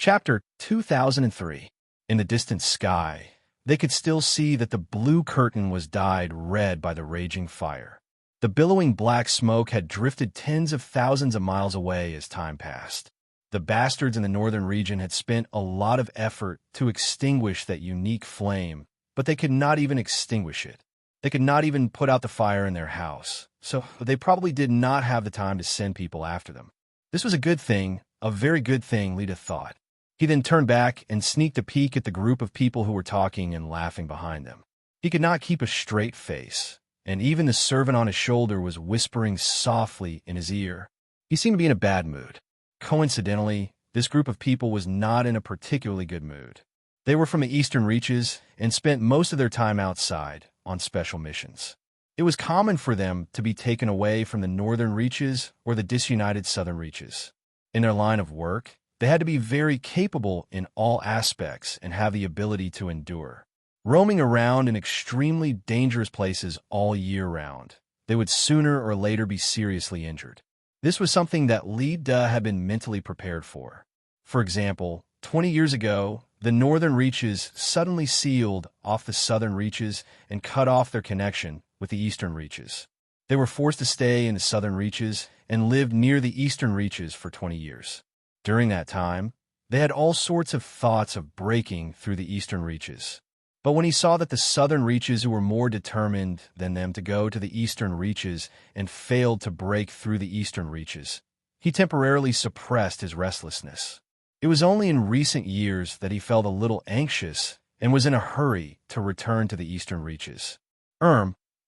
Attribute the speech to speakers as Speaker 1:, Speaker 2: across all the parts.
Speaker 1: Chapter 2003. In the distant sky, they could still see that the blue curtain was dyed red by the raging fire. The billowing black smoke had drifted tens of thousands of miles away as time passed. The bastards in the northern region had spent a lot of effort to extinguish that unique flame, but they could not even extinguish it. They could not even put out the fire in their house, so they probably did not have the time to send people after them. This was a good thing, a very good thing, Lita thought. He then turned back and sneaked a peek at the group of people who were talking and laughing behind them. He could not keep a straight face, and even the servant on his shoulder was whispering softly in his ear. He seemed to be in a bad mood. Coincidentally, this group of people was not in a particularly good mood. They were from the eastern reaches and spent most of their time outside on special missions. It was common for them to be taken away from the northern reaches or the disunited southern reaches. In their line of work, they had to be very capable in all aspects and have the ability to endure. Roaming around in extremely dangerous places all year round, they would sooner or later be seriously injured. This was something that Lita had been mentally prepared for. For example, 20 years ago, the northern reaches suddenly sealed off the southern reaches and cut off their connection with the eastern reaches. They were forced to stay in the southern reaches and lived near the eastern reaches for 20 years. During that time, they had all sorts of thoughts of breaking through the eastern reaches. But when he saw that the southern reaches were more determined than them to go to the eastern reaches and failed to break through the eastern reaches, he temporarily suppressed his restlessness. It was only in recent years that he felt a little anxious and was in a hurry to return to the eastern reaches.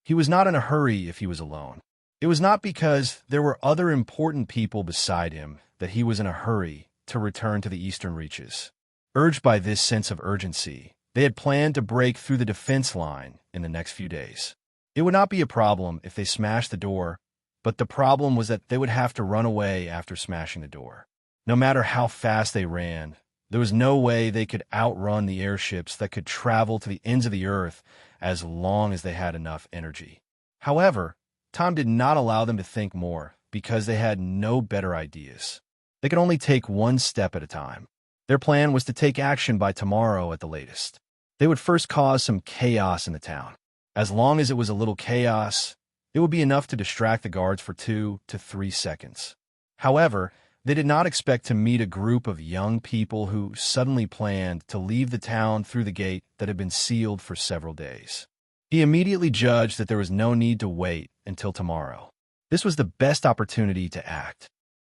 Speaker 1: He was not in a hurry if he was alone. It was not because there were other important people beside him that he was in a hurry to return to the eastern reaches. Urged by this sense of urgency, they had planned to break through the defense line in the next few days. It would not be a problem if they smashed the door, but the problem was that they would have to run away after smashing the door. No matter how fast they ran, there was no way they could outrun the airships that could travel to the ends of the earth as long as they had enough energy. However, Tom did not allow them to think more because they had no better ideas. They could only take one step at a time. Their plan was to take action by tomorrow at the latest. They would first cause some chaos in the town. As long as it was a little chaos, it would be enough to distract the guards for 2 to 3 seconds. However, they did not expect to meet a group of young people who suddenly planned to leave the town through the gate that had been sealed for several days. He immediately judged that there was no need to wait until tomorrow. This was the best opportunity to act.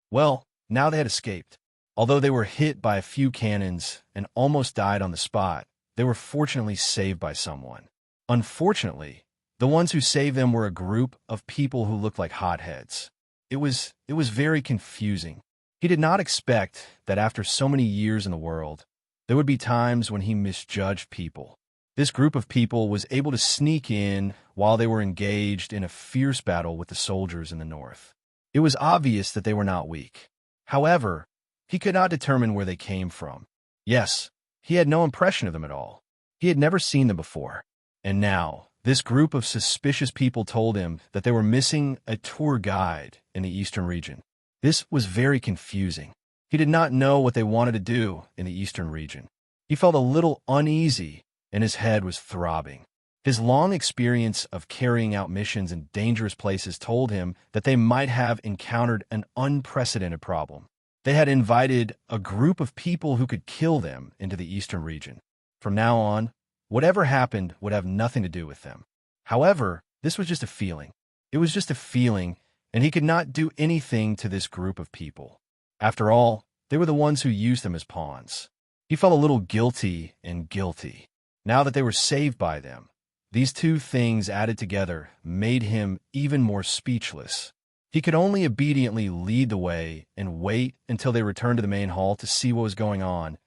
Speaker 1: Well, now they had escaped. Although they were hit by a few cannons and almost died on the spot, they were fortunately saved by someone. Unfortunately, the ones who saved them were a group of people who looked like hotheads. It was very confusing. He did not expect that after so many years in the world, there would be times when he misjudged people. This group of people was able to sneak in while they were engaged in a fierce battle with the soldiers in the north. It was obvious that they were not weak. However, he could not determine where they came from. Yes, he had no impression of them at all. He had never seen them before. And now, this group of suspicious people told him that they were missing a tour guide in the eastern region. This was very confusing. He did not know what they wanted to do in the eastern region. He felt a little uneasy, and his head was throbbing. His long experience of carrying out missions in dangerous places told him that they might have encountered an unprecedented problem. They had invited a group of people who could kill them into the eastern region. From now on, whatever happened would have nothing to do with them. However, this was just a feeling. It was just a feeling, and he could not do anything to this group of people. After all, they were the ones who used them as pawns. He felt a little guilty and guilty. Now that they were saved by them, these two things added together made him even more speechless. He could only obediently lead the way and wait until they returned to the main hall to see what was going on.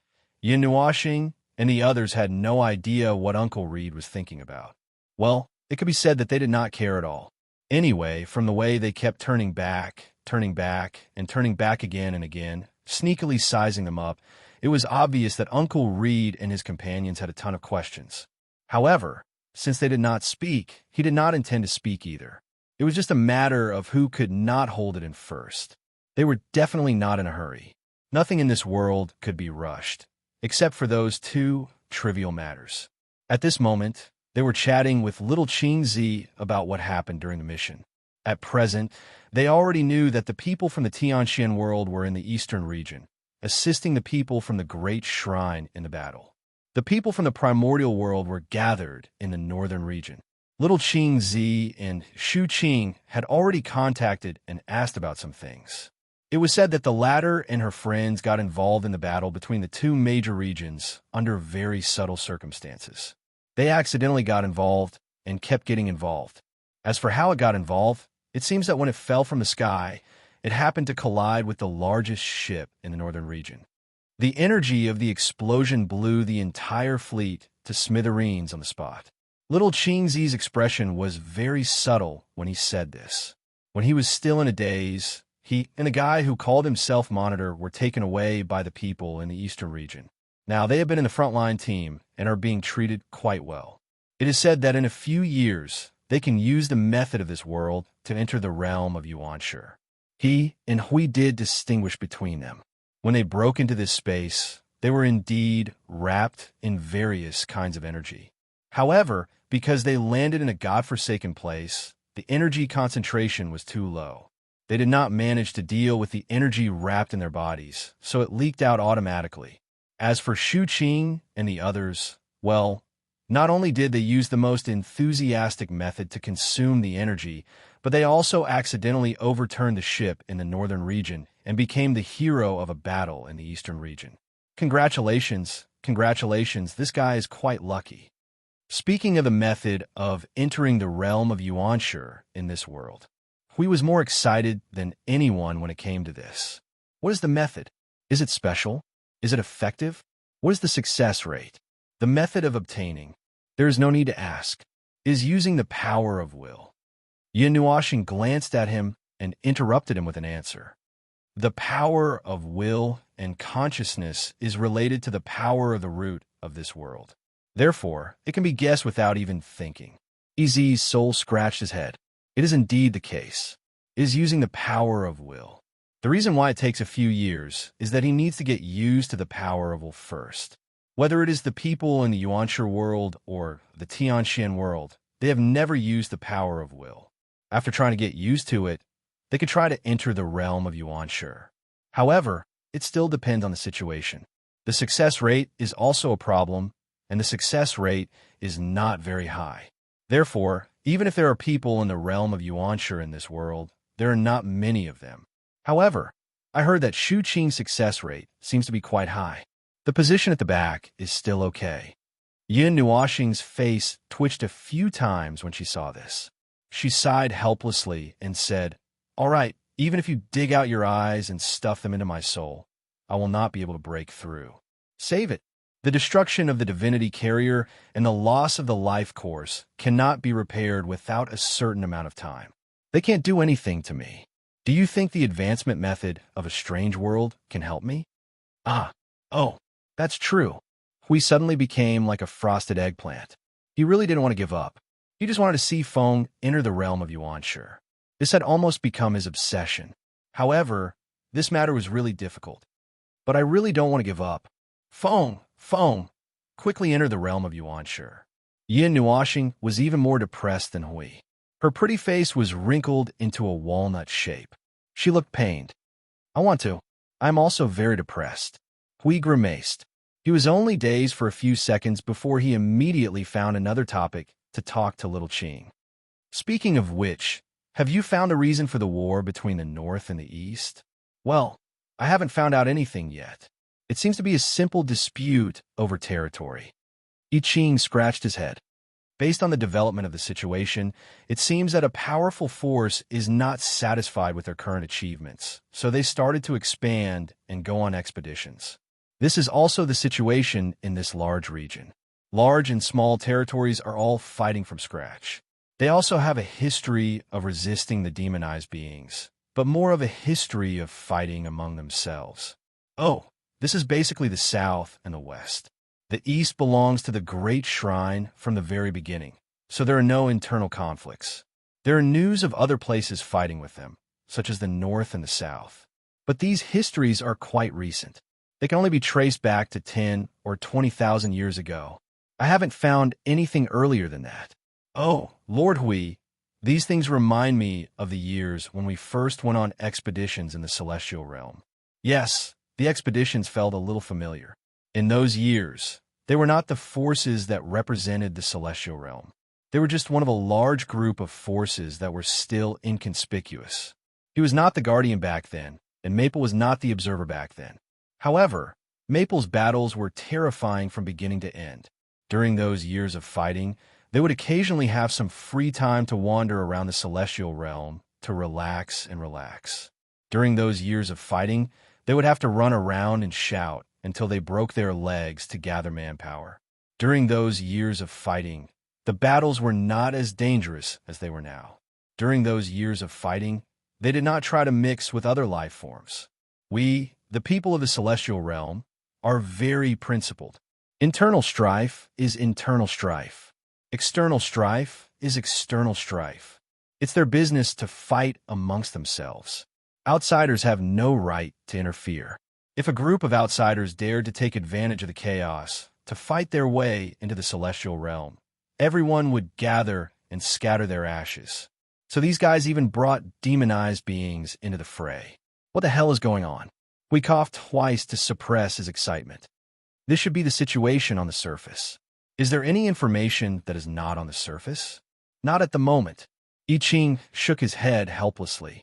Speaker 1: Yin Nuashing and the others had no idea what Uncle Reed was thinking about. Well, it could be said that they did not care at all. Anyway, from the way they kept turning back, and turning back again and again, sneakily sizing them up, it was obvious that Uncle Reed and his companions had a ton of questions. However, since they did not speak, he did not intend to speak either. It was just a matter of who could not hold it in first. They were definitely not in a hurry. Nothing in this world could be rushed, except for those two trivial matters. At this moment, they were chatting with little Qingzi about what happened during the mission. At present, they already knew that the people from the Tianxian world were in the eastern region, assisting the people from the Great Shrine in the battle. The people from the primordial world were gathered in the northern region. Little Qingzi and Shu Qing had already contacted and asked about some things. It was said that the latter and her friends got involved in the battle between the two major regions under very subtle circumstances. They accidentally got involved and kept getting involved. As for how it got involved, it seems that when it fell from the sky, it happened to collide with the largest ship in the northern region. The energy of the explosion blew the entire fleet to smithereens on the spot. Little Qingzi's expression was very subtle when he said this. When he was still in a daze, he and the guy who called himself Monitor were taken away by the people in the eastern region. Now, they have been in the frontline team and are being treated quite well. It is said that in a few years, they can use the method of this world to enter the realm of Yuanshi. He and Hui did distinguish between them. When they broke into this space, they were indeed wrapped in various kinds of energy. However, because they landed in a godforsaken place, the energy concentration was too low. They did not manage to deal with the energy wrapped in their bodies, so it leaked out automatically. As for Shu Qing and the others, well, not only did they use the most enthusiastic method to consume the energy, but they also accidentally overturned the ship in the northern region and became the hero of a battle in the eastern region. Congratulations, this guy is quite lucky. Speaking of the method of entering the realm of Yuanshi in this world, Hui was more excited than anyone when it came to this. What is the method? Is it special? Is it effective? What is the success rate? The method of obtaining, there is no need to ask, is using the power of will. Yin Nuoxing glanced at him and interrupted him with an answer. The power of will and consciousness is related to the power of the root of this world. Therefore, it can be guessed without even thinking. Ez's soul scratched his head. It is indeed the case. It is using the power of will. The reason why it takes a few years is that he needs to get used to the power of will first. Whether it is the people in the Yuanshi world or the Tianxian world, they have never used the power of will. After trying to get used to it, they could try to enter the realm of Yuanshi. However, it still depends on the situation. The success rate is also a problem, and the success rate is not very high. Therefore, even if there are people in the realm of Yuanshi in this world, there are not many of them. However, I heard that Shu Qing's success rate seems to be quite high. The position at the back is still okay. Yin Nuoxing's face twitched a few times when she saw this. She sighed helplessly and said, "All right, even if you dig out your eyes and stuff them into my soul, I will not be able to break through. Save it. The destruction of the divinity carrier and the loss of the life course cannot be repaired without a certain amount of time. They can't do anything to me. Do you think the advancement method of a strange world can help me?" Oh, that's true. Hui suddenly became like a frosted eggplant. He really didn't want to give up. He just wanted to see Feng enter the realm of Yuanshi. This had almost become his obsession. However, this matter was really difficult. But I really don't want to give up. Feng, quickly enter the realm of Yuanshi. Yin Nuoxing was even more depressed than Hui. Her pretty face was wrinkled into a walnut shape. She looked pained. I want to. I'm also very depressed. Hui grimaced. He was only dazed for a few seconds before he immediately found another topic to talk to little Qing. Speaking of which, have you found a reason for the war between the North and the East? Well, I haven't found out anything yet. It seems to be a simple dispute over territory. I Ching scratched his head. Based on the development of the situation, it seems that a powerful force is not satisfied with their current achievements, so they started to expand and go on expeditions. This is also the situation in this large region. Large and small territories are all fighting from scratch. They also have a history of resisting the demonized beings, but more of a history of fighting among themselves. Oh, this is basically the South and the West. The East belongs to the Great Shrine from the very beginning, so there are no internal conflicts. There are news of other places fighting with them, such as the North and the South. But these histories are quite recent. They can only be traced back to 10 or 20,000 years ago. I haven't found anything earlier than that. Oh, Lord Hui, these things remind me of the years when we first went on expeditions in the celestial realm. Yes, the expeditions felt a little familiar. In those years, they were not the forces that represented the celestial realm. They were just one of a large group of forces that were still inconspicuous. He was not the guardian back then, and Maple was not the observer back then. However, Maple's battles were terrifying from beginning to end. During those years of fighting, they would occasionally have some free time to wander around the celestial realm to relax and relax. During those years of fighting, they would have to run around and shout until they broke their legs to gather manpower. During those years of fighting, the battles were not as dangerous as they were now. During those years of fighting, they did not try to mix with other life forms. We, the people of the celestial realm, are very principled. Internal strife is internal strife. External strife is external strife. It's their business to fight amongst themselves. Outsiders have no right to interfere. If a group of outsiders dared to take advantage of the chaos to fight their way into the celestial realm, everyone would gather and scatter their ashes. So these guys even brought demonized beings into the fray. What the hell is going on? We coughed twice to suppress his excitement. This should be the situation on the surface. Is there any information that is not on the surface? Not at the moment. I Ching shook his head helplessly.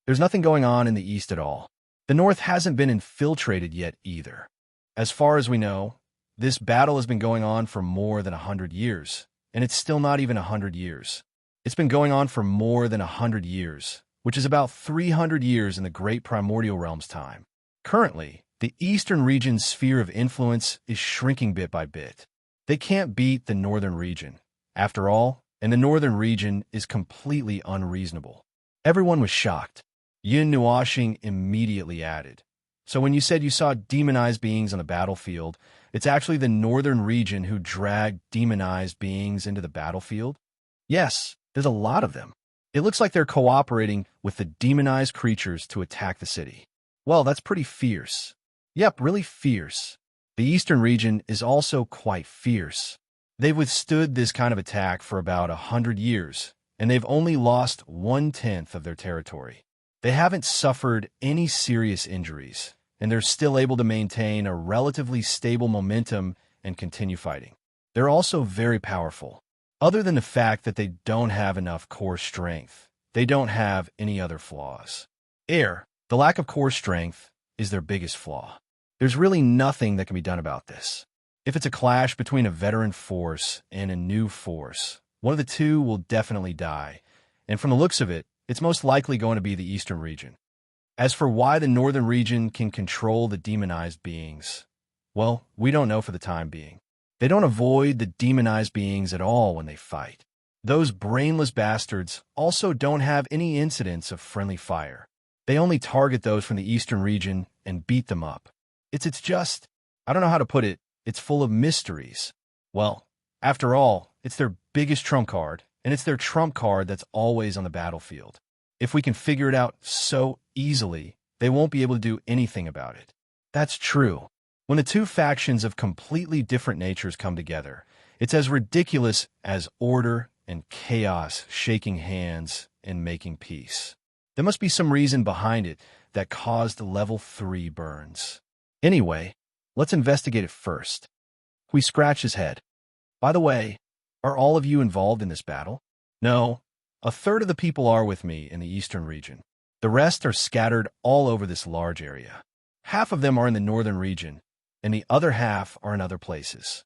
Speaker 1: There's nothing going on in the east at all. The north hasn't been infiltrated yet either. As far as we know, this battle has been going on for more than 100 years, and it's still not even 100 years. It's been going on for more than 100 years, which is about 300 years in the Great Primordial Realm's time. Currently, the eastern region's sphere of influence is shrinking bit by bit. They can't beat the northern region, after all, and the northern region is completely unreasonable. Everyone was shocked. Yin Nuoxing immediately added, "So when you said you saw demonized beings on the battlefield, it's actually the northern region who dragged demonized beings into the battlefield?" "Yes, there's a lot of them. It looks like they're cooperating with the demonized creatures to attack the city." "Well, that's pretty fierce." "Yep, really fierce. The eastern region is also quite fierce. They've withstood this kind of attack for about 100 years, and they've only lost 1/10 of their territory. They haven't suffered any serious injuries, and they're still able to maintain a relatively stable momentum and continue fighting. They're also very powerful. Other than the fact that they don't have enough core strength, they don't have any other flaws. The lack of core strength is their biggest flaw. There's really nothing that can be done about this. If it's a clash between a veteran force and a new force, one of the two will definitely die, and from the looks of it, it's most likely going to be the eastern region. As for why the northern region can control the demonized beings, well, we don't know for the time being. They don't avoid the demonized beings at all when they fight. Those brainless bastards also don't have any incidents of friendly fire. They only target those from the eastern region and beat them up. It's just, I don't know how to put it, it's full of mysteries. Well, after all, it's their biggest trump card, and it's their trump card that's always on the battlefield. If we can figure it out so easily, they won't be able to do anything about it. That's true. When the two factions of completely different natures come together, it's as ridiculous as order and chaos shaking hands and making peace. There must be some reason behind it that caused level 3 burns. Anyway, let's investigate it first. We scratch his head. By the way, are all of you involved in this battle? No, a third of the people are with me in the eastern region. The rest are scattered all over this large area. Half of them are in the northern region, and the other half are in other places.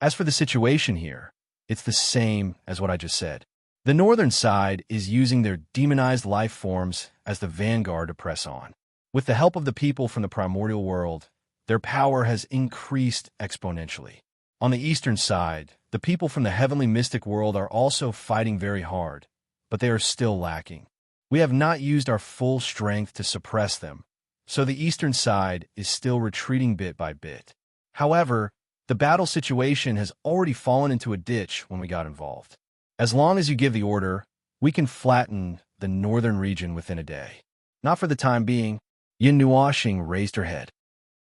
Speaker 1: As for the situation here, it's the same as what I just said. The northern side is using their demonized life forms as the vanguard to press on. With the help of the people from the primordial world, their power has increased exponentially. On the eastern side, the people from the heavenly mystic world are also fighting very hard, but they are still lacking. We have not used our full strength to suppress them, so the eastern side is still retreating bit by bit. However, the battle situation has already fallen into a ditch when we got involved. As long as you give the order, we can flatten the northern region within a day. Not for the time being. Yin Nuoxing raised her head.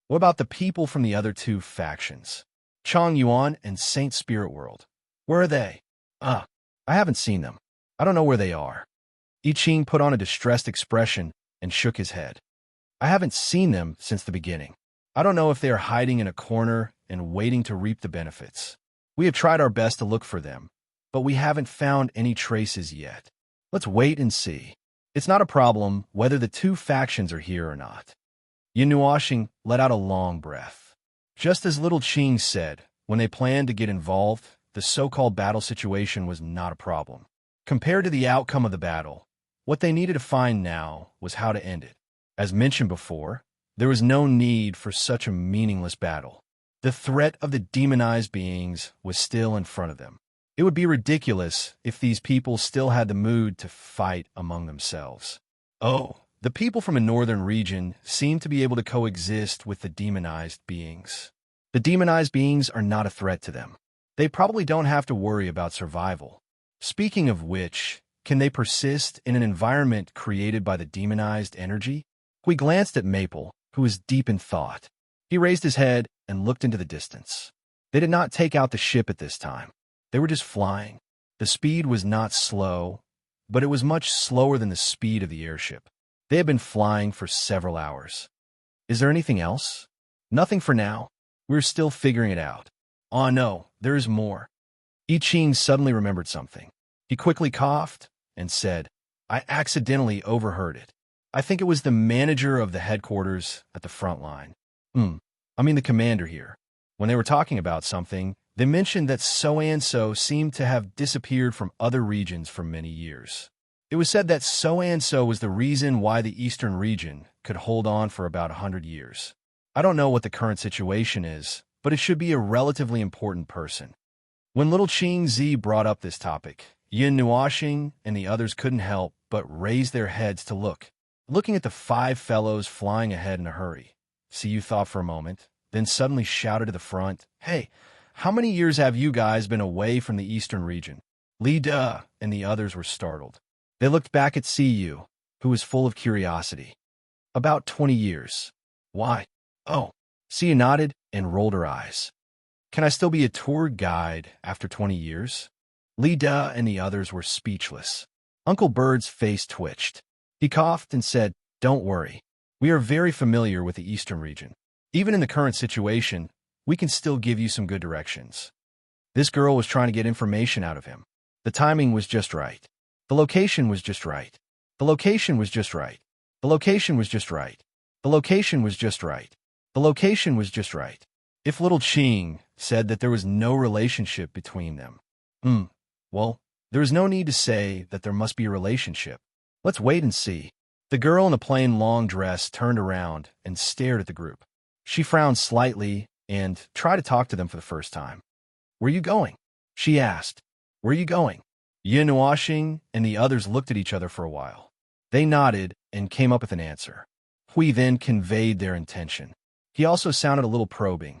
Speaker 1: What about the people from the other two factions? Chong Yuan and Saint Spirit World. Where are they? I haven't seen them. I don't know where they are. I Ching put on a distressed expression and shook his head. I haven't seen them since the beginning. I don't know if they are hiding in a corner and waiting to reap the benefits. We have tried our best to look for them, but we haven't found any traces yet. Let's wait and see. It's not a problem whether the two factions are here or not. Yin Nuoxing let out a long breath. Just as Little Qing said, when they planned to get involved, the so-called battle situation was not a problem. Compared to the outcome of the battle, what they needed to find now was how to end it. As mentioned before, there was no need for such a meaningless battle. The threat of the demonized beings was still in front of them. It would be ridiculous if these people still had the mood to fight among themselves. Oh, the people from a northern region seem to be able to coexist with the demonized beings. The demonized beings are not a threat to them. They probably don't have to worry about survival. Speaking of which, can they persist in an environment created by the demonized energy? We glanced at Maple, who was deep in thought. He raised his head and looked into the distance. They did not take out the ship at this time. They were just flying. The speed was not slow, but it was much slower than the speed of the airship. They had been flying for several hours. Is there anything else? Nothing for now. We're still figuring it out. Oh no, there is more. I Ching suddenly remembered something. He quickly coughed and said, I accidentally overheard it. I think it was the manager of the headquarters at the front line. The commander here. When they were talking about something, they mentioned that so-and-so seemed to have disappeared from other regions for many years. It was said that so-and-so was the reason why the eastern region could hold on for about 100 years. I don't know what the current situation is, but it should be a relatively important person. When Little Qing Zi brought up this topic, Yin Nuoxing and the others couldn't help but raise their heads to look. Looking at the five fellows flying ahead in a hurry, Siyu thought for a moment, then suddenly shouted to the front, Hey, how many years have you guys been away from the eastern region? Li Da and the others were startled. They looked back at Siyu, who was full of curiosity. About 20 years. Why? Oh, Siyu nodded and rolled her eyes. Can I still be a tour guide after 20 years? Li Da and the others were speechless. Uncle Bird's face twitched. He coughed and said, Don't worry. We are very familiar with the eastern region. Even in the current situation, we can still give you some good directions. This girl was trying to get information out of him. The timing was just right. The location was just right. The location was just right. The location was just right. The location was just right. The location was just right. If Little Qing said that there was no relationship between them, well, there is no need to say that there must be a relationship. Let's wait and see. The girl in the plain long dress turned around and stared at the group. She frowned slightly and tried to talk to them for the first time. Where are you going? She asked. Where are you going? Yin Nuoxing and the others looked at each other for a while. They nodded and came up with an answer. Hui then conveyed their intention. He also sounded a little probing.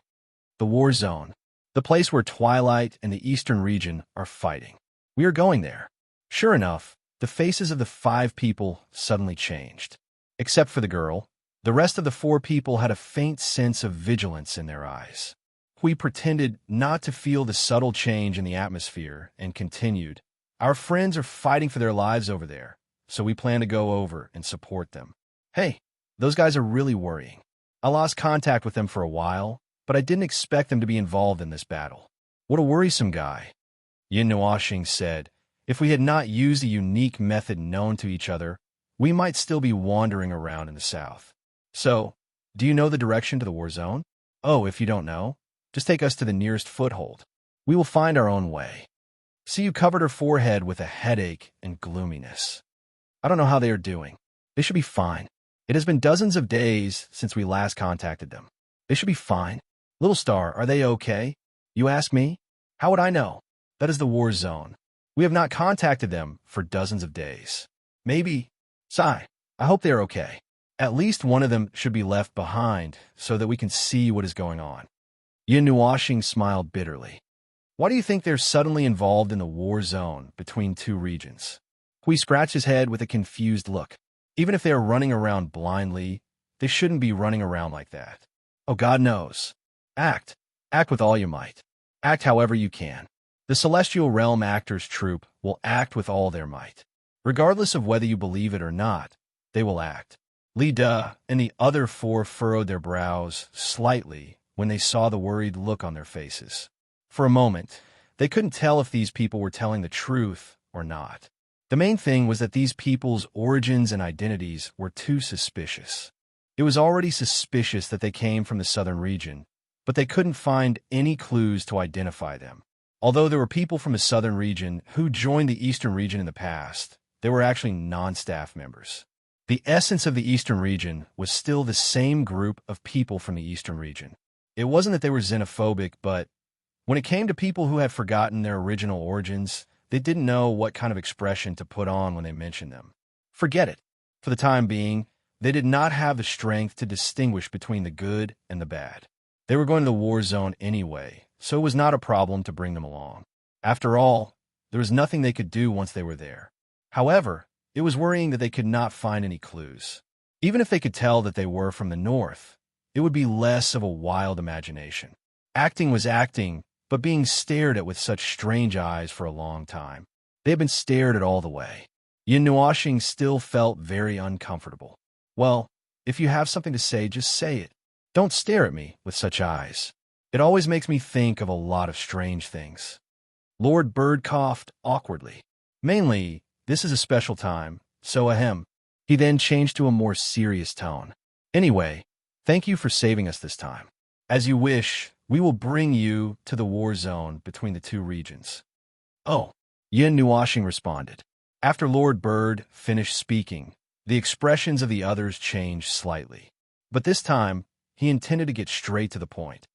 Speaker 1: The war zone. The place where Twilight and the eastern region are fighting. We are going there. Sure enough, the faces of the five people suddenly changed. Except for the girl, the rest of the four people had a faint sense of vigilance in their eyes. Hui pretended not to feel the subtle change in the atmosphere and continued, Our friends are fighting for their lives over there, so we plan to go over and support them. Hey, those guys are really worrying. I lost contact with them for a while, but I didn't expect them to be involved in this battle. What a worrisome guy. Yin Nuoxing said, If we had not used a unique method known to each other, we might still be wandering around in the south. So, do you know the direction to the war zone? Oh, if you don't know, just take us to the nearest foothold. We will find our own way. Siyu covered her forehead with a headache and gloominess. I don't know how they are doing. They should be fine. It has been dozens of days since we last contacted them. They should be fine. Little Star, are they okay? You ask me? How would I know? That is the war zone. We have not contacted them for dozens of days. Maybe. Sigh. I hope they are okay. At least one of them should be left behind so that we can see what is going on. Yin Nuoxing smiled bitterly. Why do you think they're suddenly involved in the war zone between two regions? Hui scratched his head with a confused look. Even if they are running around blindly, They shouldn't be running around like that. Oh, God knows. Act. Act with all your might. Act however you can. The Celestial Realm Actors Troupe will act with all their might. Regardless of whether you believe it or not, they will act. Lida and the other four furrowed their brows slightly when they saw the worried look on their faces. For a moment, they couldn't tell if these people were telling the truth or not. The main thing was that these people's origins and identities were too suspicious. It was already suspicious that they came from the southern region, but they couldn't find any clues to identify them. Although there were people from the southern region who joined the eastern region in the past, they were actually non-staff members. The essence of the eastern region was still the same group of people from the eastern region. It wasn't that they were xenophobic, but when it came to people who had forgotten their original origins, they didn't know what kind of expression to put on when they mentioned them. Forget it. For the time being, they did not have the strength to distinguish between the good and the bad. They were going to the war zone anyway, so it was not a problem to bring them along. After all, there was nothing they could do once they were there. However, it was worrying that they could not find any clues. Even if they could tell that they were from the north, it would be less of a wild imagination. Acting was acting, but being stared at with such strange eyes for a long time. They had been stared at all the way. Yin Nuashing still felt very uncomfortable. Well, if you have something to say, just say it. Don't stare at me with such eyes. It always makes me think of a lot of strange things. Lord Bird coughed awkwardly. Mainly, this is a special time, so ahem. He then changed to a more serious tone. Anyway, thank you for saving us this time. As you wish, we will bring you to the war zone between the two regions. Oh, Yin Nuashing responded. After Lord Bird finished speaking, the expressions of the others changed slightly. But this time, he intended to get straight to the point.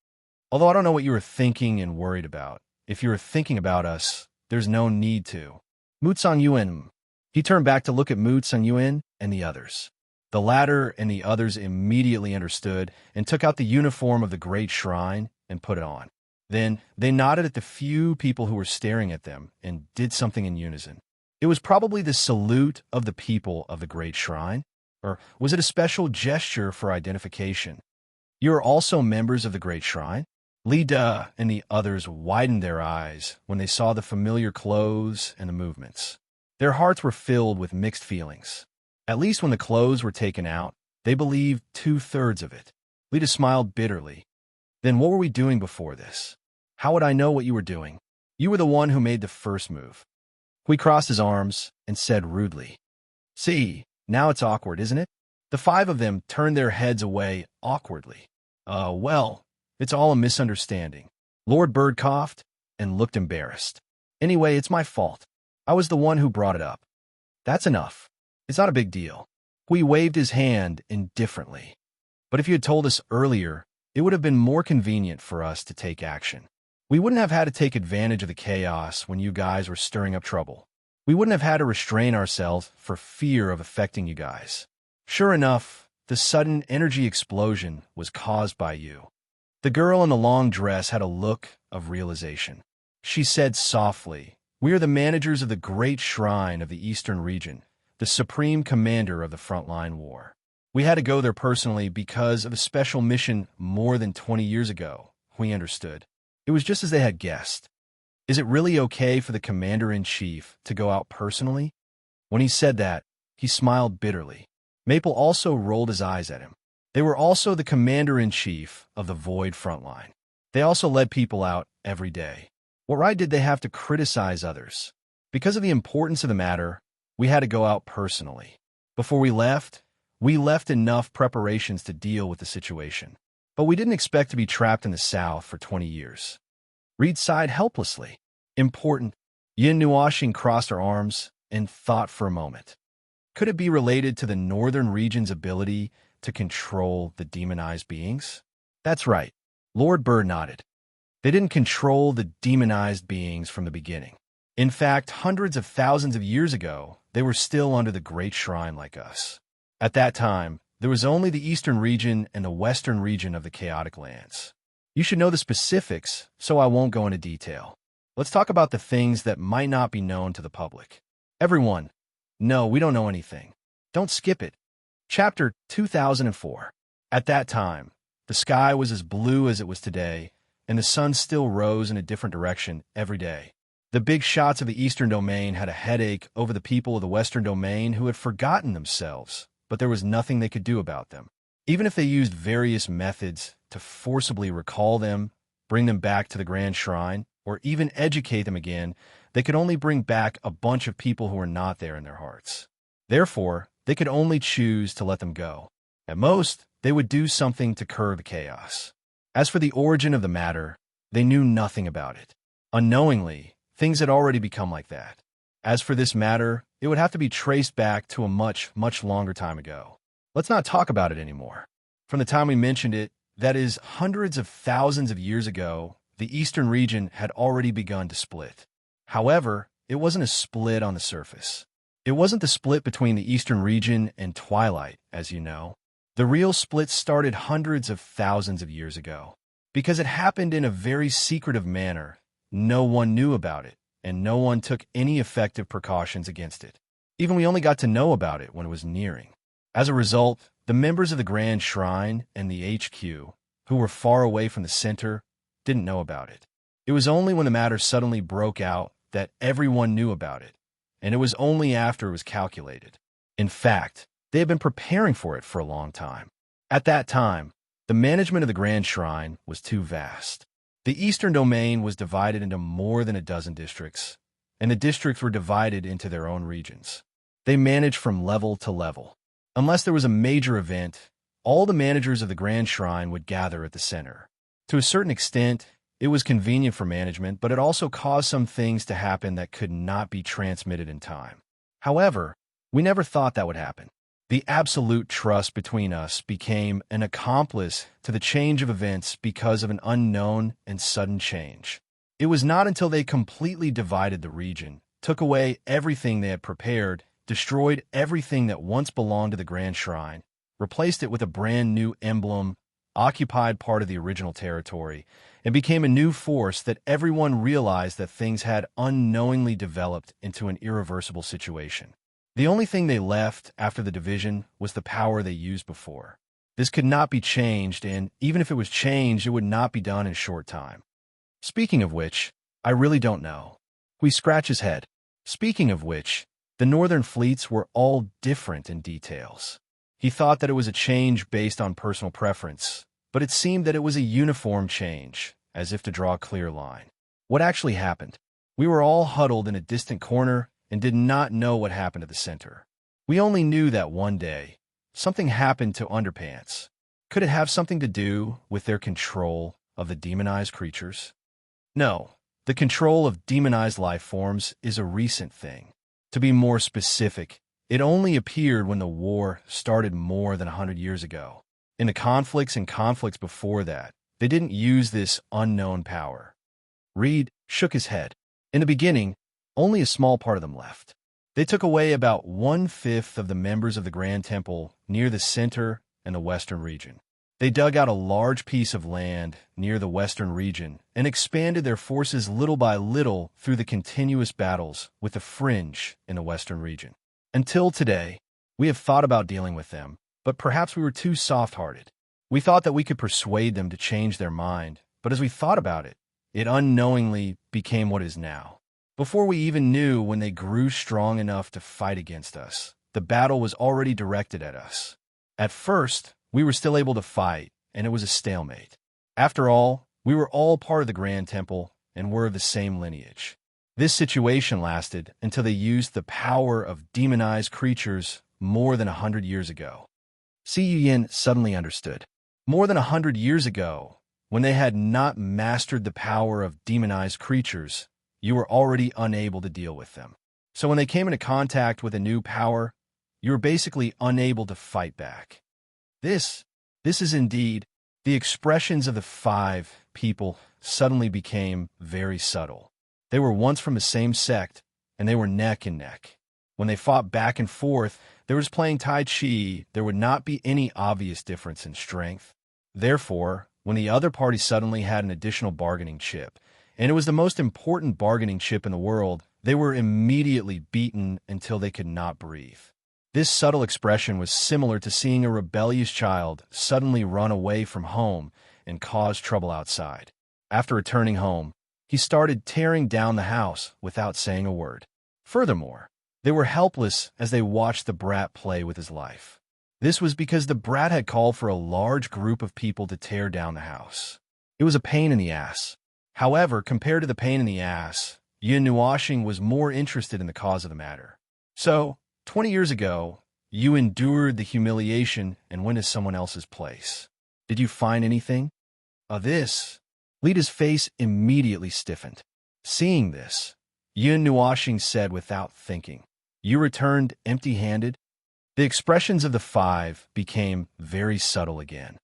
Speaker 1: Although I don't know what you were thinking and worried about. If you were thinking about us, there's no need to. Mutsan Yuan. He turned back to look at Mutsan Yuan and the others. The latter and the others immediately understood and took out the uniform of the Great Shrine and put it on. Then they nodded at the few people who were staring at them and did something in unison. It was probably the salute of the people of the Great Shrine, or was it a special gesture for identification? You are also members of the Great Shrine? Lida and the others widened their eyes when they saw the familiar clothes and the movements. Their hearts were filled with mixed feelings. At least when the clothes were taken out, they believed 2/3 of it. Lida smiled bitterly. Then what were we doing before this? How would I know what you were doing? You were the one who made the first move. Hui crossed his arms and said rudely. See, now it's awkward, isn't it? The five of them turned their heads away awkwardly. Well, it's all a misunderstanding. Lord Bird coughed and looked embarrassed. Anyway, it's my fault. I was the one who brought it up. That's enough. It's not a big deal. Hui waved his hand indifferently. But if you had told us earlier, it would have been more convenient for us to take action. We wouldn't have had to take advantage of the chaos when you guys were stirring up trouble. We wouldn't have had to restrain ourselves for fear of affecting you guys. Sure enough, the sudden energy explosion was caused by you. The girl in the long dress had a look of realization. She said softly, "We are the managers of the Great Shrine of the Eastern Region, the supreme commander of the frontline war. We had to go there personally because of a special mission more than 20 years ago." We understood. It was just as they had guessed. Is it really okay for the commander-in-chief to go out personally? When he said that, he smiled bitterly. Maple also rolled his eyes at him. They were also the commander-in-chief of the Void Frontline. They also led people out every day. What right did they have to criticize others? Because of the importance of the matter, we had to go out personally. Before we left enough preparations to deal with the situation. But we didn't expect to be trapped in the South for 20 years. Reed sighed helplessly. Important. Yin Nuashing crossed her arms and thought for a moment. Could it be related to the northern region's ability to control the demonized beings? That's right. Lord Bird nodded. They didn't control the demonized beings from the beginning. In fact, hundreds of thousands of years ago, they were still under the Great Shrine like us. At that time, there was only the eastern region and the western region of the Chaotic Lands. You should know the specifics, so I won't go into detail. Let's talk about the things that might not be known to the public. Everyone, no, we don't know anything. Don't skip it. Chapter 2004. At that time, the sky was as blue as it was today, and the sun still rose in a different direction every day. The big shots of the Eastern Domain had a headache over the people of the Western Domain who had forgotten themselves, but there was nothing they could do about them. Even if they used various methods to forcibly recall them, bring them back to the Grand Shrine, or even educate them again, they could only bring back a bunch of people who were not there in their hearts. Therefore, they could only choose to let them go. At most, they would do something to curb the chaos. As for the origin of the matter, they knew nothing about it. Unknowingly, things had already become like that. As for this matter, it would have to be traced back to a much, much longer time ago. Let's not talk about it anymore. From the time we mentioned it, that is, hundreds of thousands of years ago, the eastern region had already begun to split. However, it wasn't a split on the surface. It wasn't the split between the eastern region and twilight, as you know. The real split started hundreds of thousands of years ago. Because it happened in a very secretive manner, no one knew about it, and no one took any effective precautions against it. Even we only got to know about it when it was nearing. As a result, the members of the Grand Shrine and the HQ, who were far away from the center, didn't know about it. It was only when the matter suddenly broke out that everyone knew about it, and it was only after it was calculated. In fact, they had been preparing for it for a long time. At that time, the management of the Grand Shrine was too vast. The Eastern Domain was divided into more than a dozen districts, and the districts were divided into their own regions. They managed from level to level. Unless there was a major event, all the managers of the Grand Shrine would gather at the center. To a certain extent, it was convenient for management, but it also caused some things to happen that could not be transmitted in time. However, we never thought that would happen. The absolute trust between us became an accomplice to the change of events because of an unknown and sudden change. It was not until they completely divided the region, took away everything they had prepared, destroyed everything that once belonged to the Grand Shrine, replaced it with a brand new emblem, occupied part of the original territory, and became a new force that everyone realized that things had unknowingly developed into an irreversible situation. The only thing they left after the division was the power they used before. This could not be changed, and even if it was changed, it would not be done in a short time. Speaking of which, I really don't know. We scratch his head. Speaking of which, the northern fleets were all different in details. He thought that it was a change based on personal preference, but it seemed that it was a uniform change, as if to draw a clear line. What actually happened? We were all huddled in a distant corner and did not know what happened at the center. We only knew that one day, something happened to Underpants. Could it have something to do with their control of the demonized creatures? No, the control of demonized life forms is a recent thing. To be more specific, it only appeared when the war started more than 100 years ago. In the conflicts and conflicts before that, they didn't use this unknown power. Reed shook his head. In the beginning, only a small part of them left. They took away about 1/5 of the members of the Grand Temple near the center and the western region. They dug out a large piece of land near the western region and expanded their forces little by little through the continuous battles with the fringe in the western region. Until today, we have thought about dealing with them, but perhaps we were too soft-hearted. We thought that we could persuade them to change their mind, but as we thought about it, it unknowingly became what is now. Before we even knew when they grew strong enough to fight against us, the battle was already directed at us. At first, we were still able to fight, and it was a stalemate. After all, we were all part of the Grand Temple and were of the same lineage. This situation lasted until they used the power of demonized creatures more than 100 years ago. Siyu Yin suddenly understood. More than 100 years ago, when they had not mastered the power of demonized creatures, you were already unable to deal with them. So when they came into contact with a new power, you were basically unable to fight back. This is indeed, the expressions of the 5 people suddenly became very subtle. They were once from the same sect, and they were neck and neck. When they fought back and forth, they were just playing Tai Chi. There would not be any obvious difference in strength. Therefore, when the other party suddenly had an additional bargaining chip, and it was the most important bargaining chip in the world, they were immediately beaten until they could not breathe. This subtle expression was similar to seeing a rebellious child suddenly run away from home and cause trouble outside. After returning home, he started tearing down the house without saying a word. Furthermore, they were helpless as they watched the brat play with his life. This was because the brat had called for a large group of people to tear down the house. It was a pain in the ass. However, compared to the pain in the ass, Yun Nuashing was more interested in the cause of the matter. So, 20 years ago, you endured the humiliation and went to someone else's place. Did you find anything? This. Lita's face immediately stiffened. Seeing this, Yun Nuashing said without thinking, "You returned empty-handed?" The expressions of the five became very subtle again.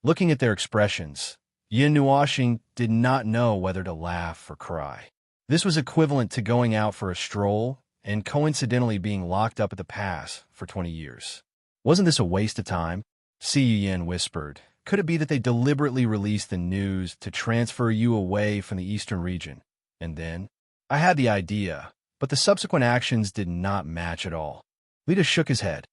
Speaker 1: Looking at their expressions, Yun Nuashing did not know whether to laugh or cry. This was equivalent to going out for a stroll and coincidentally being locked up at the pass for 20 years. Wasn't this a waste of time? Si Yin whispered. Could it be that they deliberately released the news to transfer you away from the eastern region? And then? I had the idea, but the subsequent actions did not match at all. Lita shook his head.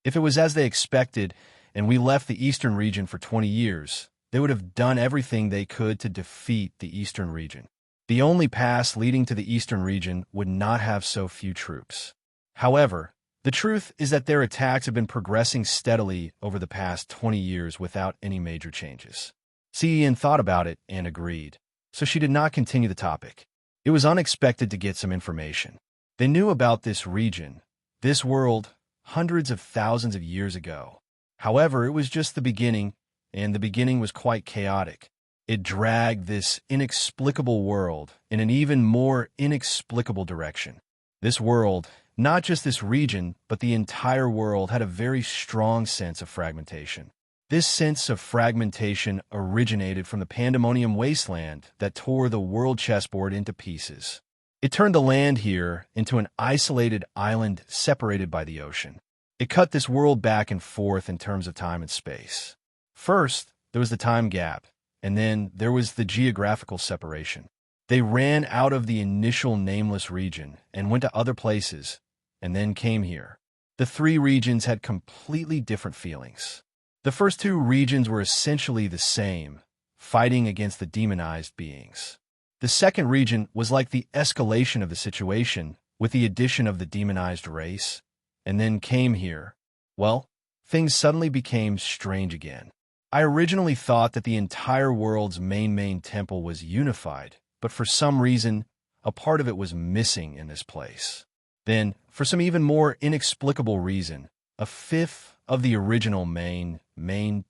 Speaker 1: If it was as they expected, and we left the eastern region for 20 years, they would have done everything they could to defeat the eastern region. The only pass leading to the eastern region would not have so few troops. However, the truth is that their attacks have been progressing steadily over the past 20 years without any major changes. Yin thought about it and agreed, so she did not continue the topic. It was unexpected to get some information. They knew about this region, this world, hundreds of thousands of years ago. However, it was just the beginning, and the beginning was quite chaotic. It dragged this inexplicable world in an even more inexplicable direction. This world, not just this region, but the entire world, had a very strong sense of fragmentation. This sense of fragmentation originated from the pandemonium wasteland that tore the world chessboard into pieces. It turned the land here into an isolated island separated by the ocean. It cut this world back and forth in terms of time and space. First, there was the time gap, and then there was the geographical separation. They ran out of the initial nameless region and went to other places, and then came here. The three regions had completely different feelings. The first two regions were essentially the same, fighting against the demonized beings. The second region was like the escalation of the situation, with the addition of the demonized race, and then came here. Well, things suddenly became strange again. I originally thought that the entire world's main temple was unified, but for some reason, a part of it was missing in this place. Then, for some even more inexplicable reason, a fifth of the original main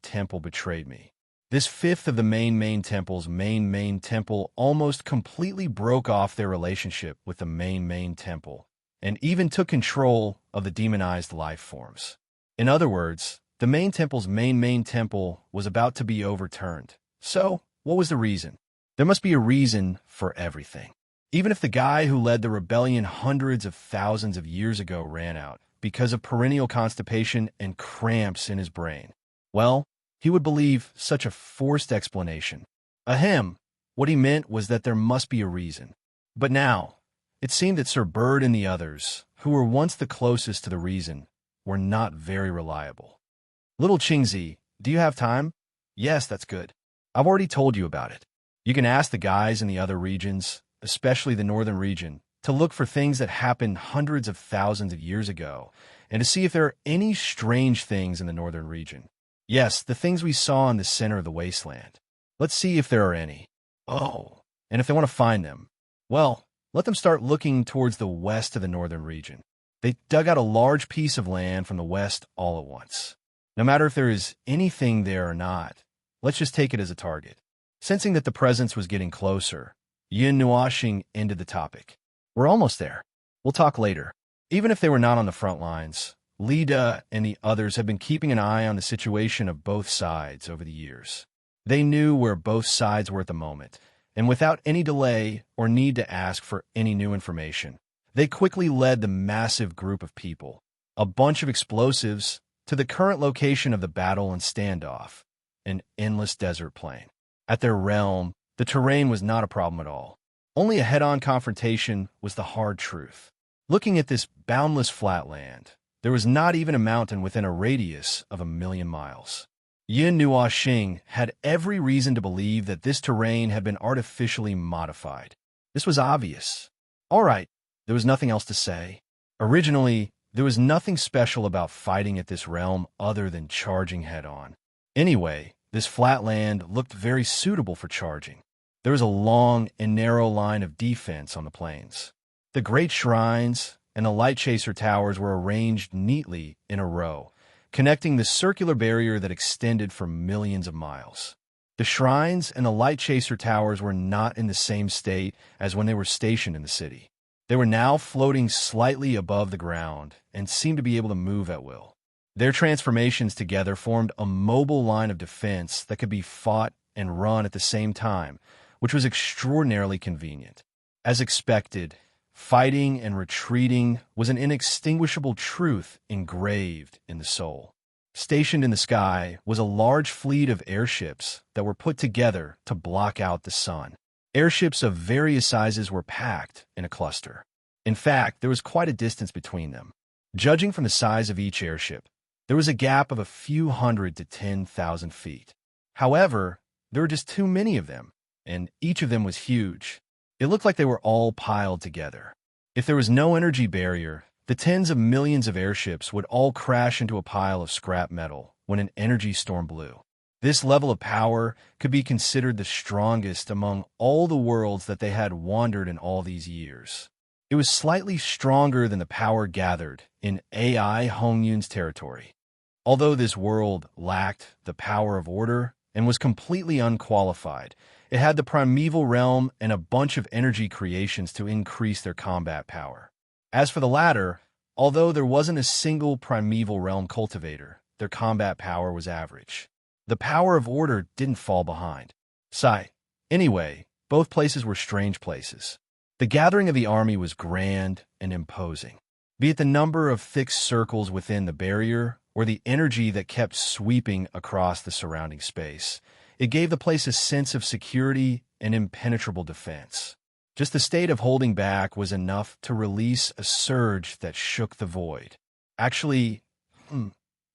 Speaker 1: temple betrayed me. This fifth of the main temple's main temple almost completely broke off their relationship with the main temple, and even took control of the demonized life forms. In other words, the main temple's main temple was about to be overturned. So, what was the reason? There must be a reason for everything. Even if the guy who led the rebellion hundreds of thousands of years ago ran out because of perennial constipation and cramps in his brain, well, he would believe such a forced explanation. Ahem, what he meant was that there must be a reason. But now, it seemed that Sir Bird and the others, who were once the closest to the reason, were not very reliable. Little Qingzi, do you have time? Yes, that's good. I've already told you about it. You can ask the guys in the other regions, especially the northern region, to look for things that happened hundreds of thousands of years ago, and to see if there are any strange things in the northern region. Yes, the things we saw in the center of the wasteland. Let's see if there are any. Oh, and if they want to find them, well, let them start looking towards the west of the northern region. They dug out a large piece of land from the west all at once. No matter if there is anything there or not, let's just take it as a target. Sensing that the presence was getting closer, Yun Nuashing ended the topic. We're almost there. We'll talk later. Even if they were not on the front lines, Lida and the others have been keeping an eye on the situation of both sides over the years. They knew where both sides were at the moment, and without any delay or need to ask for any new information, they quickly led the massive group of people, a bunch of explosives, to the current location of the battle and standoff, an endless desert plain. At their realm, the terrain was not a problem at all. Only a head-on confrontation was the hard truth. Looking at this boundless flat land, There was not even a mountain within a radius of 1,000,000 miles. Yin Nuo Xing had every reason to believe that this terrain had been artificially modified. This was obvious. All right, there was nothing else to say. Originally, there was nothing special about fighting at this realm other than charging head-on. Anyway, this flat land looked very suitable for charging. There was a long and narrow line of defense on the plains. The great shrines and the light chaser towers were arranged neatly in a row, connecting the circular barrier that extended for millions of miles. The shrines and the light chaser towers were not in the same state as when they were stationed in the city. They were now floating slightly above the ground and seemed to be able to move at will. Their transformations together formed a mobile line of defense that could be fought and run at the same time, which was extraordinarily convenient. As expected, fighting and retreating was an inextinguishable truth engraved in the soul. Stationed in the sky was a large fleet of airships that were put together to block out the sun. Airships of various sizes were packed in a cluster. In fact, there was quite a distance between them. Judging from the size of each airship, there was a gap of a few hundred to 10,000 feet. However, there were just too many of them, and each of them was huge. It looked like they were all piled together. If there was no energy barrier, the tens of millions of airships would all crash into a pile of scrap metal when an energy storm blew. This level of power could be considered the strongest among all the worlds that they had wandered in all these years. It was slightly stronger than the power gathered in AI Hongyun's territory. Although this world lacked the power of order and was completely unqualified, it had the primeval realm and a bunch of energy creations to increase their combat power. As for the latter, although there wasn't a single primeval realm cultivator, their combat power was average. The power of order didn't fall behind. Anyway, both places were strange places. The gathering of the army was grand and imposing. Be it the number of thick circles within the barrier or the energy that kept sweeping across the surrounding space, it gave the place a sense of security and impenetrable defense. Just the state of holding back was enough to release a surge that shook the void. Actually,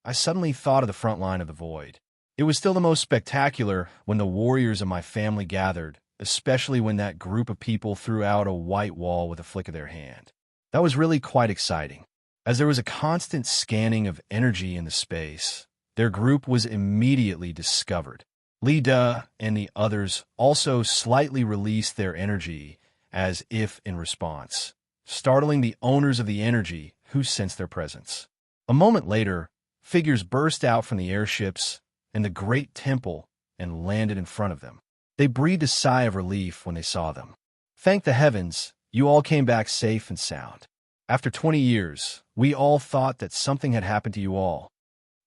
Speaker 1: I suddenly thought of the front line of the void. It was still the most spectacular when the warriors of my family gathered, especially when that group of people threw out a white wall with a flick of their hand. That was really quite exciting. As there was a constant scanning of energy in the space, their group was immediately discovered. Li De and the others also slightly released their energy as if in response, startling the owners of the energy who sensed their presence. A moment later, figures burst out from the airships and the great temple and landed in front of them. They breathed a sigh of relief when they saw them. Thank the heavens, you all came back safe and sound. After 20 years, we all thought that something had happened to you all.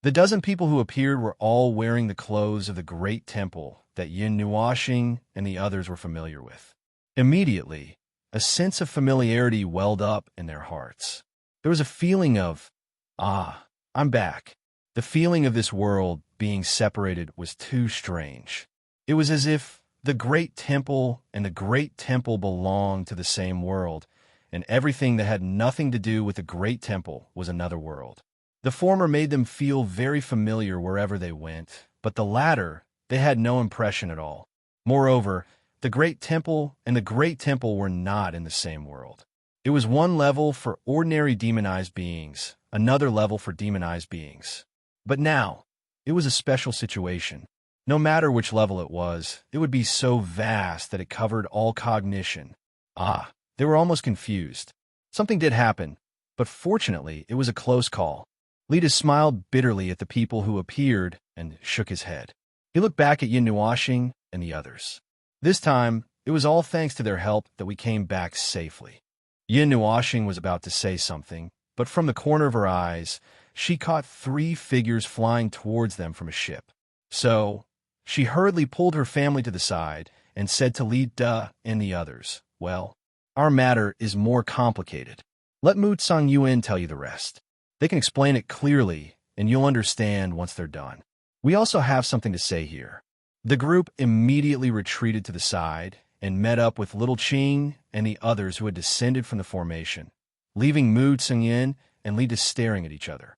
Speaker 1: The dozen people who appeared were all wearing the clothes of the great temple that Yin Nuo Xing and the others were familiar with. Immediately, a sense of familiarity welled up in their hearts. There was a feeling of, I'm back. The feeling of this world being separated was too strange. It was as if the great temple and the great temple belonged to the same world, and everything that had nothing to do with the great temple was another world. The former made them feel very familiar wherever they went, but the latter, they had no impression at all. Moreover, the great temple and the great temple were not in the same world. It was one level for ordinary demonized beings, another level for demonized beings. But now, it was a special situation. No matter which level it was, it would be so vast that it covered all cognition. They were almost confused. Something did happen, but fortunately, it was a close call. Lita smiled bitterly at the people who appeared and shook his head. He looked back at Yin Nuo Xing and the others. This time, it was all thanks to their help that we came back safely. Yin Nuo Xing was about to say something, but from the corner of her eyes, she caught 3 figures flying towards them from a ship. So, she hurriedly pulled her family to the side and said to Li De and the others, well, our matter is more complicated. Let Mu Tsang Yuan tell you the rest. They can explain it clearly, and you'll understand once they're done. We also have something to say here. The group immediately retreated to the side and met up with Little Qing and the others who had descended from the formation. Leaving Mu Tsang Yin, and lead to staring at each other.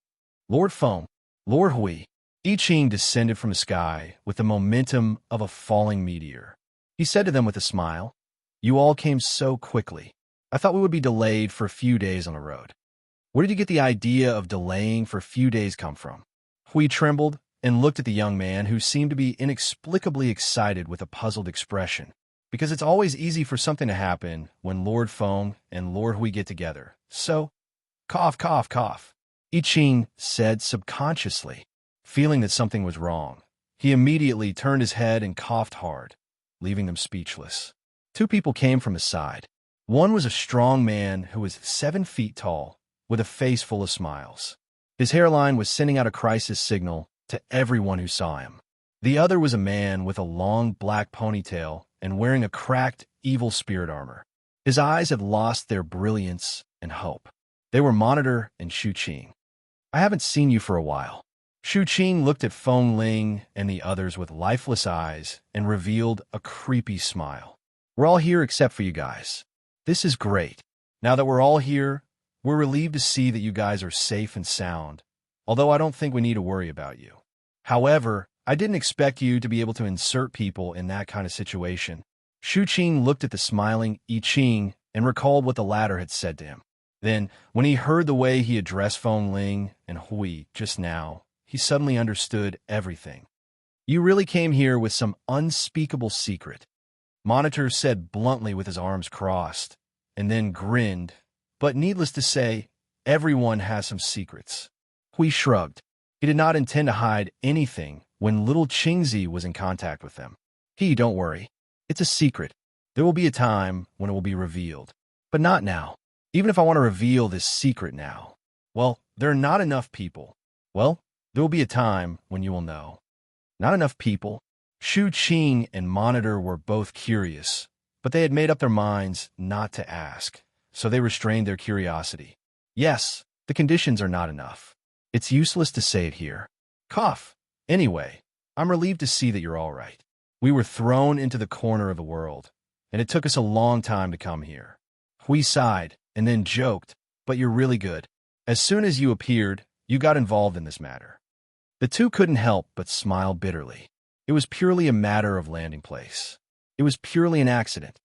Speaker 1: Lord Foam, Lord Hui, I Ching descended from the sky with the momentum of a falling meteor. He said to them with a smile, "You all came so quickly. I thought we would be delayed for a few days on the road." "Where did you get the idea of delaying for a few days come from?" Hui trembled and looked at the young man, who seemed to be inexplicably excited with a puzzled expression. Because it's always easy for something to happen when Lord Foam and Lord Hui get together. So, cough, cough, cough, I Ching said subconsciously. Feeling that something was wrong, he immediately turned his head and coughed hard, leaving them speechless. Two people came from his side. One was a strong man who was 7 feet tall, with a face full of smiles. His hairline was sending out a crisis signal to everyone who saw him. The other was a man with a long black ponytail and wearing a cracked, evil spirit armor. His eyes had lost their brilliance and hope. They were Monitor and Shu Qing. "I haven't seen you for a while." Shu Qing looked at Feng Ling and the others with lifeless eyes and revealed a creepy smile. "We're all here except for you guys. This is great. Now that we're all here, we're relieved to see that you guys are safe and sound, although I don't think we need to worry about you. However, I didn't expect you to be able to insert people in that kind of situation." Shu Qing looked at the smiling I Ching and recalled what the latter had said to him. Then, when he heard the way he addressed Feng Ling and Hui just now, he suddenly understood everything. "You really came here with some unspeakable secret," Monitor said bluntly with his arms crossed, and then grinned. "But needless to say, everyone has some secrets." Hui shrugged. He did not intend to hide anything when little Qingzi was in contact with them. Don't worry. It's a secret. There will be a time when it will be revealed. But not now. Even if I want to reveal this secret now, well, there are not enough people. Well, there will be a time when you will know. Not enough people? Shu Qing and Monitor were both curious, but they had made up their minds not to ask, so they restrained their curiosity. "Yes, the conditions are not enough. It's useless to say it here. Cough. Anyway, I'm relieved to see that you're all right. We were thrown into the corner of the world, and it took us a long time to come here." Hui sighed and then joked, "But you're really good. As soon as you appeared, you got involved in this matter." The two couldn't help but smile bitterly. It was purely a matter of landing place. It was purely an accident.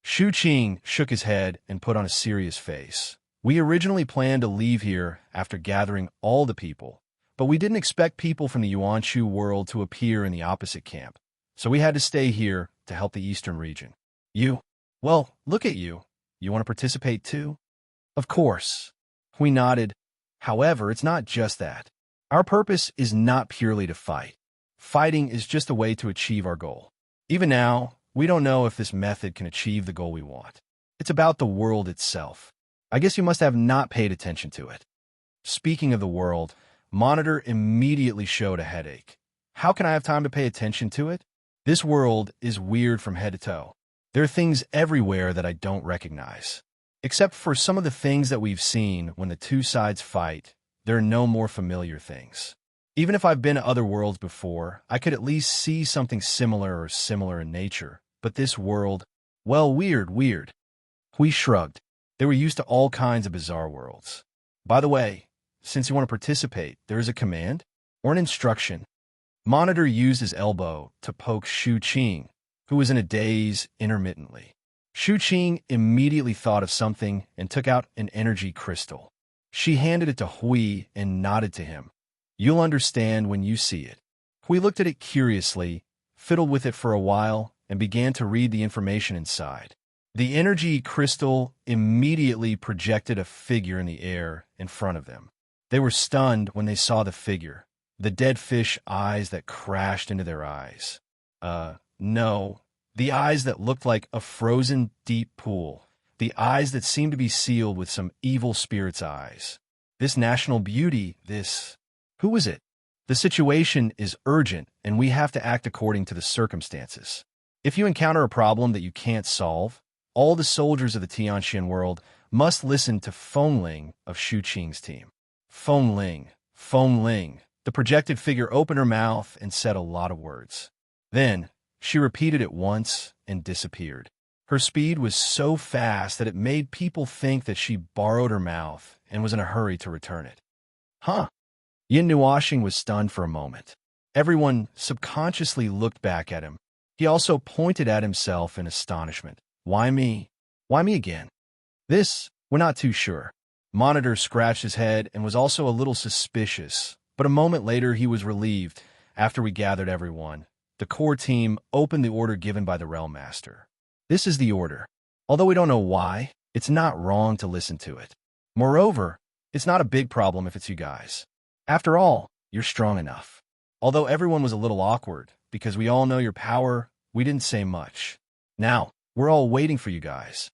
Speaker 1: Shu Qing shook his head and put on a serious face. "We originally planned to leave here after gathering all the people, but we didn't expect people from the Yuanshu world to appear in the opposite camp, so we had to stay here to help the eastern region." Well, look at you. You want to participate too?" "Of course." Hui nodded. "However, it's not just that. Our purpose is not purely to fight. Fighting is just a way to achieve our goal. Even now, we don't know if this method can achieve the goal we want. It's about the world itself. I guess you must have not paid attention to it." Speaking of the world, Monitor immediately showed a headache. "How can I have time to pay attention to it? This world is weird from head to toe. There are things everywhere that I don't recognize. Except for some of the things that we've seen when the two sides fight, there are no more familiar things. Even if I've been to other worlds before, I could at least see something similar or similar in nature. But this world, well, weird. Hui shrugged. They were used to all kinds of bizarre worlds. "By the way, since you want to participate, there is a command? Or an instruction?" Monitor used his elbow to poke Shu Qing, who was in a daze intermittently. Shu Qing immediately thought of something and took out an energy crystal. She handed it to Hui and nodded to him. "You'll understand when you see it." Hui looked at it curiously, fiddled with it for a while, and began to read the information inside. The energy crystal immediately projected a figure in the air in front of them. They were stunned when they saw the figure, the dead fish eyes that crashed into their eyes. No, the eyes that looked like a frozen deep pool, the eyes that seemed to be sealed with some evil spirit's eyes. This national beauty, who was it? "The situation is urgent, and we have to act according to the circumstances. If you encounter a problem that you can't solve, all the soldiers of the Tianxian world must listen to Feng Ling of Shu Qing's team." Feng Ling. The projected figure opened her mouth and said a lot of words. Then, she repeated it once and disappeared. Her speed was so fast that it made people think that she borrowed her mouth and was in a hurry to return it. Huh? Yin Nuashing was stunned for a moment. Everyone subconsciously looked back at him. He also pointed at himself in astonishment. Why me? Why me again? We're not too sure. Monitor scratched his head and was also a little suspicious, but a moment later he was relieved. After we gathered everyone, the core team opened the order given by the Realm Master. This is the order. Although we don't know why, it's not wrong to listen to it. Moreover, it's not a big problem if it's you guys. After all, you're strong enough. Although everyone was a little awkward, because we all know your power, we didn't say much. Now, we're all waiting for you guys.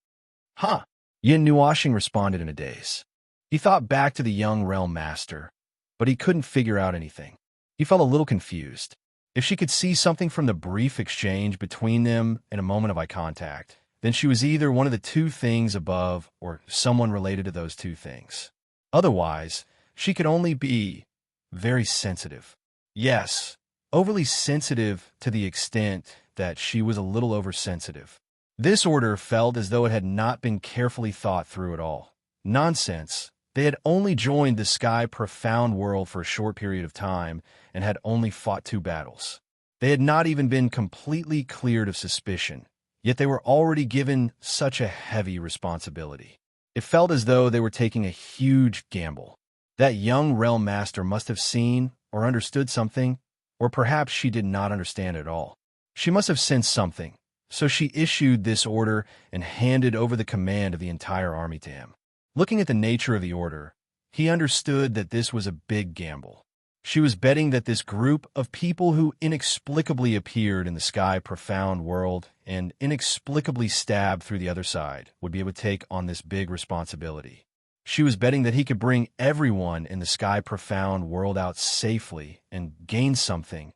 Speaker 1: Huh? Yin Nuashing responded in a daze. He thought back to the young Realm Master, but he couldn't figure out anything. He felt a little confused. If she could see something from the brief exchange between them in a moment of eye contact, then she was either one of the two things above or someone related to those two things. Otherwise, she could only be very sensitive. Yes, overly sensitive to the extent that she was a little oversensitive. This order felt as though it had not been carefully thought through at all. Nonsense. They had only joined the Sky Profound World for a short period of time and had only fought 2 battles. They had not even been completely cleared of suspicion, yet they were already given such a heavy responsibility. It felt as though they were taking a huge gamble. That young Realm Master must have seen or understood something, or perhaps she did not understand at all. She must have sensed something, so she issued this order and handed over the command of the entire army to him. Looking at the nature of the order, he understood that this was a big gamble. She was betting that this group of people who inexplicably appeared in the Sky Profound World and inexplicably stabbed through the other side would be able to take on this big responsibility. She was betting that he could bring everyone in the Sky Profound World out safely and gain something.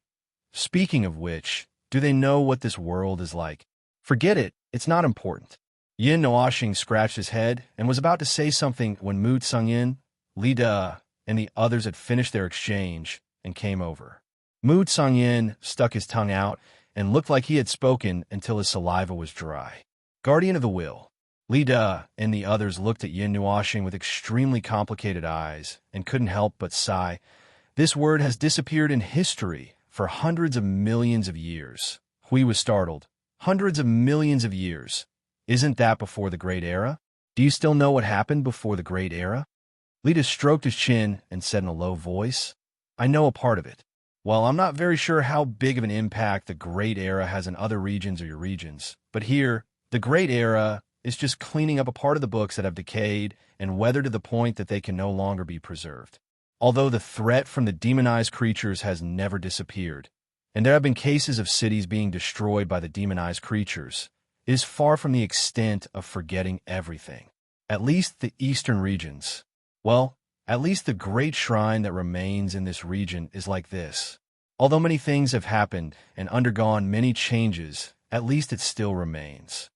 Speaker 1: Speaking of which, do they know what this world is like? Forget it, it's not important. Yin Nuashing scratched his head and was about to say something when Mu Tsungyin, Li De, and the others had finished their exchange and came over. Mu Tsungyin stuck his tongue out and looked like he had spoken until his saliva was dry. Guardian of the Will. Li De and the others looked at Yin Nuashing with extremely complicated eyes and couldn't help but sigh. This word has disappeared in history for hundreds of millions of years. Hui was startled. Hundreds of millions of years. Isn't that before the Great Era? Do you still know what happened before the Great Era? Lita stroked his chin and said in a low voice, I know a part of it. Well, I'm not very sure how big of an impact the Great Era has in other regions or your regions, but here, the Great Era is just cleaning up a part of the books that have decayed and weathered to the point that they can no longer be preserved. Although the threat from the demonized creatures has never disappeared, and there have been cases of cities being destroyed by the demonized creatures, it is far from the extent of forgetting everything. At least the eastern regions. Well, at least the great shrine that remains in this region is like this. Although many things have happened and undergone many changes, at least it still remains.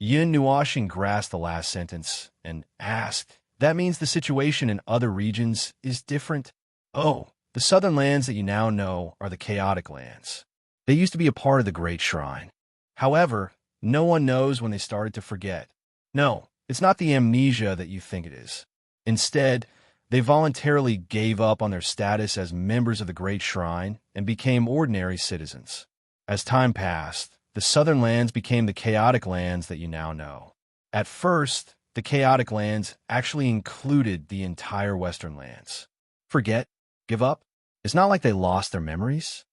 Speaker 1: Yin Nuashing grasped the last sentence and asked, that means the situation in other regions is different? Oh, the southern lands that you now know are the chaotic lands. They used to be a part of the great shrine. However, no one knows when they started to forget. No, it's not the amnesia that you think it is. Instead, they voluntarily gave up on their status as members of the Great Shrine and became ordinary citizens. As time passed, the southern lands became the chaotic lands that you now know. At first, the chaotic lands actually included the entire western lands. Forget? Give up? It's not like they lost their memories.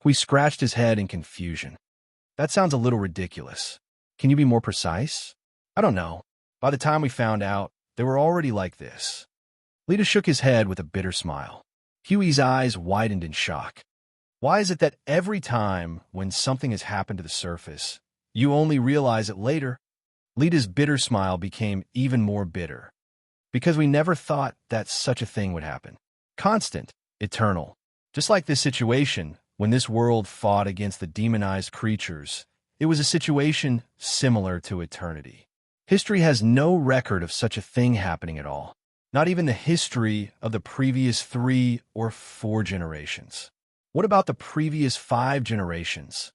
Speaker 1: Hui scratched his head in confusion. That sounds a little ridiculous. Can you be more precise? I don't know. By the time we found out, they were already like this. Lita shook his head with a bitter smile. Huey's eyes widened in shock. Why is it that every time when something has happened to the surface, you only realize it later? Lita's bitter smile became even more bitter. Because we never thought that such a thing would happen. Constant, eternal. Just like this situation, when this world fought against the demonized creatures, it was a situation similar to eternity. History has no record of such a thing happening at all. Not even the history of the previous 3 or 4 generations. What about the previous 5 generations?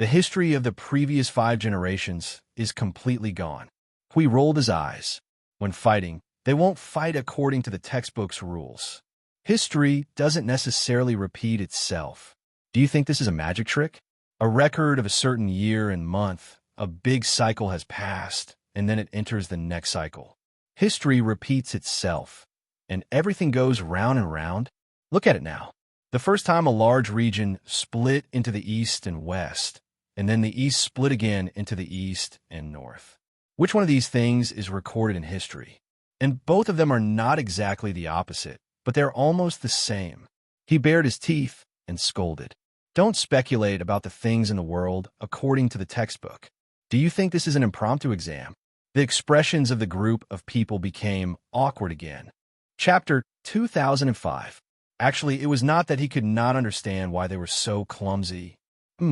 Speaker 1: The history of the previous 5 generations is completely gone. Hui rolled his eyes. When fighting, they won't fight according to the textbook's rules. History doesn't necessarily repeat itself. Do you think this is a magic trick? A record of a certain year and month, a big cycle has passed, and then it enters the next cycle. History repeats itself, and everything goes round and round. Look at it now. The first time a large region split into the east and west, and then the east split again into the east and north. Which one of these things is recorded in history? And both of them are not exactly the opposite, but they're almost the same. He bared his teeth and scolded. Don't speculate about the things in the world according to the textbook. Do you think this is an impromptu exam? The expressions of the group of people became awkward again. Chapter 2005. Actually, it was not that he could not understand why they were so clumsy.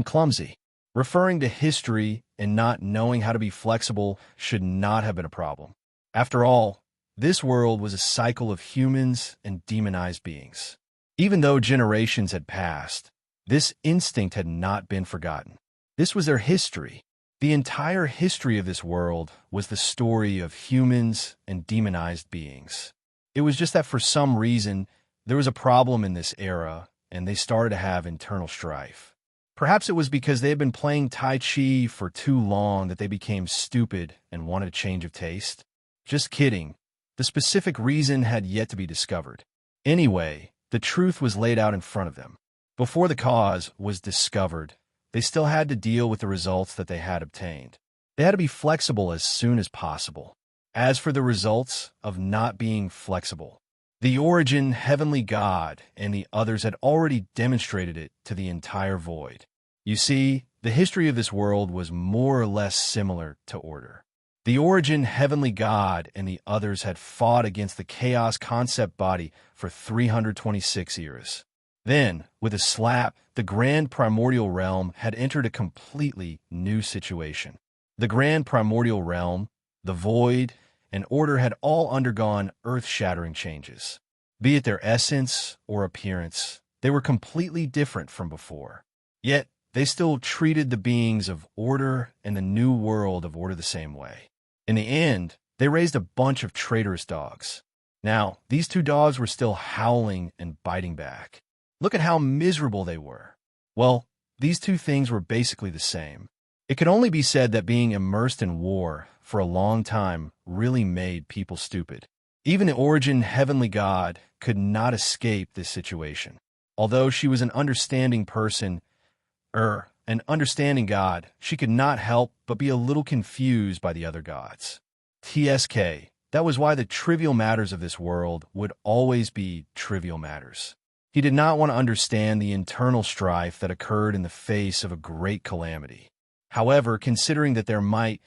Speaker 1: Clumsy. Referring to history and not knowing how to be flexible should not have been a problem. After all, this world was a cycle of humans and demonized beings. Even though generations had passed, this instinct had not been forgotten. This was their history. The entire history of this world was the story of humans and demonized beings. It was just that for some reason, there was a problem in this era, and they started to have internal strife. Perhaps it was because they had been playing Tai Chi for too long that they became stupid and wanted a change of taste. Just kidding. The specific reason had yet to be discovered. Anyway, the truth was laid out in front of them. Before the cause was discovered, they still had to deal with the results that they had obtained. They had to be flexible as soon as possible. As for the results of not being flexible, the origin, heavenly God, and the others had already demonstrated it to the entire void. You see, the history of this world was more or less similar to order. The origin, heavenly God, and the others had fought against the chaos concept body for 326 years. Then, with a slap, the grand primordial realm had entered a completely new situation. The grand primordial realm, the void, and order had all undergone earth-shattering changes. Be it their essence or appearance, they were completely different from before. Yet, they still treated the beings of order and the new world of order the same way. In the end, they raised a bunch of traitorous dogs. Now, these 2 dogs were still howling and biting back. Look at how miserable they were. Well, these 2 things were basically the same. It could only be said that being immersed in war for a long time really made people stupid. Even the origin heavenly God could not escape this situation. Although she was an understanding person, an understanding God, she could not help but be a little confused by the other gods. TSK, that was why the trivial matters of this world would always be trivial matters. He did not want to understand the internal strife that occurred in the face of a great calamity. However, considering that there might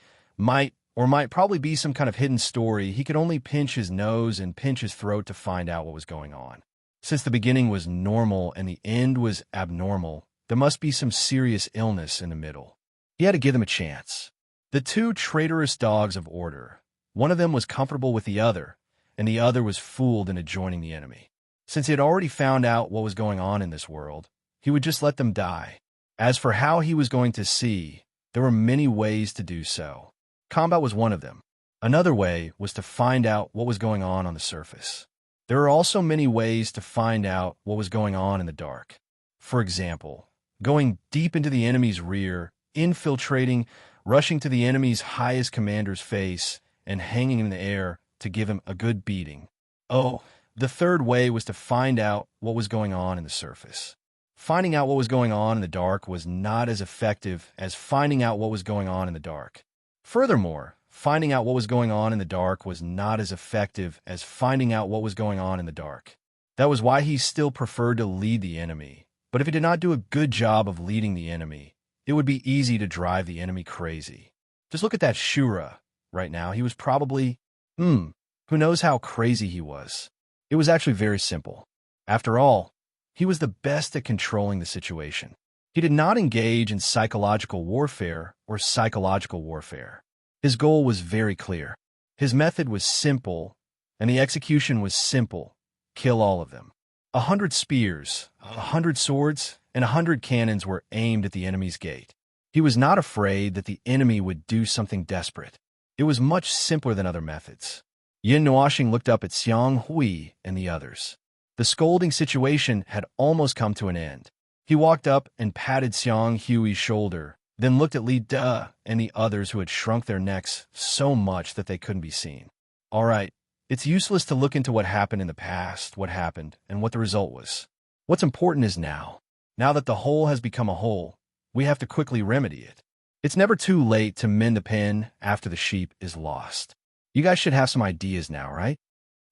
Speaker 1: probably be some kind of hidden story, he could only pinch his nose and pinch his throat to find out what was going on. Since the beginning was normal and the end was abnormal, there must be some serious illness in the middle. He had to give them a chance. The 2 traitorous dogs of order. One of them was comfortable with the other, and the other was fooled into joining the enemy. Since he had already found out what was going on in this world, he would just let them die. As for how he was going to see, there were many ways to do so. Combat was one of them. Another way was to find out what was going on the surface. There are also many ways to find out what was going on in the dark. For example, going deep into the enemy's rear, infiltrating, rushing to the enemy's highest commander's face, and hanging in the air to give him a good beating. Oh, the third way was to find out what was going on in the surface. Finding out what was going on in the dark was not as effective as finding out what was going on in the dark. Furthermore, finding out what was going on in the dark was not as effective as finding out what was going on in the dark. That was why he still preferred to lead the enemy. But if he did not do a good job of leading the enemy, it would be easy to drive the enemy crazy. Just look at that Shura. Right now, he was probably, who knows how crazy he was. It was actually very simple. After all, he was the best at controlling the situation. He did not engage in psychological warfare or psychological warfare. His goal was very clear. His method was simple, and the execution was simple. Kill all of them. 100 spears, 100 swords, and 100 cannons were aimed at the enemy's gate. He was not afraid that the enemy would do something desperate. It was much simpler than other methods. Yin Nuoxing looked up at Xiang Hui and the others. The scolding situation had almost come to an end. He walked up and patted Xiang Hui's shoulder, then looked at Li De and the others who had shrunk their necks so much that they couldn't be seen. All right, it's useless to look into what happened in the past, what happened, and what the result was. What's important is now. Now that the hole has become a hole, we have to quickly remedy it. It's never too late to mend the pen after the sheep is lost. You guys should have some ideas now, right?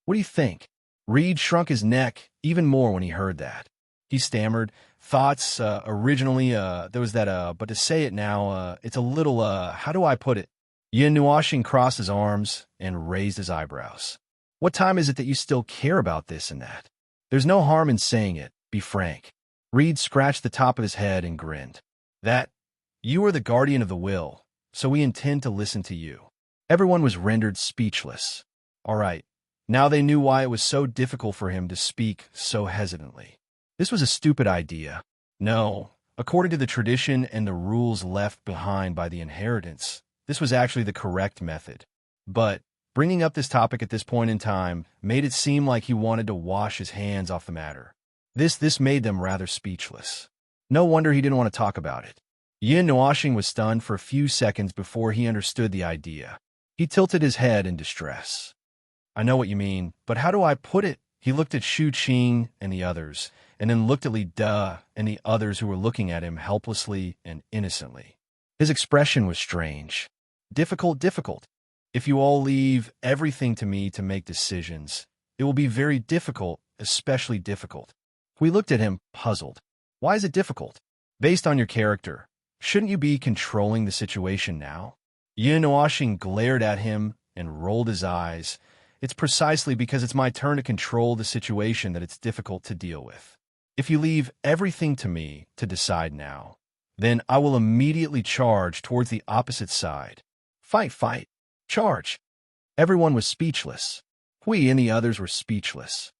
Speaker 1: What do you think? Reed shrunk his neck even more when he heard that. He stammered, thoughts, originally, there was that, but to say it now, it's a little, how do I put it? Yin Nuoxing crossed his arms and raised his eyebrows. What time is it that you still care about this and that? There's no harm in saying it, be frank. Reed scratched the top of his head and grinned. That, you are the guardian of the will, so we intend to listen to you. Everyone was rendered speechless. All right, now they knew why it was so difficult for him to speak so hesitantly. This was a stupid idea. No, according to the tradition and the rules left behind by the inheritance, this was actually the correct method. But bringing up this topic at this point in time made it seem like he wanted to wash his hands off the matter. This made them rather speechless. No wonder he didn't want to talk about it. Yin Nuoxing was stunned for a few seconds before he understood the idea. He tilted his head in distress. I know what you mean, but how do I put it? He looked at Shu Qing and the others, and then looked at Li De and the others who were looking at him helplessly and innocently. His expression was strange. Difficult. If you all leave everything to me to make decisions, it will be very difficult, especially difficult. We looked at him, puzzled. Why is it difficult? Based on your character, shouldn't you be controlling the situation now? Yin Nuoxing glared at him and rolled his eyes. It's precisely because it's my turn to control the situation that it's difficult to deal with. If you leave everything to me to decide now, then I will immediately charge towards the opposite side. Fight, charge. Everyone was speechless. Hui and the others were speechless.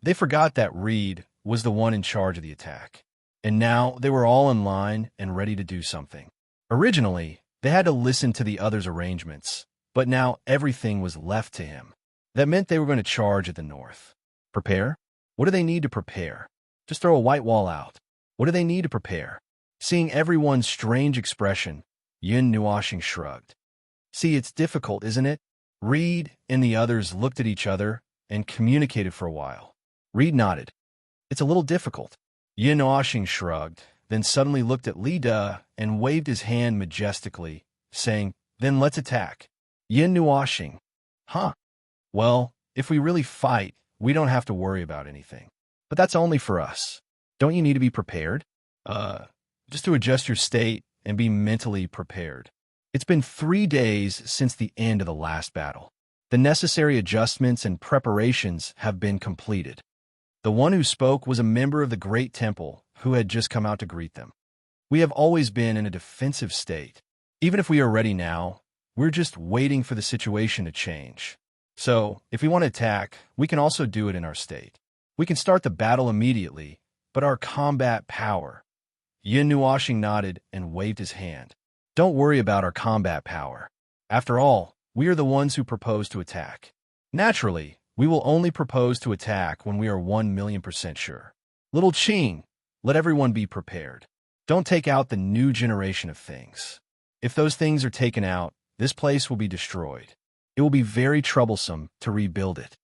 Speaker 1: They forgot that Reed was the one in charge of the attack. And now they were all in line and ready to do something. Originally, they had to listen to the others' arrangements, but now everything was left to him. That meant they were going to charge at the north. Prepare? What do they need to prepare? Just throw a white wall out. What do they need to prepare? Seeing everyone's strange expression, Yin Nuoxing shrugged. See, it's difficult, isn't it? Reed and the others looked at each other and communicated for a while. Reed nodded. It's a little difficult. Yin Nuoxing shrugged, then suddenly looked at Li De and waved his hand majestically, saying, Then let's attack. Yin Nuoxing. Huh. Well, if we really fight, we don't have to worry about anything. But that's only for us. Don't you need to be prepared? Just to adjust your state and be mentally prepared. It's been 3 days since the end of the last battle. The necessary adjustments and preparations have been completed. The one who spoke was a member of the Great Temple who had just come out to greet them. We have always been in a defensive state. Even if we are ready now, we're just waiting for the situation to change. So, if we want to attack, we can also do it in our state. We can start the battle immediately, but our combat power. Yin Nuoxing nodded and waved his hand. Don't worry about our combat power. After all, we are the ones who propose to attack. Naturally, we will only propose to attack when we are 1,000,000% sure. Little Qing, let everyone be prepared. Don't take out the new generation of things. If those things are taken out, this place will be destroyed. It will be very troublesome to rebuild it.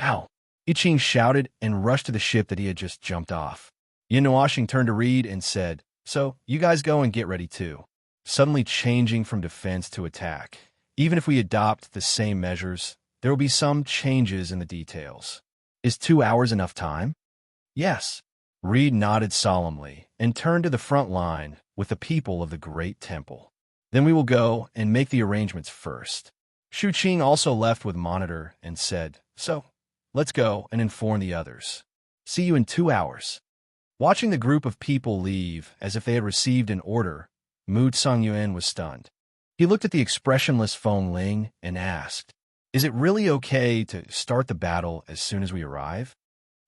Speaker 1: Ow! I Ching shouted and rushed to the ship that he had just jumped off. Yin Nuoxing turned to Reed and said, So, you guys go and get ready too. Suddenly changing from defense to attack. Even if we adopt the same measures, there will be some changes in the details. Is 2 hours enough time? Yes. Reed nodded solemnly and turned to the front line with the people of the Great Temple. Then we will go and make the arrangements first. Shu Qing also left with Monitor and said, So, let's go and inform the others. See you in 2 hours. Watching the group of people leave as if they had received an order, Mu Songyuan was stunned. He looked at the expressionless Feng Ling and asked, Is it really okay to start the battle as soon as we arrive?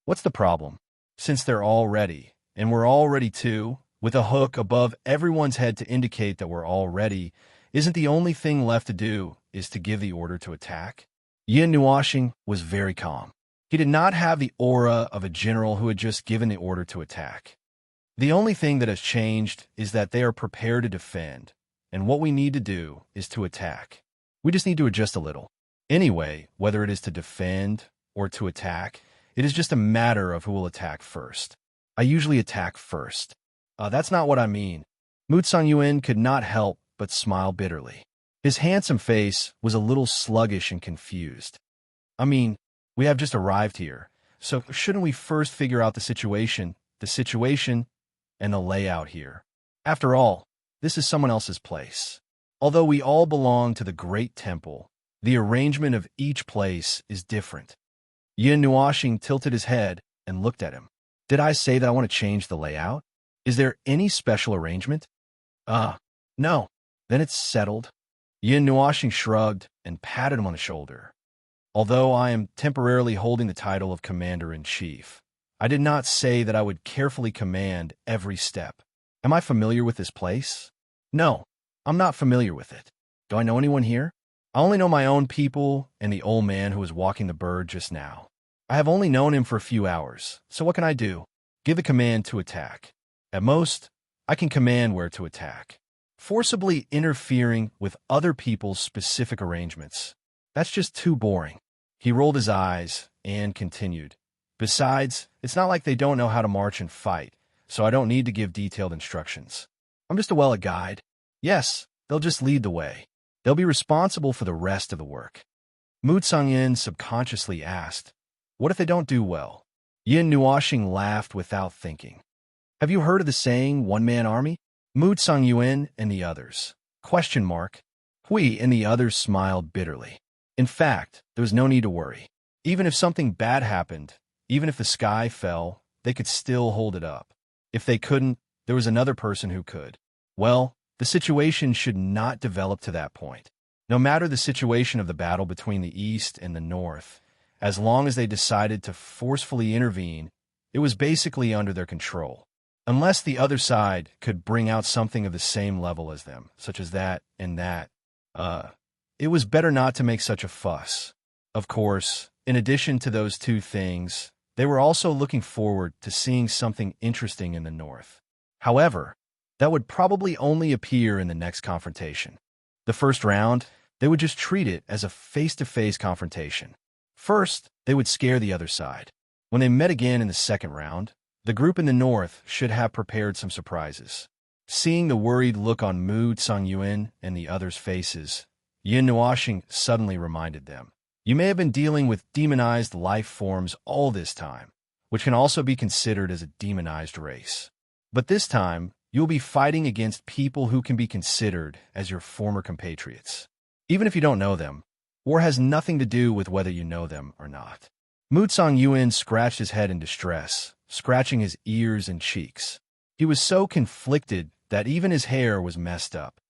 Speaker 1: What's the problem? Since they're all ready, and we're all ready too, with a hook above everyone's head to indicate that we're all ready, isn't the only thing left to do is to give the order to attack? Yin Nuoxing was very calm. He did not have the aura of a general who had just given the order to attack. The only thing that has changed is that they are prepared to defend, and what we need to do is to attack. We just need to adjust a little. Anyway, whether it is to defend or to attack, it is just a matter of who will attack first. I usually attack first. That's not what I mean. Mu Songyuan could not help but smile bitterly. His handsome face was a little sluggish and confused. I mean, we have just arrived here, so shouldn't we first figure out the situation, and the layout here? After all, this is someone else's place. Although we all belong to the great temple, the arrangement of each place is different. Yin Nuoxing tilted his head and looked at him. Did I say that I want to change the layout? Is there any special arrangement? No. Then it's settled. Yin Nuoxing shrugged and patted him on the shoulder. Although I am temporarily holding the title of Commander-in-Chief, I did not say that I would carefully command every step. Am I familiar with this place? No, I'm not familiar with it. Do I know anyone here? I only know my own people and the old man who was walking the bird just now. I have only known him for a few hours, so what can I do? Give the command to attack. At most, I can command where to attack. Forcibly interfering with other people's specific arrangements. That's just too boring. He rolled his eyes and continued. Besides, it's not like they don't know how to march and fight, so I don't need to give detailed instructions. I'm just a guide. Yes, they'll just lead the way. They'll be responsible for the rest of the work. Mu Songyuan subconsciously asked, what if they don't do well? Yin Nuoxing laughed without thinking. Have you heard of the saying, one-man army? Mu Songyuan and the others. ? Hui and the others smiled bitterly. In fact, there was no need to worry. Even if something bad happened, even if the sky fell, they could still hold it up. If they couldn't, there was another person who could. Well, the situation should not develop to that point. No matter the situation of the battle between the East and the North, as long as they decided to forcefully intervene, it was basically under their control. Unless the other side could bring out something of the same level as them, such as that and that, it was better not to make such a fuss. Of course, in addition to those two things, they were also looking forward to seeing something interesting in the North. However, that would probably only appear in the next confrontation. The first round, they would just treat it as a face-to-face confrontation. First, they would scare the other side. When they met again in the second round, the group in the North should have prepared some surprises. Seeing the worried look on Mu Songyuan and the others' faces, Yin Nuoxing suddenly reminded them. You may have been dealing with demonized life forms all this time, which can also be considered as a demonized race. But this time, you'll be fighting against people who can be considered as your former compatriots. Even if you don't know them, war has nothing to do with whether you know them or not. Mu Songyuan scratched his head in distress, scratching his ears and cheeks. He was so conflicted that even his hair was messed up.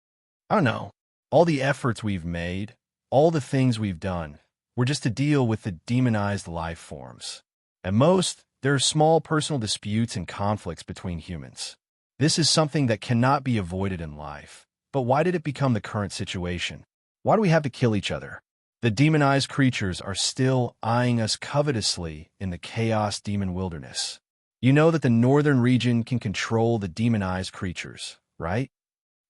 Speaker 1: I don't know. All the efforts we've made, all the things we've done, were just to deal with the demonized life forms. At most, there are small personal disputes and conflicts between humans. This is something that cannot be avoided in life. But why did it become the current situation? Why do we have to kill each other? The demonized creatures are still eyeing us covetously in the chaos demon wilderness. You know that the northern region can control the demonized creatures, right?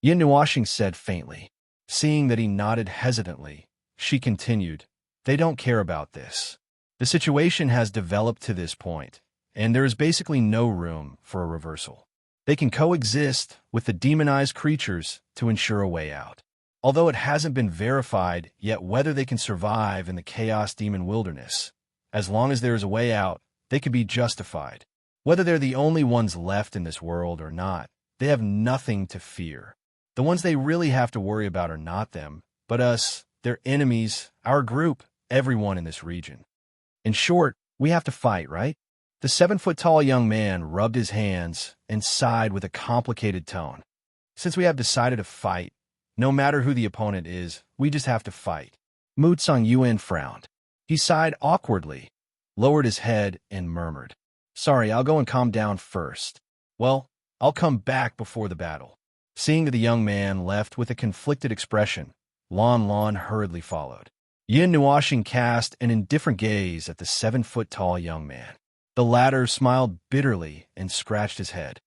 Speaker 1: Yin Nuoxing said faintly. Seeing that he nodded hesitantly, she continued, they don't care about this. The situation has developed to this point, and there is basically no room for a reversal. They can coexist with the demonized creatures to ensure a way out. Although it hasn't been verified yet whether they can survive in the chaos demon wilderness, as long as there is a way out, they can be justified. Whether they're the only ones left in this world or not, they have nothing to fear. The ones they really have to worry about are not them, but us, their enemies, our group, everyone in this region. In short, we have to fight, right? The 7-foot-tall young man rubbed his hands and sighed with a complicated tone. Since we have decided to fight, no matter who the opponent is, we just have to fight. Mu Songyuan frowned. He sighed awkwardly, lowered his head, and murmured, Sorry, I'll go and calm down first. Well, I'll come back before the battle. Seeing that the young man left with a conflicted expression, Lon Lon hurriedly followed. Yin Nuashing cast an indifferent gaze at the 7-foot-tall young man. The latter smiled bitterly and scratched his head.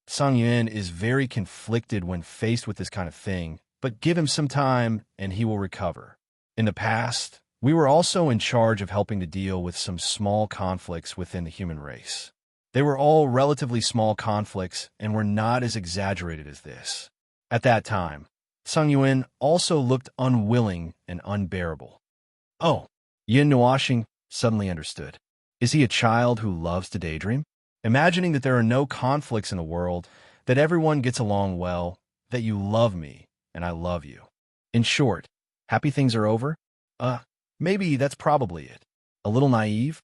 Speaker 1: Song Yuan is very conflicted when faced with this kind of thing, but give him some time and he will recover. In the past, we were also in charge of helping to deal with some small conflicts within the human race. They were all relatively small conflicts and were not as exaggerated as this. At that time, Sung Yuan also looked unwilling and unbearable. Oh, Yin Nuashing suddenly understood. Is he a child who loves to daydream? Imagining that there are no conflicts in the world, that everyone gets along well, that you love me and I love you. In short, happy things are over? Maybe that's probably it. A little naive?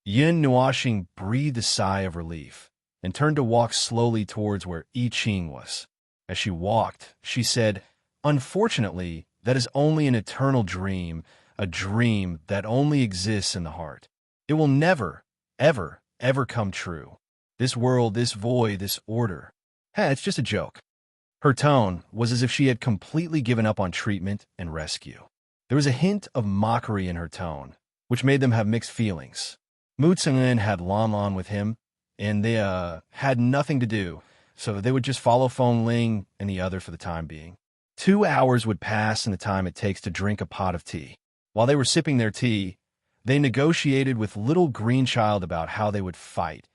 Speaker 1: Yin Nuashing breathed a sigh of relief and turned to walk slowly towards where I Ching was. As she walked, she said, "Unfortunately, that is only an eternal dream, a dream that only exists in the heart. It will never, ever, ever come true. This world, this void, this order. It's just a joke." Her tone was as if she had completely given up on treatment and rescue. There was a hint of mockery in her tone, which made them have mixed feelings. Mu Tsungen had Lon Lon with him, and they had nothing to do, so they would just follow Feng Ling and the other for the time being. 2 hours would pass in the time it takes to drink a pot of tea. While they were sipping their tea, they negotiated with Little Green Child about how they would fight,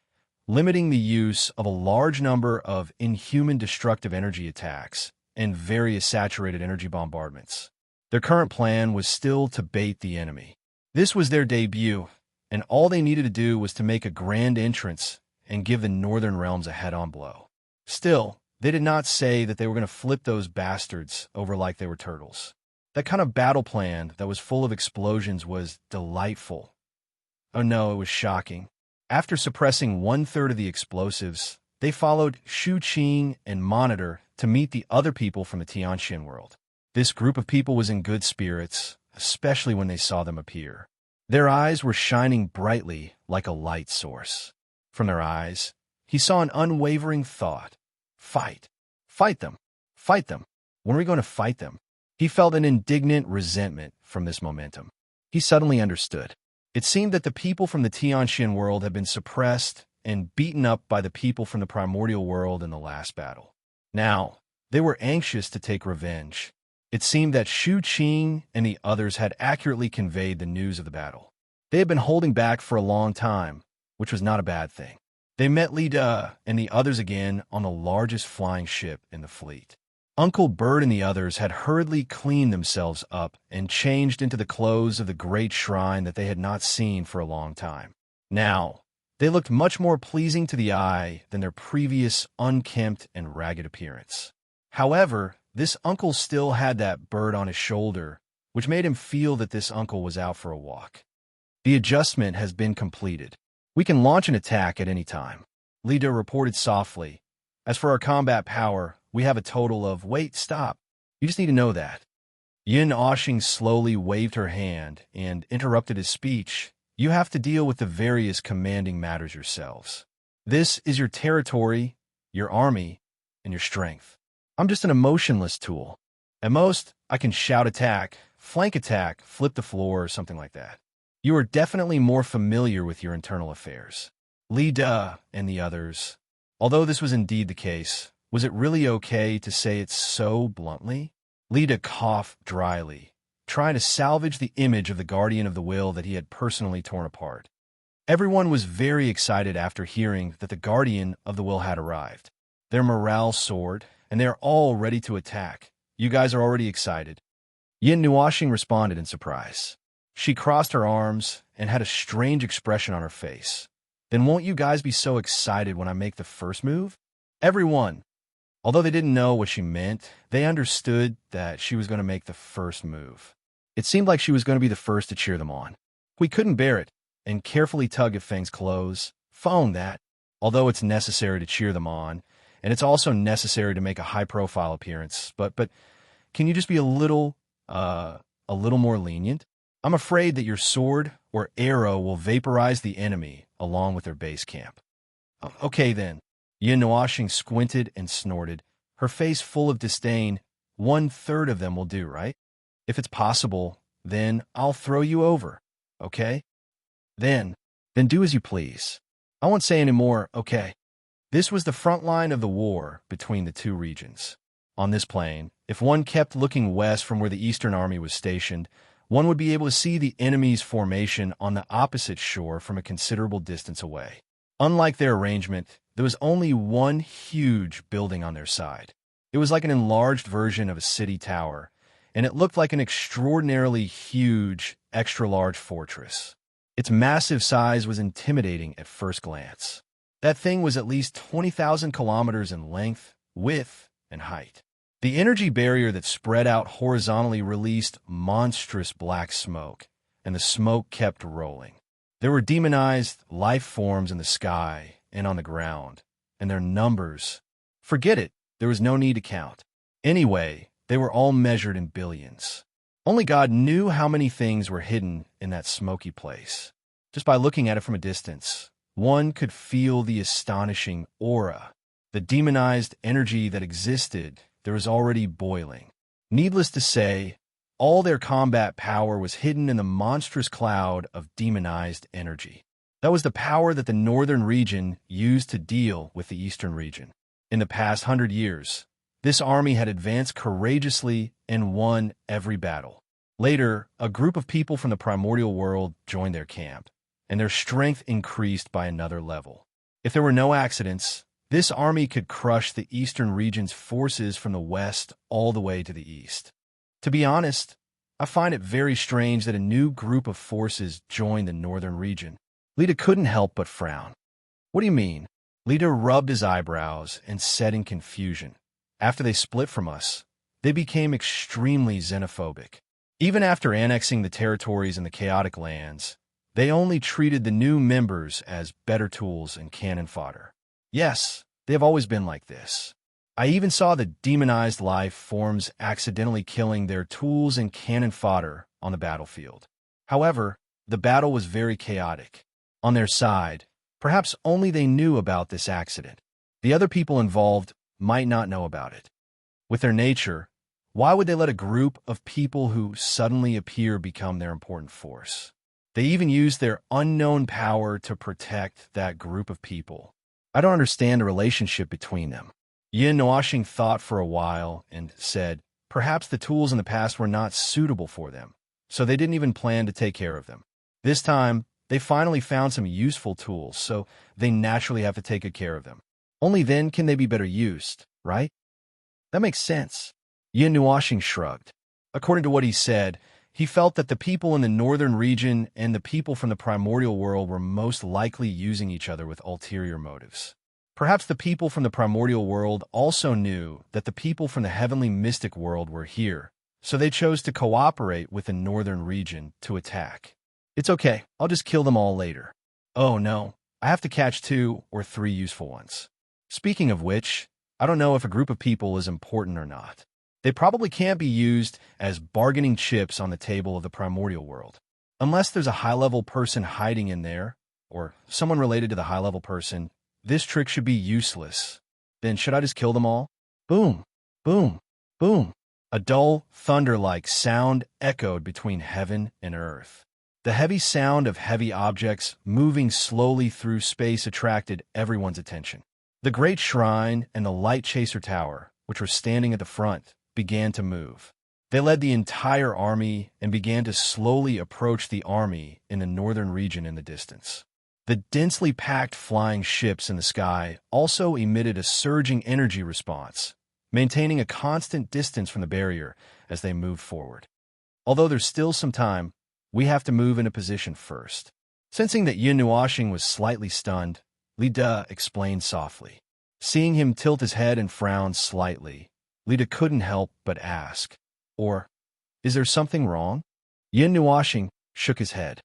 Speaker 1: limiting the use of a large number of inhuman destructive energy attacks and various saturated energy bombardments. Their current plan was still to bait the enemy. This was their debut, and all they needed to do was to make a grand entrance and give the Northern Realms a head-on blow. Still, they did not say that they were going to flip those bastards over like they were turtles. That kind of battle plan that was full of explosions was delightful. Oh no, it was shocking. After suppressing 1/3 of the explosives, they followed Shu Qing and Monitor to meet the other people from the Tianxian world. This group of people was in good spirits, especially when they saw them appear. Their eyes were shining brightly like a light source. From their eyes, he saw an unwavering thought. Fight. Fight them. Fight them. When are we going to fight them? He felt an indignant resentment from this momentum. He suddenly understood. It seemed that the people from the Tianxian world had been suppressed and beaten up by the people from the primordial world in the last battle. Now, they were anxious to take revenge. It seemed that Shu Qing and the others had accurately conveyed the news of the battle. They had been holding back for a long time, which was not a bad thing. They met Li De and the others again on the largest flying ship in the fleet. Uncle Bird and the others had hurriedly cleaned themselves up and changed into the clothes of the great shrine that they had not seen for a long time. Now, they looked much more pleasing to the eye than their previous unkempt and ragged appearance. However, this uncle still had that bird on his shoulder, which made him feel that this uncle was out for a walk. The adjustment has been completed. We can launch an attack at any time, Li De reported softly. As for our combat power, we have a total of— Wait, stop. You just need to know that. Yin Oshing slowly waved her hand and interrupted his speech. You have to deal with the various commanding matters yourselves. This is your territory, your army, and your strength. I'm just an emotionless tool. At most, I can shout attack, flank attack, flip the floor, or something like that. You are definitely more familiar with your internal affairs. Li De and the others. Although this was indeed the case, was it really okay to say it so bluntly? Li De coughed dryly, trying to salvage the image of the Guardian of the Will that he had personally torn apart. Everyone was very excited after hearing that the Guardian of the Will had arrived. Their morale soared, and they are all ready to attack. You guys are already excited. Yin Nuashing responded in surprise. She crossed her arms and had a strange expression on her face. Then won't you guys be so excited when I make the first move? Everyone. Although they didn't know what she meant, they understood that she was going to make the first move. It seemed like she was going to be the first to cheer them on. We couldn't bear it, and carefully tug at Feng's clothes. Phone that. Although it's necessary to cheer them on, and it's also necessary to make a high-profile appearance, but can you just be a little more lenient? I'm afraid that your sword or arrow will vaporize the enemy along with their base camp. Okay then, Yin Nuashing squinted and snorted, her face full of disdain. 1/3 of them will do, right? If it's possible, then I'll throw you over, okay? Then, then do as you please. I won't say any more, okay? This was the front line of the war between the two regions. On this plain, if one kept looking west from where the Eastern Army was stationed, one would be able to see the enemy's formation on the opposite shore from a considerable distance away. Unlike their arrangement, there was only one huge building on their side. It was like an enlarged version of a city tower, and it looked like an extraordinarily huge, extra-large fortress. Its massive size was intimidating at first glance. That thing was at least 20,000 kilometers in length, width, and height. The energy barrier that spread out horizontally released monstrous black smoke, and the smoke kept rolling. There were demonized life forms in the sky and on the ground, and their numbers. Forget it, there was no need to count. Anyway, they were all measured in billions. Only God knew how many things were hidden in that smoky place. Just by looking at it from a distance, one could feel the astonishing aura, the demonized energy that existed there was already boiling. Needless to say, all their combat power was hidden in the monstrous cloud of demonized energy. That was the power that the northern region used to deal with the eastern region. In the past 100 years, this army had advanced courageously and won every battle. Later, a group of people from the primordial world joined their camp, and their strength increased by another level. If there were no accidents, this army could crush the eastern region's forces from the west all the way to the east. To be honest, I find it very strange that a new group of forces joined the northern region. Lita couldn't help but frown. What do you mean? Lita rubbed his eyebrows and said in confusion. After they split from us, they became extremely xenophobic. Even after annexing the territories in the chaotic lands, they only treated the new members as better tools and cannon fodder. Yes, they have always been like this. I even saw the demonized life forms accidentally killing their tools and cannon fodder on the battlefield. However, the battle was very chaotic. On their side, perhaps only they knew about this accident. The other people involved might not know about it. With their nature, why would they let a group of people who suddenly appear become their important force? They even used their unknown power to protect that group of people. I don't understand the relationship between them. Yin Nuashing thought for a while and said, perhaps the tools in the past were not suitable for them, so they didn't even plan to take care of them. This time, they finally found some useful tools, so they naturally have to take good care of them. Only then can they be better used, right? That makes sense. Yin Nuashing shrugged. According to what he said, he felt that the people in the northern region and the people from the primordial world were most likely using each other with ulterior motives. Perhaps the people from the primordial world also knew that the people from the heavenly mystic world were here, so they chose to cooperate with the northern region to attack. It's okay, I'll just kill them all later. Oh no, I have to catch 2 or 3 useful ones. Speaking of which, I don't know if a group of people is important or not. They probably can't be used as bargaining chips on the table of the primordial world. Unless there's a high-level person hiding in there, or someone related to the high-level person, this trick should be useless. Then should I just kill them all? Boom, boom, boom. A dull, thunder-like sound echoed between heaven and earth. The heavy sound of heavy objects moving slowly through space attracted everyone's attention. The great shrine and the light chaser tower, which were standing at the front, began to move. They led the entire army and began to slowly approach the army in the northern region in the distance. The densely packed flying ships in the sky also emitted a surging energy response, maintaining a constant distance from the barrier as they moved forward. Although there's still some time, we have to move into position first. Sensing that Yin Nuashing was slightly stunned, Lida explained softly. Seeing him tilt his head and frown slightly, Lida couldn't help but ask, is there something wrong? Yin Nuashing shook his head.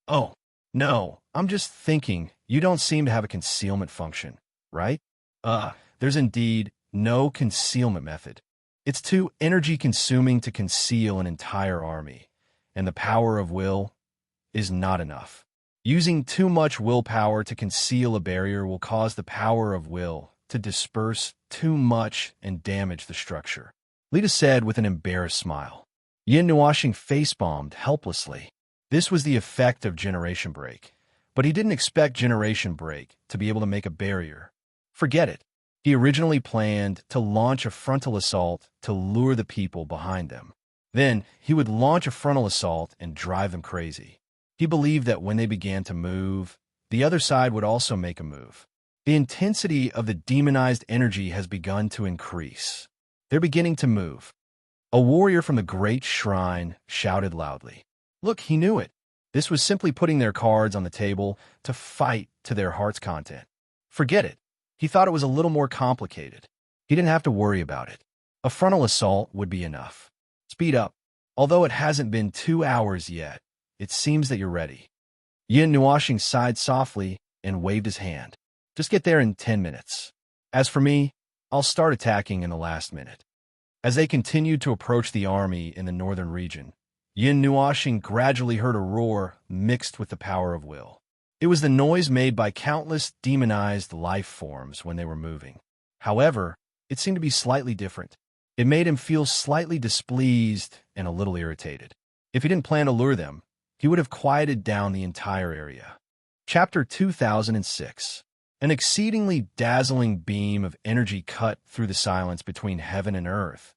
Speaker 1: Oh, no, I'm just thinking, you don't seem to have a concealment function, right? There's indeed no concealment method. It's too energy-consuming to conceal an entire army, and the power of will is not enough. Using too much willpower to conceal a barrier will cause the power of will to disperse too much and damage the structure, Lita said with an embarrassed smile. Yin Nuashing face-bombed helplessly. This was the effect of Generation Break. But he didn't expect Generation Break to be able to make a barrier. Forget it. He originally planned to launch a frontal assault to lure the people behind them. Then, he would launch a frontal assault and drive them crazy. He believed that when they began to move, the other side would also make a move. The intensity of the demonized energy has begun to increase. They're beginning to move. A warrior from the great shrine shouted loudly. Look, he knew it. This was simply putting their cards on the table to fight to their heart's content. Forget it. He thought it was a little more complicated. He didn't have to worry about it. A frontal assault would be enough. Speed up. Although it hasn't been 2 hours yet, it seems that you're ready. Yin Nuashing sighed softly and waved his hand. Just get there in 10 minutes. As for me, I'll start attacking in the last minute. As they continued to approach the army in the northern region, Yin Nuashing gradually heard a roar mixed with the power of will. It was the noise made by countless demonized life forms when they were moving. However, it seemed to be slightly different. It made him feel slightly displeased and a little irritated. If he didn't plan to lure them, he would have quieted down the entire area. Chapter 2006. An exceedingly dazzling beam of energy cut through the silence between heaven and earth,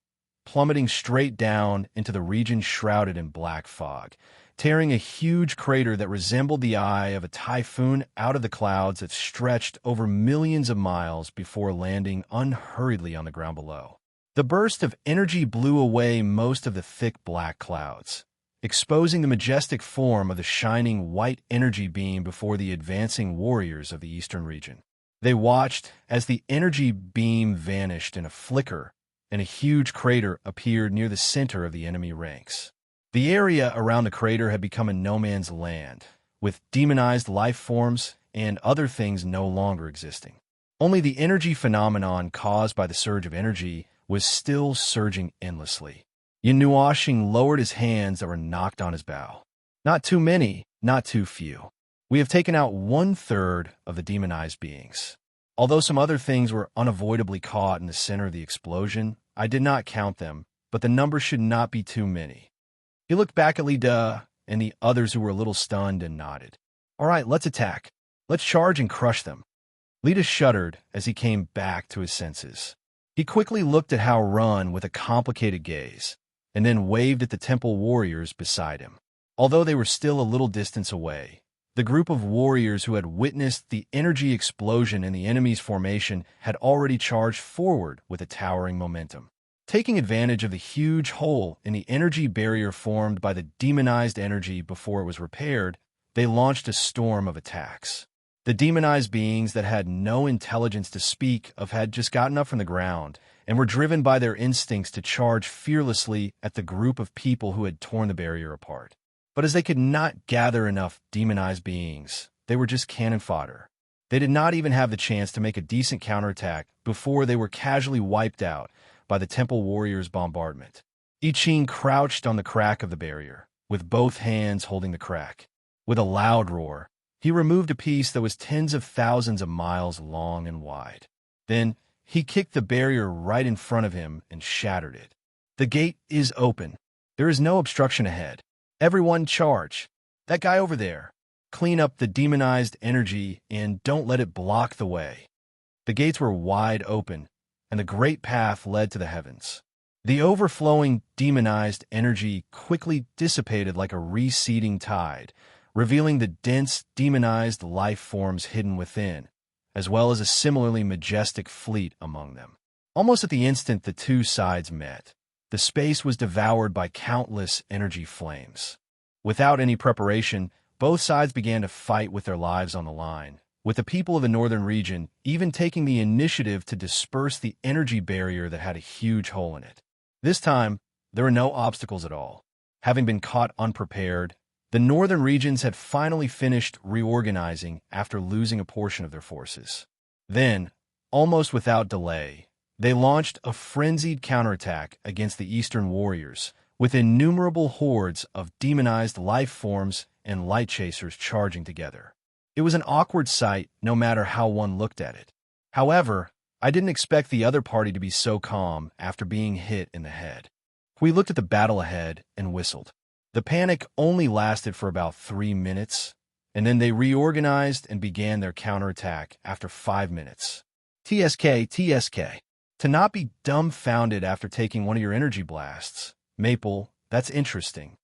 Speaker 1: plummeting straight down into the region shrouded in black fog, tearing a huge crater that resembled the eye of a typhoon out of the clouds that stretched over millions of miles before landing unhurriedly on the ground below. The burst of energy blew away most of the thick black clouds, exposing the majestic form of the shining white energy beam before the advancing warriors of the eastern region. They watched as the energy beam vanished in a flicker, and a huge crater appeared near the center of the enemy ranks. The area around the crater had become a no-man's land, with demonized life forms and other things no longer existing. Only the energy phenomenon caused by the surge of energy was still surging endlessly. Yin Nuashing lowered his hands that were knocked on his bow. Not too many, not too few. We have taken out 1/3 of the demonized beings. Although some other things were unavoidably caught in the center of the explosion, I did not count them, but the number should not be too many. He looked back at Lida and the others who were a little stunned and nodded. All right, let's attack. Let's charge and crush them. Lida shuddered as he came back to his senses. He quickly looked at Hao Run with a complicated gaze, and then waved at the temple warriors beside him. Although they were still a little distance away, the group of warriors who had witnessed the energy explosion in the enemy's formation had already charged forward with a towering momentum. Taking advantage of the huge hole in the energy barrier formed by the demonized energy before it was repaired, they launched a storm of attacks. The demonized beings that had no intelligence to speak of had just gotten up from the ground and were driven by their instincts to charge fearlessly at the group of people who had torn the barrier apart. But as they could not gather enough demonized beings, they were just cannon fodder. They did not even have the chance to make a decent counterattack before they were casually wiped out by the temple warriors' bombardment. I Ching crouched on the crack of the barrier, with both hands holding the crack. With a loud roar, he removed a piece that was tens of thousands of miles long and wide. Then, he kicked the barrier right in front of him and shattered it. The gate is open. There is no obstruction ahead. Everyone charge. That guy over there. Clean up the demonized energy and don't let it block the way. The gates were wide open, and the great path led to the heavens. The overflowing demonized energy quickly dissipated like a receding tide, revealing the dense demonized life forms hidden within, as well as a similarly majestic fleet among them. Almost at the instant the two sides met, the space was devoured by countless energy flames. Without any preparation, both sides began to fight with their lives on the line, with the people of the northern region even taking the initiative to disperse the energy barrier that had a huge hole in it. This time, there were no obstacles at all. Having been caught unprepared, the northern regions had finally finished reorganizing after losing a portion of their forces. Then, almost without delay, they launched a frenzied counterattack against the eastern warriors, with innumerable hordes of demonized life forms and light chasers charging together. It was an awkward sight no matter how one looked at it. However, I didn't expect the other party to be so calm after being hit in the head. We looked at the battle ahead and whistled. The panic only lasted for about 3 minutes, and then they reorganized and began their counterattack after 5 minutes. TSK, TSK. To not be dumbfounded after taking one of your energy blasts. Maple, that's interesting.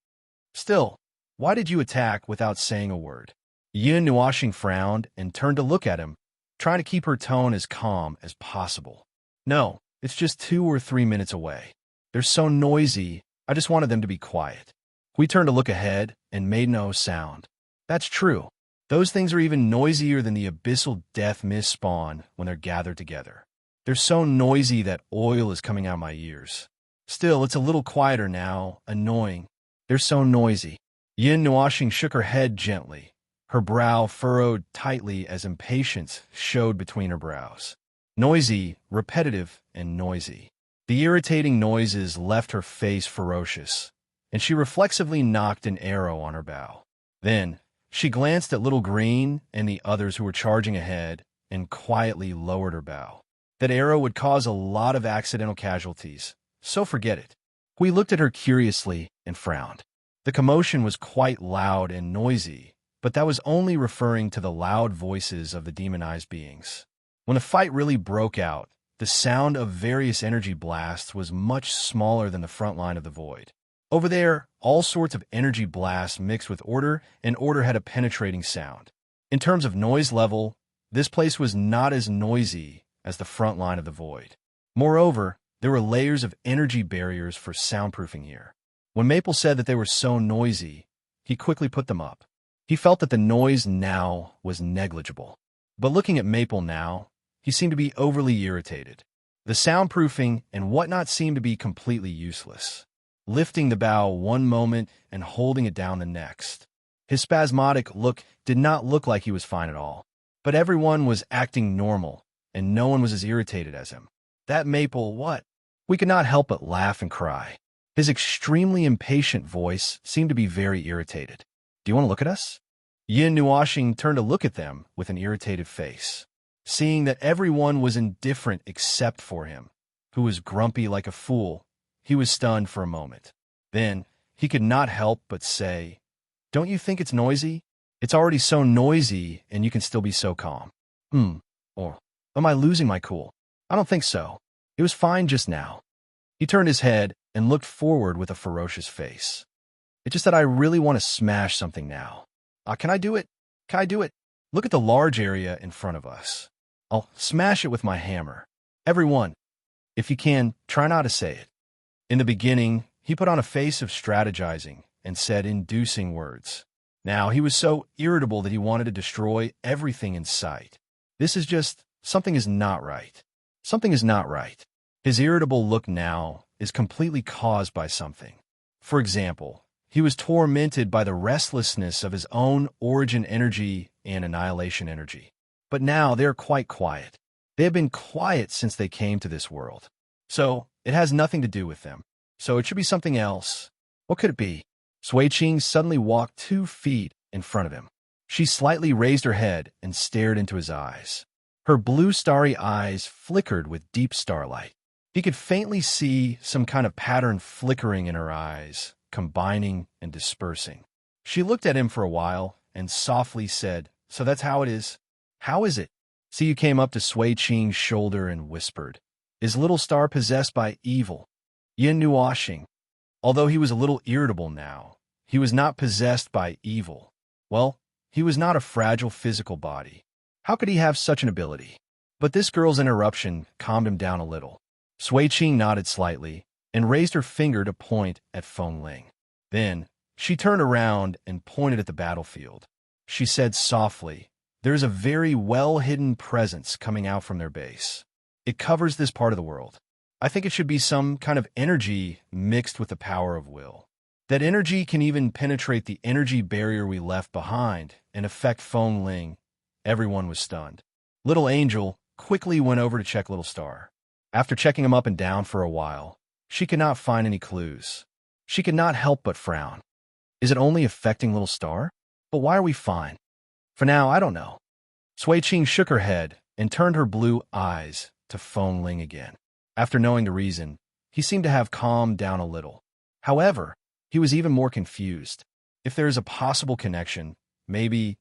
Speaker 1: Still, why did you attack without saying a word? Yin Nuashing frowned and turned to look at him, trying to keep her tone as calm as possible. No, it's just 2 or 3 minutes away. They're so noisy, I just wanted them to be quiet. We turned to look ahead and made no sound. That's true. Those things are even noisier than the abyssal death mist spawn when they're gathered together. They're so noisy that oil is coming out of my ears. Still, it's a little quieter now, annoying. They're so noisy. Yin Nuashing shook her head gently, her brow furrowed tightly as impatience showed between her brows. Noisy, repetitive, and noisy. The irritating noises left her face ferocious, and she reflexively knocked an arrow on her bow. Then, she glanced at Little Green and the others who were charging ahead and quietly lowered her bow. That arrow would cause a lot of accidental casualties, so forget it. We looked at her curiously and frowned. The commotion was quite loud and noisy, but that was only referring to the loud voices of the demonized beings. When the fight really broke out, the sound of various energy blasts was much smaller than the front line of the void. Over there, all sorts of energy blasts mixed with order, and order had a penetrating sound. In terms of noise level, this place was not as noisy as the front line of the void. Moreover, there were layers of energy barriers for soundproofing here. When Maple said that they were so noisy, he quickly put them up. He felt that the noise now was negligible. But looking at Maple now, he seemed to be overly irritated. The soundproofing and whatnot seemed to be completely useless. Lifting the bow one moment and holding it down the next. His spasmodic look did not look like he was fine at all. But everyone was acting normal, and no one was as irritated as him. That Maple, what? We could not help but laugh and cry. His extremely impatient voice seemed to be very irritated. Do you want to look at us? Yin Nuashing turned to look at them with an irritated face. Seeing that everyone was indifferent except for him, who was grumpy like a fool, he was stunned for a moment. Then, he could not help but say, "Don't you think it's noisy? It's already so noisy, and you can still be so calm." Or, am I losing my cool? I don't think so. It was fine just now. He turned his head and looked forward with a ferocious face. It's just that I really want to smash something now. Can I do it? Can I do it? Look at the large area in front of us. I'll smash it with my hammer. Everyone, if you can, try not to say it. In the beginning, he put on a face of strategizing and said inducing words. Now he was so irritable that he wanted to destroy everything in sight. This is just, something is not right. Something is not right. His irritable look now is completely caused by something. For example, he was tormented by the restlessness of his own origin energy and annihilation energy. But now they are quite quiet. They have been quiet since they came to this world. So, it has nothing to do with them. So it should be something else. What could it be? Sui-Ching suddenly walked 2 feet in front of him. She slightly raised her head and stared into his eyes. Her blue starry eyes flickered with deep starlight. He could faintly see some kind of pattern flickering in her eyes, combining and dispersing. She looked at him for a while and softly said, "So that's how it is. How is it?" Siyu came up to Sui-Ching's shoulder and whispered, "Is Little Star possessed by evil?" Yin Nuashing. Although he was a little irritable now, he was not possessed by evil. Well, he was not a fragile physical body. How could he have such an ability? But this girl's interruption calmed him down a little. Sui-Ching nodded slightly and raised her finger to point at Feng Ling. Then, she turned around and pointed at the battlefield. She said softly, "There is a very well-hidden presence coming out from their base. It covers this part of the world. I think it should be some kind of energy mixed with the power of will. That energy can even penetrate the energy barrier we left behind and affect Feng Ling." Everyone was stunned. Little Angel quickly went over to check Little Star. After checking him up and down for a while, she could not find any clues. She could not help but frown. Is it only affecting little star? But why are we fine? For now, I don't know. Sui Qing shook her head and turned her blue eyes to Feng Ling again. After knowing the reason, he seemed to have calmed down a little. However, he was even more confused. If there is a possible connection, maybe...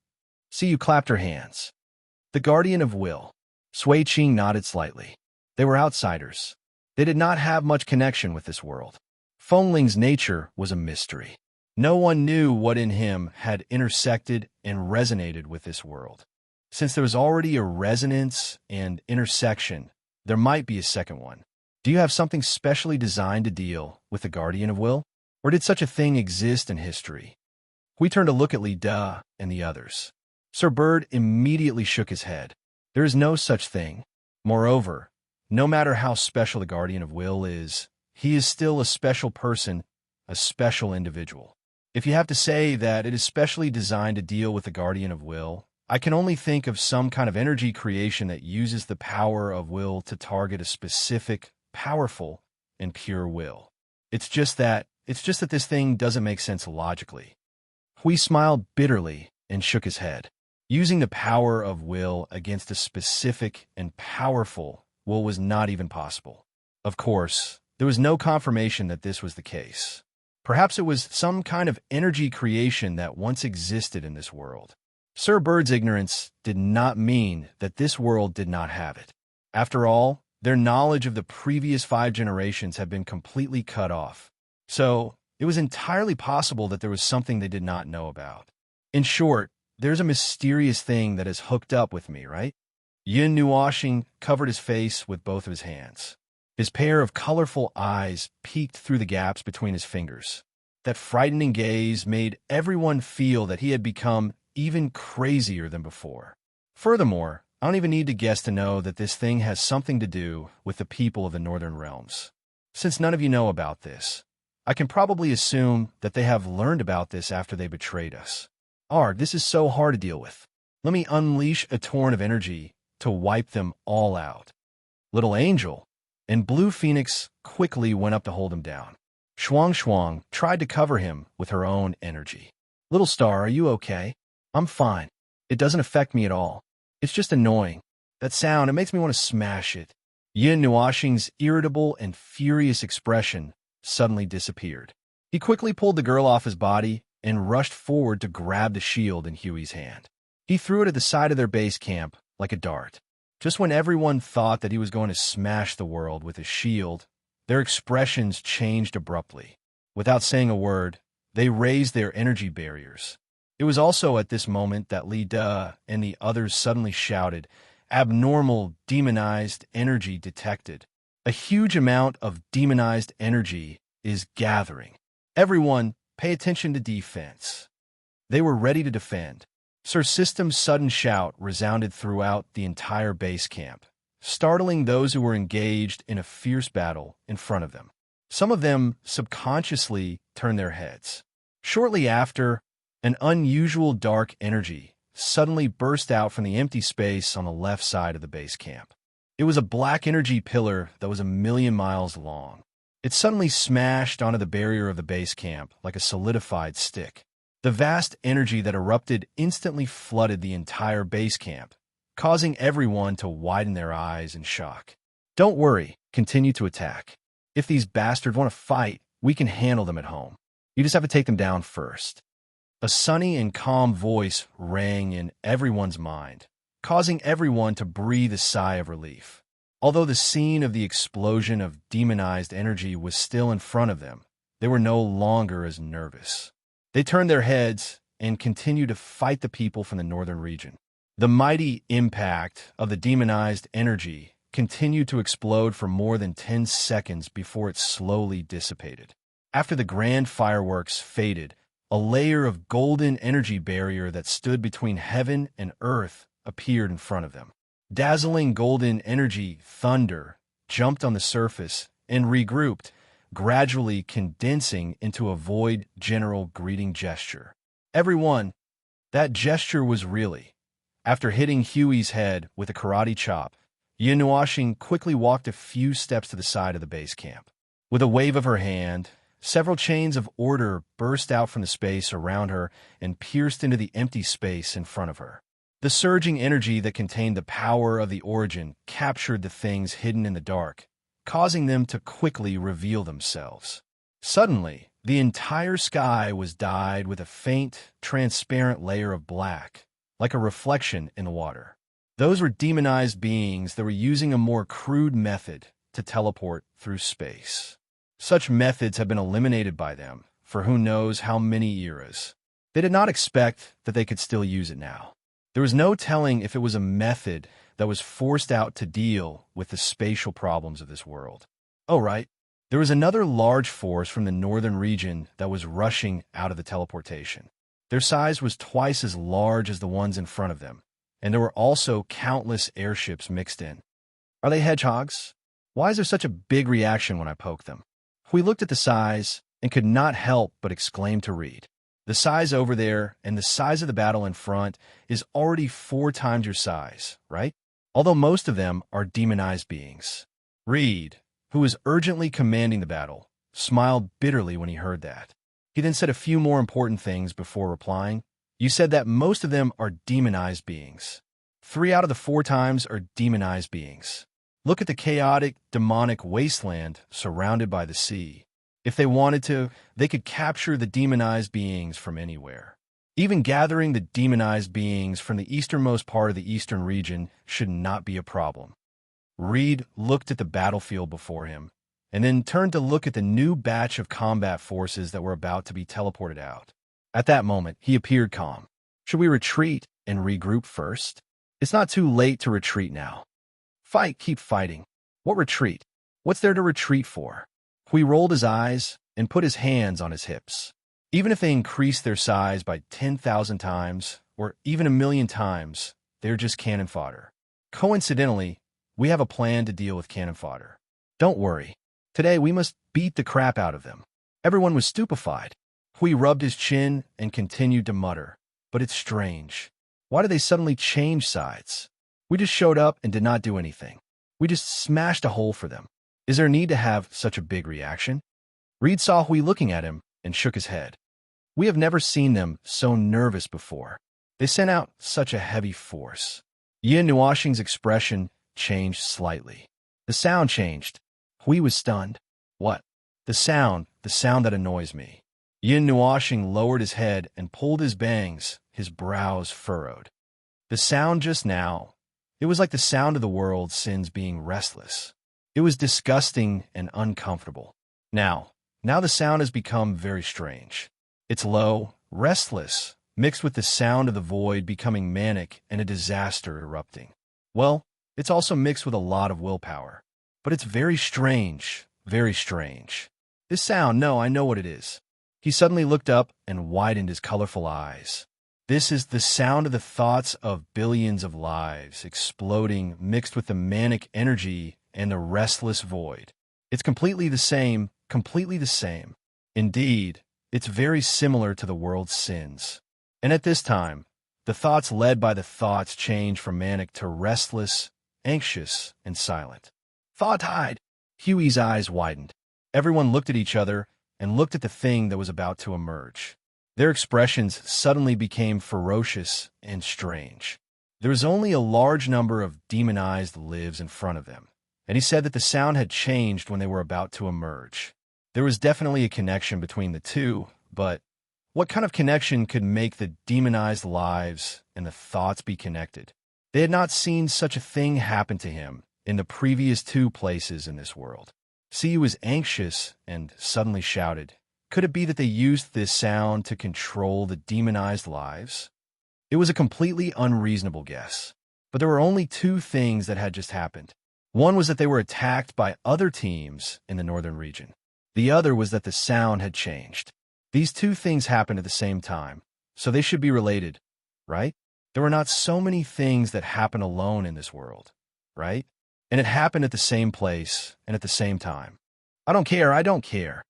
Speaker 1: See, you clapped her hands. The guardian of will. Sui Qing nodded slightly. They were outsiders. They did not have much connection with this world. Feng Ling's nature was a mystery. No one knew what in him had intersected and resonated with this world. Since there was already a resonance and intersection, there might be a second one. Do you have something specially designed to deal with the guardian of will? Or did such a thing exist in history? We turned to look at Li Da and the others. Sir Bird immediately shook his head. There is no such thing. Moreover, no matter how special the guardian of will is, he is still a special person, a special individual. If you have to say that it is specially designed to deal with the guardian of will, I can only think of some kind of energy creation that uses the power of will to target a specific, powerful, and pure will. It's just that this thing doesn't make sense logically. Hui smiled bitterly and shook his head. Using the power of will against a specific and powerful will was not even possible. Of course, there was no confirmation that this was the case. Perhaps it was some kind of energy creation that once existed in this world. Sir Bird's ignorance did not mean that this world did not have it. After all, their knowledge of the previous 5 generations had been completely cut off. So, it was entirely possible that there was something they did not know about. In short, there's a mysterious thing that is hooked up with me, right? Yin Nuoxing covered his face with both of his hands. His pair of colorful eyes peeked through the gaps between his fingers. That frightening gaze made everyone feel that he had become even crazier than before. Furthermore, I don't even need to guess to know that this thing has something to do with the people of the Northern Realms. Since none of you know about this, I can probably assume that they have learned about this after they betrayed us. This is so hard to deal with. Let me unleash a torrent of energy to wipe them all out. Little Angel and Blue Phoenix quickly went up to hold him down. Shuang Shuang tried to cover him with her own energy. Little Star, are you okay? I'm fine. It doesn't affect me at all. It's just annoying. That sound, it makes me want to smash it. Yin Nuoxing's irritable and furious expression suddenly disappeared. He quickly pulled the girl off his body and rushed forward to grab the shield in Huey's hand. He threw it at the side of their base camp like a dart. Just when everyone thought that he was going to smash the world with his shield, their expressions changed abruptly. Without saying a word, they raised their energy barriers. It was also at this moment that Li Da and the others suddenly shouted, "Abnormal, demonized energy detected. A huge amount of demonized energy is gathering. Everyone, pay attention to defense." They were ready to defend. Sir System's sudden shout resounded throughout the entire base camp, startling those who were engaged in a fierce battle in front of them. Some of them subconsciously turned their heads. Shortly after, an unusual dark energy suddenly burst out from the empty space on the left side of the base camp. It was a black energy pillar that was 1,000,000 miles long. It suddenly smashed onto the barrier of the base camp like a solidified stick. The vast energy that erupted instantly flooded the entire base camp, causing everyone to widen their eyes in shock. Don't worry, continue to attack. If these bastards want to fight, we can handle them at home. You just have to take them down first. A sunny and calm voice rang in everyone's mind, causing everyone to breathe a sigh of relief. Although the scene of the explosion of demonized energy was still in front of them, they were no longer as nervous. They turned their heads and continued to fight the people from the northern region. The mighty impact of the demonized energy continued to explode for more than 10 seconds before it slowly dissipated. After the grand fireworks faded, a layer of golden energy barrier that stood between heaven and earth appeared in front of them. Dazzling golden energy thunder jumped on the surface and regrouped, gradually condensing into a void general greeting gesture. Everyone, that gesture was really. After hitting Huey's head with a karate chop, Yin Nuoxing quickly walked a few steps to the side of the base camp. With a wave of her hand, Several chains of order burst out from the space around her and pierced into the empty space in front of her. The surging energy that contained the power of the origin captured the things hidden in the dark, causing them to quickly reveal themselves. Suddenly, the entire sky was dyed with a faint, transparent layer of black, like a reflection in the water. Those were demonized beings that were using a more crude method to teleport through space. Such methods have been eliminated by them for who knows how many eras. They did not expect that they could still use it now. There was no telling if it was a method that was forced out to deal with the spatial problems of this world. Oh, right. There was another large force from the northern region that was rushing out of the teleportation. Their size was twice as large as the ones in front of them, and there were also countless airships mixed in. Are they hedgehogs? Why is there such a big reaction when I poke them? We looked at the size and could not help but exclaim to Reed. The size over there and the size of the battle in front is already 4 times your size, right? Although most of them are demonized beings. Reed, who was urgently commanding the battle, smiled bitterly when he heard that. He then said a few more important things before replying. You said that most of them are demonized beings. 3 out of the 4 times are demonized beings. Look at the chaotic, demonic wasteland surrounded by the sea. If they wanted to, they could capture the demonized beings from anywhere. Even gathering the demonized beings from the easternmost part of the eastern region should not be a problem. Reed looked at the battlefield before him, and then turned to look at the new batch of combat forces that were about to be teleported out. At that moment, he appeared calm. Should we retreat and regroup first? It's not too late to retreat now. Fight, keep fighting. What retreat? What's there to retreat for? Hui rolled his eyes and put his hands on his hips. Even if they increase their size by 10,000 times, or even 1,000,000 times, they're just cannon fodder. Coincidentally, we have a plan to deal with cannon fodder. Don't worry. Today we must beat the crap out of them. Everyone was stupefied. Hui rubbed his chin and continued to mutter. But it's strange. Why did they suddenly change sides? We just showed up and did not do anything. We just smashed a hole for them. Is there a need to have such a big reaction? Reed saw Hui looking at him and shook his head. We have never seen them so nervous before. They sent out such a heavy force. Yin Nuoxing's expression changed slightly. The sound changed. Hui was stunned. What? The sound that annoys me. Yin Nuoxing lowered his head and pulled his bangs, his brows furrowed. The sound just now, it was like the sound of the world's sins being restless. It was disgusting and uncomfortable. Now the sound has become very strange. It's low, restless, mixed with the sound of the void becoming manic and a disaster erupting. Well, it's also mixed with a lot of willpower. But it's very strange, very strange. This sound, no, I know what it is. He suddenly looked up and widened his colorful eyes. This is the sound of the thoughts of billions of lives exploding mixed with the manic energy and the restless void. It's completely the same, completely the same. Indeed, it's very similar to the world's sins. And at this time, the thoughts led by the thoughts change from manic to restless, anxious, and silent. Thought-tide! Huey's eyes widened. Everyone looked at each other and looked at the thing that was about to emerge. Their expressions suddenly became ferocious and strange. There was only a large number of demonized lives in front of them, and he said that the sound had changed when they were about to emerge. There was definitely a connection between the two, but what kind of connection could make the demonized lives and the thoughts be connected? They had not seen such a thing happen to him in the previous 2 places in this world. See, he was anxious and suddenly shouted. Could it be that they used this sound to control the demonized lives? It was a completely unreasonable guess, but there were only 2 things that had just happened. One was that they were attacked by other teams in the northern region. The other was that the sound had changed. These 2 things happened at the same time, so they should be related, right? There were not so many things that happen alone in this world, right? And it happened at the same place and at the same time. I don't care.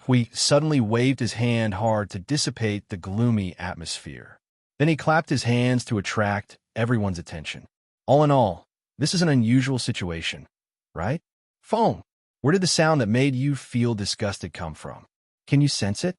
Speaker 1: Hui suddenly waved his hand hard to dissipate the gloomy atmosphere. Then he clapped his hands to attract everyone's attention. All in all, this is an unusual situation, right? Phone, where did the sound that made you feel disgusted come from? Can you sense it?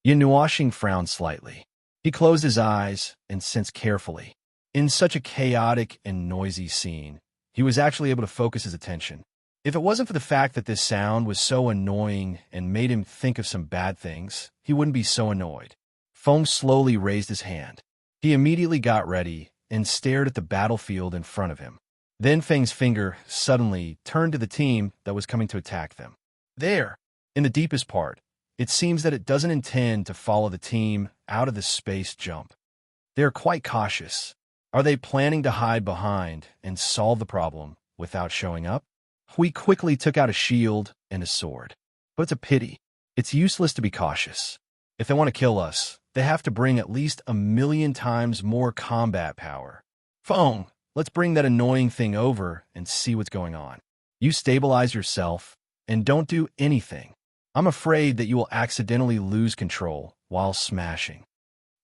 Speaker 1: Yanuashing frowned slightly. He closed his eyes and sensed carefully. In such a chaotic and noisy scene, he was actually able to focus his attention. If it wasn't for the fact that this sound was so annoying and made him think of some bad things, he wouldn't be so annoyed. Feng slowly raised his hand. He immediately got ready and stared at the battlefield in front of him. Then Feng's finger suddenly turned to the team that was coming to attack them. There, in the deepest part, it seems that it doesn't intend to follow the team out of the space jump. They are quite cautious. Are they planning to hide behind and solve the problem without showing up? Hui quickly took out a shield and a sword. But it's a pity. It's useless to be cautious. If they want to kill us, they have to bring at least 1,000,000 times more combat power. Feng, let's bring that annoying thing over and see what's going on. You stabilize yourself and don't do anything. I'm afraid that you will accidentally lose control while smashing.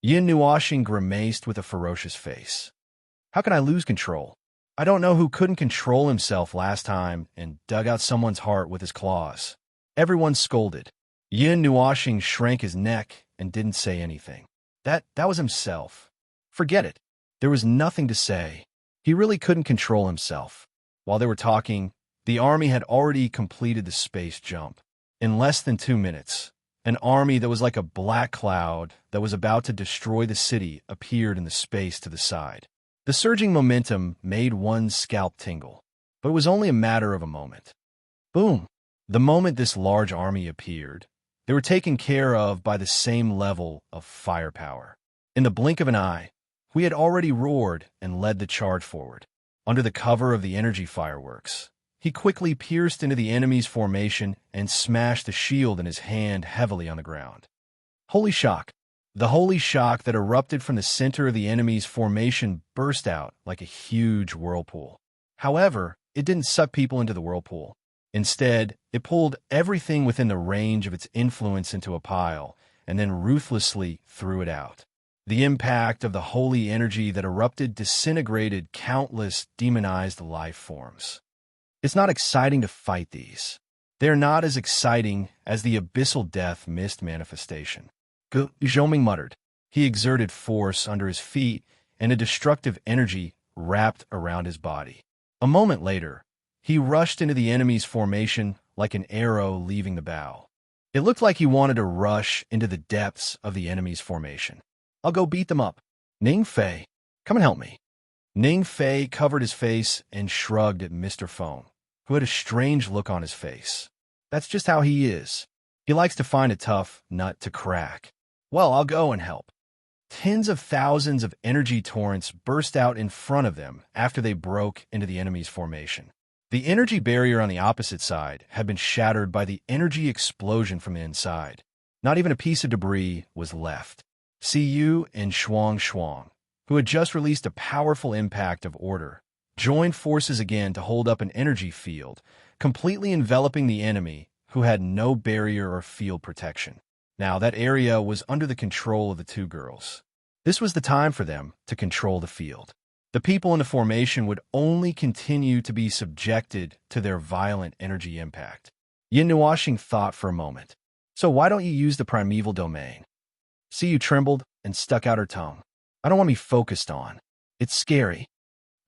Speaker 1: Yin Nuashing grimaced with a ferocious face. How can I lose control? I don't know who couldn't control himself last time and dug out someone's heart with his claws. Everyone scolded. Yin Nuashing shrank his neck and didn't say anything. That was himself. Forget it. There was nothing to say. He really couldn't control himself. While they were talking, the army had already completed the space jump. In less than 2 minutes, an army that was like a black cloud that was about to destroy the city appeared in the space to the side. The surging momentum made one's scalp tingle, but it was only a matter of a moment. Boom! The moment this large army appeared, they were taken care of by the same level of firepower. In the blink of an eye, we had already roared and led the charge forward. Under the cover of the energy fireworks, he quickly pierced into the enemy's formation and smashed the shield in his hand heavily on the ground. Holy shock! The holy shock that erupted from the center of the enemy's formation burst out like a huge whirlpool. However, it didn't suck people into the whirlpool. Instead, it pulled everything within the range of its influence into a pile and then ruthlessly threw it out. The impact of the holy energy that erupted disintegrated countless demonized life forms. It's not exciting to fight these. They're not as exciting as the abyssal death mist manifestation. Zhoming muttered. He exerted force under his feet, and a destructive energy wrapped around his body. A moment later, he rushed into the enemy's formation like an arrow leaving the bow. It looked like he wanted to rush into the depths of the enemy's formation. I'll go beat them up. Ning Fei, come and help me. Ning Fei covered his face and shrugged at Mr. Feng, who had a strange look on his face. That's just how he is. He likes to find a tough nut to crack. Well, I'll go and help. Tens of thousands of energy torrents burst out in front of them after they broke into the enemy's formation. The energy barrier on the opposite side had been shattered by the energy explosion from the inside. Not even a piece of debris was left. Siyu and Shuang, who had just released a powerful impact of order, joined forces again to hold up an energy field, completely enveloping the enemy, who had no barrier or field protection. Now, that area was under the control of the two girls. This was the time for them to control the field. The people in the formation would only continue to be subjected to their violent energy impact. Yin Nuashing thought for a moment. So why don't you use the primeval domain? Siyu trembled and stuck out her tongue. I don't want to be focused on. It's scary.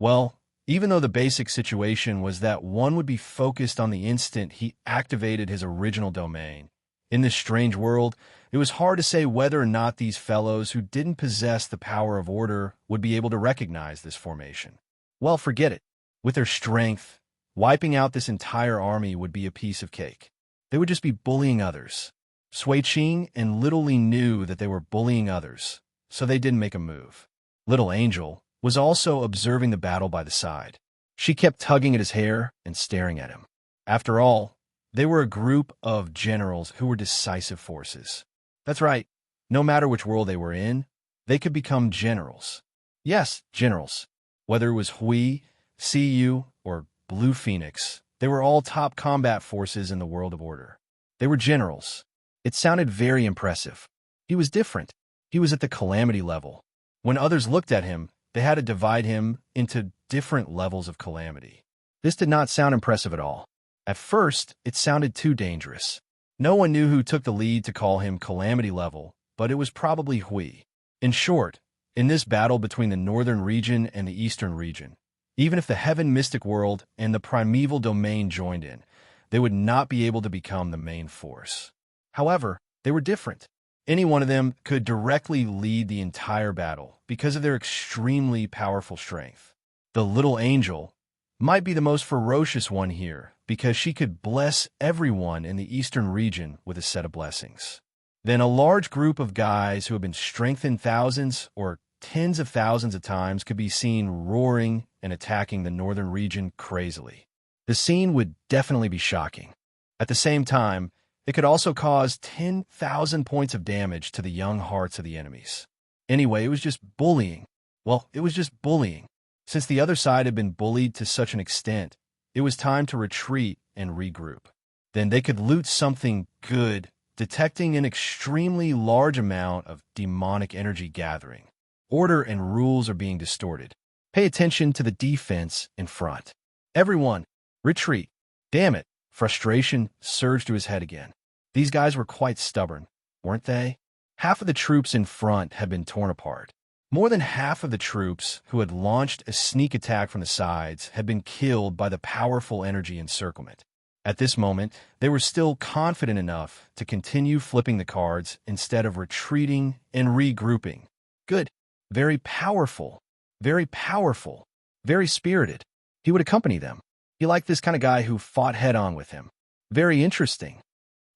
Speaker 1: Well, even though the basic situation was that one would be focused on the instant he activated his original domain, in this strange world, it was hard to say whether or not these fellows who didn't possess the power of order would be able to recognize this formation. Well, forget it. With their strength, wiping out this entire army would be a piece of cake. They would just be bullying others. Sui Qing and Little Li knew that they were bullying others, so they didn't make a move. Little Angel was also observing the battle by the side. She kept tugging at his hair and staring at him. After all, they were a group of generals who were decisive forces. That's right. No matter which world they were in, they could become generals. Yes, generals. Whether it was Hui, Siyu, or Blue Phoenix, they were all top combat forces in the world of order. They were generals. It sounded very impressive. He was different. He was at the calamity level. When others looked at him, they had to divide him into different levels of calamity. This did not sound impressive at all. At first, it sounded too dangerous. No one knew who took the lead to call him Calamity Level, but it was probably Hui. In short, in this battle between the northern region and the eastern region, even if the Heaven Mystic World and the Primeval Domain joined in, they would not be able to become the main force. However, they were different. Any one of them could directly lead the entire battle because of their extremely powerful strength. The little angel might be the most ferocious one here because she could bless everyone in the eastern region with a set of blessings. Then a large group of guys who have been strengthened thousands or tens of thousands of times could be seen roaring and attacking the northern region crazily. The scene would definitely be shocking. At the same time, it could also cause 10,000 points of damage to the young hearts of the enemies. Anyway, it was just bullying. Well, it was just bullying. Since the other side had been bullied to such an extent, it was time to retreat and regroup. Then they could loot something good, detecting an extremely large amount of demonic energy gathering. Order and rules are being distorted. Pay attention to the defense in front. Everyone, retreat. Damn it. Frustration surged to his head again. These guys were quite stubborn, weren't they? Half of the troops in front had been torn apart. More than half of the troops who had launched a sneak attack from the sides had been killed by the powerful energy encirclement. At this moment, they were still confident enough to continue flipping the cards instead of retreating and regrouping. Good. Very powerful. Very powerful. Very spirited. He would accompany them. He liked this kind of guy who fought head-on with him. Very interesting.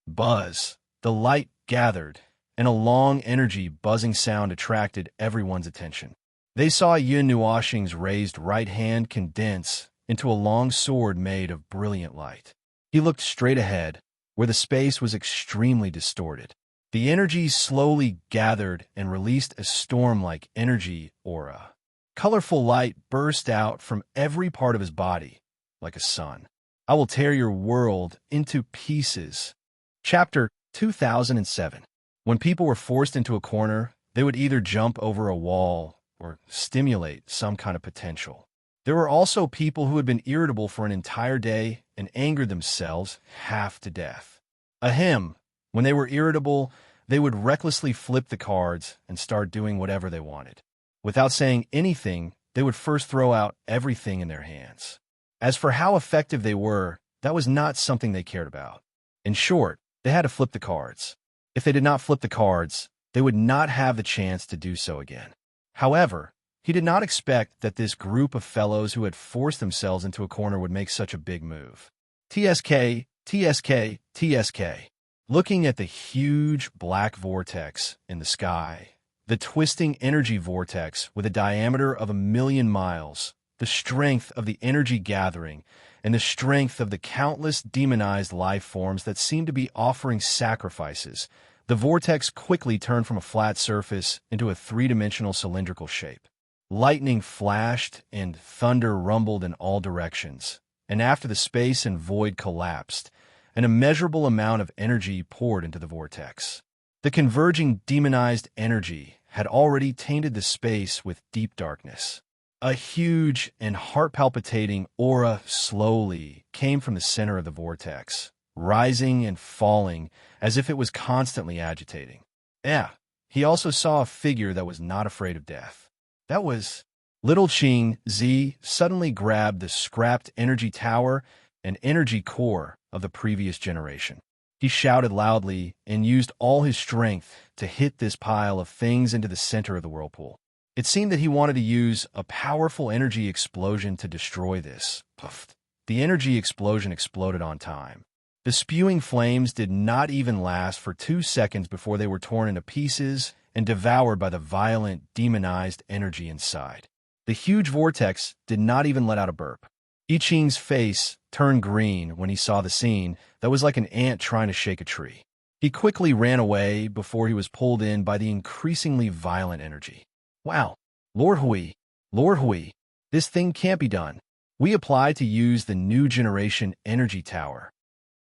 Speaker 1: Buzz. The light gathered, and a long energy buzzing sound attracted everyone's attention. They saw Yun Nuoxing's raised right hand condense into a long sword made of brilliant light. He looked straight ahead, where the space was extremely distorted. The energy slowly gathered and released a storm-like energy aura. Colorful light burst out from every part of his body, like a sun. I will tear your world into pieces. Chapter 2007. When people were forced into a corner, they would either jump over a wall or stimulate some kind of potential. There were also people who had been irritable for an entire day and angered themselves half to death. Ahem. When they were irritable, they would recklessly flip the cards and start doing whatever they wanted. Without saying anything, they would first throw out everything in their hands. As for how effective they were, that was not something they cared about. In short, they had to flip the cards. If they did not flip the cards, they would not have the chance to do so again. However, he did not expect that this group of fellows who had forced themselves into a corner would make such a big move. TSK, TSK, TSK. Looking at the huge black vortex in the sky, the twisting energy vortex with a diameter of 1,000,000 miles, the strength of the energy gathering, and the strength of the countless demonized life forms that seemed to be offering sacrifices, the vortex quickly turned from a flat surface into a three-dimensional cylindrical shape. Lightning flashed and thunder rumbled in all directions, and after the space and void collapsed, an immeasurable amount of energy poured into the vortex. The converging demonized energy had already tainted the space with deep darkness. A huge and heart-palpitating aura slowly came from the center of the vortex, rising and falling as if it was constantly agitating. Yeah, he also saw a figure that was not afraid of death. That was Little Qing Zi suddenly grabbed the scrapped energy tower and energy core of the previous generation. He shouted loudly and used all his strength to hit this pile of things into the center of the whirlpool. It seemed that he wanted to use a powerful energy explosion to destroy this. Puff. The energy explosion exploded on time. The spewing flames did not even last for 2 seconds before they were torn into pieces and devoured by the violent, demonized energy inside. The huge vortex did not even let out a burp. I Ching's face turned green when he saw the scene that was like an ant trying to shake a tree. He quickly ran away before he was pulled in by the increasingly violent energy. Wow, Lord Hui, this thing can't be done. We apply to use the new generation energy tower.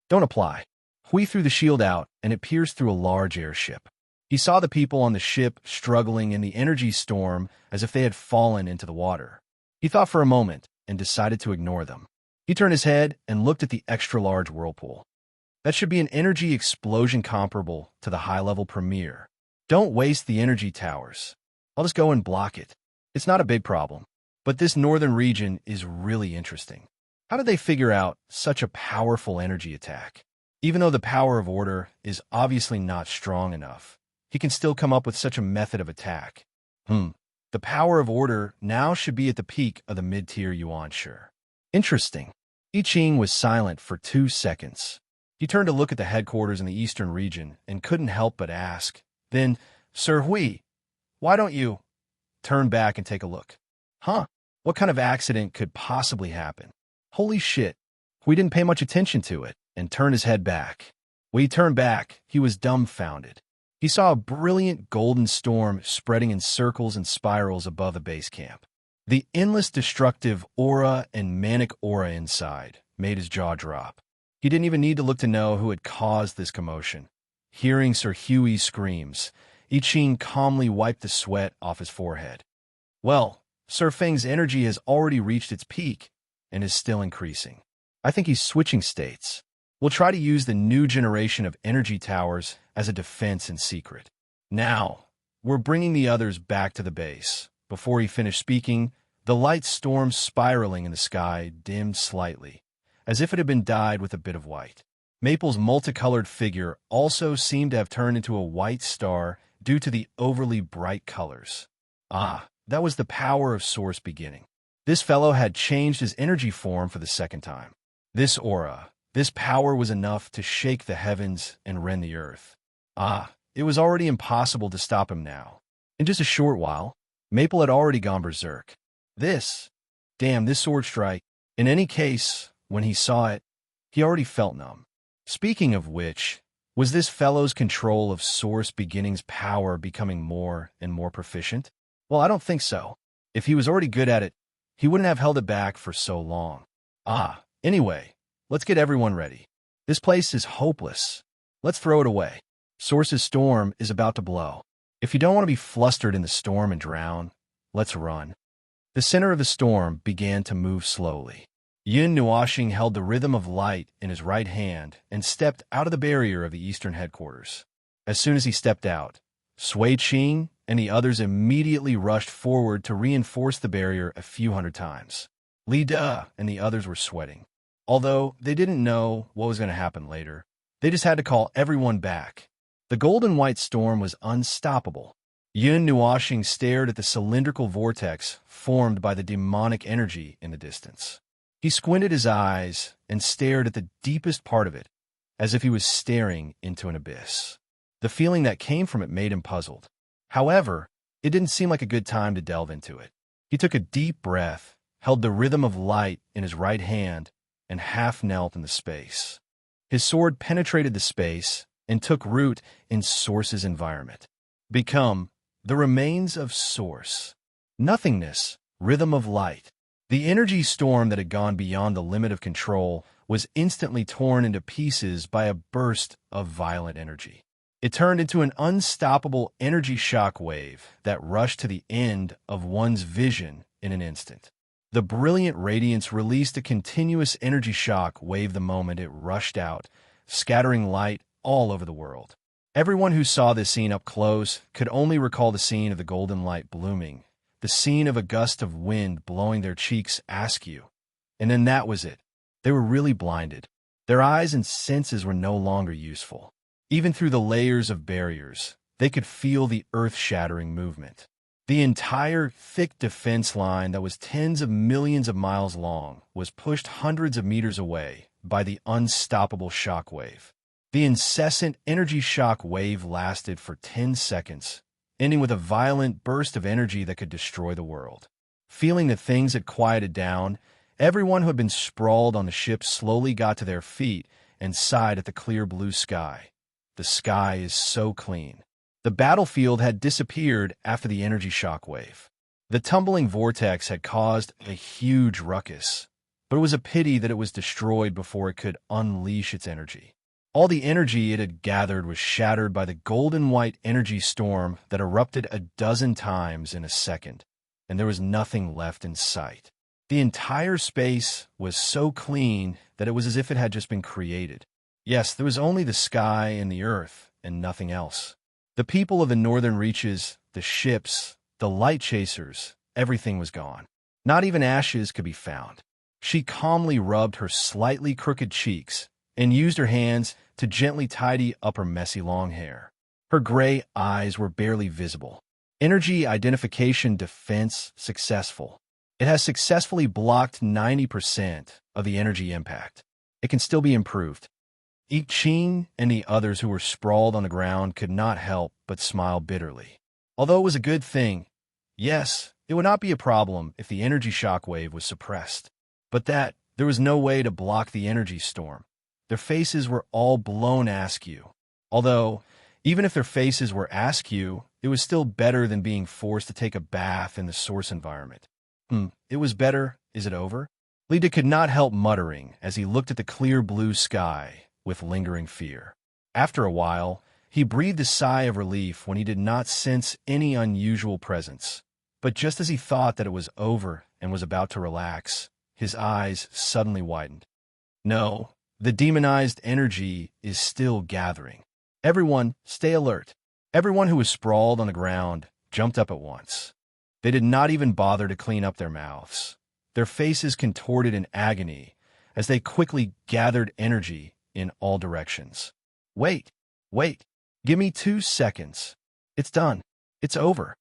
Speaker 1: Don't apply. Hui threw the shield out and it pierced through a large airship. He saw the people on the ship struggling in the energy storm as if they had fallen into the water. He thought for a moment and decided to ignore them. He turned his head and looked at the extra-large whirlpool. That should be an energy explosion comparable to the high-level premiere. Don't waste the energy towers. I'll just go and block it. It's not a big problem. But this northern region is really interesting. How did they figure out such a powerful energy attack? Even though the power of order is obviously not strong enough, he can still come up with such a method of attack. The power of order now should be at the peak of the mid-tier yuan, sure. Interesting. I Ching was silent for 2 seconds. He turned to look at the headquarters in the eastern region and couldn't help but ask, then, Sir Hui, why don't you turn back and take a look? Huh? What kind of accident could possibly happen? Holy shit. Hui didn't pay much attention to it and turned his head back. When he turned back, he was dumbfounded. He saw a brilliant golden storm spreading in circles and spirals above the base camp. The endless destructive aura and manic aura inside made his jaw drop. He didn't even need to look to know who had caused this commotion. Hearing Sir Huey's screams, I Ching calmly wiped the sweat off his forehead. Well, Sir Feng's energy has already reached its peak and is still increasing. I think he's switching states. We'll try to use the new generation of energy towers as a defense in secret. Now, we're bringing the others back to the base. Before he finished speaking, the light storm spiraling in the sky dimmed slightly, as if it had been dyed with a bit of white. Maple's multicolored figure also seemed to have turned into a white star due to the overly bright colors. That was the power of Source beginning. This fellow had changed his energy form for the second time. This aura, this power was enough to shake the heavens and rend the earth. It was already impossible to stop him now. In just a short while, Maple had already gone berserk. This sword strike. In any case, when he saw it, he already felt numb. Speaking of which, was this fellow's control of Source Beginning's power becoming more and more proficient? Well, I don't think so. If he was already good at it, he wouldn't have held it back for so long. Anyway, let's get everyone ready. This place is hopeless. Let's throw it away. Source's storm is about to blow. If you don't want to be flustered in the storm and drown, let's run. The center of the storm began to move slowly. Yun Nuoxing held the rhythm of light in his right hand and stepped out of the barrier of the eastern headquarters. As soon as he stepped out, Sui Qing and the others immediately rushed forward to reinforce the barrier a few hundred times. Li De and the others were sweating. Although they didn't know what was going to happen later, they just had to call everyone back. The golden white storm was unstoppable. Yun Nuoxing stared at the cylindrical vortex formed by the demonic energy in the distance. He squinted his eyes and stared at the deepest part of it, as if he was staring into an abyss. The feeling that came from it made him puzzled. However, it didn't seem like a good time to delve into it. He took a deep breath, held the rhythm of light in his right hand, and half knelt in the space. His sword penetrated the space and took root in Source's environment. Become the remains of Source. Nothingness, rhythm of light. The energy storm that had gone beyond the limit of control was instantly torn into pieces by a burst of violent energy. It turned into an unstoppable energy shock wave that rushed to the end of one's vision in an instant. The brilliant radiance released a continuous energy shock wave the moment it rushed out, scattering light all over the world. Everyone who saw this scene up close could only recall the scene of the golden light blooming, the scene of a gust of wind blowing their cheeks askew. And then that was it. They were really blinded. Their eyes and senses were no longer useful. Even through the layers of barriers, they could feel the earth-shattering movement. The entire thick defense line that was tens of millions of miles long was pushed hundreds of meters away by the unstoppable shock wave. The incessant energy shock wave lasted for 10 seconds, ending with a violent burst of energy that could destroy the world. Feeling that things had quieted down, everyone who had been sprawled on the ship slowly got to their feet and sighed at the clear blue sky. The sky is so clean. The battlefield had disappeared after the energy shock wave. The tumbling vortex had caused a huge ruckus, but it was a pity that it was destroyed before it could unleash its energy. All the energy it had gathered was shattered by the golden white energy storm that erupted a dozen times in a second, and there was nothing left in sight. The entire space was so clean that it was as if it had just been created. Yes, there was only the sky and the earth, and nothing else. The people of the northern reaches, the ships, the light chasers, everything was gone. Not even ashes could be found. She calmly rubbed her slightly crooked cheeks and used her hands to gently tidy up her messy long hair. Her gray eyes were barely visible. Energy identification defense successful. It has successfully blocked 90% of the energy impact. It can still be improved. I Ching and the others who were sprawled on the ground could not help but smile bitterly. Although it was a good thing, yes, it would not be a problem if the energy shockwave was suppressed. But there was no way to block the energy storm. Their faces were all blown askew. Although, even if their faces were askew, it was still better than being forced to take a bath in the source environment. It was better. Is it over? Lita could not help muttering as he looked at the clear blue sky with lingering fear. After a while, he breathed a sigh of relief when he did not sense any unusual presence. But just as he thought that it was over and was about to relax, his eyes suddenly widened. No, the demonized energy is still gathering. Everyone, stay alert. Everyone who was sprawled on the ground jumped up at once. They did not even bother to clean up their mouths. Their faces contorted in agony as they quickly gathered energy in all directions. Wait, give me 2 seconds. It's done. It's over.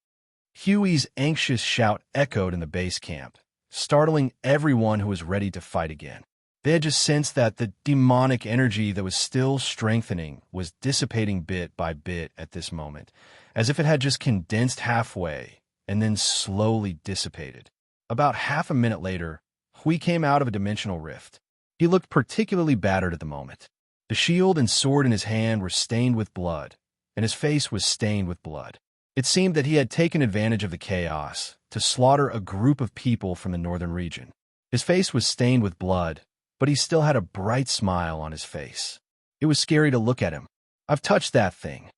Speaker 1: Huey's anxious shout echoed in the base camp, startling everyone who was ready to fight again. They had just sensed that the demonic energy that was still strengthening was dissipating bit by bit at this moment, as if it had just condensed halfway and then slowly dissipated. About half a minute later, Hui came out of a dimensional rift. He looked particularly battered at the moment. The shield and sword in his hand were stained with blood, and his face was stained with blood. It seemed that he had taken advantage of the chaos to slaughter a group of people from the northern region. His face was stained with blood, but he still had a bright smile on his face. It was scary to look at him. I've touched that thing.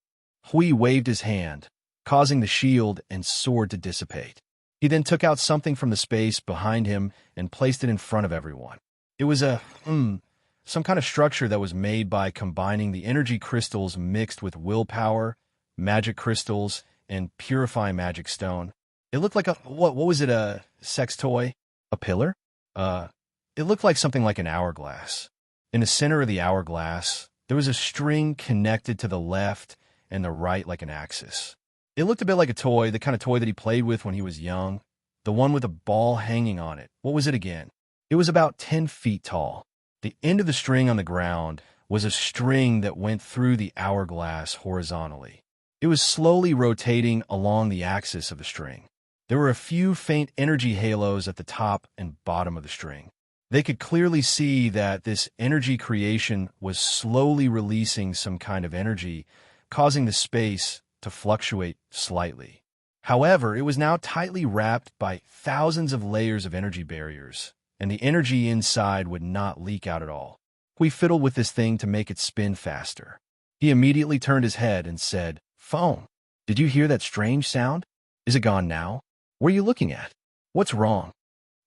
Speaker 1: Hui waved his hand, causing the shield and sword to dissipate. He then took out something from the space behind him and placed it in front of everyone. It was some kind of structure that was made by combining the energy crystals mixed with willpower, magic crystals, and purifying magic stone. It looked like what was it, a sex toy? A pillar? It looked like something like an hourglass. In the center of the hourglass, there was a string connected to the left and the right like an axis. It looked a bit like a toy, the kind of toy that he played with when he was young. The one with a ball hanging on it. What was it again? It was about 10 feet tall. The end of the string on the ground was a string that went through the hourglass horizontally. It was slowly rotating along the axis of the string. There were a few faint energy halos at the top and bottom of the string. They could clearly see that this energy creation was slowly releasing some kind of energy, causing the space to fluctuate slightly. However, it was now tightly wrapped by thousands of layers of energy barriers, and the energy inside would not leak out at all. We fiddled with this thing to make it spin faster. He immediately turned his head and said, "Phone, did you hear that strange sound? Is it gone now? What are you looking at? What's wrong?"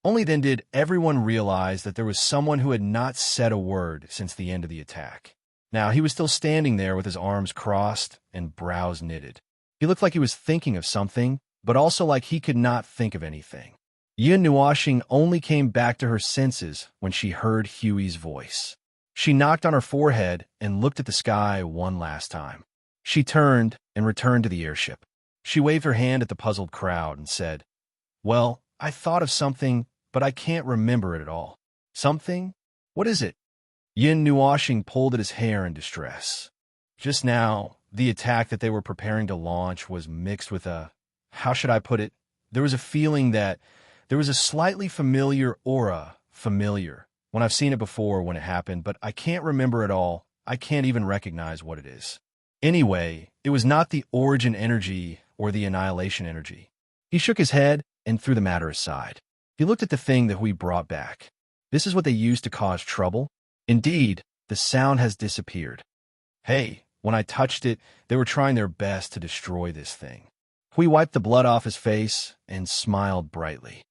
Speaker 1: Only then did everyone realize that there was someone who had not said a word since the end of the attack. Now, he was still standing there with his arms crossed and brows knitted. He looked like he was thinking of something, but also like he could not think of anything. Yin Nuoxing only came back to her senses when she heard Huey's voice. She knocked on her forehead and looked at the sky one last time. She turned and returned to the airship. She waved her hand at the puzzled crowd and said, "Well, I thought of something, but I can't remember it at all." "Something? What is it?" Yin Nuoxing pulled at his hair in distress. Just now, the attack that they were preparing to launch was mixed with how should I put it? There was a feeling that there was a slightly familiar aura, when I've seen it before when it happened, but I can't remember it all. I can't even recognize what it is. Anyway, it was not the origin energy or the annihilation energy. He shook his head and threw the matter aside. He looked at the thing that we brought back. This is what they used to cause trouble? Indeed, the sound has disappeared. Hey, when I touched it, they were trying their best to destroy this thing. Hui wiped the blood off his face and smiled brightly.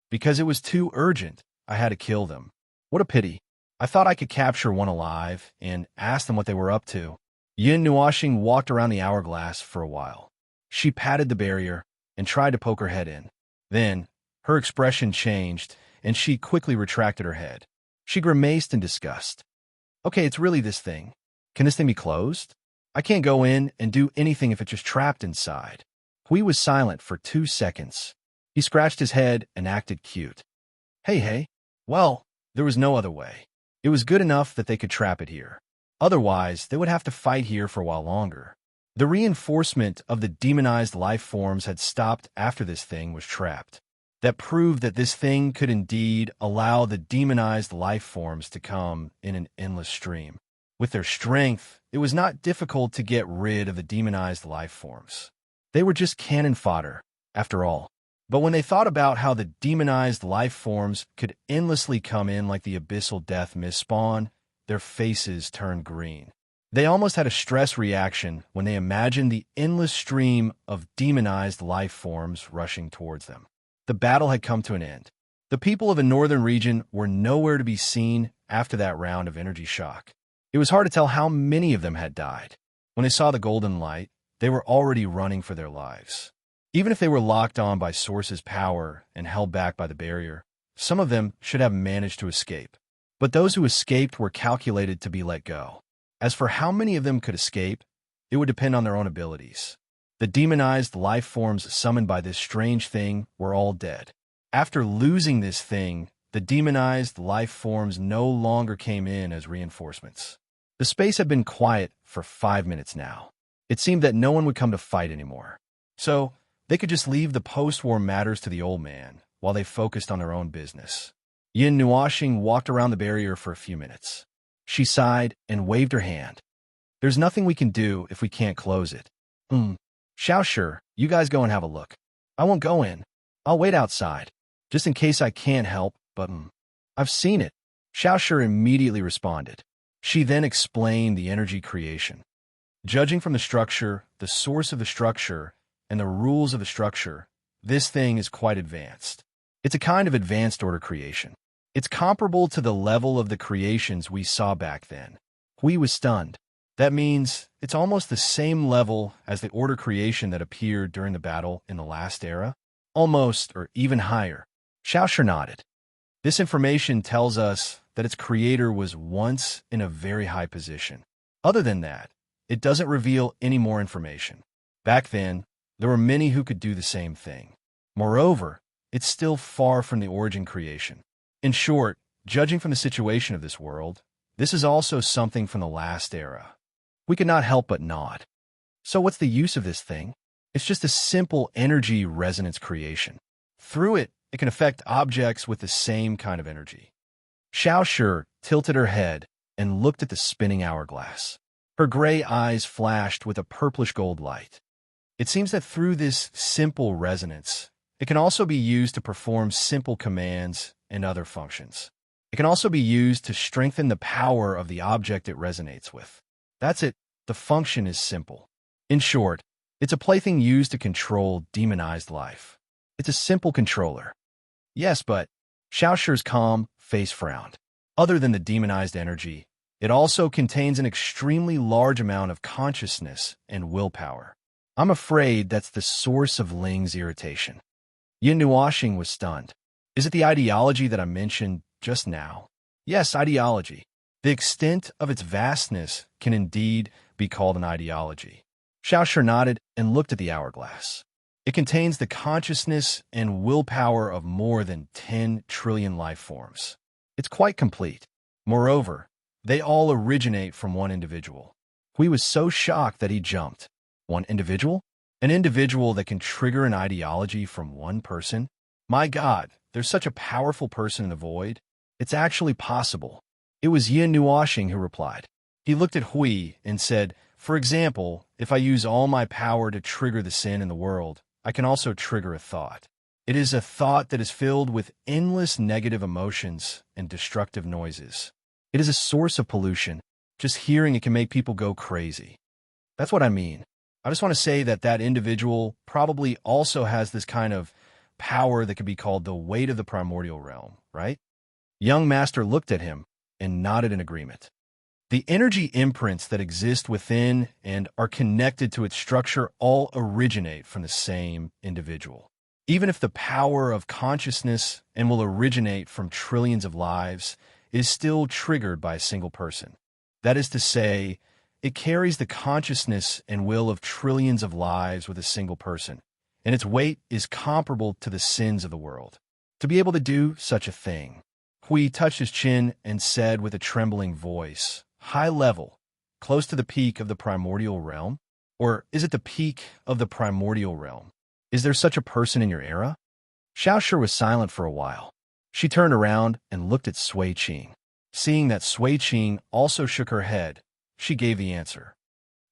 Speaker 1: Because it was too urgent, I had to kill them. What a pity. I thought I could capture one alive and ask them what they were up to. Yin Nuashing walked around the hourglass for a while. She patted the barrier and tried to poke her head in. Then, her expression changed, and she quickly retracted her head. She grimaced in disgust. Okay, it's really this thing. Can this thing be closed? I can't go in and do anything if it's just trapped inside. Hui was silent for 2 seconds. He scratched his head and acted cute. Hey. Well, there was no other way. It was good enough that they could trap it here. Otherwise, they would have to fight here for a while longer. The reinforcement of the demonized life forms had stopped after this thing was trapped. That proved that this thing could indeed allow the demonized life forms to come in an endless stream. With their strength, it was not difficult to get rid of the demonized life forms. They were just cannon fodder, after all. But when they thought about how the demonized life forms could endlessly come in like the abyssal death mist spawn, their faces turned green. They almost had a stress reaction when they imagined the endless stream of demonized life forms rushing towards them. The battle had come to an end. The people of the northern region were nowhere to be seen after that round of energy shock. It was hard to tell how many of them had died. When they saw the golden light, they were already running for their lives. Even if they were locked on by Source's power and held back by the barrier, some of them should have managed to escape. But those who escaped were calculated to be let go. As for how many of them could escape, it would depend on their own abilities. The demonized life forms summoned by this strange thing were all dead. After losing this thing, the demonized life forms no longer came in as reinforcements. The space had been quiet for 5 minutes now. It seemed that no one would come to fight anymore. So, they could just leave the post-war matters to the old man while they focused on their own business. Yin Nuashing walked around the barrier for a few minutes. She sighed and waved her hand. There's nothing we can do if we can't close it. Xiaoshi, you guys go and have a look. I won't go in. I'll wait outside, just in case I can't help, but I've seen it. Xiaoshi immediately responded. She then explained the energy creation. Judging from the structure, the source of the structure, and the rules of the structure, this thing is quite advanced. It's a kind of advanced order creation. It's comparable to the level of the creations we saw back then. Hui was stunned. That means it's almost the same level as the order creation that appeared during the battle in the last era? Almost, or even higher. Xiaoshi nodded. This information tells us that its creator was once in a very high position. Other than that, it doesn't reveal any more information. Back then, there were many who could do the same thing. Moreover, it's still far from the origin creation. In short, judging from the situation of this world, this is also something from the last era. We could not help but nod. So what's the use of this thing? It's just a simple energy resonance creation. Through it, it can affect objects with the same kind of energy. Xiaoshi tilted her head and looked at the spinning hourglass. Her gray eyes flashed with a purplish gold light. It seems that through this simple resonance, it can also be used to perform simple commands and other functions. It can also be used to strengthen the power of the object it resonates with. That's it. The function is simple. In short, it's a plaything used to control demonized life. It's a simple controller. Yes, but Xiaoshi's calm face frowned. Other than the demonized energy, it also contains an extremely large amount of consciousness and willpower. I'm afraid that's the source of Ling's irritation. Yin Nuashing was stunned. Is it the ideology that I mentioned just now? Yes, ideology. The extent of its vastness can indeed be called an ideology. Xiaoshi nodded and looked at the hourglass. It contains the consciousness and willpower of more than 10 trillion life forms. It's quite complete. Moreover, they all originate from one individual. Hui was so shocked that he jumped. One individual? An individual that can trigger an ideology from one person? My God, there's such a powerful person in the void. It's actually possible. It was Yin Nuashing who replied. He looked at Hui and said, for example, if I use all my power to trigger the sin in the world, I can also trigger a thought. It is a thought that is filled with endless negative emotions and destructive noises. It is a source of pollution. Just hearing it can make people go crazy. That's what I mean. I just want to say that that individual probably also has this kind of power that could be called the weight of the primordial realm, right? Young Master looked at him, and nodded in agreement. The energy imprints that exist within and are connected to its structure all originate from the same individual. Even if the power of consciousness and will originate from trillions of lives is still triggered by a single person. That is to say, it carries the consciousness and will of trillions of lives with a single person, and its weight is comparable to the sins of the world. To be able to do such a thing, Hui touched his chin and said with a trembling voice, "High level, close to the peak of the primordial realm? Or is it the peak of the primordial realm? Is there such a person in your era?" Xiaoshi was silent for a while. She turned around and looked at Sui Qing. Seeing that Sui Qing also shook her head, she gave the answer.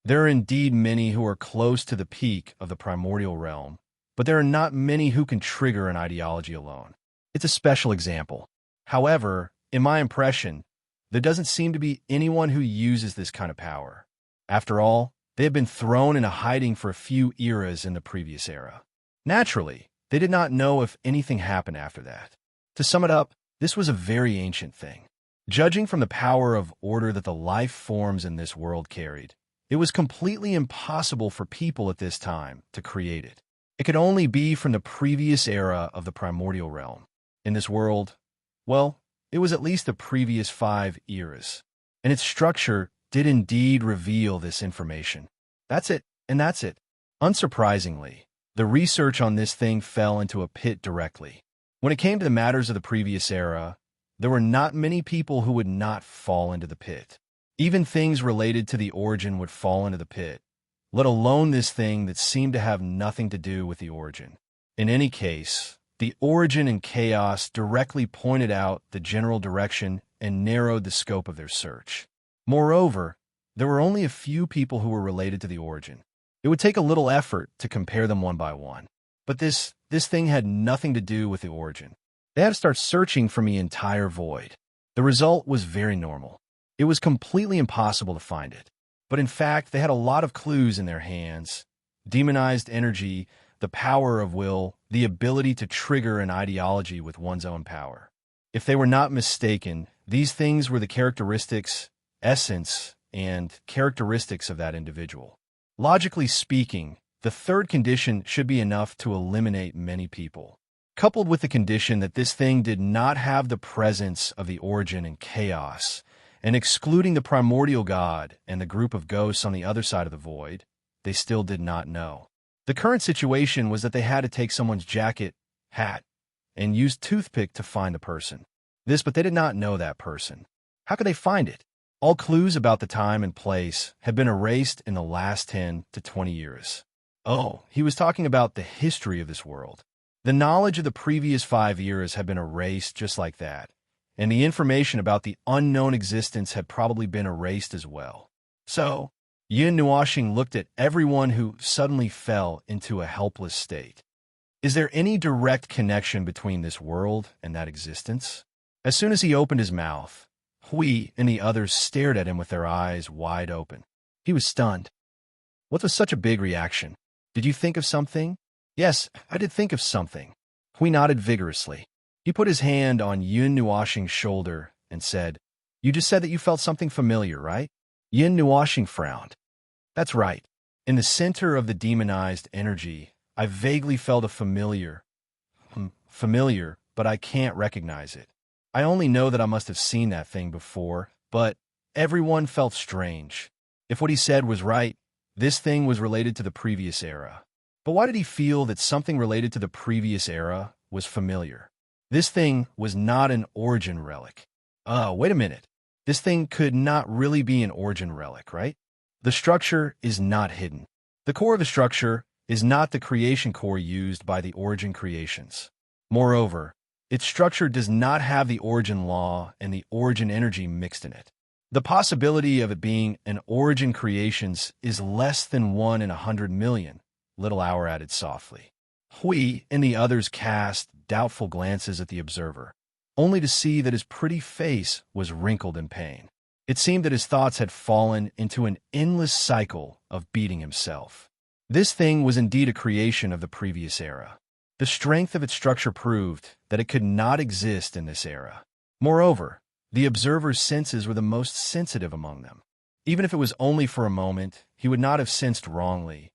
Speaker 1: There are indeed many who are close to the peak of the primordial realm, but there are not many who can trigger an ideology alone. It's a special example. However, in my impression, there doesn't seem to be anyone who uses this kind of power. After all, they have been thrown into hiding for a few eras in the previous era. Naturally, they did not know if anything happened after that. To sum it up, this was a very ancient thing. Judging from the power of order that the life forms in this world carried, it was completely impossible for people at this time to create it. It could only be from the previous era of the primordial realm. In this world, well, it was at least the previous 5 eras, and its structure did indeed reveal this information. That's it, and that's it. Unsurprisingly, the research on this thing fell into a pit directly. When it came to the matters of the previous era, there were not many people who would not fall into the pit. Even things related to the origin would fall into the pit, let alone this thing that seemed to have nothing to do with the origin. In any case, the origin and chaos directly pointed out the general direction and narrowed the scope of their search. Moreover, there were only a few people who were related to the origin. It would take a little effort to compare them one by one. But this thing had nothing to do with the origin. They had to start searching from the entire void. The result was very normal. It was completely impossible to find it. But in fact, they had a lot of clues in their hands. Demonized energy, the power of will, the ability to trigger an ideology with one's own power. If they were not mistaken, these things were the characteristics, essence, and characteristics of that individual. Logically speaking, the third condition should be enough to eliminate many people. Coupled with the condition that this thing did not have the presence of the origin and chaos, and excluding the primordial god and the group of ghosts on the other side of the void, they still did not know. The current situation was that they had to take someone's jacket, hat, and use toothpick to find the person. But they did not know that person. How could they find it? All clues about the time and place had been erased in the last 10 to 20 years. Oh, he was talking about the history of this world. The knowledge of the previous 5 years had been erased just like that, and the information about the unknown existence had probably been erased as well. So, Yin Nuoxing looked at everyone who suddenly fell into a helpless state. Is there any direct connection between this world and that existence? As soon as he opened his mouth, Hui and the others stared at him with their eyes wide open. He was stunned. What was such a big reaction? Did you think of something? Yes, I did think of something. Hui nodded vigorously. He put his hand on Yin Nuoxing's shoulder and said, "You just said that you felt something familiar, right?" Yin Nuoxing frowned. "That's right. In the center of the demonized energy, I vaguely felt a familiar, but I can't recognize it. I only know that I must have seen that thing before, but everyone felt strange. If what he said was right, this thing was related to the previous era. But why did he feel that something related to the previous era was familiar? This thing was not an origin relic. Wait a minute. This thing could not really be an origin relic, right? The structure is not hidden. The core of the structure is not the creation core used by the origin creations. Moreover, its structure does not have the origin law and the origin energy mixed in it. The possibility of it being an origin creations is less than 1 in 100 million, Little Hour added softly. Hui and the others cast doubtful glances at the observer, only to see that his pretty face was wrinkled in pain. It seemed that his thoughts had fallen into an endless cycle of beating himself. This thing was indeed a creation of the previous era. The strength of its structure proved that it could not exist in this era. Moreover, The observer's senses were the most sensitive among them. Even if it was only for a moment, he would not have sensed wrongly.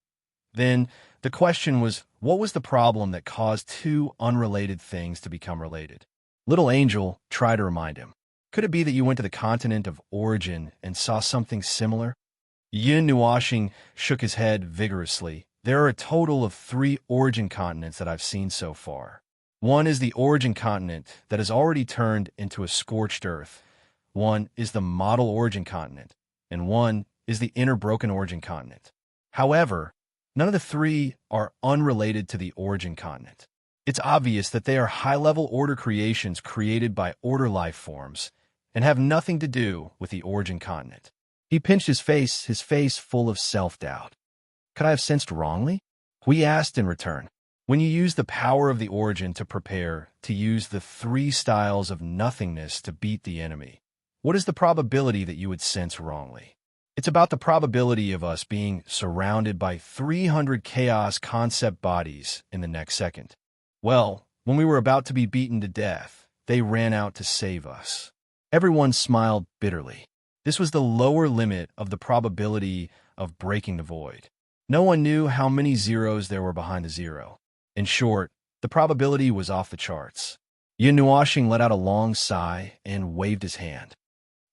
Speaker 1: Then, the question was, what was the problem that caused two unrelated things to become related? Little Angel tried to remind him. Could it be that you went to the continent of origin and saw something similar? Yin Nuashing shook his head vigorously. There are a total of 3 origin continents that I've seen so far. One is the origin continent that has already turned into a scorched earth. One is the model origin continent, and one is the inner broken origin continent. However, none of the 3 are unrelated to the origin continent. It's obvious that they are high-level order creations created by order life forms and have nothing to do with the origin continent. He pinched his face full of self-doubt. Could I have sensed wrongly? Hui asked in return. When you use the power of the origin to prepare to use the 3 styles of nothingness to beat the enemy, what is the probability that you would sense wrongly? It's about the probability of us being surrounded by 300 chaos concept bodies in the next second. Well, when we were about to be beaten to death, they ran out to save us. Everyone smiled bitterly. This was the lower limit of the probability of breaking the void. No one knew how many zeros there were behind the 0. In short, the probability was off the charts. Yin Nuashing let out a long sigh and waved his hand.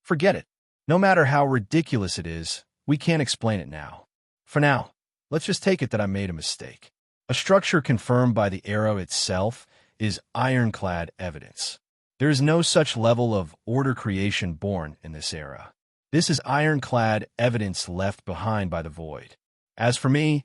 Speaker 1: Forget it. No matter how ridiculous it is, we can't explain it now. For now, let's just take it that I made a mistake. A structure confirmed by the arrow itself is ironclad evidence. There is no such level of order creation born in this era. This is ironclad evidence left behind by the void. As for me,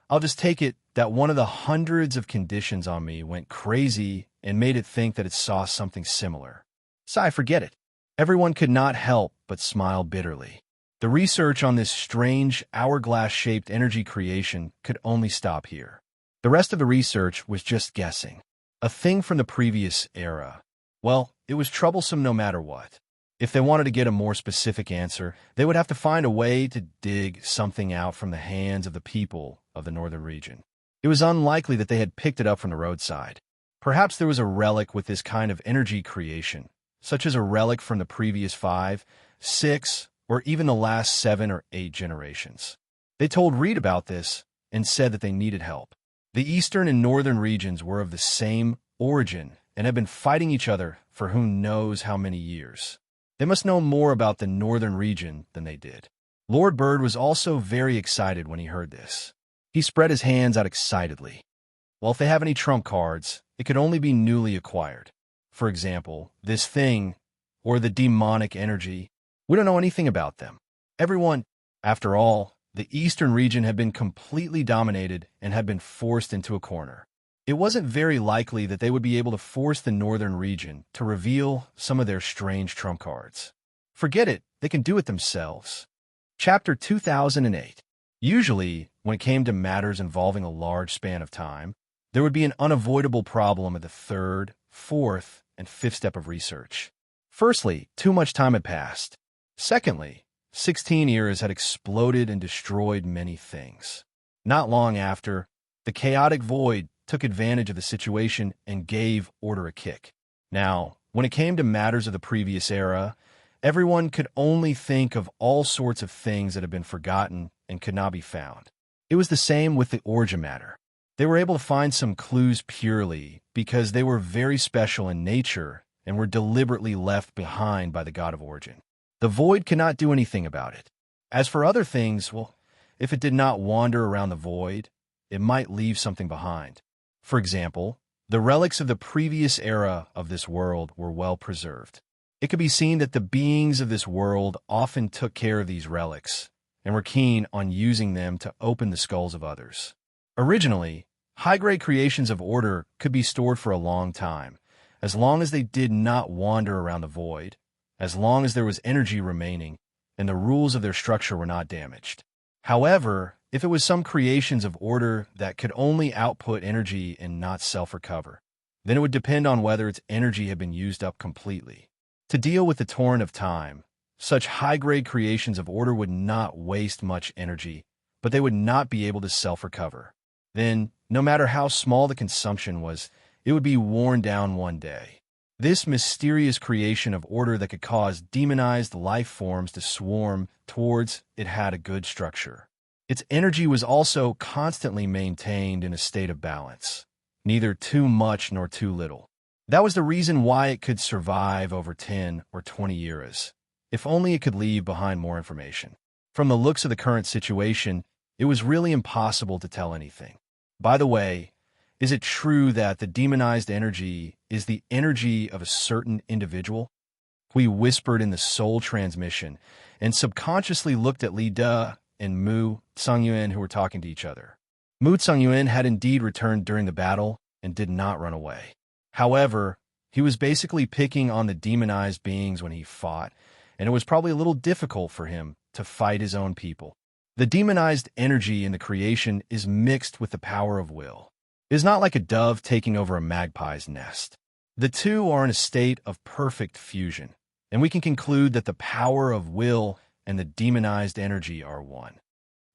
Speaker 1: I'll just take it that one of the hundreds of conditions on me went crazy and made it think that it saw something similar. So forget it. Everyone could not help but smile bitterly. The research on this strange hourglass-shaped energy creation could only stop here. The rest of the research was just guessing. A thing from the previous era. Well, it was troublesome no matter what. If they wanted to get a more specific answer, they would have to find a way to dig something out from the hands of the people of the northern region. It was unlikely that they had picked it up from the roadside. Perhaps there was a relic with this kind of energy creation, such as a relic from the previous 5, 6, or even the last 7 or 8 generations. They told Reed about this and said that they needed help. The eastern and northern regions were of the same origin and have been fighting each other for who knows how many years. They must know more about the northern region than they did. Lord Bird was also very excited when he heard this. He spread his hands out excitedly. Well, if they have any trump cards, it could only be newly acquired. For example, this thing, or the demonic energy. We don't know anything about them. Everyone, after all, the eastern region had been completely dominated and had been forced into a corner. It wasn't very likely that they would be able to force the northern region to reveal some of their strange trump cards. Forget it, they can do it themselves. Chapter 2008. Usually, when it came to matters involving a large span of time, there would be an unavoidable problem at the 3rd, 4th, and 5th step of research. Firstly, too much time had passed. Secondly, 16 eras had exploded and destroyed many things. Not long after, the chaotic void took advantage of the situation and gave order a kick. Now, when it came to matters of the previous era, everyone could only think of all sorts of things that had been forgotten and could not be found. It was the same with the origin matter. They were able to find some clues purely because they were very special in nature and were deliberately left behind by the god of origin. The void cannot do anything about it. As for other things, well, if it did not wander around the void, it might leave something behind. For example, the relics of the previous era of this world were well preserved. It could be seen that the beings of this world often took care of these relics and were keen on using them to open the skulls of others. Originally, high-grade creations of order could be stored for a long time, as long as they did not wander around the void, as long as there was energy remaining, and the rules of their structure were not damaged. However, if it was some creations of order that could only output energy and not self-recover, then it would depend on whether its energy had been used up completely. To deal with the torrent of time, such high-grade creations of order would not waste much energy, but they would not be able to self-recover. Then, no matter how small the consumption was, it would be worn down one day. This mysterious creation of order that could cause demonized life forms to swarm towards it had a good structure. Its energy was also constantly maintained in a state of balance, neither too much nor too little. That was the reason why it could survive over 10 or 20 years, if only it could leave behind more information. From the looks of the current situation, it was really impossible to tell anything. By the way, is it true that the demonized energy is the energy of a certain individual? We whispered in the soul transmission and subconsciously looked at Li De and Mu Tsungyuan, who were talking to each other. Mu Tsungyuan had indeed returned during the battle and did not run away. However, he was basically picking on the demonized beings when he fought, and it was probably a little difficult for him to fight his own people. The demonized energy in the creation is mixed with the power of will. It is not like a dove taking over a magpie's nest. The two are in a state of perfect fusion, and we can conclude that the power of will and the demonized energy are one.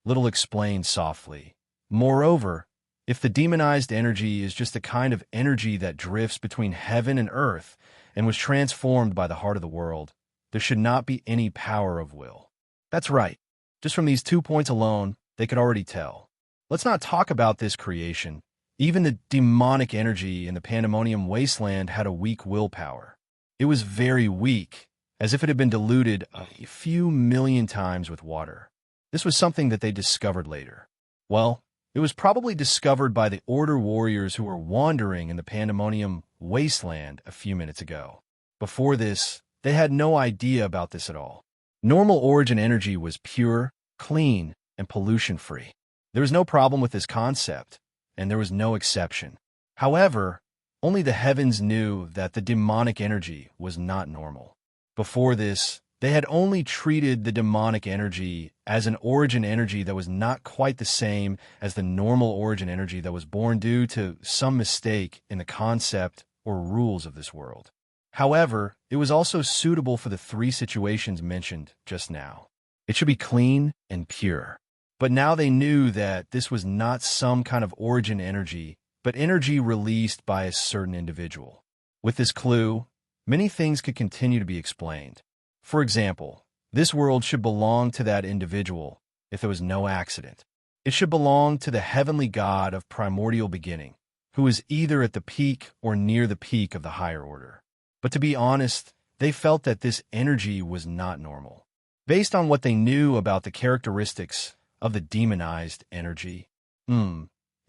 Speaker 1: Little explained softly. Moreover, if the demonized energy is just the kind of energy that drifts between heaven and earth and was transformed by the heart of the world, there should not be any power of will. That's right. Just from these 2 points alone, they could already tell. Let's not talk about this creation. Even the demonic energy in the Pandemonium Wasteland had a weak willpower. It was very weak, as if it had been diluted a few million times with water. This was something that they discovered later. Well, it was probably discovered by the Order warriors who were wandering in the Pandemonium Wasteland a few minutes ago. Before this, they had no idea about this at all. Normal origin energy was pure, clean, and pollution-free. There was no problem with this concept, and there was no exception. However, only the heavens knew that the demonic energy was not normal. Before this, they had only treated the demonic energy as an origin energy that was not quite the same as the normal origin energy that was born due to some mistake in the concept or rules of this world. However, it was also suitable for the 3 situations mentioned just now. It should be clean and pure. But now they knew that this was not some kind of origin energy, but energy released by a certain individual. With this clue, many things could continue to be explained. For example, this world should belong to that individual if there was no accident. It should belong to the heavenly God of primordial beginning, who is either at the peak or near the peak of the higher order. But to be honest, they felt that this energy was not normal. Based on what they knew about the characteristics of the demonized energy, it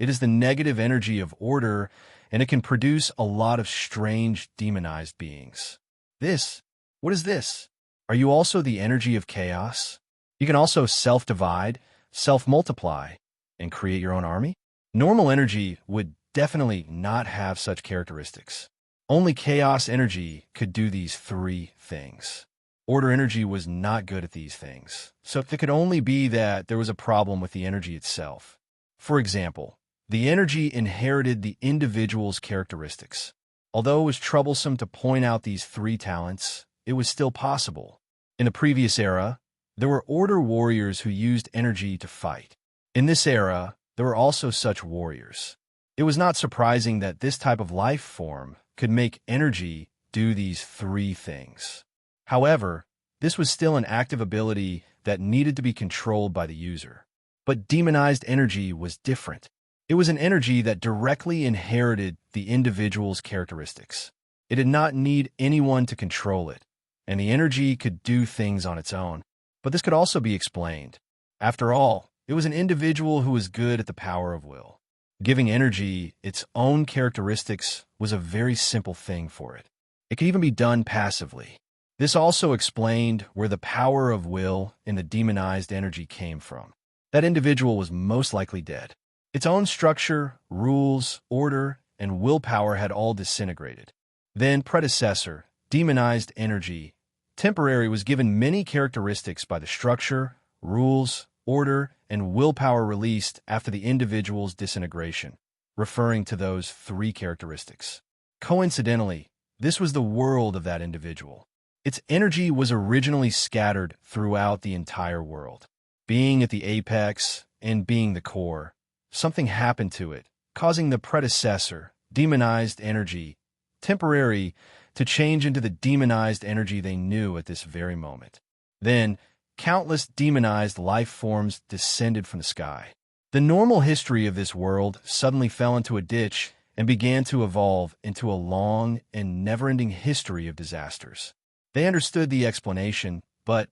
Speaker 1: is the negative energy of order, and it can produce a lot of strange demonized beings. What is this? Are you also the energy of chaos? You can also self-divide, self-multiply, and create your own army? Normal energy would definitely not have such characteristics. Only chaos energy could do these 3 things. Order energy was not good at these things, so it could only be that there was a problem with the energy itself. For example, the energy inherited the individual's characteristics. Although it was troublesome to point out these 3 talents, it was still possible. In the previous era, there were Order warriors who used energy to fight. In this era, there were also such warriors. It was not surprising that this type of life form could make energy do these 3 things. However, this was still an active ability that needed to be controlled by the user. But demonized energy was different. It was an energy that directly inherited the individual's characteristics. It did not need anyone to control it, and the energy could do things on its own. But this could also be explained. After all, it was an individual who was good at the power of will. Giving energy its own characteristics was a very simple thing for it. It could even be done passively. This also explained where the power of will in the demonized energy came from. That individual was most likely dead. Its own structure, rules, order, and willpower had all disintegrated. Then predecessor, demonized energy, temporary, was given many characteristics by the structure, rules, order, and willpower released after the individual's disintegration, referring to those 3 characteristics. Coincidentally, this was the world of that individual. Its energy was originally scattered throughout the entire world. Being at the apex and being the core, something happened to it, causing the predecessor, demonized energy, temporary, to change into the demonized energy they knew at this very moment. Then, countless demonized life forms descended from the sky. The normal history of this world suddenly fell into a ditch and began to evolve into a long and never-ending history of disasters. They understood the explanation, but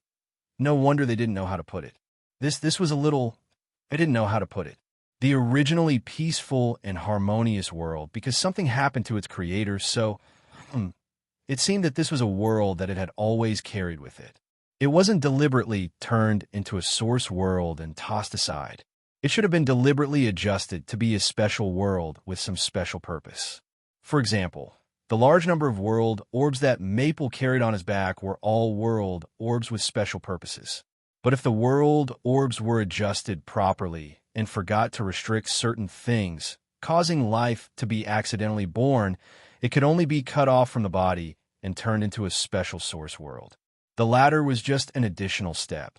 Speaker 1: no wonder they didn't know how to put it. This was a little... I didn't know how to put it. The originally peaceful and harmonious world, because something happened to its creator, so it seemed that this was a world that it had always carried with it. It wasn't deliberately turned into a source world and tossed aside. It should have been deliberately adjusted to be a special world with some special purpose. For example, the large number of world orbs that Maple carried on his back were all world orbs with special purposes. But if the world orbs were adjusted properly and forgot to restrict certain things, causing life to be accidentally born, it could only be cut off from the body and turned into a special source world. The latter was just an additional step,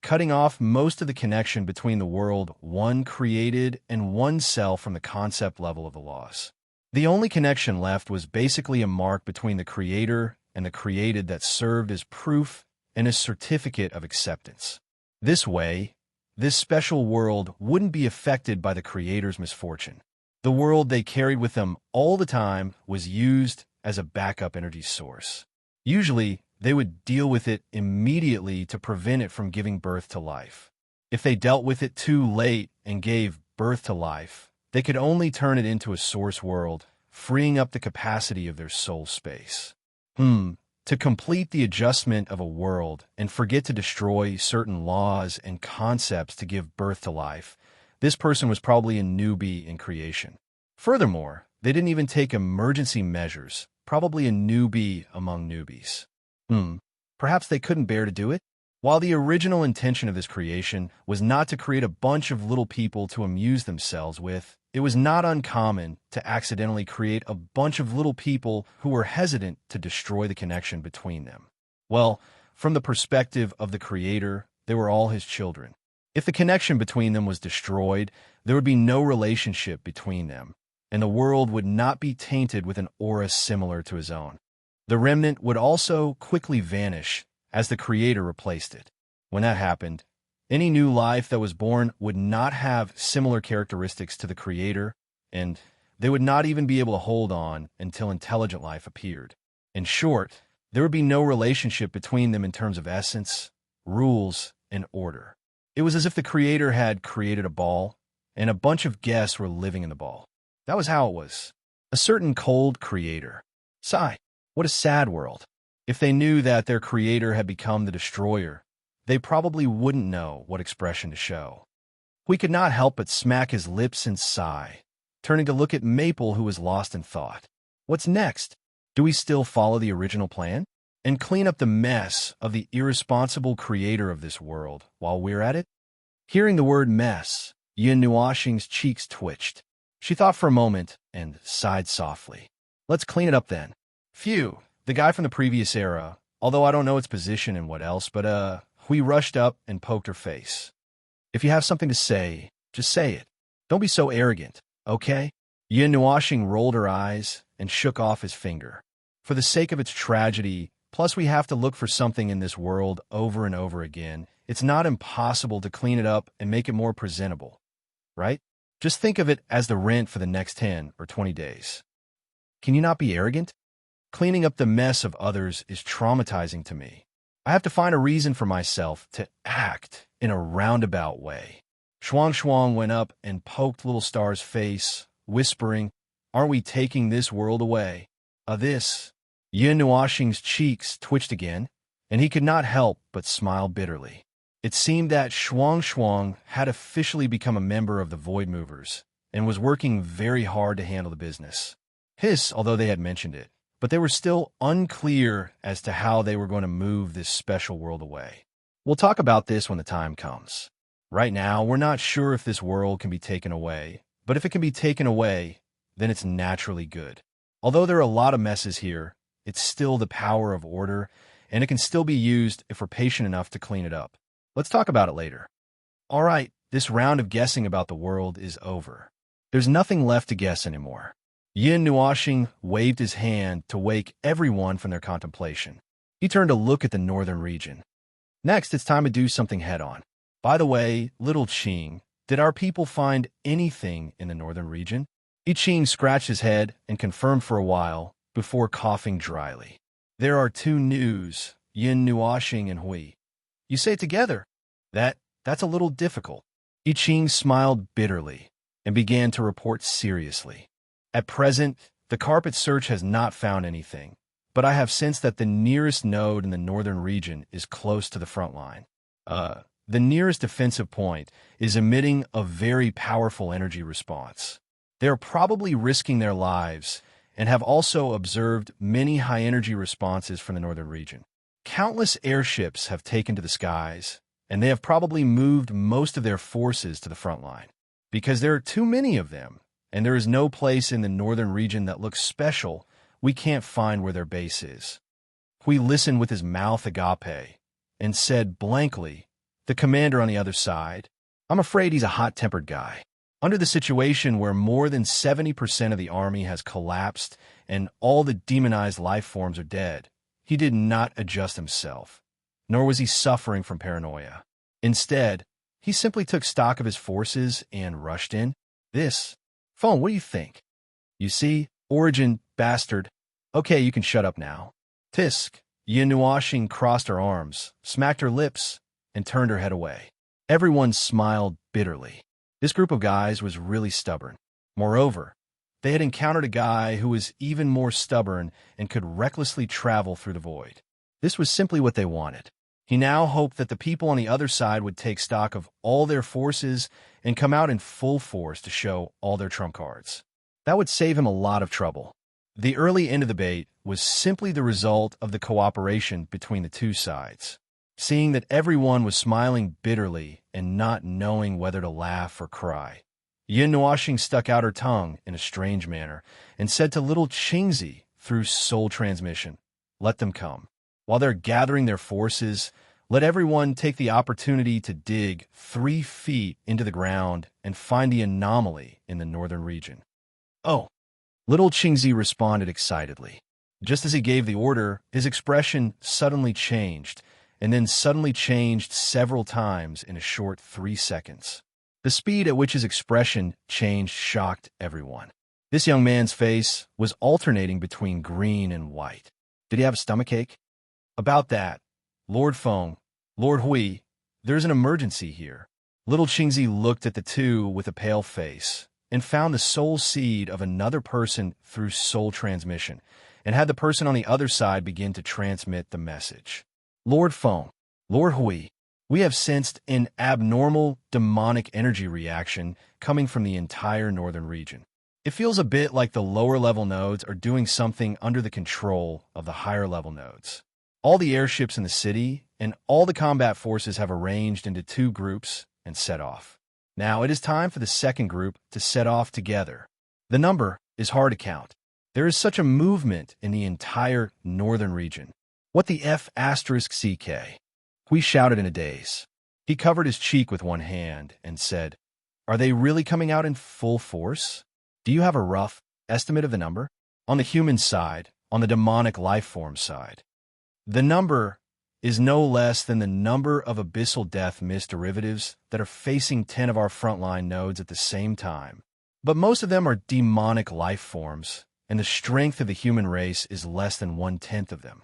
Speaker 1: cutting off most of the connection between the world one created and oneself from the concept level of the laws. The only connection left was basically a mark between the creator and the created that served as proof and a certificate of acceptance. This way, this special world wouldn't be affected by the creator's misfortune. The world they carried with them all the time was used as a backup energy source. Usually, they would deal with it immediately to prevent it from giving birth to life. If they dealt with it too late and gave birth to life, they could only turn it into a source world, freeing up the capacity of their soul space. To complete the adjustment of a world and forget to destroy certain laws and concepts to give birth to life, this person was probably a newbie in creation. Furthermore, they didn't even take emergency measures, probably a newbie among newbies. Perhaps they couldn't bear to do it? While the original intention of this creation was not to create a bunch of little people to amuse themselves with, it was not uncommon to accidentally create a bunch of little people who were hesitant to destroy the connection between them. Well, from the perspective of the Creator, they were all his children. If the connection between them was destroyed, there would be no relationship between them, and the world would not be tainted with an aura similar to his own. The remnant would also quickly vanish as the Creator replaced it. When that happened, any new life that was born would not have similar characteristics to the Creator, and they would not even be able to hold on until intelligent life appeared. In short, there would be no relationship between them in terms of essence, rules, and order. It was as if the Creator had created a ball, and a bunch of guests were living in the ball. That was how it was. A certain cold Creator. Sigh, what a sad world. If they knew that their Creator had become the destroyer, they probably wouldn't know what expression to show. We could not help but smack his lips and sigh, turning to look at Maple, who was lost in thought. What's next? Do we still follow the original plan? And clean up the mess of the irresponsible creator of this world while we're at it? Hearing the word mess, Yin Nuashing's cheeks twitched. She thought for a moment and sighed softly. Let's clean it up then. Phew, the guy from the previous era, although I don't know its position and what else, but we rushed up and poked her face. If you have something to say, just say it. Don't be so arrogant, okay? Yin Nuashing rolled her eyes and shook off his finger. For the sake of its tragedy, plus we have to look for something in this world over and over again, it's not impossible to clean it up and make it more presentable, right? Just think of it as the rent for the next 10 or 20 days. Can you not be arrogant? Cleaning up the mess of others is traumatizing to me. I have to find a reason for myself to act in a roundabout way. Shuang Shuang went up and poked Little Star's face, whispering, "Aren't we taking this world away? This." Yin Nuashing's cheeks twitched again, and he could not help but smile bitterly. It seemed that Shuang Shuang had officially become a member of the Void Movers and was working very hard to handle the business. Although they had mentioned it, but they were still unclear as to how they were going to move this special world away. We'll talk about this when the time comes. Right now, we're not sure if this world can be taken away, but if it can be taken away, then it's naturally good. Although there are a lot of messes here, it's still the power of order, and it can still be used if we're patient enough to clean it up. Let's talk about it later. All right, this round of guessing about the world is over. There's nothing left to guess anymore. Yin Nuashing waved his hand to wake everyone from their contemplation. He turned to look at the northern region. Next, it's time to do something head-on. By the way, little Qing, did our people find anything in the northern region? I Ching scratched his head and confirmed for a while before coughing dryly. There are two news, Yin Nuashing and Hui. You say it together. That's a little difficult. I Ching smiled bitterly and began to report seriously. At present, the carpet search has not found anything, but I have sensed that the nearest node in the northern region is close to the front line. The nearest defensive point is emitting a very powerful energy response. They are probably risking their lives and have also observed many high-energy responses from the northern region. Countless airships have taken to the skies, and they have probably moved most of their forces to the front line. Because there are too many of them, and there is no place in the northern region that looks special, we can't find where their base is. Hui listened with his mouth agape and said blankly, the commander on the other side, I'm afraid he's a hot-tempered guy. Under the situation where more than 70% of the army has collapsed and all the demonized life forms are dead, he did not adjust himself, nor was he suffering from paranoia. Instead, he simply took stock of his forces and rushed in. Phone, what do you think? You see, Origin, bastard. Okay, you can shut up now. Tisk, Yin Nuashing crossed her arms, smacked her lips, and turned her head away. Everyone smiled bitterly. This group of guys was really stubborn. Moreover, they had encountered a guy who was even more stubborn and could recklessly travel through the void. This was simply what they wanted. He now hoped that the people on the other side would take stock of all their forces and come out in full force to show all their trump cards. That would save him a lot of trouble. The early end of the debate was simply the result of the cooperation between the two sides. Seeing that everyone was smiling bitterly and not knowing whether to laugh or cry, Yin Nuashing stuck out her tongue in a strange manner and said to little Qingzi through soul transmission, let them come. While they're gathering their forces, let everyone take the opportunity to dig 3 feet into the ground and find the anomaly in the northern region. Oh, little Qingzi responded excitedly. Just as he gave the order, his expression suddenly changed, and then suddenly changed several times in a short 3 seconds. The speed at which his expression changed shocked everyone. This young man's face was alternating between green and white. Did he have a stomachache? About that, Lord Feng, Lord Hui, there's an emergency here. Little Qingzi looked at the two with a pale face and found the soul seed of another person through soul transmission, and had the person on the other side begin to transmit the message. Lord Feng, Lord Hui, we have sensed an abnormal demonic energy reaction coming from the entire northern region. It feels a bit like the lower-level nodes are doing something under the control of the higher-level nodes. All the airships in the city and all the combat forces have arranged into 2 groups and set off. Now it is time for the second group to set off together. The number is hard to count. There is such a movement in the entire northern region. What the F***CK? Hui shouted in a daze. He covered his cheek with one hand and said, are they really coming out in full force? Do you have a rough estimate of the number? On the human side, on the demonic life form side. The number is no less than the number of abyssal death mist derivatives that are facing 10 of our frontline nodes at the same time. But most of them are demonic life forms, and the strength of the human race is less than 1/10 of them.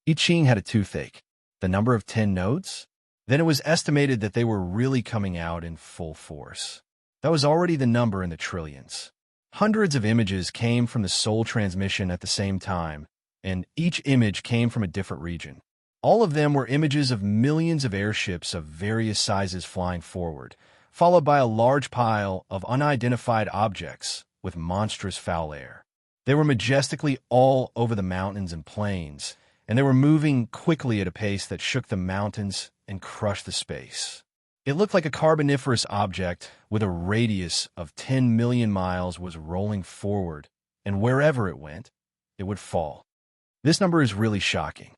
Speaker 1: I Ching had a toothache. The number of 10 nodes? Then it was estimated that they were really coming out in full force. That was already the number in the trillions. Hundreds of images came from the soul transmission at the same time, and each image came from a different region. All of them were images of millions of airships of various sizes flying forward, followed by a large pile of unidentified objects with monstrous foul air. They were majestically all over the mountains and plains, and they were moving quickly at a pace that shook the mountains and crushed the space. It looked like a carboniferous object with a radius of 10 million miles was rolling forward, and wherever it went, it would fall. This number is really shocking.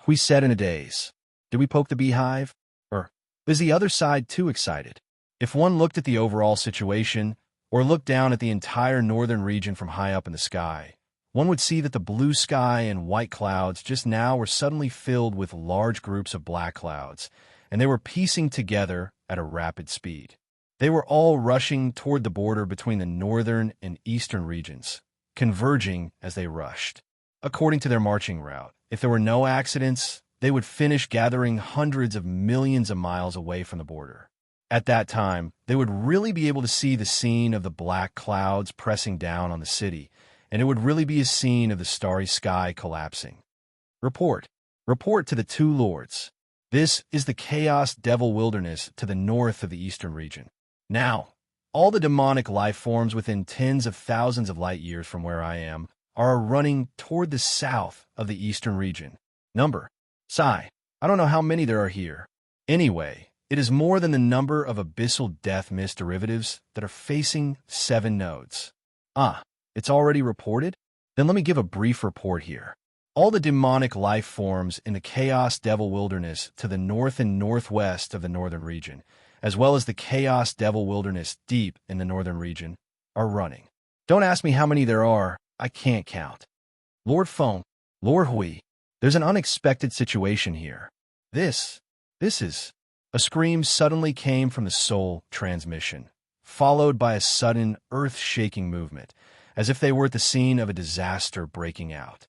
Speaker 1: We said in a daze, did we poke the beehive? Or is the other side too excited? If one looked at the overall situation, or look down at the entire northern region from high up in the sky, one would see that the blue sky and white clouds just now were suddenly filled with large groups of black clouds, and they were piecing together at a rapid speed. They were all rushing toward the border between the northern and eastern regions, converging as they rushed. According to their marching route, if there were no accidents, they would finish gathering hundreds of millions of miles away from the border. At that time, they would really be able to see the scene of the black clouds pressing down on the city, and it would really be a scene of the starry sky collapsing. Report. Report to the two lords. This is the Chaos Devil Wilderness to the north of the eastern region. Now, all the demonic life forms within tens of thousands of light years from where I am are running toward the south of the eastern region. Number. Sigh. I don't know how many there are here. Anyway, it is more than the number of abyssal death mist derivatives that are facing 7 nodes. It's already reported? Then let me give a brief report here. All the demonic life forms in the Chaos Devil Wilderness to the north and northwest of the northern region, as well as the Chaos Devil Wilderness deep in the northern region, are running. Don't ask me how many there are. I can't count. Lord Feng, Lord Hui, there's an unexpected situation here. This is... A scream suddenly came from the soul transmission, followed by a sudden earth-shaking movement, as if they were at the scene of a disaster breaking out.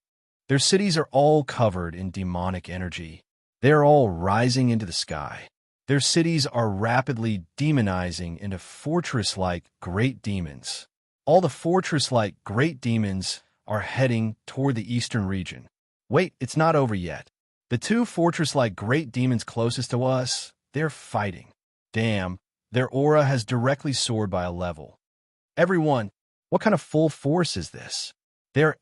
Speaker 1: Their cities are all covered in demonic energy. They are all rising into the sky. Their cities are rapidly demonizing into fortress-like great demons. All the fortress-like great demons are heading toward the eastern region. Wait, it's not over yet. The 2 fortress-like great demons closest to us, they're fighting. Damn, their aura has directly soared by a level. Everyone, what kind of full force is this? They're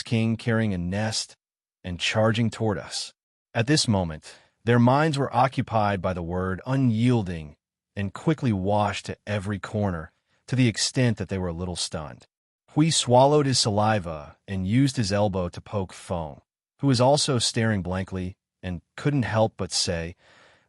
Speaker 1: King carrying a nest and charging toward us. At this moment, their minds were occupied by the word unyielding and quickly washed to every corner, to the extent that they were a little stunned. Hui swallowed his saliva and used his elbow to poke Feng, who was also staring blankly and couldn't help but say,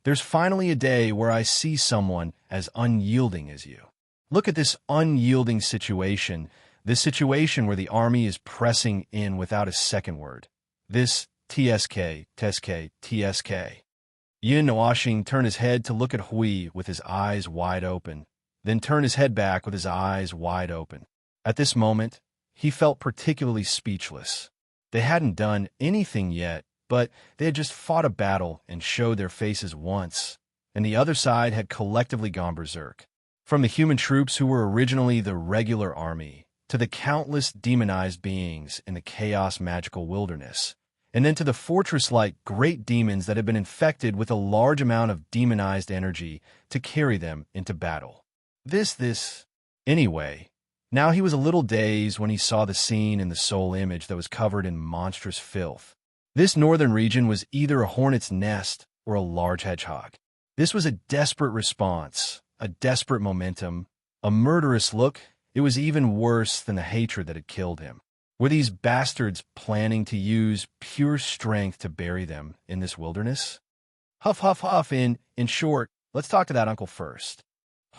Speaker 1: "There's finally a day where I see someone as unyielding as you. Look at this unyielding situation, this situation where the army is pressing in without a second word. This TSK. Yin Washing turned his head to look at Hui with his eyes wide open, then turned his head back with his eyes wide open. At this moment, he felt particularly speechless. They hadn't done anything yet, but they had just fought a battle and showed their faces once, and the other side had collectively gone berserk. From the human troops who were originally the regular army, to the countless demonized beings in the chaos magical wilderness, and then to the fortress-like great demons that had been infected with a large amount of demonized energy to carry them into battle. Anyway, now he was a little dazed when he saw the scene in the soul image that was covered in monstrous filth. This northern region was either a hornet's nest or a large hedgehog. This was a desperate response, a desperate momentum, a murderous look. It was even worse than the hatred that had killed him. Were these bastards planning to use pure strength to bury them in this wilderness? Huff, huff, huff. In short, let's talk to that uncle first.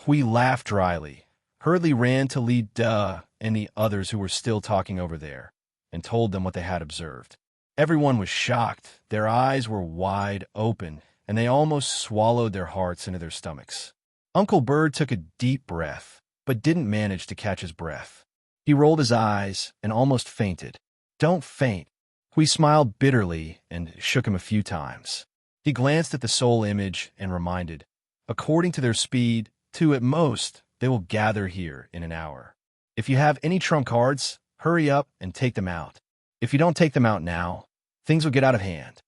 Speaker 1: Hui laughed dryly, hurriedly ran to lead Duh and the others who were still talking over there, and told them what they had observed. Everyone was shocked. Their eyes were wide open, and they almost swallowed their hearts into their stomachs. Uncle Bird took a deep breath, but didn't manage to catch his breath. He rolled his eyes and almost fainted. Don't faint. Hui smiled bitterly and shook him a few times. He glanced at the soul image and reminded, according to their speed, 2 at most, they will gather here in an hour. If you have any trump cards, hurry up and take them out. If you don't take them out now, things will get out of hand.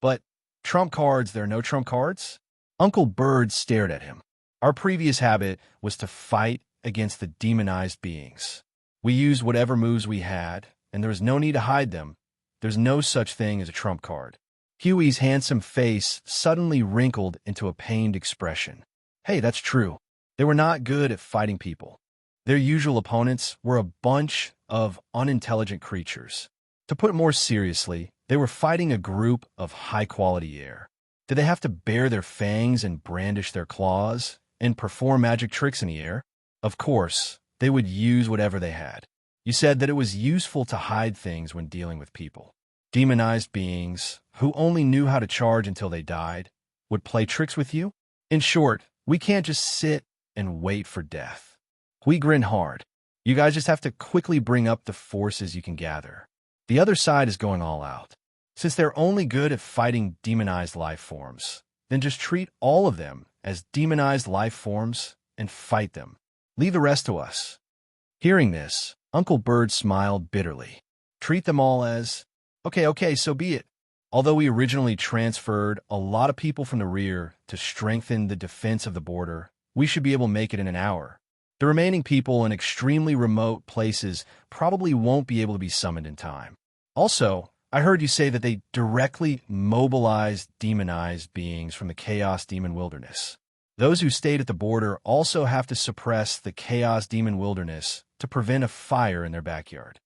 Speaker 1: But trump cards, there are no trump cards? Uncle Bird stared at him. Our previous habit was to fight against the demonized beings. We used whatever moves we had, and there was no need to hide them. There's no such thing as a trump card. Huey's handsome face suddenly wrinkled into a pained expression. Hey, that's true. They were not good at fighting people. Their usual opponents were a bunch of unintelligent creatures. To put it more seriously, they were fighting a group of high-quality air. Did they have to bare their fangs and brandish their claws and perform magic tricks in the air? Of course, they would use whatever they had. You said that it was useful to hide things when dealing with people. Demonized beings, who only knew how to charge until they died, would play tricks with you? In short, we can't just sit and wait for death. We grin hard. You guys just have to quickly bring up the forces you can gather. The other side is going all out. Since they're only good at fighting demonized life forms, then just treat all of them as demonized life forms and fight them. Leave the rest to us. Hearing this, Uncle Bird smiled bitterly. Treat them all as, okay, so be it. Although we originally transferred a lot of people from the rear to strengthen the defense of the border, we should be able to make it in an hour. The remaining people in extremely remote places probably won't be able to be summoned in time. Also, I heard you say that they directly mobilized demonized beings from the Chaos Demon Wilderness. Those who stayed at the border also have to suppress the Chaos Demon Wilderness to prevent a fire in their backyard.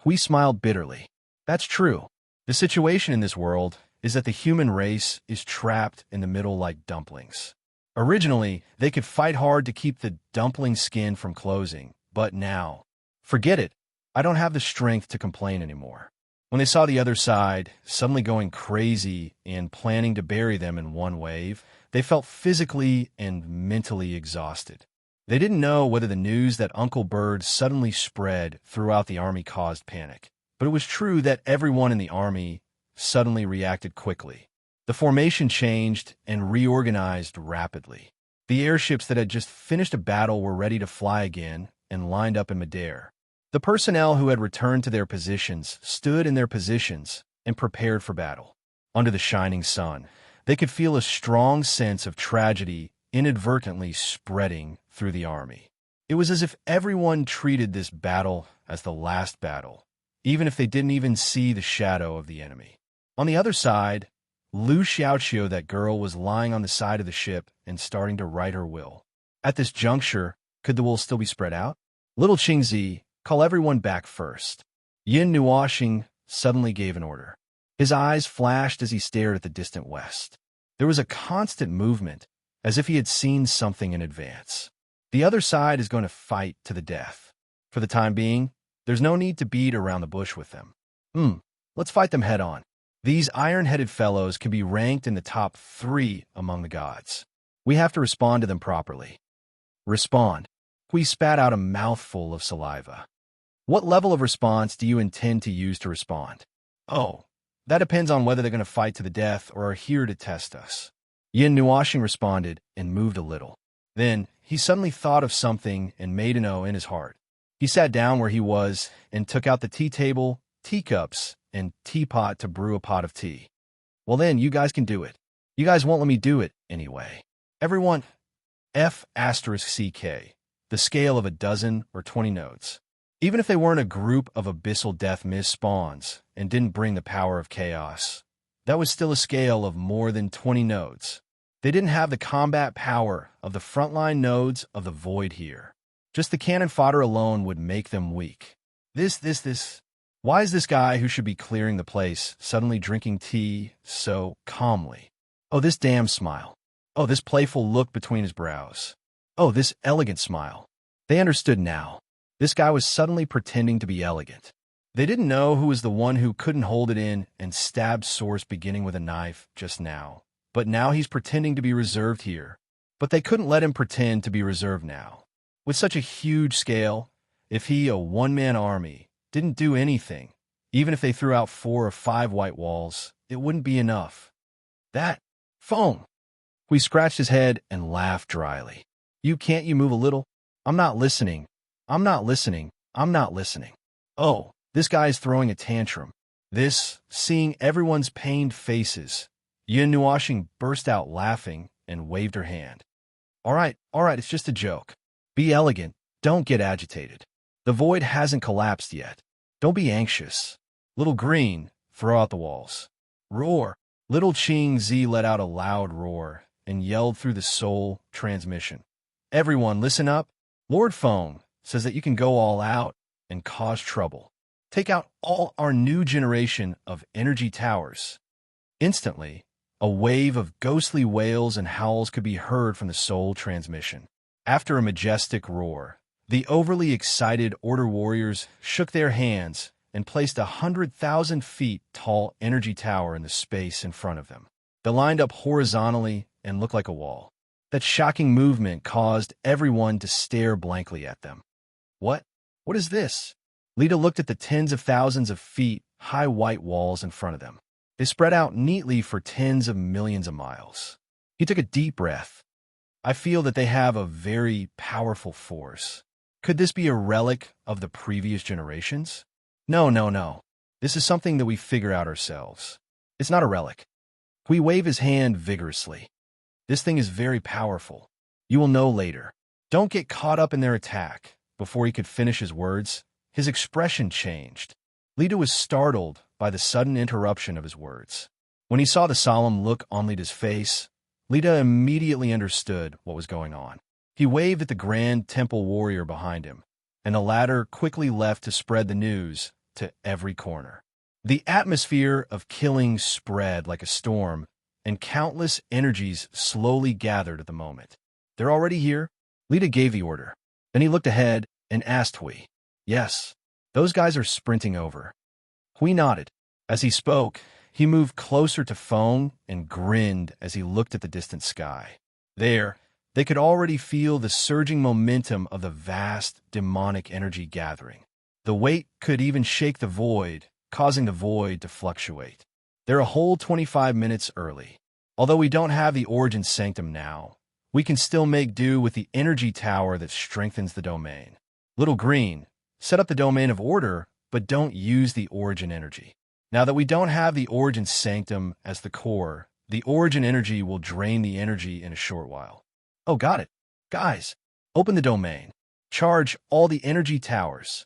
Speaker 1: We smiled bitterly. That's true. The situation in this world is that the human race is trapped in the middle like dumplings. Originally, they could fight hard to keep the dumpling skin from closing, but now, forget it. I don't have the strength to complain anymore. When they saw the other side suddenly going crazy and planning to bury them in one wave, they felt physically and mentally exhausted. They didn't know whether the news that Uncle Bird suddenly spread throughout the army caused panic, but it was true that everyone in the army suddenly reacted quickly. The formation changed and reorganized rapidly. The airships that had just finished a battle were ready to fly again and lined up in midair. The personnel who had returned to their positions stood in their positions and prepared for battle. Under the shining sun, they could feel a strong sense of tragedy inadvertently spreading through the army. It was as if everyone treated this battle as the last battle, even if they didn't even see the shadow of the enemy. On the other side, Lu Xiaoqiu, that girl, was lying on the side of the ship and starting to write her will. At this juncture, could the will still be spread out? Little Qingzi, call everyone back first. Yin Nuoxing suddenly gave an order. His eyes flashed as he stared at the distant west. There was a constant movement, as if he had seen something in advance. The other side is going to fight to the death. For the time being, there's no need to beat around the bush with them. Let's fight them head on. These iron-headed fellows can be ranked in the top 3 among the gods. We have to respond to them properly. Respond. Hui spat out a mouthful of saliva. What level of response do you intend to use to respond? Oh, that depends on whether they're going to fight to the death or are here to test us. Yin Nuoxing responded and moved a little. Then, he suddenly thought of something and made an O in his heart. He sat down where he was and took out the tea table, teacups, and teapot to brew a pot of tea. Well then, you guys can do it. You guys won't let me do it anyway. Everyone, F***CK, the scale of a dozen or 20 nodes. Even if they weren't a group of abyssal death spawns and didn't bring the power of chaos, that was still a scale of more than 20 nodes. They didn't have the combat power of the frontline nodes of the void here. Just the cannon fodder alone would make them weak. Why is this guy who should be clearing the place suddenly drinking tea so calmly? Oh, this damn smile. Oh, this playful look between his brows. Oh, this elegant smile. They understood now. This guy was suddenly pretending to be elegant. They didn't know who was the one who couldn't hold it in and stabbed source beginning with a knife just now. But now he's pretending to be reserved here. But they couldn't let him pretend to be reserved now. With such a huge scale, if he, a one-man army, didn't do anything, even if they threw out 4 or 5 white walls, it wouldn't be enough. That phone. He scratched his head and laughed dryly. Can't you move a little? I'm not listening. I'm not listening. Oh, this guy's throwing a tantrum. Seeing everyone's pained faces, Yin Nuoxing burst out laughing and waved her hand. All right, it's just a joke. Be elegant. Don't get agitated. The void hasn't collapsed yet. Don't be anxious. Little Green, throw out the walls. Roar. Little Qingzi let out a loud roar and yelled through the soul transmission. Everyone, listen up. Lord Phone says that you can go all out and cause trouble. Take out all our new generation of energy towers. Instantly, a wave of ghostly wails and howls could be heard from the soul transmission. After a majestic roar, the overly excited Order warriors shook their hands and placed a 100,000 feet tall energy tower in the space in front of them. They lined up horizontally and looked like a wall. That shocking movement caused everyone to stare blankly at them. What? What is this? Lita looked at the tens of thousands of feet high white walls in front of them. They spread out neatly for tens of millions of miles. He took a deep breath. I feel that they have a very powerful force. Could this be a relic of the previous generations? No, no, no. This is something that we figure out ourselves. It's not a relic. Hui waved his hand vigorously. This thing is very powerful. You will know later. Don't get caught up in their attack. Before he could finish his words, his expression changed. Lita was startled by the sudden interruption of his words. When he saw the solemn look on Lita's face, Lita immediately understood what was going on. He waved at the grand temple warrior behind him, and the latter quickly left to spread the news to every corner. The atmosphere of killing spread like a storm, and countless energies slowly gathered at the moment. They're already here? Lita gave the order. Then he looked ahead and asked Hui. Yes, those guys are sprinting over. Hui nodded. As he spoke, he moved closer to Feng and grinned as he looked at the distant sky. There, they could already feel the surging momentum of the vast, demonic energy gathering. The weight could even shake the void, causing the void to fluctuate. They're a whole 25 minutes early. Although we don't have the Origin Sanctum now, we can still make do with the energy tower that strengthens the domain. Little Green, set up the domain of order, but don't use the Origin energy. Now that we don't have the Origin Sanctum as the core, the Origin energy will drain the energy in a short while. Oh, got it. Guys, open the domain. Charge all the energy towers.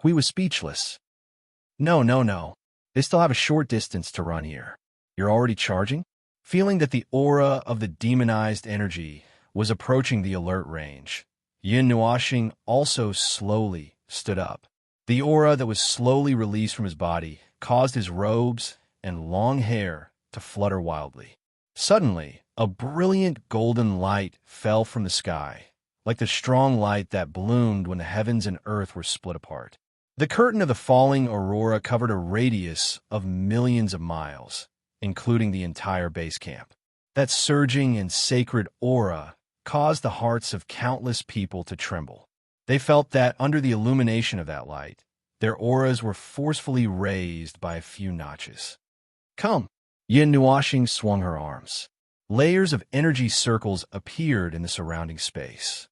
Speaker 1: Hui was speechless. No, no, no. They still have a short distance to run here. You're already charging? Feeling that the aura of the demonized energy was approaching the alert range, Yin Nuoxing also slowly stood up. The aura that was slowly released from his body caused his robes and long hair to flutter wildly. Suddenly, a brilliant golden light fell from the sky, like the strong light that bloomed when the heavens and earth were split apart. The curtain of the falling aurora covered a radius of millions of miles, including the entire base camp. That surging and sacred aura caused the hearts of countless people to tremble. They felt that under the illumination of that light, their auras were forcefully raised by a few notches. Come! Yin Nuoxing swung her arms. Layers of energy circles appeared in the surrounding space.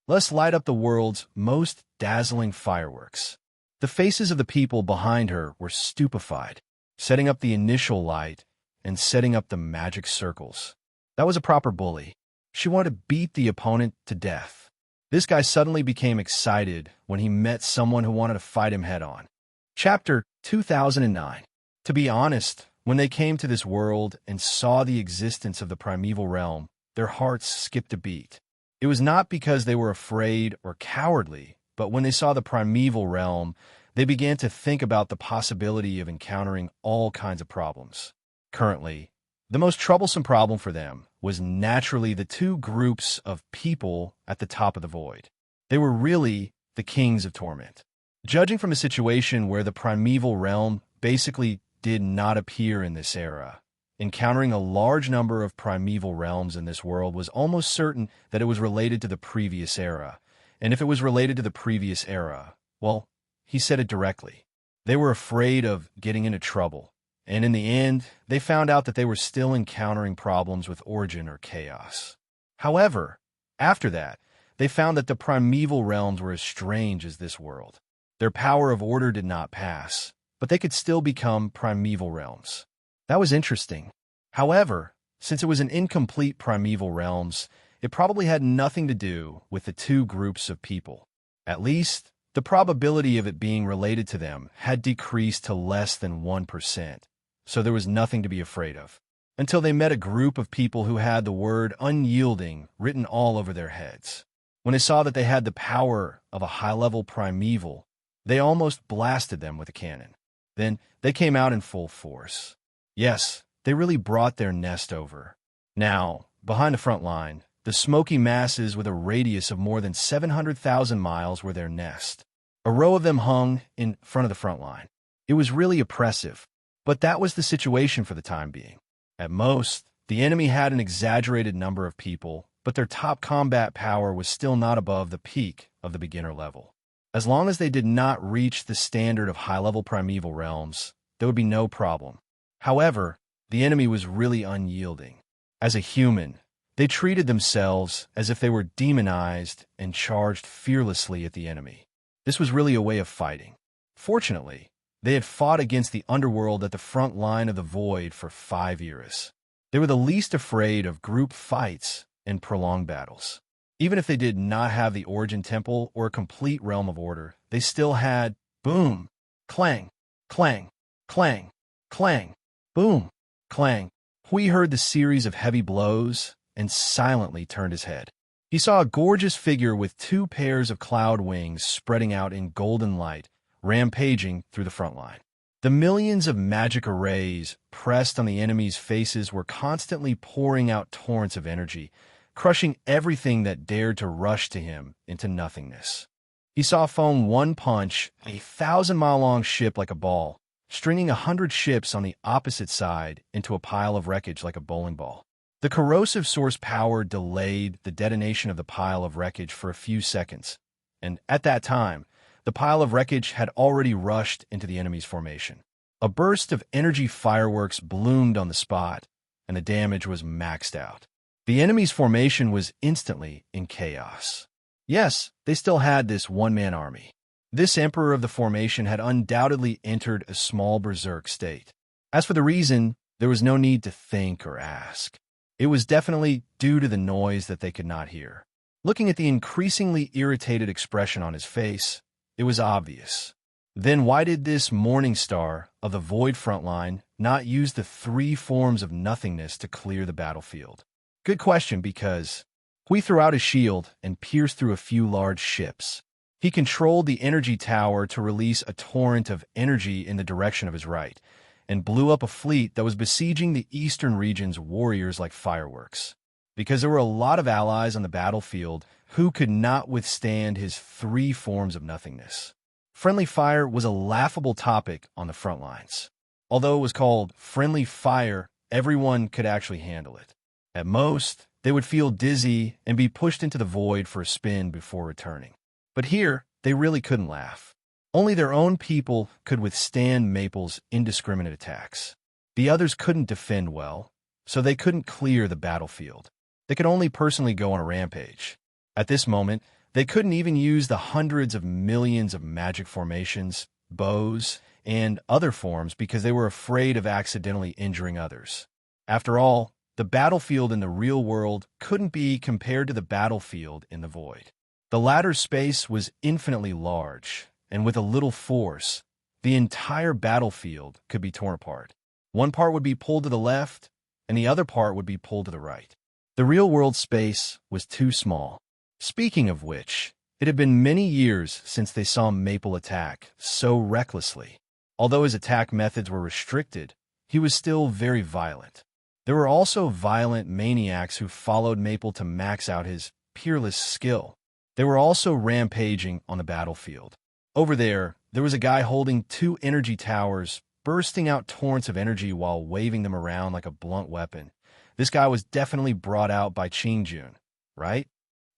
Speaker 1: Let's light up the world's most dazzling fireworks. The faces of the people behind her were stupefied, setting up the initial light and setting up the magic circles. That was a proper bully. She wanted to beat the opponent to death. This guy suddenly became excited when he met someone who wanted to fight him head-on. Chapter 2009. To be honest, when they came to this world and saw the existence of the primeval realm, their hearts skipped a beat. It was not because they were afraid or cowardly, but when they saw the primeval realm, they began to think about the possibility of encountering all kinds of problems. Currently, the most troublesome problem for them was naturally the two groups of people at the top of the void. They were really the kings of torment. Judging from a situation where the primeval realm basically did not appear in this era, encountering a large number of primeval realms in this world was almost certain that it was related to the previous era. And if it was related to the previous era, well, he said it directly. They were afraid of getting into trouble. And in the end, they found out that they were still encountering problems with origin or chaos. However, after that, they found that the primeval realms were as strange as this world. Their power of order did not pass, but they could still become primeval realms. That was interesting. However, since it was an incomplete primeval realms, it probably had nothing to do with the two groups of people. At least, the probability of it being related to them had decreased to less than 1%, so there was nothing to be afraid of. Until they met a group of people who had the word unyielding written all over their heads. When they saw that they had the power of a high-level primeval, they almost blasted them with a cannon. Then they came out in full force. Yes, they really brought their nest over. Now, behind the front line, the The smoky masses with a radius of more than 700,000 miles were their nest. A row of them hung in front of the front line. It was really oppressive, but that was the situation for the time being. At most, the enemy had an exaggerated number of people, but their top combat power was still not above the peak of the beginner level. As long as they did not reach the standard of high-level primeval realms, there would be no problem. However, the enemy was really unyielding. As a human, they treated themselves as if they were demonized and charged fearlessly at the enemy. This was really a way of fighting. Fortunately, they had fought against the underworld at the front line of the void for 5 years. They were the least afraid of group fights and prolonged battles. Even if they did not have the Origin Temple or a complete realm of order, they still had boom, clang, clang, clang, clang, boom, clang. Hui heard the series of heavy blows and silently turned his head. He saw a gorgeous figure with 2 pairs of cloud wings spreading out in golden light, rampaging through the front line. The millions of magic arrays pressed on the enemy's faces were constantly pouring out torrents of energy, crushing everything that dared to rush to him into nothingness. He saw Feng one punch a 1,000-mile-long ship like a ball, stringing 100 ships on the opposite side into a pile of wreckage like a bowling ball. The corrosive source power delayed the detonation of the pile of wreckage for a few seconds, and at that time, the pile of wreckage had already rushed into the enemy's formation. A burst of energy fireworks bloomed on the spot, and the damage was maxed out. The enemy's formation was instantly in chaos. Yes, they still had this one-man army. This emperor of the formation had undoubtedly entered a small berserk state. As for the reason, there was no need to think or ask. It was definitely due to the noise that they could not hear. Looking at the increasingly irritated expression on his face, it was obvious. Then why did this morning star of the void frontline not use the 3 forms of nothingness to clear the battlefield? Good question, because Hui threw out his shield and pierced through a few large ships. He controlled the energy tower to release a torrent of energy in the direction of his right, and blew up a fleet that was besieging the eastern region's warriors like fireworks. Because there were a lot of allies on the battlefield who could not withstand his 3 forms of nothingness. Friendly fire was a laughable topic on the front lines. Although it was called friendly fire, everyone could actually handle it. At most, they would feel dizzy and be pushed into the void for a spin before returning. But here, they really couldn't laugh. Only their own people could withstand Maple's indiscriminate attacks. The others couldn't defend well, so they couldn't clear the battlefield. They could only personally go on a rampage. At this moment, they couldn't even use the hundreds of millions of magic formations, bows, and other forms because they were afraid of accidentally injuring others. After all, the battlefield in the real world couldn't be compared to the battlefield in the void. The latter's space was infinitely large, and with a little force, the entire battlefield could be torn apart. One part would be pulled to the left, and the other part would be pulled to the right. The real-world space was too small. Speaking of which, it had been many years since they saw Maple attack so recklessly. Although his attack methods were restricted, he was still very violent. There were also violent maniacs who followed Maple to max out his peerless skill. They were also rampaging on the battlefield. Over there was a guy holding 2 energy towers, bursting out torrents of energy while waving them around like a blunt weapon. This guy was definitely brought out by Qingjun, right?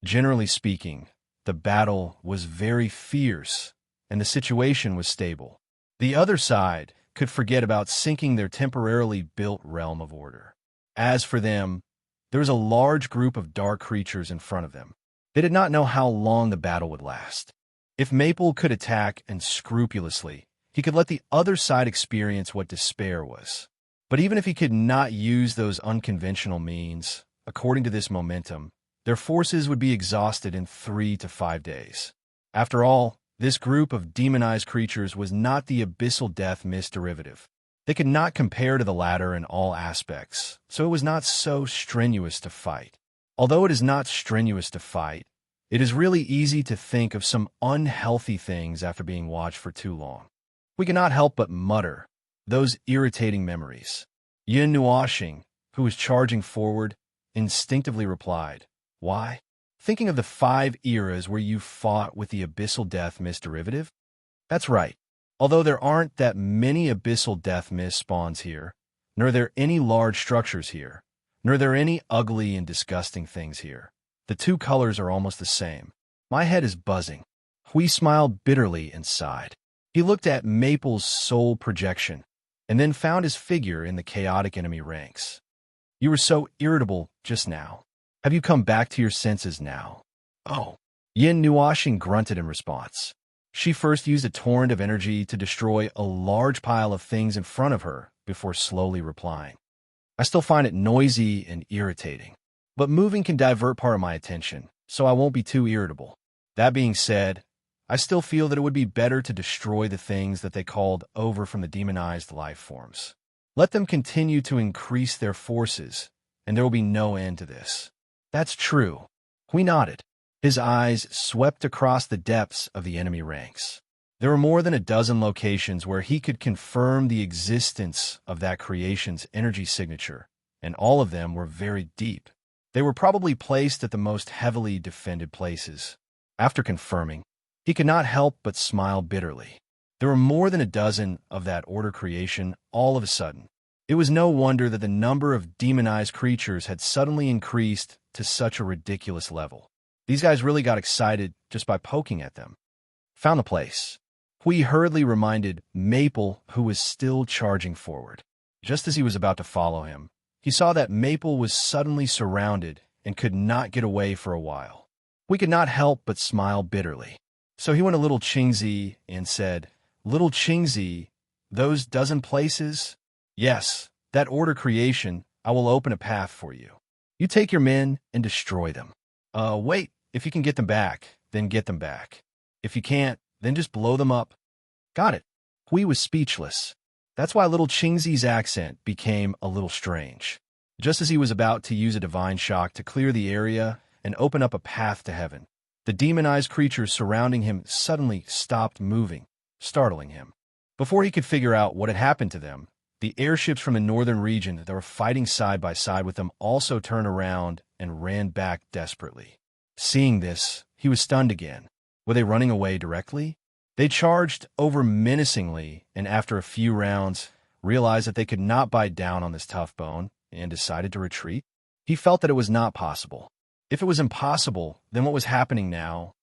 Speaker 1: Generally speaking, the battle was very fierce, and the situation was stable. The other side could forget about sinking their temporarily built realm of order. As for them, there was a large group of dark creatures in front of them. They did not know how long the battle would last. If Maple could attack and scrupulously, he could let the other side experience what despair was. But even if he could not use those unconventional means, according to this momentum, their forces would be exhausted in 3 to 5 days. After all, this group of demonized creatures was not the abyssal death mist derivative. They could not compare to the latter in all aspects, so it was not so strenuous to fight. Although it is not strenuous to fight, it is really easy to think of some unhealthy things after being watched for too long. We cannot help but mutter those irritating memories. Yin Nuoxing, who was charging forward, instinctively replied, Why? Thinking of the 5 eras where you fought with the abyssal death mist derivative? That's right. Although there aren't that many abyssal death mist spawns here, nor are there any large structures here, nor are there any ugly and disgusting things here, the 2 colors are almost the same. My head is buzzing. Hui smiled bitterly and sighed. He looked at Maple's soul projection, and then found his figure in the chaotic enemy ranks. You were so irritable just now. Have you come back to your senses now? Oh. Yin Nuoxing grunted in response. She first used a torrent of energy to destroy a large pile of things in front of her before slowly replying. I still find it noisy and irritating, but moving can divert part of my attention, so I won't be too irritable. That being said, I still feel that it would be better to destroy the things that they called over from the demonized life forms. Let them continue to increase their forces, and there will be no end to this. That's true. Hui nodded. His eyes swept across the depths of the enemy ranks. There were more than a dozen locations where he could confirm the existence of that creation's energy signature, and all of them were very deep. They were probably placed at the most heavily defended places. After confirming, he could not help but smile bitterly. There were more than a dozen of that order creation all of a sudden. It was no wonder that the number of demonized creatures had suddenly increased to such a ridiculous level. These guys really got excited just by poking at them. Found the place. Hui hurriedly reminded Maple, who was still charging forward. Just as he was about to follow him, he saw that Maple was suddenly surrounded and could not get away for a while. Hui could not help but smile bitterly. So he went a little Qingzi and said, "Little Qingzi, those dozen places? Yes, that order creation, I will open a path for you. You take your men and destroy them. Wait, if you can get them back, then get them back. If you can't, then just blow them up." Got it. Hui was speechless. That's why little Qingzi's accent became a little strange. Just as he was about to use a divine shock to clear the area and open up a path to heaven, the demonized creatures surrounding him suddenly stopped moving, startling him. Before he could figure out what had happened to them, the airships from the northern region that were fighting side by side with them also turned around and ran back desperately. Seeing this, he was stunned again. Were they running away directly? They charged over menacingly, and after a few rounds, realized that they could not bite down on this tough bone and decided to retreat. He felt that it was not possible. If it was impossible, then what was happening now?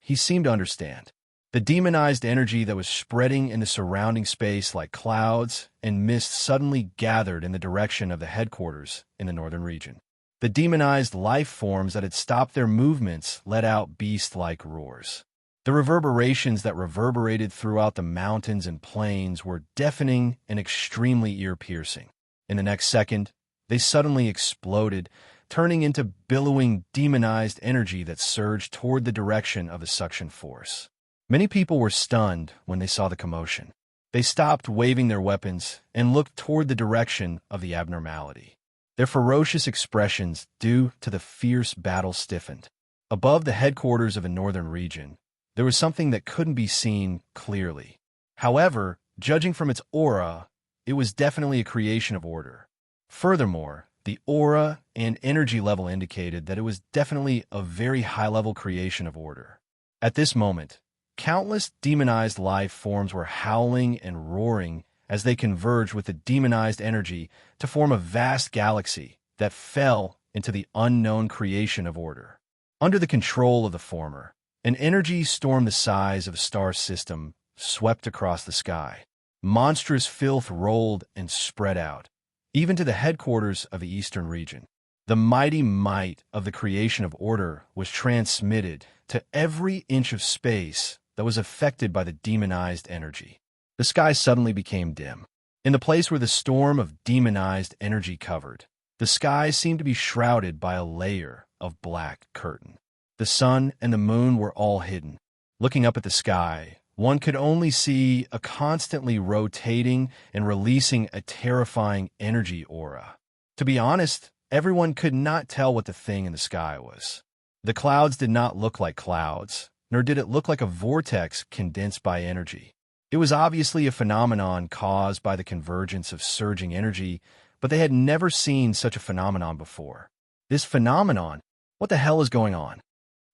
Speaker 1: He seemed to understand. The demonized energy that was spreading in the surrounding space like clouds and mist suddenly gathered in the direction of the headquarters in the northern region. The demonized life forms that had stopped their movements let out beast-like roars. The reverberations that reverberated throughout the mountains and plains were deafening and extremely ear-piercing. In the next second, they suddenly exploded, turning into billowing, demonized energy that surged toward the direction of the suction force. Many people were stunned when they saw the commotion. They stopped waving their weapons and looked toward the direction of the abnormality. Their ferocious expressions, due to the fierce battle, stiffened. Above the headquarters of the northern region, there was something that couldn't be seen clearly. However, judging from its aura, it was definitely a creation of order. Furthermore, the aura and energy level indicated that it was definitely a very high-level creation of order. At this moment, countless demonized life forms were howling and roaring as they converged with the demonized energy to form a vast galaxy that fell into the unknown creation of order. Under the control of the former, an energy storm the size of a star system swept across the sky. Monstrous filth rolled and spread out, even to the headquarters of the eastern region. The mighty might of the creation of order was transmitted to every inch of space that was affected by the demonized energy. The sky suddenly became dim. In the place where the storm of demonized energy covered, the sky seemed to be shrouded by a layer of black curtain. The sun and the moon were all hidden. Looking up at the sky, one could only see a constantly rotating and releasing a terrifying energy aura. To be honest, everyone could not tell what the thing in the sky was. The clouds did not look like clouds, nor did it look like a vortex condensed by energy. It was obviously a phenomenon caused by the convergence of surging energy, but they had never seen such a phenomenon before. This phenomenon, What the hell is going on?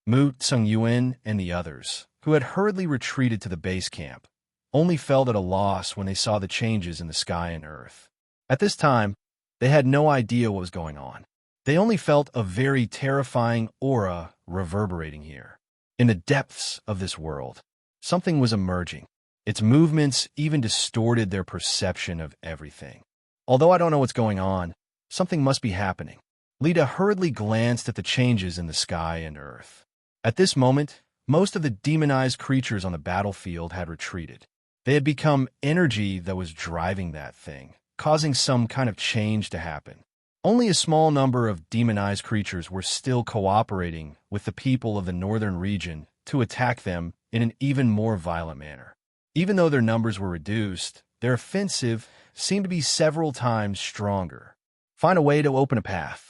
Speaker 1: Mu, Tsung Yuan, and the others, who had hurriedly retreated to the base camp, only felt at a loss when they saw the changes in the sky and earth. At this time, they had no idea what was going on. They only felt a very terrifying aura reverberating here. In the depths of this world, something was emerging. Its movements even distorted their perception of everything. Although I don't know what's going on, something must be happening. Lita hurriedly glanced at the changes in the sky and earth. At this moment, most of the demonized creatures on the battlefield had retreated. They had become energy that was driving that thing, causing some kind of change to happen. Only a small number of demonized creatures were still cooperating with the people of the northern region to attack them in an even more violent manner. Even though their numbers were reduced, their offensive seemed to be several times stronger. Find a way to open a path.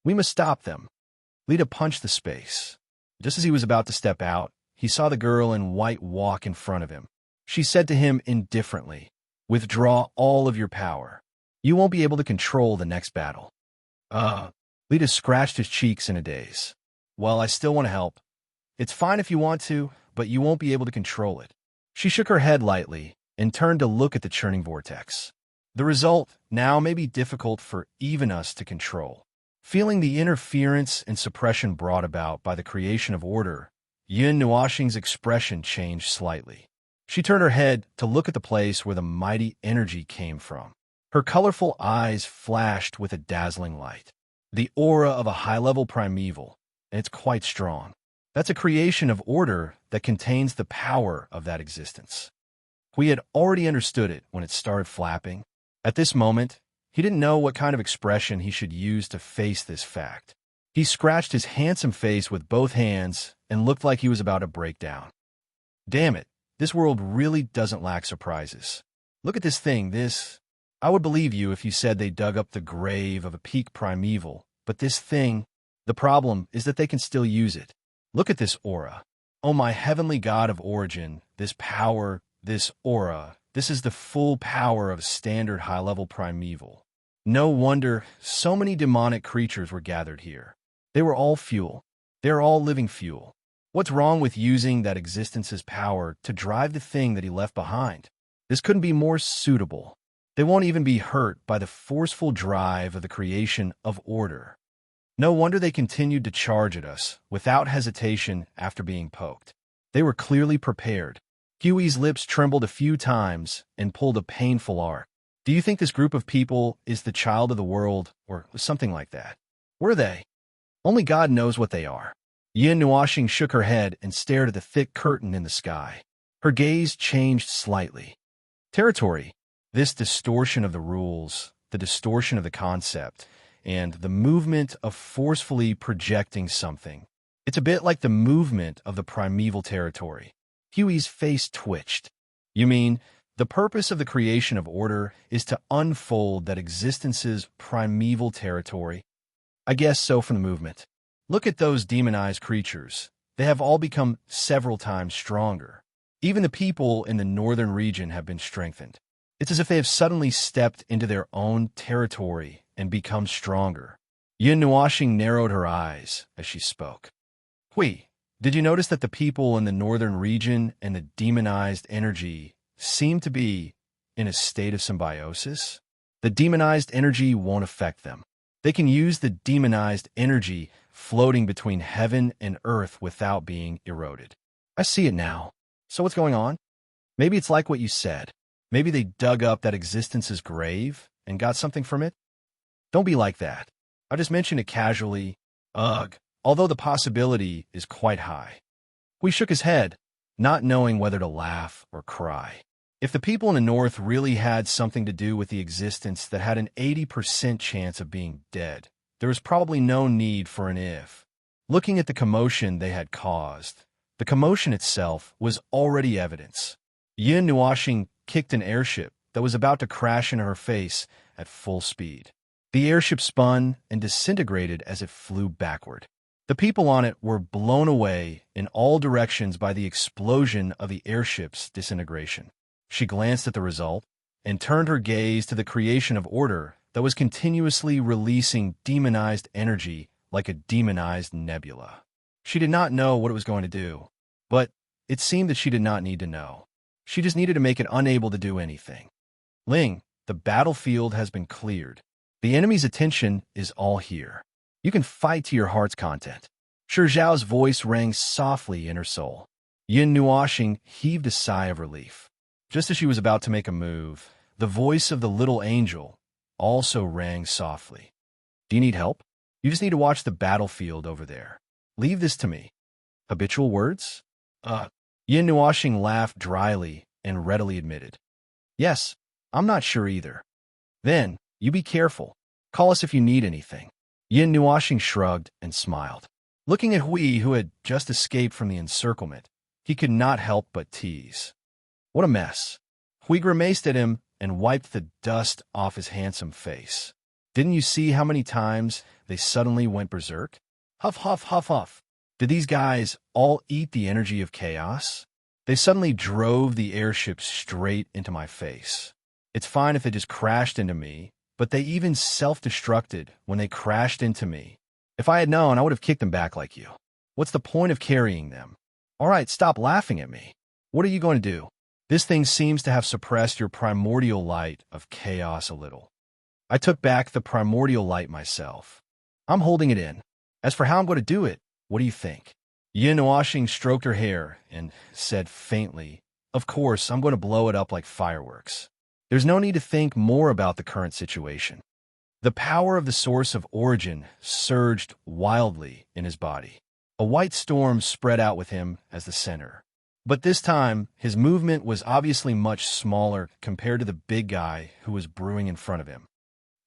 Speaker 1: We must stop them. Lita punched the space. Just as he was about to step out, he saw the girl in white walk in front of him. She said to him indifferently, "Withdraw all of your power. You won't be able to control the next battle." Lita scratched his cheeks in a daze. "Well, I still want to help. It's fine if you want to, but you won't be able to control it." She shook her head lightly and turned to look at the churning vortex. The result now may be difficult for even us to control. Feeling the interference and suppression brought about by the creation of order, Yin Nuoxing's expression changed slightly. She turned her head to look at the place where the mighty energy came from. Her colorful eyes flashed with a dazzling light. The aura of a high-level primeval, and it's quite strong. That's a creation of order that contains the power of that existence. We had already understood it when it started flapping. At this moment, he didn't know what kind of expression he should use to face this fact. He scratched his handsome face with both hands and looked like he was about to break down. Damn it, this world really doesn't lack surprises. Look at this thing, I would believe you if you said they dug up the grave of a peak primeval, but this thing, the problem is that they can still use it. Look at this aura. Oh, my heavenly god of origin, this power, this aura, this is the full power of standard high-level primeval. No wonder so many demonic creatures were gathered here. They were all fuel. They're all living fuel. What's wrong with using that existence's power to drive the thing that he left behind? This couldn't be more suitable. They won't even be hurt by the forceful drive of the creation of order. No wonder they continued to charge at us without hesitation after being poked. They were clearly prepared. Huey's lips trembled a few times and pulled a painful arc. Do you think this group of people is the child of the world, or something like that? Were they? Only God knows what they are. Yin Nuoxing shook her head and stared at the thick curtain in the sky. Her gaze changed slightly. Territory. This distortion of the rules, the distortion of the concept, and the movement of forcefully projecting something. It's a bit like the movement of the primeval territory. Huey's face twitched. You mean, the purpose of the creation of order is to unfold that existence's primeval territory? I guess so from the movement. Look at those demonized creatures. They have all become several times stronger. Even the people in the northern region have been strengthened. It's as if they have suddenly stepped into their own territory and become stronger. Yin Nuoxing narrowed her eyes as she spoke. Hui, did you notice that the people in the northern region and the demonized energy seem to be in a state of symbiosis? The demonized energy won't affect them. They can use the demonized energy floating between heaven and earth without being eroded. I see it now. So what's going on? Maybe it's like what you said. Maybe they dug up that existence's grave and got something from it? Don't be like that. I just mentioned it casually. Ugh. Although the possibility is quite high. We shook his head, not knowing whether to laugh or cry. If the people in the north really had something to do with the existence that had an 80% chance of being dead, there was probably no need for an if. Looking at the commotion they had caused, the commotion itself was already evidence. Yin Nuoxing kicked an airship that was about to crash into her face at full speed. The airship spun and disintegrated as it flew backward. The people on it were blown away in all directions by the explosion of the airship's disintegration. She glanced at the result and turned her gaze to the creation of order that was continuously releasing demonized energy like a demonized nebula. She did not know what it was going to do, but it seemed that she did not need to know. She just needed to make it unable to do anything. Ling, the battlefield has been cleared. The enemy's attention is all here. You can fight to your heart's content. Shi Zhao's voice rang softly in her soul. Yin Nuoxing heaved a sigh of relief. Just as she was about to make a move, the voice of the little angel also rang softly. Do you need help? You just need to watch the battlefield over there. Leave this to me. Habitual words? Yin Nuoxing laughed dryly and readily admitted. Yes, I'm not sure either. Then, you be careful. Call us if you need anything. Yin Nuoxing shrugged and smiled. Looking at Hui, who had just escaped from the encirclement, he could not help but tease. What a mess. Hui grimaced at him and wiped the dust off his handsome face. Didn't you see how many times they suddenly went berserk? Huff, huff, huff, huff. Did these guys all eat the energy of chaos? They suddenly drove the airship straight into my face. It's fine if they just crashed into me, but they even self-destructed when they crashed into me. If I had known, I would have kicked them back like you. What's the point of carrying them? All right, stop laughing at me. What are you going to do? This thing seems to have suppressed your primordial light of chaos a little. I took back the primordial light myself. I'm holding it in. As for how I'm going to do it, what do you think? Yin Nuoxing stroked her hair and said faintly, Of course, I'm going to blow it up like fireworks. There's no need to think more about the current situation. The power of the source of origin surged wildly in his body. A white storm spread out with him as the center. But this time, his movement was obviously much smaller compared to the big guy who was brewing in front of him.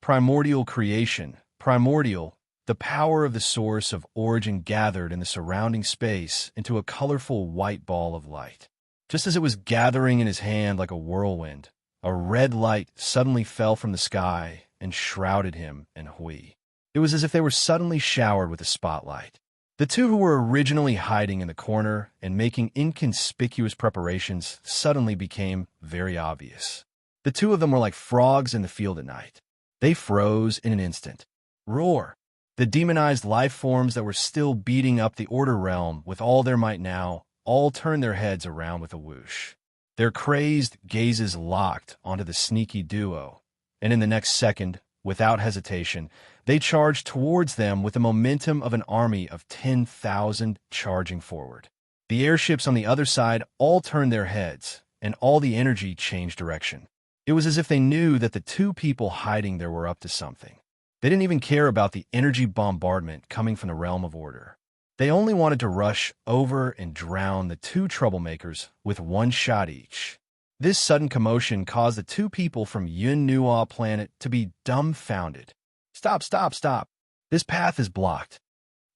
Speaker 1: Primordial creation, primordial, the power of the source of origin gathered in the surrounding space into a colorful white ball of light. Just as it was gathering in his hand like a whirlwind, a red light suddenly fell from the sky and shrouded him and Hui. It was as if they were suddenly showered with a spotlight. The two who were originally hiding in the corner and making inconspicuous preparations suddenly became very obvious. The two of them were like frogs in the field at night. They froze in an instant. Roar! The demonized life forms that were still beating up the Order realm with all their might now all turned their heads around with a whoosh. Their crazed gazes locked onto the sneaky duo, and in the next second, without hesitation, they charged towards them with the momentum of an army of 10,000 charging forward. The airships on the other side all turned their heads, and all the energy changed direction. It was as if they knew that the two people hiding there were up to something. They didn't even care about the energy bombardment coming from the realm of order. They only wanted to rush over and drown the two troublemakers with one shot each. This sudden commotion caused the two people from Yun Nuo planet to be dumbfounded. Stop, stop, stop. This path is blocked.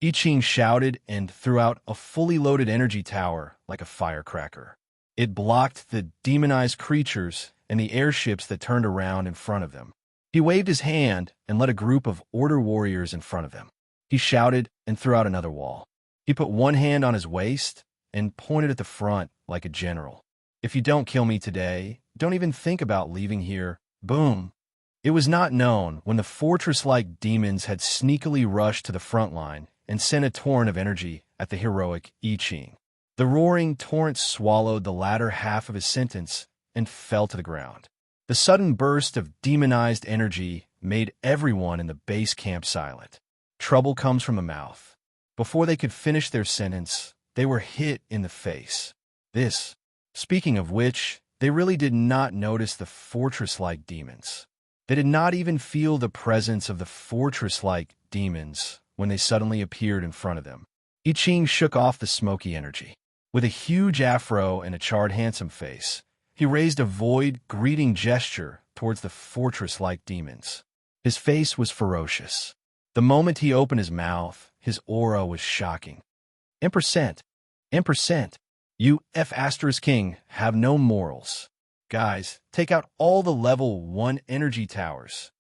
Speaker 1: I Ching shouted and threw out a fully loaded energy tower like a firecracker. It blocked the demonized creatures and the airships that turned around in front of them. He waved his hand and led a group of Order warriors in front of him. He shouted and threw out another wall. He put one hand on his waist and pointed at the front like a general. If you don't kill me today, don't even think about leaving here. Boom. It was not known when the fortress-like demons had sneakily rushed to the front line and sent a torrent of energy at the heroic I Ching. The roaring torrent swallowed the latter half of his sentence and fell to the ground. The sudden burst of demonized energy made everyone in the base camp silent. Trouble comes from the mouth. Before they could finish their sentence, they were hit in the face. Speaking of which, they really did not notice the fortress-like demons. They did not even feel the presence of the fortress-like demons when they suddenly appeared in front of them. I Ching shook off the smoky energy. With a huge afro and a charred handsome face, he raised a void greeting gesture towards the fortress-like demons. His face was ferocious. The moment he opened his mouth, his aura was shocking. Empercent, you F***king have no morals. Guys, take out all the level 1 energy towers.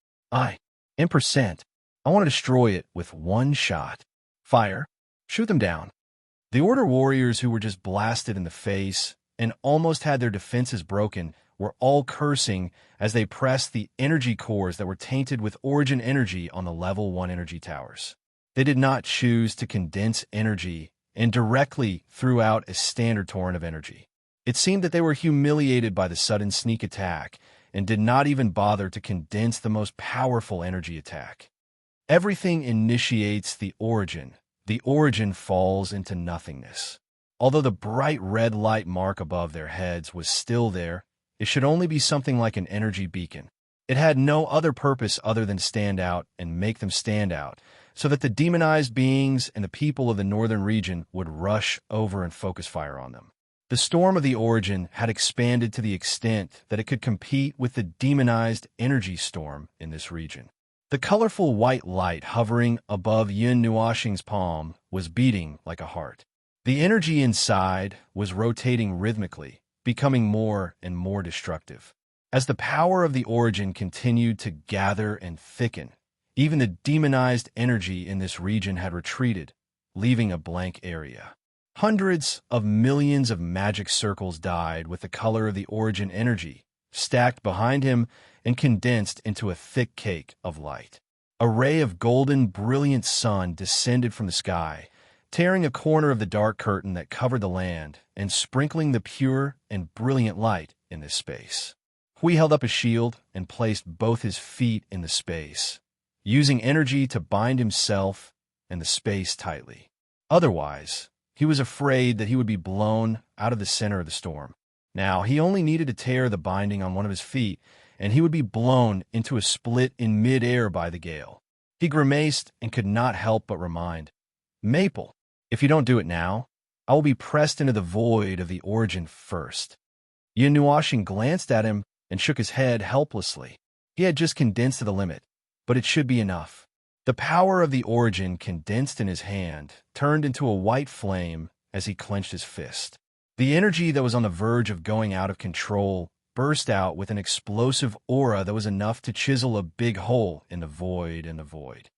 Speaker 1: Empercent, I want to destroy it with one shot. Fire, shoot them down. The Order warriors who were just blasted in the face and almost had their defenses broken were all cursing as they pressed the energy cores that were tainted with origin energy on the level 1 energy towers. They did not choose to condense energy and directly threw out a standard torrent of energy. It seemed that they were humiliated by the sudden sneak attack and did not even bother to condense the most powerful energy attack. Everything initiates the origin. The origin falls into nothingness. Although the bright red light mark above their heads was still there, it should only be something like an energy beacon. It had no other purpose other than stand out and make them stand out, so that the demonized beings and the people of the northern region would rush over and focus fire on them. The storm of the origin had expanded to the extent that it could compete with the demonized energy storm in this region. The colorful white light hovering above Yun Nuoxing's palm was beating like a heart. The energy inside was rotating rhythmically, becoming more and more destructive. As the power of the origin continued to gather and thicken, even the demonized energy in this region had retreated, leaving a blank area. Hundreds of millions of magic circles died with the color of the origin energy, stacked behind him and condensed into a thick cake of light. A ray of golden, brilliant sun descended from the sky, tearing a corner of the dark curtain that covered the land and sprinkling the pure and brilliant light in this space. Hui held up a shield and placed both his feet in the space, using energy to bind himself and the space tightly. Otherwise, he was afraid that he would be blown out of the center of the storm. Now, he only needed to tear the binding on one of his feet, and he would be blown into a split in mid-air by the gale. He grimaced and could not help but remind, "Maple, if you don't do it now, I will be pressed into the void of the origin first." Yun Nuoxing glanced at him and shook his head helplessly. He had just condensed to the limit, but it should be enough. The power of the origin condensed in his hand turned into a white flame as he clenched his fist. The energy that was on the verge of going out of control burst out with an explosive aura that was enough to chisel a big hole in the void and the void.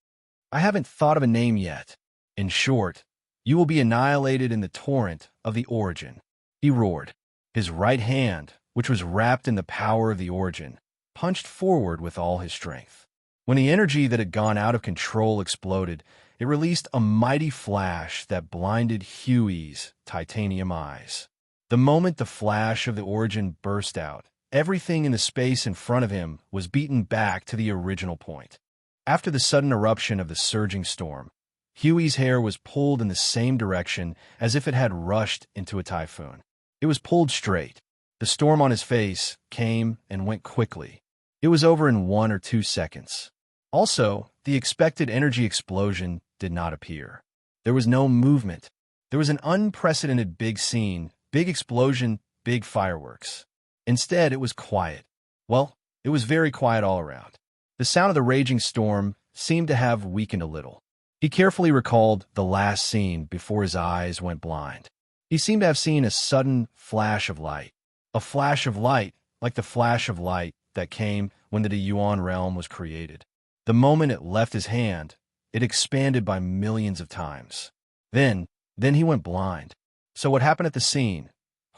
Speaker 1: "I haven't thought of a name yet. In short, you will be annihilated in the torrent of the origin," he roared. His right hand, which was wrapped in the power of the origin, punched forward with all his strength. When the energy that had gone out of control exploded, it released a mighty flash that blinded Huey's titanium eyes. The moment the flash of the origin burst out, everything in the space in front of him was beaten back to the original point. After the sudden eruption of the surging storm, Huey's hair was pulled in the same direction as if it had rushed into a typhoon. It was pulled straight. The storm on his face came and went quickly. It was over in 1 or 2 seconds. Also, the expected energy explosion did not appear. There was no movement. There was an unprecedented big scene, big explosion, big fireworks. Instead, it was quiet. Well, it was very quiet all around. The sound of the raging storm seemed to have weakened a little. He carefully recalled the last scene before his eyes went blind. He seemed to have seen a sudden flash of light. A flash of light, like the flash of light that came when the Yuan realm was created. The moment it left his hand, it expanded by millions of times. Then he went blind. So what happened at the scene?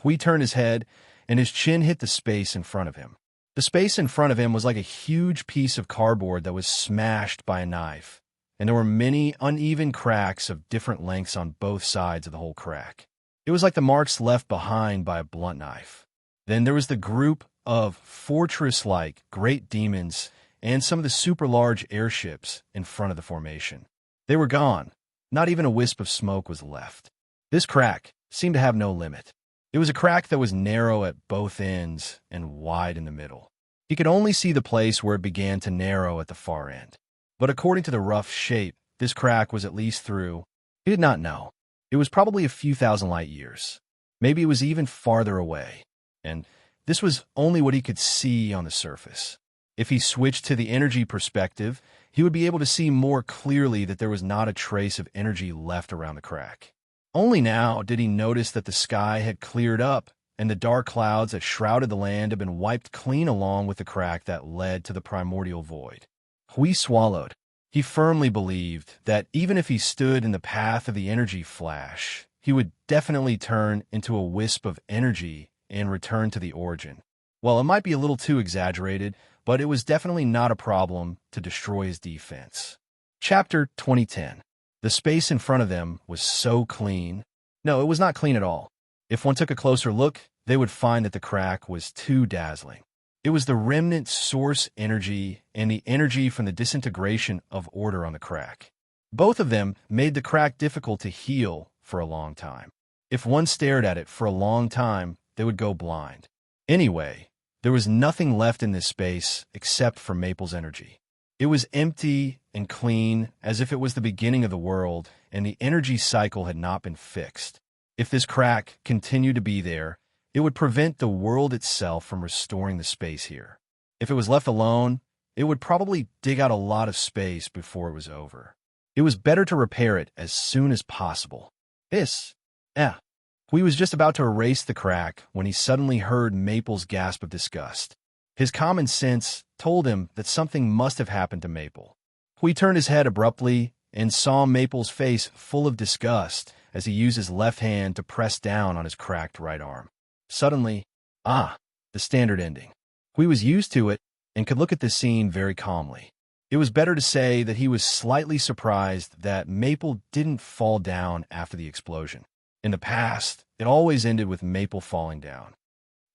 Speaker 1: Hui turned his head, and his chin hit the space in front of him. The space in front of him was like a huge piece of cardboard that was smashed by a knife, and there were many uneven cracks of different lengths on both sides of the whole crack. It was like the marks left behind by a blunt knife. Then there was the group of fortress-like great demons and some of the super-large airships in front of the formation. They were gone. Not even a wisp of smoke was left. This crack seemed to have no limit. It was a crack that was narrow at both ends and wide in the middle. He could only see the place where it began to narrow at the far end. But according to the rough shape, this crack was at least through. He did not know. It was probably a few thousand light years. Maybe it was even farther away. And this was only what he could see on the surface. If he switched to the energy perspective, he would be able to see more clearly that there was not a trace of energy left around the crack. Only now did he notice that the sky had cleared up and the dark clouds that shrouded the land had been wiped clean along with the crack that led to the primordial void. Hui swallowed. He firmly believed that even if he stood in the path of the energy flash, he would definitely turn into a wisp of energy and return to the origin. Well, it might be a little too exaggerated, but it was definitely not a problem to destroy his defense. Chapter 2010. The space in front of them was so clean. No, it was not clean at all. If one took a closer look, they would find that the crack was too dazzling. It was the remnant source energy and the energy from the disintegration of order on the crack. Both of them made the crack difficult to heal for a long time. If one stared at it for a long time, they would go blind. Anyway, there was nothing left in this space except for Maple's energy. It was empty and clean, as if it was the beginning of the world, and the energy cycle had not been fixed. If this crack continued to be there, it would prevent the world itself from restoring the space here. If it was left alone, it would probably dig out a lot of space before it was over. It was better to repair it as soon as possible. He was just about to erase the crack when he suddenly heard Maple's gasp of disgust. His common sense told him that something must have happened to Maple. He turned his head abruptly and saw Maple's face full of disgust as he used his left hand to press down on his cracked right arm. Suddenly, the standard ending. He was used to it and could look at the scene very calmly. It was better to say that he was slightly surprised that Maple didn't fall down after the explosion. In the past, it always ended with Maple falling down.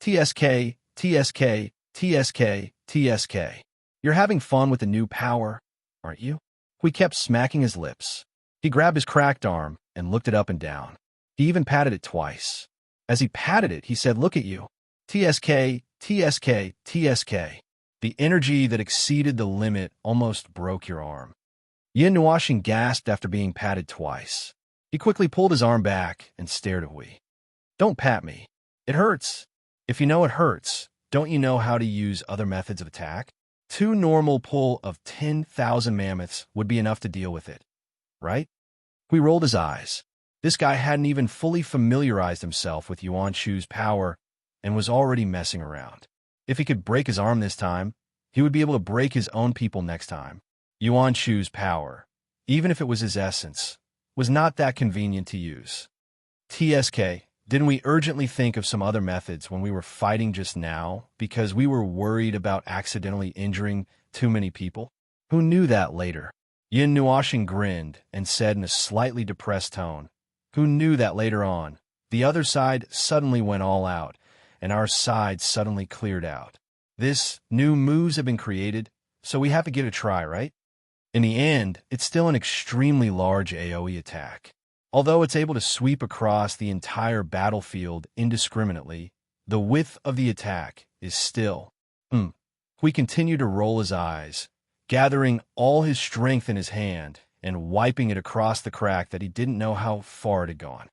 Speaker 1: TSK, TSK, TSK, TSK. You're having fun with the new power, aren't you? He kept smacking his lips. He grabbed his cracked arm and looked it up and down. He even patted it twice. As he patted it, he said, "Look at you. TSK, TSK, TSK." The energy that exceeded the limit almost broke your arm. Yin Nuashin gasped after being patted twice. He quickly pulled his arm back and stared at Hui. "Don't pat me. It hurts. If you know it hurts, don't you know how to use other methods of attack? 2 normal pull of 10,000 mammoths would be enough to deal with it, right?" Hui rolled his eyes. This guy hadn't even fully familiarized himself with Yuan Shu's power and was already messing around. If he could break his arm this time, he would be able to break his own people next time. Yuan Shu's power, even if it was his essence, was not that convenient to use. TSK, didn't we urgently think of some other methods when we were fighting just now because we were worried about accidentally injuring too many people? Who knew that later? Yin Nuashin grinned and said in a slightly depressed tone, "Who knew that later on, the other side suddenly went all out, and our side suddenly cleared out. This new moves have been created, so we have to give it a try, right?" In the end, it's still an extremely large AoE attack. Although it's able to sweep across the entire battlefield indiscriminately, the width of the attack is still... We continue to roll his eyes, gathering all his strength in his hand and wiping it across the crack that he didn't know how far it had gone.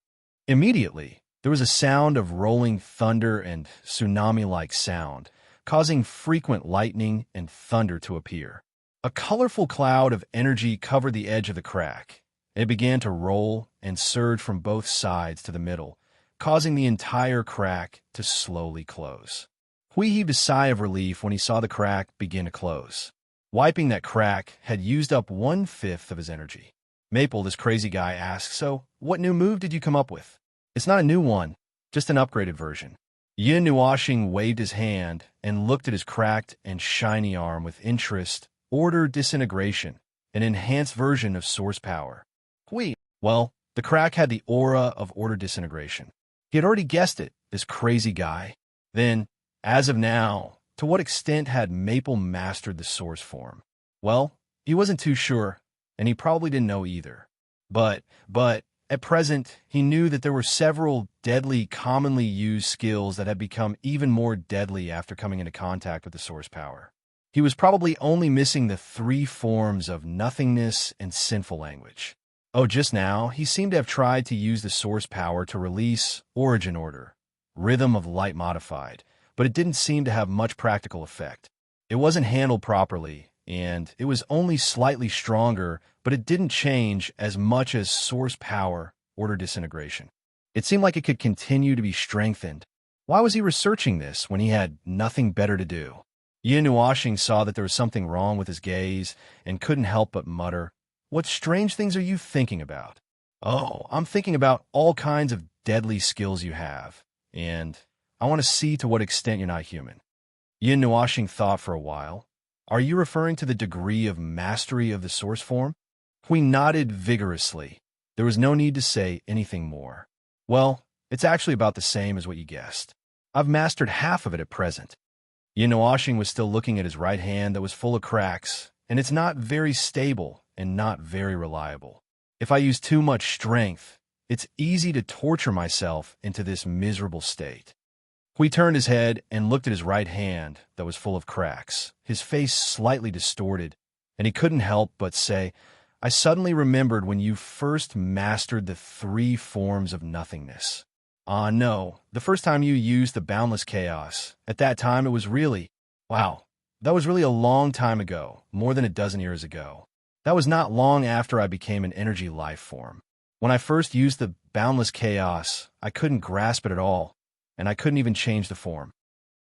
Speaker 1: Immediately, there was a sound of rolling thunder and tsunami-like sound, causing frequent lightning and thunder to appear. A colorful cloud of energy covered the edge of the crack. It began to roll and surge from both sides to the middle, causing the entire crack to slowly close. Hui heaved a sigh of relief when he saw the crack begin to close. Wiping that crack had used up 1/5 of his energy. Maple, this crazy guy, asked, "So, what new move did you come up with?" "It's not a new one, just an upgraded version." Yin Nuashing waved his hand and looked at his cracked and shiny arm with interest. "Order disintegration, an enhanced version of source power." Well, the crack had the aura of order disintegration. He had already guessed it, this crazy guy. Then, as of now, to what extent had Maple mastered the source form? Well, he wasn't too sure, and he probably didn't know either. But, at present, he knew that there were several deadly, commonly used skills that had become even more deadly after coming into contact with the source power. He was probably only missing the 3 forms of nothingness and sinful language. Just now, he seemed to have tried to use the source power to release Origin Order, Rhythm of Light Modified, but it didn't seem to have much practical effect. It wasn't handled properly, and it was only slightly stronger, but it didn't change as much as source power, order disintegration. It seemed like it could continue to be strengthened. Why was he researching this when he had nothing better to do? Yin Nuashing saw that there was something wrong with his gaze and couldn't help but mutter, "What strange things are you thinking about?" "Oh, I'm thinking about all kinds of deadly skills you have, and I want to see to what extent you're not human." Yin Nuashing thought for a while. "Are you referring to the degree of mastery of the source form?" Hui nodded vigorously. There was no need to say anything more. Well, it's actually about the same as what you guessed. I've mastered half of it at present. Yinhuashing was still looking at his right hand that was full of cracks, and it's not very stable and not very reliable. If I use too much strength, it's easy to torture myself into this miserable state. Hui turned his head and looked at his right hand that was full of cracks, his face slightly distorted, and he couldn't help but say, I suddenly remembered when you first mastered the 3 forms of nothingness. No, the first time you used the boundless chaos. At that time it was really, wow, that was really a long time ago, more than a dozen years ago. That was not long after I became an energy life form. When I first used the boundless chaos, I couldn't grasp it at all, and I couldn't even change the form.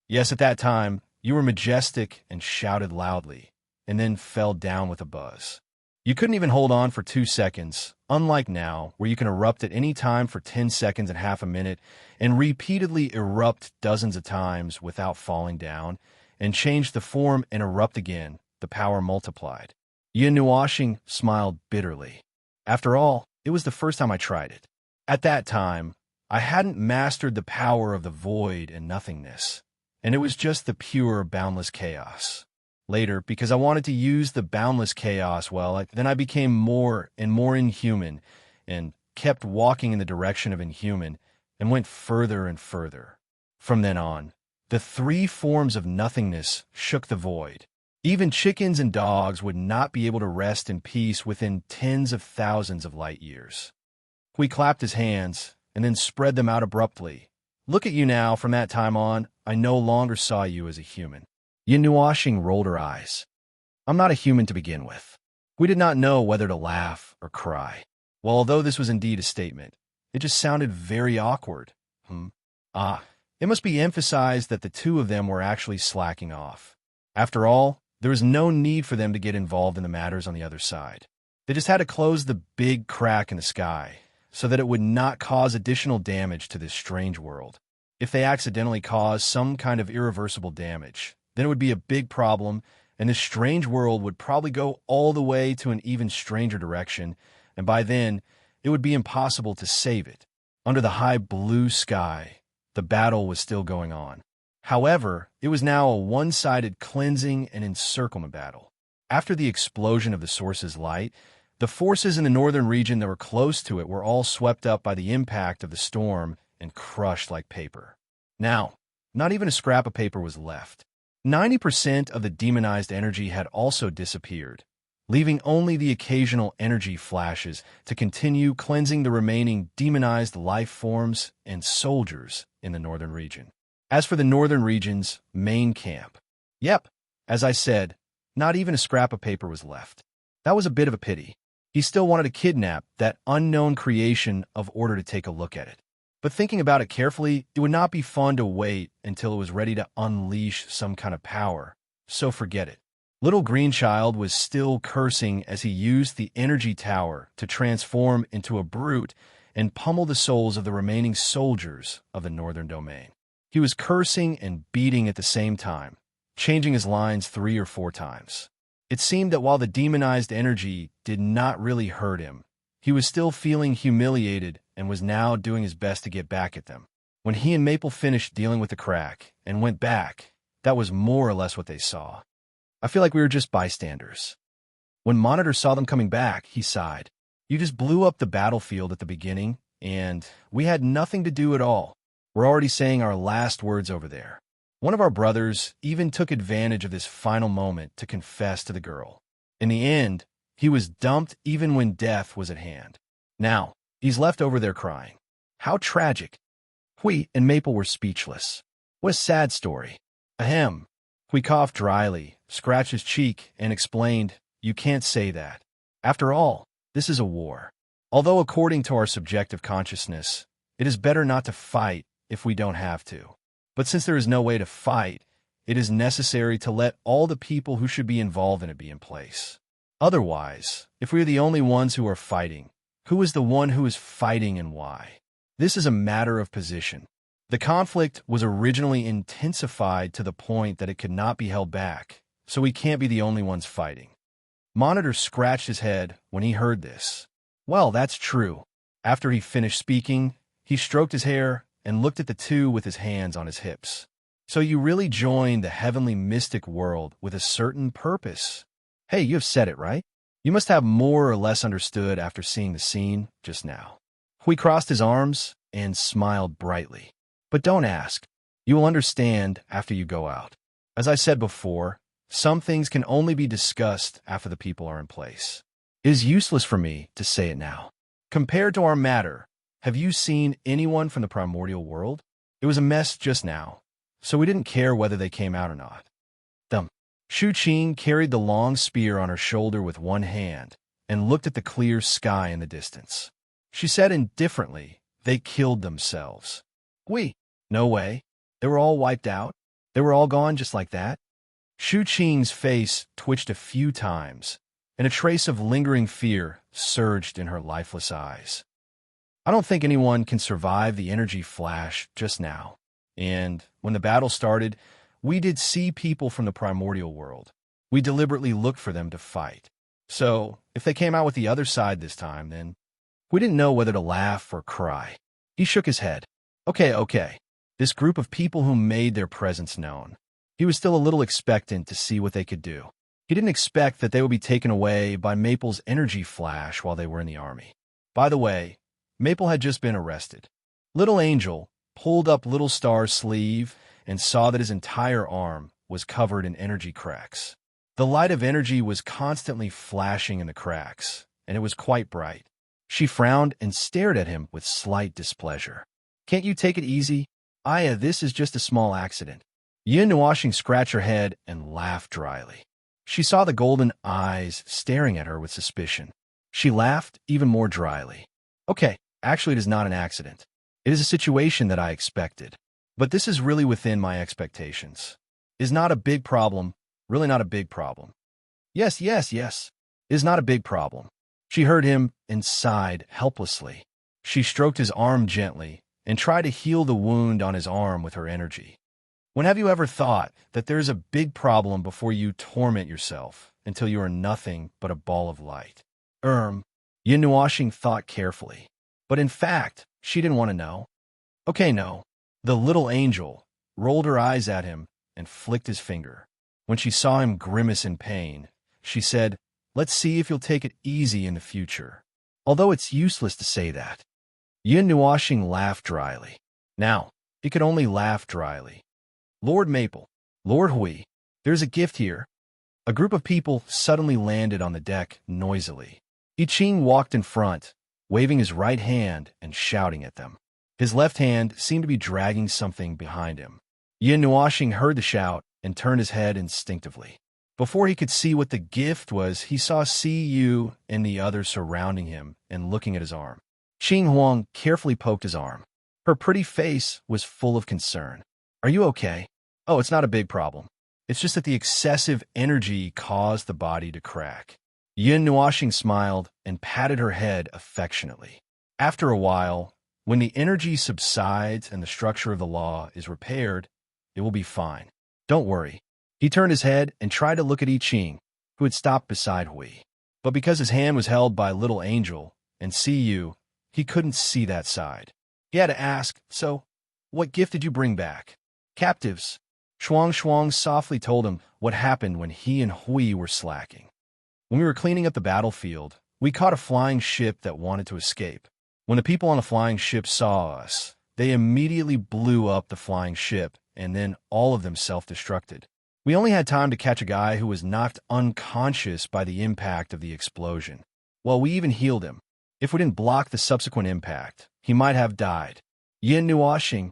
Speaker 1: Yes, at that time, you were majestic and shouted loudly, and then fell down with a buzz. You couldn't even hold on for 2 seconds, unlike now, where you can erupt at any time for 10 seconds and half a minute, and repeatedly erupt dozens of times without falling down, and change the form and erupt again, the power multiplied. Yinhuashing smiled bitterly. After all, it was the first time I tried it. At that time, I hadn't mastered the power of the void and nothingness, and it was just the pure, boundless chaos. Later, because I wanted to use the boundless chaos, then I became more and more inhuman, and kept walking in the direction of inhuman, and went further and further. From then on, the 3 forms of nothingness shook the void. Even chickens and dogs would not be able to rest in peace within tens of thousands of light years. Hui clapped his hands, and then spread them out abruptly. Look at you now. From that time on, I no longer saw you as a human. Yinhuashing rolled her eyes. I'm not a human to begin with. We did not know whether to laugh or cry. Well, although this was indeed a statement, it just sounded very awkward. It must be emphasized that the 2 of them were actually slacking off. After all, there was no need for them to get involved in the matters on the other side. They just had to close the big crack in the sky, so that it would not cause additional damage to this strange world. If they accidentally caused some kind of irreversible damage, then it would be a big problem, and this strange world would probably go all the way to an even stranger direction, and by then, it would be impossible to save it. Under the high blue sky, the battle was still going on. However, it was now a one-sided cleansing and encirclement battle. After the explosion of the source's light, the forces in the northern region that were close to it were all swept up by the impact of the storm and crushed like paper. Now, not even a scrap of paper was left. 90% of the demonized energy had also disappeared, leaving only the occasional energy flashes to continue cleansing the remaining demonized life forms and soldiers in the northern region. As for the northern region's main camp, as I said, not even a scrap of paper was left. That was a bit of a pity. He still wanted to kidnap that unknown creation of order to take a look at it. But thinking about it carefully, it would not be fun to wait until it was ready to unleash some kind of power, so forget it. Little Green Child was still cursing as he used the energy tower to transform into a brute and pummel the souls of the remaining soldiers of the northern domain. He was cursing and beating at the same time, changing his lines 3 or 4 times. It seemed that while the demonized energy did not really hurt him, he was still feeling humiliated and was now doing his best to get back at them. When he and Maple finished dealing with the crack and went back, that was more or less what they saw. I feel like we were just bystanders. When Monitor saw them coming back, he sighed. You just blew up the battlefield at the beginning, and we had nothing to do at all. We're already saying our last words over there. One of our brothers even took advantage of this final moment to confess to the girl. In the end, he was dumped even when death was at hand. Now, he's left over there crying. How tragic. Hui and Maple were speechless. What a sad story. Ahem. Hui coughed dryly, scratched his cheek, and explained, You can't say that. After all, this is a war. Although according to our subjective consciousness, it is better not to fight if we don't have to. But since there is no way to fight, it is necessary to let all the people who should be involved in it be in place. Otherwise, if we are the only ones who are fighting, who is the one who is fighting and why? This is a matter of position. The conflict was originally intensified to the point that it could not be held back, so we can't be the only ones fighting. Monitor scratched his head when he heard this. Well, that's true. After he finished speaking, he stroked his hair and looked at the two with his hands on his hips. So you really joined the heavenly mystic world with a certain purpose. Hey, you have said it, right? You must have more or less understood after seeing the scene just now. Hui crossed his arms and smiled brightly. But don't ask. You will understand after you go out. As I said before, some things can only be discussed after the people are in place. It is useless for me to say it now. Compared to our matter, have you seen anyone from the primordial world? It was a mess just now, so we didn't care whether they came out or not. Shu Qing carried the long spear on her shoulder with one hand and looked at the clear sky in the distance. She said indifferently, they killed themselves. No way. They were all wiped out. They were all gone just like that. Shu Qing's face twitched a few times, and a trace of lingering fear surged in her lifeless eyes. I don't think anyone can survive the energy flash just now. And when the battle started, we did see people from the primordial world. We deliberately looked for them to fight. So, if they came out with the other side this time, then we didn't know whether to laugh or cry. He shook his head. Okay. This group of people who made their presence known. He was still a little expectant to see what they could do. He didn't expect that they would be taken away by Maple's energy flash while they were in the army. By the way, Maple had just been arrested. Little Angel pulled up Little Star's sleeve and saw that his entire arm was covered in energy cracks. The light of energy was constantly flashing in the cracks, and it was quite bright. She frowned and stared at him with slight displeasure. Can't you take it easy? Aya, this is just a small accident. Yin Nuashing scratched her head and laughed dryly. She saw the golden eyes staring at her with suspicion. She laughed even more dryly. Okay, actually it is not an accident. It is a situation that I expected. But this is really within my expectations. Is not a big problem, really not a big problem. Yes. Is not a big problem. She heard him and sighed helplessly. She stroked his arm gently and tried to heal the wound on his arm with her energy. When have you ever thought that there is a big problem before you torment yourself until you are nothing but a ball of light? Yin Nuashing thought carefully. But in fact, she didn't want to know. Okay, no. The little angel rolled her eyes at him and flicked his finger. When she saw him grimace in pain, she said, let's see if you'll take it easy in the future. Although it's useless to say that. Yin Nuashing laughed dryly. Now, he could only laugh dryly. Lord Maple, Lord Hui, there's a gift here. A group of people suddenly landed on the deck noisily. I Ching walked in front, waving his right hand and shouting at them. His left hand seemed to be dragging something behind him. Yin Nuashing heard the shout and turned his head instinctively. Before he could see what the gift was, he saw Si Yu and the others surrounding him and looking at his arm. Qing Huang carefully poked his arm. Her pretty face was full of concern. Are you okay? Oh, it's not a big problem. It's just that the excessive energy caused the body to crack. Yin Nuashing smiled and patted her head affectionately. After a while, when the energy subsides and the structure of the law is repaired, it will be fine. Don't worry. He turned his head and tried to look at I Ching, who had stopped beside Hui. But because his hand was held by Little Angel and Si Yu, he couldn't see that side. He had to ask, so, what gift did you bring back? Captives. Shuang softly told him what happened when he and Hui were slacking. When we were cleaning up the battlefield, we caught a flying ship that wanted to escape. When the people on the flying ship saw us, they immediately blew up the flying ship, and then all of them self-destructed. We only had time to catch a guy who was knocked unconscious by the impact of the explosion. Well, we even healed him. If we didn't block the subsequent impact, he might have died. Yin Nuashing.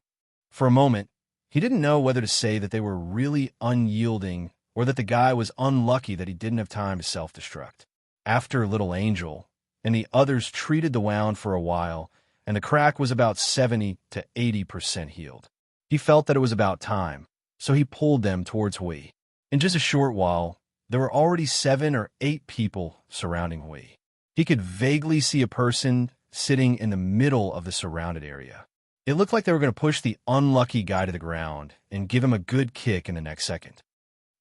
Speaker 1: For a moment, he didn't know whether to say that they were really unyielding or that the guy was unlucky that he didn't have time to self-destruct. After Little Angel and the others treated the wound for a while, and the crack was about 70 to 80% healed. He felt that it was about time, so he pulled them towards Hui. In just a short while, there were already 7 or 8 people surrounding Hui. He could vaguely see a person sitting in the middle of the surrounded area. It looked like they were going to push the unlucky guy to the ground and give him a good kick in the next second.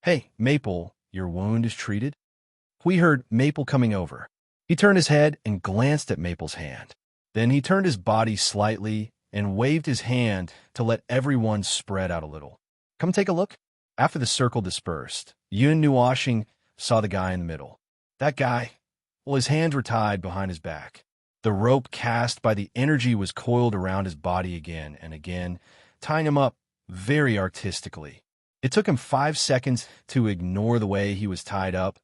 Speaker 1: Hey, Maple, your wound is treated? We heard Maple coming over. He turned his head and glanced at Maple's hand. Then he turned his body slightly and waved his hand to let everyone spread out a little. Come take a look. After the circle dispersed, Yun Nuashing saw the guy in the middle. That guy, well, his hands were tied behind his back. The rope cast by the energy was coiled around his body again and again, tying him up very artistically. It took him 5 seconds to ignore the way he was tied up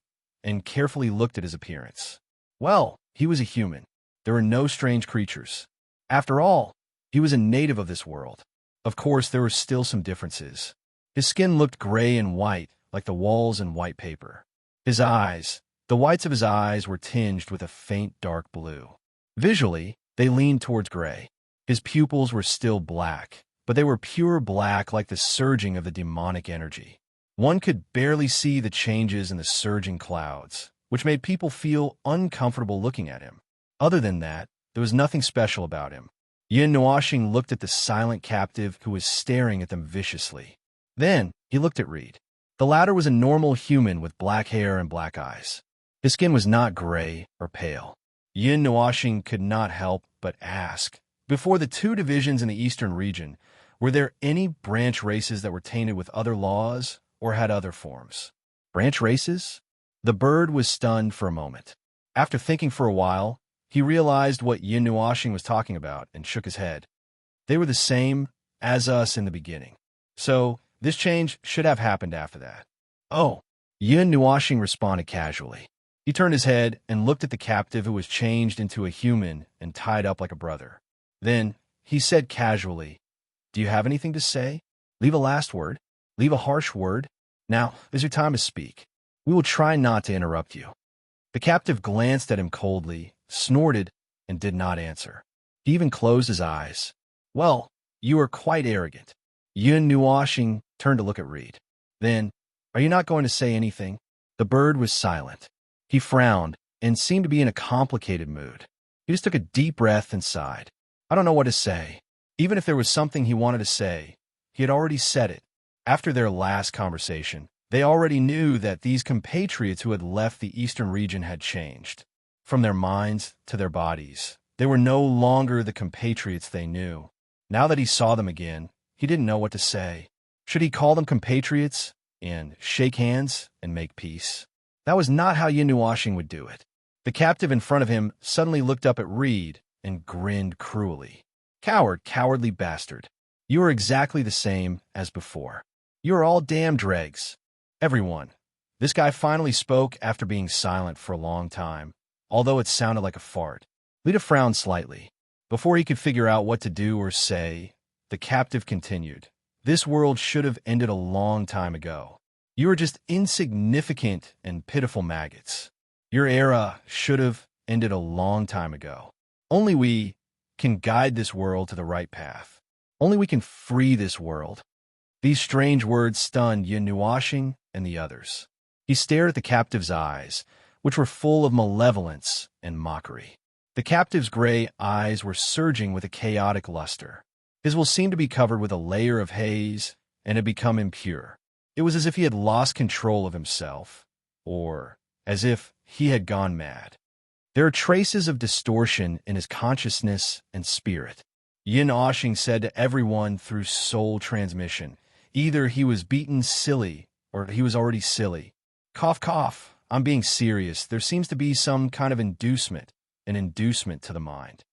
Speaker 1: and carefully looked at his appearance. Well, he was a human. There were no strange creatures. After all, he was a native of this world. Of course, there were still some differences. His skin looked gray and white, like the walls in white paper. His eyes, the whites of his eyes were tinged with a faint dark blue. Visually, they leaned towards gray. His pupils were still black, but they were pure black like the surging of the demonic energy. One could barely see the changes in the surging clouds, which made people feel uncomfortable looking at him. Other than that, there was nothing special about him. Yin Nuashing looked at the silent captive who was staring at them viciously. Then, he looked at Reed. The latter was a normal human with black hair and black eyes. His skin was not gray or pale. Yin Nuashing could not help but ask, before the 2 divisions in the eastern region, were there any branch races that were tainted with other laws or had other forms? Branch races? The bird was stunned for a moment. After thinking for a while, he realized what Yin Nuashing was talking about and shook his head. They were the same as us in the beginning. So, this change should have happened after that. Oh, Yin Nuashing responded casually. He turned his head and looked at the captive who was changed into a human and tied up like a brother. Then, he said casually, "Do you have anything to say? Leave a last word. Leave a harsh word. Now is your time to speak. We will try not to interrupt you." The captive glanced at him coldly, snorted, and did not answer. He even closed his eyes. "Well, you are quite arrogant." Yun Nuashing turned to look at Reed. Then, "Are you not going to say anything?" The bird was silent. He frowned and seemed to be in a complicated mood. He just took a deep breath and sighed. "I don't know what to say." Even if there was something he wanted to say, he had already said it. After their last conversation, they already knew that these compatriots who had left the eastern region had changed. From their minds to their bodies, they were no longer the compatriots they knew. Now that he saw them again, he didn't know what to say. Should he call them compatriots and shake hands and make peace? That was not how Yin Nuashing would do it. The captive in front of him suddenly looked up at Reed and grinned cruelly. "Coward, cowardly bastard. You are exactly the same as before. You are all damn dregs. Everyone." This guy finally spoke after being silent for a long time, although it sounded like a fart. Lita frowned slightly. Before he could figure out what to do or say, the captive continued. "This world should have ended a long time ago. You are just insignificant and pitiful maggots. Your era should have ended a long time ago. Only we can guide this world to the right path. Only we can free this world." These strange words stunned Yin Nuashing and the others. He stared at the captive's eyes, which were full of malevolence and mockery. The captive's gray eyes were surging with a chaotic luster. His will seemed to be covered with a layer of haze and had become impure. It was as if he had lost control of himself, or as if he had gone mad. There are traces of distortion in his consciousness and spirit. Yin Nuashing said to everyone through soul transmission, either he was beaten silly or he was already silly. Cough, cough. I'm being serious. There seems to be some kind of inducement to the mind.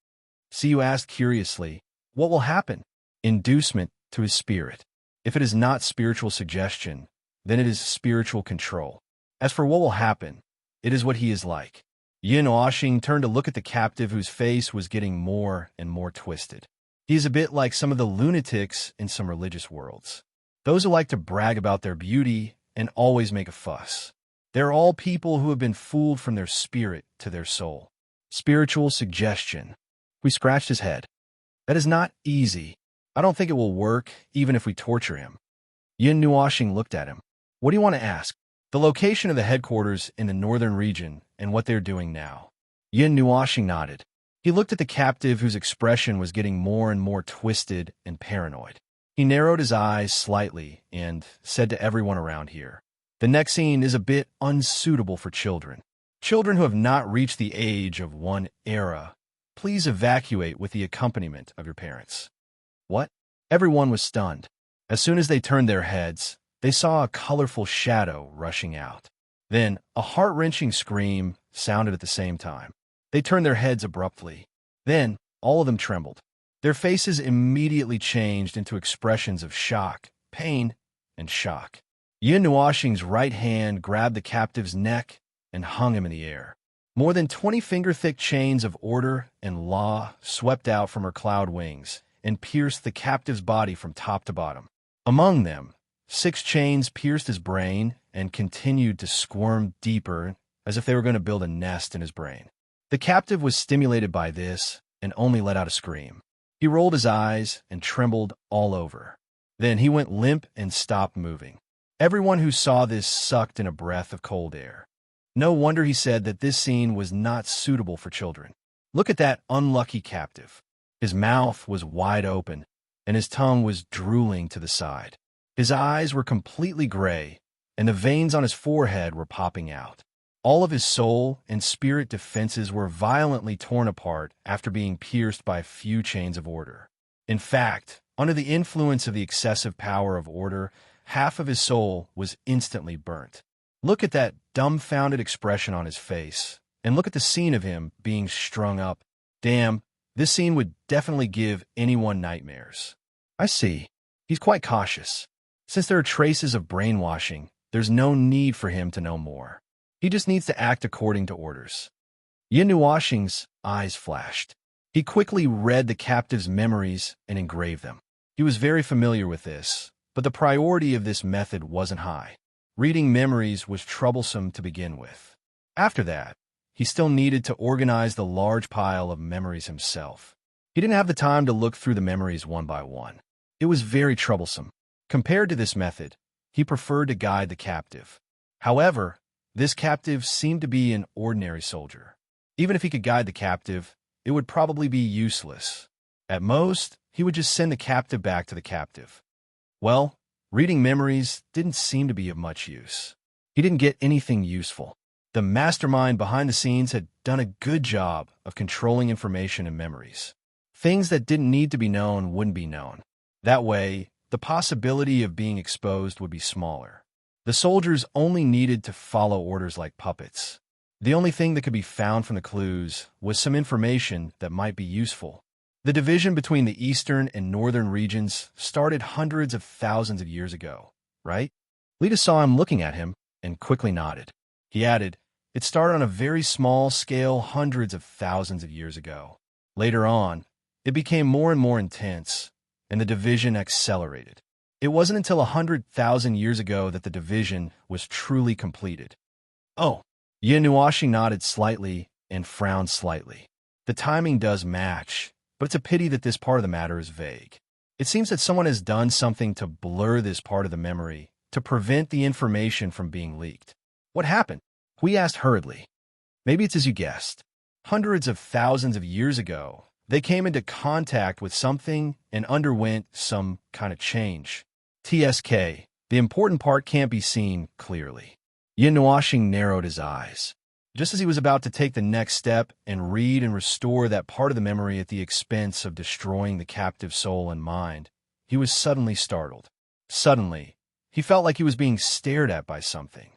Speaker 1: Siyu asked curiously, "What will happen?" Inducement to his spirit. If it is not spiritual suggestion, then it is spiritual control. As for what will happen, it is what he is like. Yin Nuashing turned to look at the captive whose face was getting more and more twisted. He is a bit like some of the lunatics in some religious worlds. Those who like to brag about their beauty and always make a fuss. They're all people who have been fooled from their spirit to their soul. Spiritual suggestion. We scratched his head. That is not easy. I don't think it will work, even if we torture him. Yin Nuashing looked at him. What do you want to ask? The location of the headquarters in the northern region and what they're doing now. Yin Nuashing nodded. He looked at the captive whose expression was getting more and more twisted and paranoid. He narrowed his eyes slightly and said to everyone around here, "The next scene is a bit unsuitable for children. Children who have not reached the age of one era, please evacuate with the accompaniment of your parents. What? Everyone was stunned. As soon as they turned their heads, they saw a colorful shadow rushing out. Then, a heart-wrenching scream sounded at the same time. They turned their heads abruptly. Then, all of them trembled. Their faces immediately changed into expressions of shock, pain, and shock. Yin Nuoxing's right hand grabbed the captive's neck and hung him in the air. More than 20 finger-thick chains of order and law swept out from her cloud wings and pierced the captive's body from top to bottom. Among them, 6 chains pierced his brain and continued to squirm deeper as if they were going to build a nest in his brain. The captive was stimulated by this and only let out a scream. He rolled his eyes and trembled all over. Then he went limp and stopped moving. Everyone who saw this sucked in a breath of cold air. No wonder he said that this scene was not suitable for children. Look at that unlucky captive. His mouth was wide open, and his tongue was drooling to the side. His eyes were completely gray, and the veins on his forehead were popping out. All of his soul and spirit defenses were violently torn apart after being pierced by a few chains of order. In fact, under the influence of the excessive power of order, half of his soul was instantly burnt. Look at that dumbfounded expression on his face, and look at the scene of him being strung up. Damn, this scene would definitely give anyone nightmares. I see. He's quite cautious. Since there are traces of brainwashing, there's no need for him to know more. He just needs to act according to orders. Yin Nuoxing's eyes flashed. He quickly read the captive's memories and engraved them. He was very familiar with this, but the priority of this method wasn't high. Reading memories was troublesome to begin with. After that, he still needed to organize the large pile of memories himself. He didn't have the time to look through the memories one by one. It was very troublesome. Compared to this method, he preferred to guide the captive. However, this captive seemed to be an ordinary soldier. Even if he could guide the captive, it would probably be useless. At most, he would just send the captive back to the captive. Well, reading memories didn't seem to be of much use. He didn't get anything useful. The mastermind behind the scenes had done a good job of controlling information and memories. Things that didn't need to be known wouldn't be known. That way, the possibility of being exposed would be smaller. The soldiers only needed to follow orders like puppets. The only thing that could be found from the clues was some information that might be useful. The division between the eastern and northern regions started hundreds of thousands of years ago, right? Lita saw him looking at him and quickly nodded. He added, it started on a very small scale hundreds of thousands of years ago. Later on, it became more and more intense, and the division accelerated. It wasn't until 100,000 years ago that the division was truly completed. Oh, Yin Nuoxing nodded slightly and frowned slightly. The timing does match, but it's a pity that this part of the matter is vague. It seems that someone has done something to blur this part of the memory to prevent the information from being leaked. What happened? Hui asked hurriedly. Maybe it's as you guessed. Hundreds of thousands of years ago, they came into contact with something and underwent some kind of change. TSK, the important part can't be seen clearly. Yin Nuoxing narrowed his eyes. Just as he was about to take the next step and read and restore that part of the memory at the expense of destroying the captive soul and mind, he was suddenly startled. Suddenly, he felt like he was being stared at by something.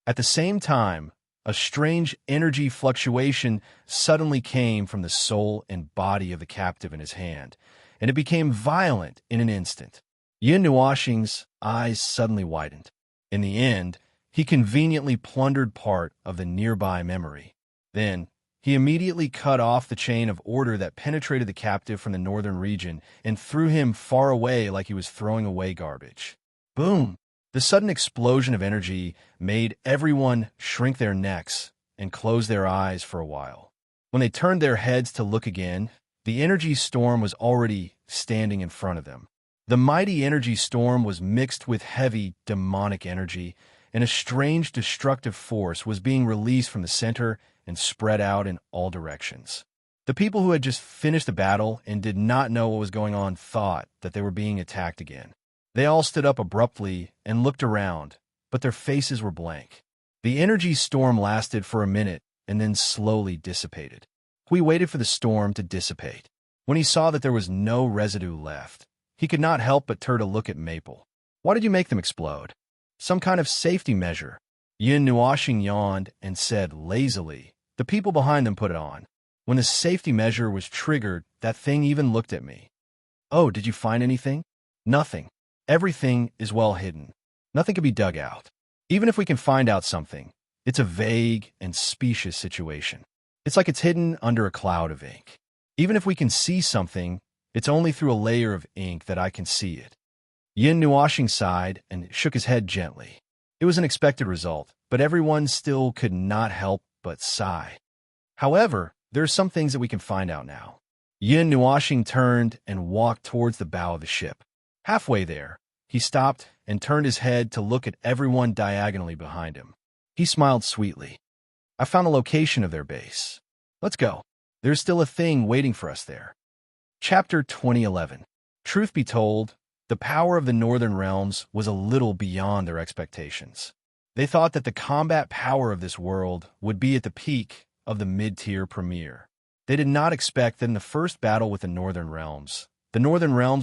Speaker 1: At the same time, a strange energy fluctuation suddenly came from the soul and body of the captive in his hand, and it became violent in an instant. Yin Nuoxing's eyes suddenly widened. In the end, he conveniently plundered part of the nearby memory. Then, he immediately cut off the chain of order that penetrated the captive from the northern region and threw him far away like he was throwing away garbage. Boom! The sudden explosion of energy made everyone shrink their necks and close their eyes for a while. When they turned their heads to look again, the energy storm was already standing in front of them. The mighty energy storm was mixed with heavy, demonic energy, and a strange destructive force was being released from the center and spread out in all directions. The people who had just finished the battle and did not know what was going on thought that they were being attacked again. They all stood up abruptly and looked around, but their faces were blank. The energy storm lasted for a minute and then slowly dissipated. Hui waited for the storm to dissipate. When he saw that there was no residue left, he could not help but turn to look at Maple. Why did you make them explode? Some kind of safety measure. Yin Nuoxing yawned and said lazily, the people behind them put it on. When the safety measure was triggered, that thing even looked at me. Oh, did you find anything? Nothing. Everything is well hidden. Nothing can be dug out. Even if we can find out something, it's a vague and specious situation. It's like it's hidden under a cloud of ink. Even if we can see something, it's only through a layer of ink that I can see it. Yin Nuoxing sighed and shook his head gently. It was an expected result, but everyone still could not help but sigh. However, there are some things that we can find out now. Yin Nuoxing turned and walked towards the bow of the ship. Halfway there, he stopped and turned his head to look at everyone diagonally behind him. He smiled sweetly. I found the location of their base. Let's go. There's still a thing waiting for us there. Chapter 2011. Truth be told, the power of the Northern Realms was a little beyond their expectations. They thought that the combat power of this world would be at the peak of the mid-tier premier. They did not expect that in the first battle with the Northern Realms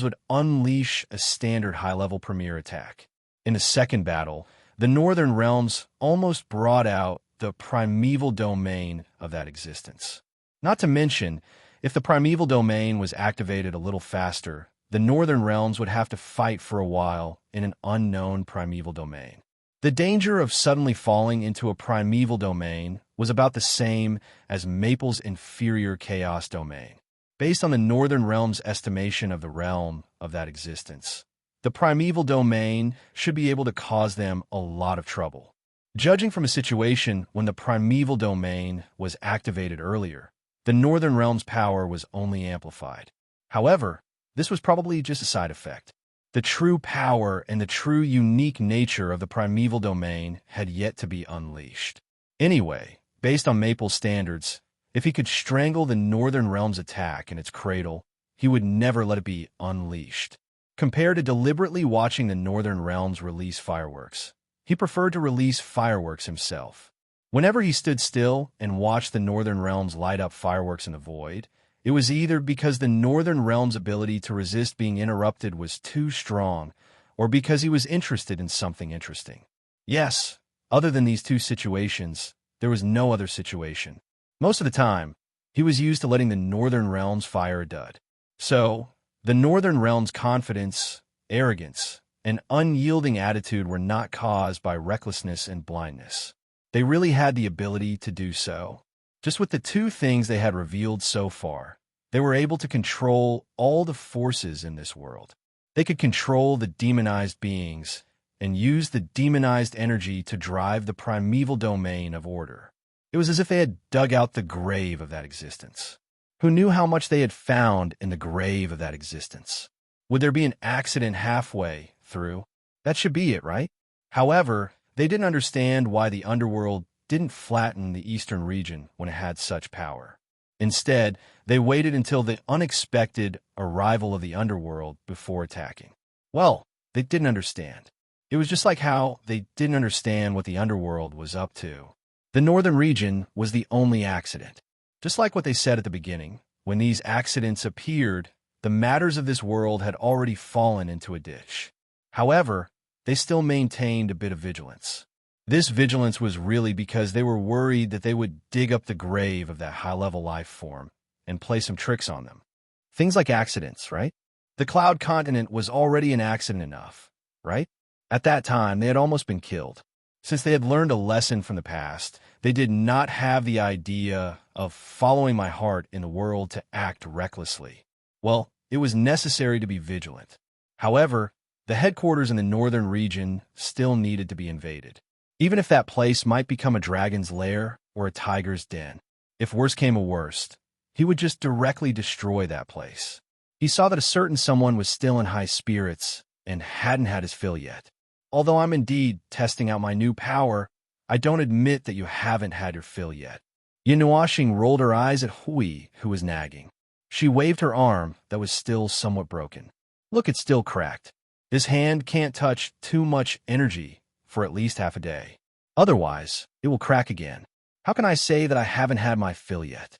Speaker 1: would unleash a standard high-level premier attack. In the second battle, the Northern Realms almost brought out the primeval domain of that existence. Not to mention, if the primeval domain was activated a little faster, the Northern Realms would have to fight for a while in an unknown primeval domain. The danger of suddenly falling into a primeval domain was about the same as Maple's inferior chaos domain. Based on the Northern Realms' estimation of the realm of that existence, the primeval domain should be able to cause them a lot of trouble. Judging from a situation when the primeval domain was activated earlier, the Northern Realms' power was only amplified. However, this was probably just a side effect. The true power and the true unique nature of the primeval domain had yet to be unleashed. Anyway, based on Maple's standards, if he could strangle the Northern Realms' attack in its cradle, he would never let it be unleashed. Compared to deliberately watching the Northern Realms release fireworks, he preferred to release fireworks himself. Whenever he stood still and watched the Northern Realms light up fireworks in the void, it was either because the Northern Realms' ability to resist being interrupted was too strong, or because he was interested in something interesting. Yes, other than these two situations, there was no other situation. Most of the time, he was used to letting the Northern Realms fire a dud. So, the Northern Realms' confidence, arrogance, and unyielding attitude were not caused by recklessness and blindness. They really had the ability to do so. Just with the two things they had revealed so far, they were able to control all the forces in this world. They could control the demonized beings and use the demonized energy to drive the primeval domain of order. It was as if they had dug out the grave of that existence. Who knew how much they had found in the grave of that existence? Would there be an accident halfway through? That should be it, right? However, they didn't understand why the underworld didn't flatten the eastern region when it had such power. Instead, they waited until the unexpected arrival of the underworld before attacking. Well, they didn't understand. It was just like how they didn't understand what the underworld was up to. The northern region was the only accident. Just like what they said at the beginning, when these accidents appeared, the matters of this world had already fallen into a ditch. However, they still maintained a bit of vigilance. This vigilance was really because they were worried that they would dig up the grave of that high-level life form and play some tricks on them. Things like accidents, right? The Cloud Continent was already an accident enough, right? At that time, they had almost been killed. Since they had learned a lesson from the past, they did not have the idea of following my heart in the world to act recklessly. Well, it was necessary to be vigilant. However, the headquarters in the northern region still needed to be invaded. Even if that place might become a dragon's lair or a tiger's den. If worse came to worst, he would just directly destroy that place. He saw that a certain someone was still in high spirits and hadn't had his fill yet. Although I'm indeed testing out my new power, I don't admit that you haven't had your fill yet. Yinuoxing rolled her eyes at Hui, who was nagging. She waved her arm that was still somewhat broken. Look, it's still cracked. This hand can't touch too much energy for at least half a day. Otherwise, it will crack again. How can I say that I haven't had my fill yet?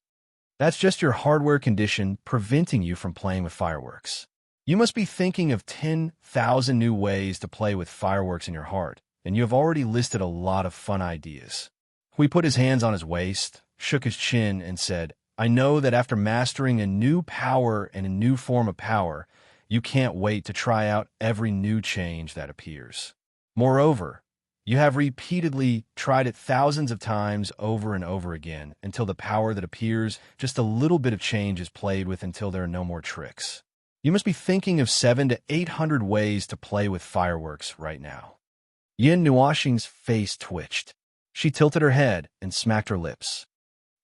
Speaker 1: That's just your hardware condition preventing you from playing with fireworks. You must be thinking of 10,000 new ways to play with fireworks in your heart, and you have already listed a lot of fun ideas. Hui put his hands on his waist, shook his chin, and said, I know that after mastering a new power and a new form of power, you can't wait to try out every new change that appears. Moreover, you have repeatedly tried it thousands of times over and over again until the power that appears, just a little bit of change is played with until there are no more tricks. You must be thinking of 700 to 800 ways to play with fireworks right now. Yin Nuoxing's face twitched. She tilted her head and smacked her lips.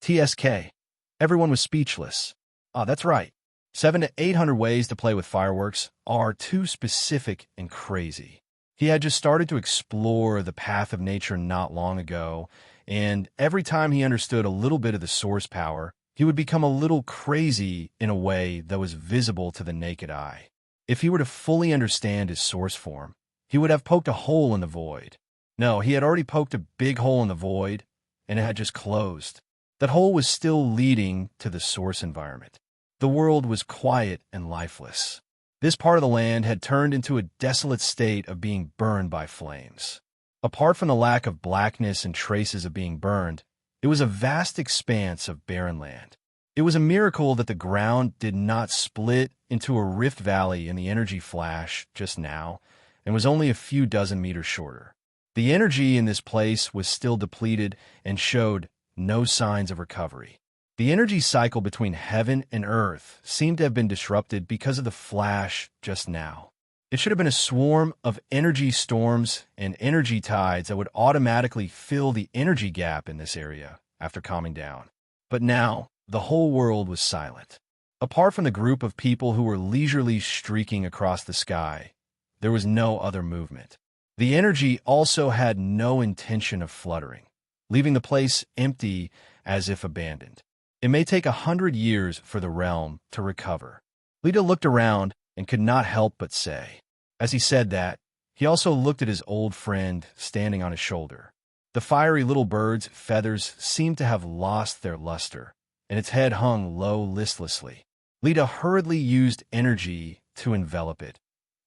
Speaker 1: TSK. Everyone was speechless. Ah, that's right. 700 to 800 ways to play with fireworks are too specific and crazy. He had just started to explore the path of nature not long ago, and every time he understood a little bit of the source power, he would become a little crazy in a way that was visible to the naked eye. If he were to fully understand his source form, he would have poked a hole in the void. No, he had already poked a big hole in the void, and it had just closed. That hole was still leading to the source environment. The world was quiet and lifeless. This part of the land had turned into a desolate state of being burned by flames. Apart from the lack of blackness and traces of being burned, it was a vast expanse of barren land. It was a miracle that the ground did not split into a rift valley in the energy flash just now, and was only a few dozen meters shorter. The energy in this place was still depleted and showed no signs of recovery. The energy cycle between heaven and earth seemed to have been disrupted because of the flash just now. It should have been a swarm of energy storms and energy tides that would automatically fill the energy gap in this area after calming down. But now, the whole world was silent. Apart from the group of people who were leisurely streaking across the sky, there was no other movement. The energy also had no intention of fluttering, leaving the place empty as if abandoned. It may take 100 years for the realm to recover. Lita looked around and could not help but say. As he said that, he also looked at his old friend standing on his shoulder. The fiery little bird's feathers seemed to have lost their luster, and its head hung low listlessly. Lita hurriedly used energy to envelop it,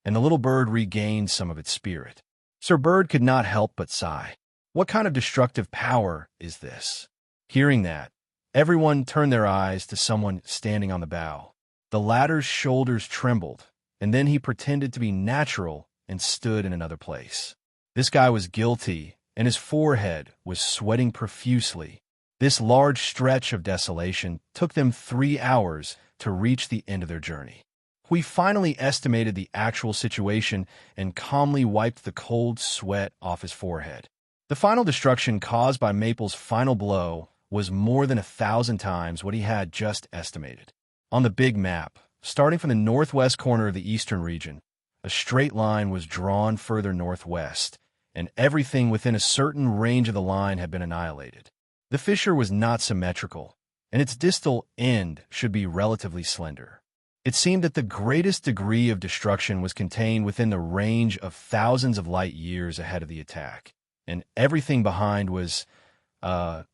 Speaker 1: and the little bird regained some of its spirit. Sir Bird could not help but sigh. What kind of destructive power is this? Hearing that, everyone turned their eyes to someone standing on the bow. The latter's shoulders trembled, and then he pretended to be natural and stood in another place. This guy was guilty, and his forehead was sweating profusely. This large stretch of desolation took them 3 hours to reach the end of their journey. We finally estimated the actual situation and calmly wiped the cold sweat off his forehead. The final destruction caused by Maple's final blow was more than 1,000 times what he had just estimated. On the big map, starting from the northwest corner of the eastern region, a straight line was drawn further northwest, and everything within a certain range of the line had been annihilated. The fissure was not symmetrical, and its distal end should be relatively slender. It seemed that the greatest degree of destruction was contained within the range of thousands of light years ahead of the attack, and everything behind was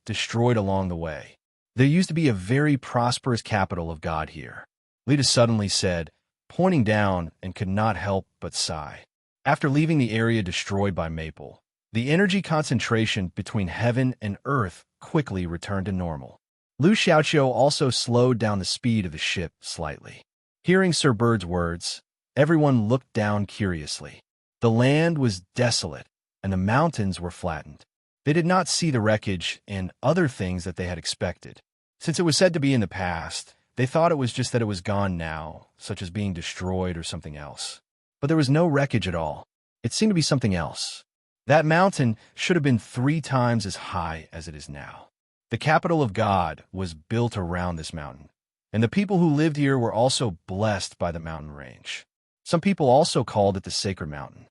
Speaker 1: destroyed along the way. There used to be a very prosperous capital of God here, Lita suddenly said, pointing down, and could not help but sigh. After leaving the area destroyed by Maple, the energy concentration between heaven and earth quickly returned to normal. Lu Xiaoqiu also slowed down the speed of the ship slightly. Hearing Sir Bird's words, everyone looked down curiously. The land was desolate, and the mountains were flattened. They did not see the wreckage and other things that they had expected. Since it was said to be in the past, they thought it was just that it was gone now, such as being destroyed or something else. But there was no wreckage at all. It seemed to be something else. That mountain should have been 3 times as high as it is now. The capital of God was built around this mountain, and the people who lived here were also blessed by the mountain range. Some people also called it the Sacred Mountain.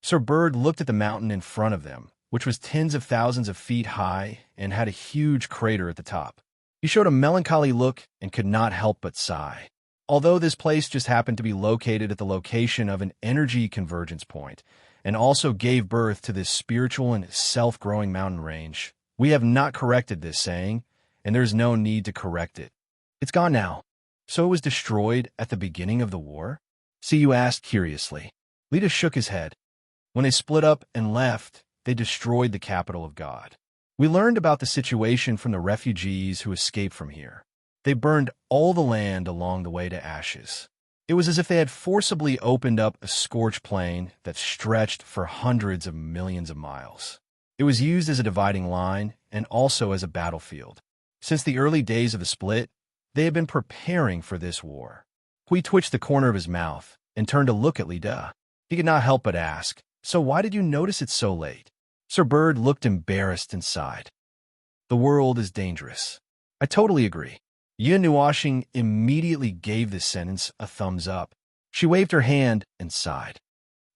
Speaker 1: Sir Bird looked at the mountain in front of them, which was tens of thousands of feet high and had a huge crater at the top. He showed a melancholy look and could not help but sigh. Although this place just happened to be located at the location of an energy convergence point, and also gave birth to this spiritual and self-growing mountain range, We have not corrected this saying, and there is no need to correct it. It's gone now. So it was destroyed at the beginning of the war? Siyu asked curiously. Lita shook his head. When they split up and left, they destroyed the capital of God. We learned about the situation from the refugees who escaped from here. They burned all the land along the way to ashes. It was as if they had forcibly opened up a scorched plain that stretched for hundreds of millions of miles. It was used as a dividing line and also as a battlefield. Since the early days of the split, they had been preparing for this war. Hui twitched the corner of his mouth and turned to look at Li De. He could not help but ask, "So why did you notice it so late?" Sir Bird looked embarrassed and sighed. "The world is dangerous." "I totally agree." Yin Nuashing immediately gave this sentence a thumbs up. She waved her hand and sighed.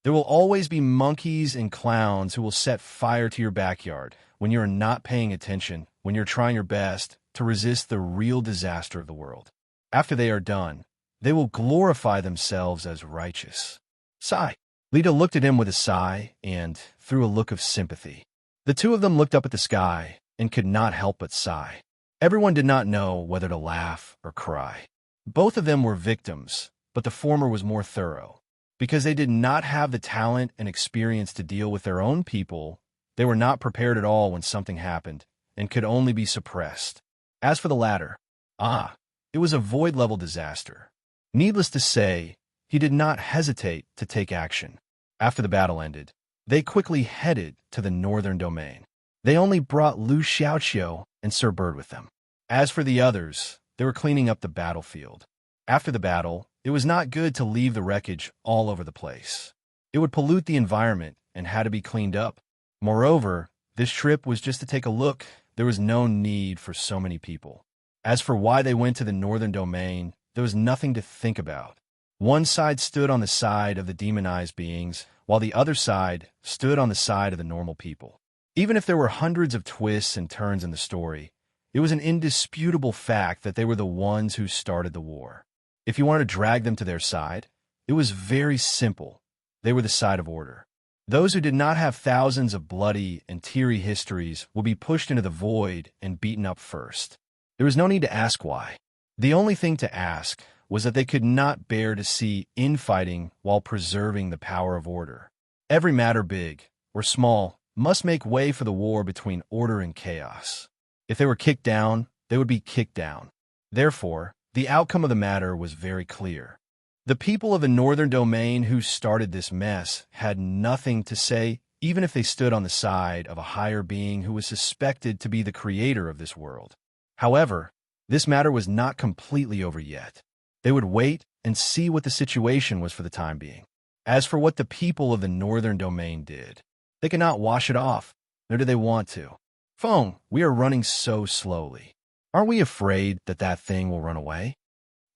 Speaker 1: "There will always be monkeys and clowns who will set fire to your backyard when you are not paying attention, when you're trying your best to resist the real disaster of the world. After they are done, they will glorify themselves as righteous." Sigh. Lita looked at him with a sigh and through a look of sympathy. The two of them looked up at the sky and could not help but sigh. Everyone did not know whether to laugh or cry. Both of them were victims, but the former was more thorough. Because they did not have the talent and experience to deal with their own people, they were not prepared at all when something happened and could only be suppressed. As for the latter, it was a void-level disaster. Needless to say, he did not hesitate to take action. After the battle ended, they quickly headed to the northern domain. They only brought Lu Xiaoqiu and Sir Bird with them. As for the others, they were cleaning up the battlefield. After the battle, it was not good to leave the wreckage all over the place. It would pollute the environment and had to be cleaned up. Moreover, this trip was just to take a look. There was no need for so many people. As for why they went to the northern domain, there was nothing to think about. One side stood on the side of the demonized beings, while the other side stood on the side of the normal people. Even if there were hundreds of twists and turns in the story, it was an indisputable fact that they were the ones who started the war. If you wanted to drag them to their side, it was very simple. They were the side of order. Those who did not have thousands of bloody and teary histories would be pushed into the void and beaten up first. There was no need to ask why. The only thing to ask was that they could not bear to see infighting while preserving the power of order. Every matter, big or small, must make way for the war between order and chaos. If they were kicked down, they would be kicked down. Therefore, the outcome of the matter was very clear. The people of the northern domain who started this mess had nothing to say, even if they stood on the side of a higher being who was suspected to be the creator of this world. However, this matter was not completely over yet. They would wait and see what the situation was for the time being. As for what the people of the northern domain did, they could not wash it off, nor did they want to. "Feng, we are running so slowly. Aren't we afraid that that thing will run away?"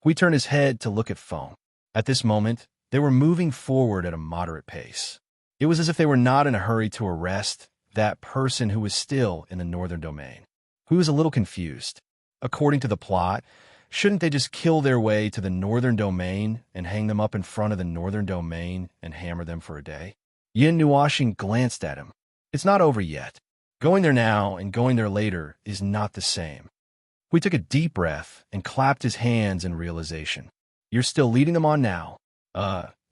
Speaker 1: Hui turned his head to look at Feng. At this moment, they were moving forward at a moderate pace. It was as if they were not in a hurry to arrest that person who was still in the northern domain. Hui was a little confused. According to the plot, shouldn't they just kill their way to the northern domain and hang them up in front of the northern domain and hammer them for a day? Yin Nuashing glanced at him. "It's not over yet. Going there now and going there later is not the same." Hui took a deep breath and clapped his hands in realization. "You're still leading them on now.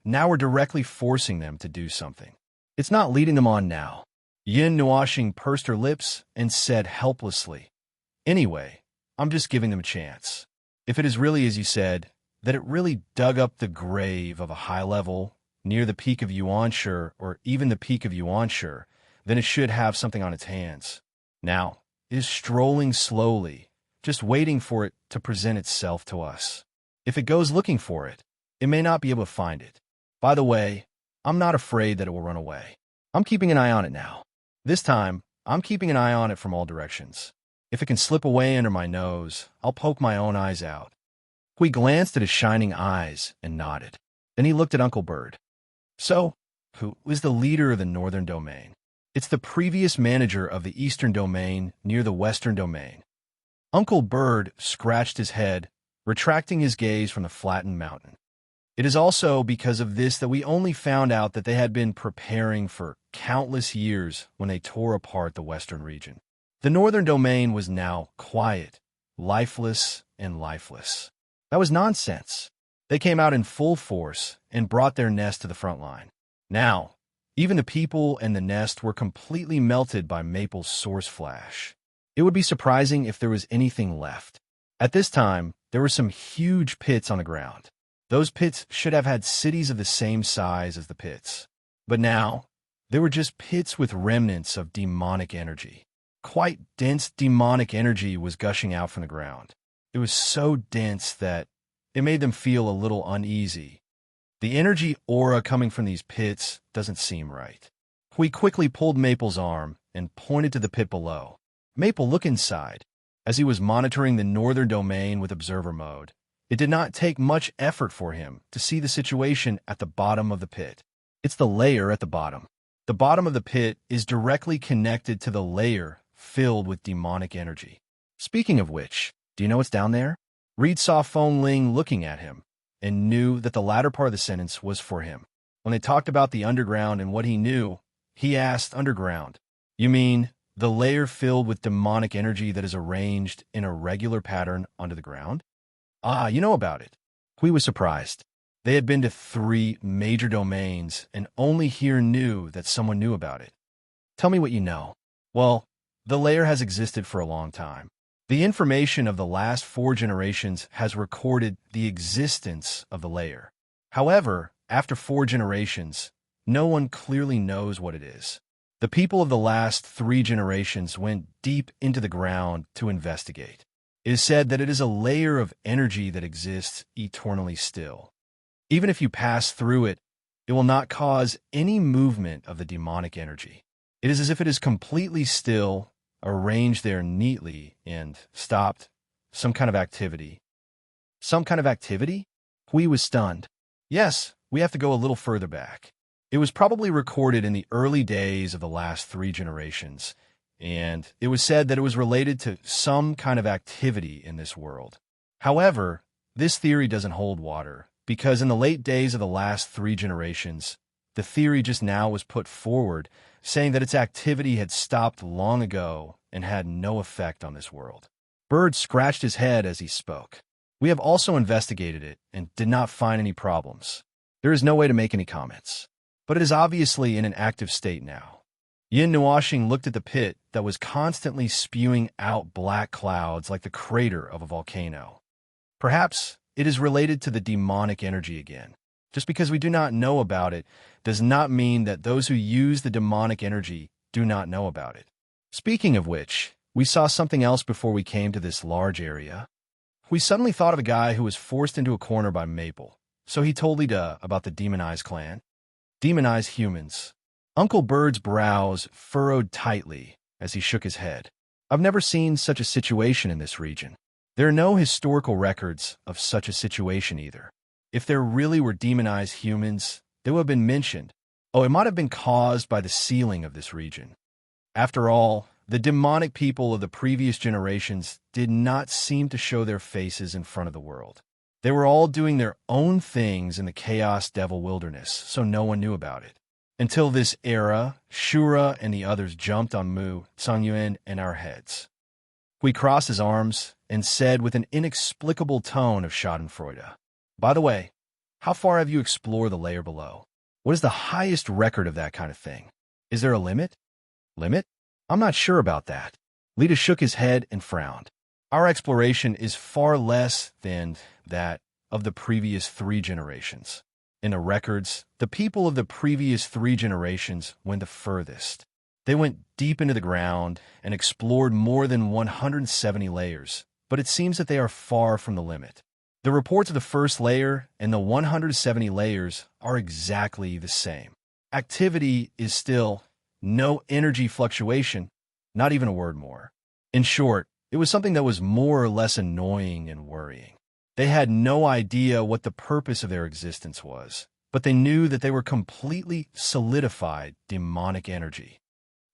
Speaker 1: Now we're directly forcing them to do something. It's not leading them on now." Yin Nuashing pursed her lips and said helplessly, "Anyway, I'm just giving them a chance. If it is really as you said, that it really dug up the grave of a high level, near the peak of Yuanshe or even the peak of Yuanshe, then it should have something on its hands. Now, it is strolling slowly, just waiting for it to present itself to us. If it goes looking for it, it may not be able to find it. By the way, I'm not afraid that it will run away. I'm keeping an eye on it now. This time, I'm keeping an eye on it from all directions. If it can slip away under my nose, I'll poke my own eyes out." Hui glanced at his shining eyes and nodded. Then he looked at Uncle Bird. "So, who is the leader of the northern domain?" "It's the previous manager of the eastern domain near the western domain." Uncle Bird scratched his head, retracting his gaze from the flattened mountain. "It is also because of this that we only found out that they had been preparing for countless years when they tore apart the western region. The northern domain was now quiet, lifeless, and lifeless. That was nonsense. They came out in full force and brought their nest to the front line. Now, even the people and the nest were completely melted by Maple's source flash. It would be surprising if there was anything left. At this time, there were some huge pits on the ground. Those pits should have had cities of the same size as the pits. But now, they were just pits with remnants of demonic energy. Quite dense demonic energy was gushing out from the ground. It was so dense that it made them feel a little uneasy. The energy aura coming from these pits doesn't seem right. We quickly pulled Maple's arm and pointed to the pit below. Maple, look inside. As he was monitoring the northern domain with observer mode, it did not take much effort for him to see the situation at the bottom of the pit. It's the layer at the bottom. The bottom of the pit is directly connected to the layer filled with demonic energy. Speaking of which, do you know what's down there? Reed saw Feng Ling looking at him and knew that the latter part of the sentence was for him. When they talked about the underground and what he knew, he asked, "Underground? You mean the layer filled with demonic energy that is arranged in a regular pattern onto the ground?" "Ah, you know about it." Hui was surprised. They had been to 3 major domains and only here knew that someone knew about it. "Tell me what you know." "Well, the layer has existed for a long time. The information of the last 4 generations has recorded the existence of the layer. However, after 4 generations, no one clearly knows what it is. The people of the last 3 generations went deep into the ground to investigate. It is said that it is a layer of energy that exists eternally still. Even if you pass through it, it will not cause any movement of the demonic energy. It is as if it is completely still, arranged there neatly, and stopped some kind of activity." "Some kind of activity?" Hui was stunned. "Yes, we have to go a little further back. It was probably recorded in the early days of the last 3 generations, and it was said that it was related to some kind of activity in this world. However, this theory doesn't hold water, because in the late days of the last 3 generations, the theory just now was put forward, saying that its activity had stopped long ago and had no effect on this world." Bird scratched his head as he spoke. "We have also investigated it and did not find any problems. There is no way to make any comments. But it is obviously in an active state now." Yin Nuashing looked at the pit that was constantly spewing out black clouds like the crater of a volcano. "Perhaps it is related to the demonic energy again. Just because we do not know about it does not mean that those who use the demonic energy do not know about it. Speaking of which, we saw something else before we came to this large area. We suddenly thought of a guy who was forced into a corner by Maple, so he told Lida about the demonized clan." "Demonized humans." Uncle Bird's brows furrowed tightly as he shook his head. "I've never seen such a situation in this region. There are no historical records of such a situation either. If there really were demonized humans, they would have been mentioned. Oh, it might have been caused by the sealing of this region. After all, the demonic people of the previous generations did not seem to show their faces in front of the world. They were all doing their own things in the Chaos Devil Wilderness, so no one knew about it. Until this era, Shura and the others jumped on Mu, Songyuan, and our heads." Hui crossed his arms and said with an inexplicable tone of schadenfreude, "By the way, how far have you explored the layer below? What is the highest record of that kind of thing? Is there a limit?" "Limit? I'm not sure about that." Lita shook his head and frowned. "Our exploration is far less than that of the previous 3 generations. In the records, the people of the previous 3 generations went the furthest. They went deep into the ground and explored more than 170 layers, but it seems that they are far from the limit. The reports of the first layer and the 170 layers are exactly the same. Activity is still no energy fluctuation, not even a word more. In short, it was something that was more or less annoying and worrying. They had no idea what the purpose of their existence was, but they knew that they were completely solidified demonic energy.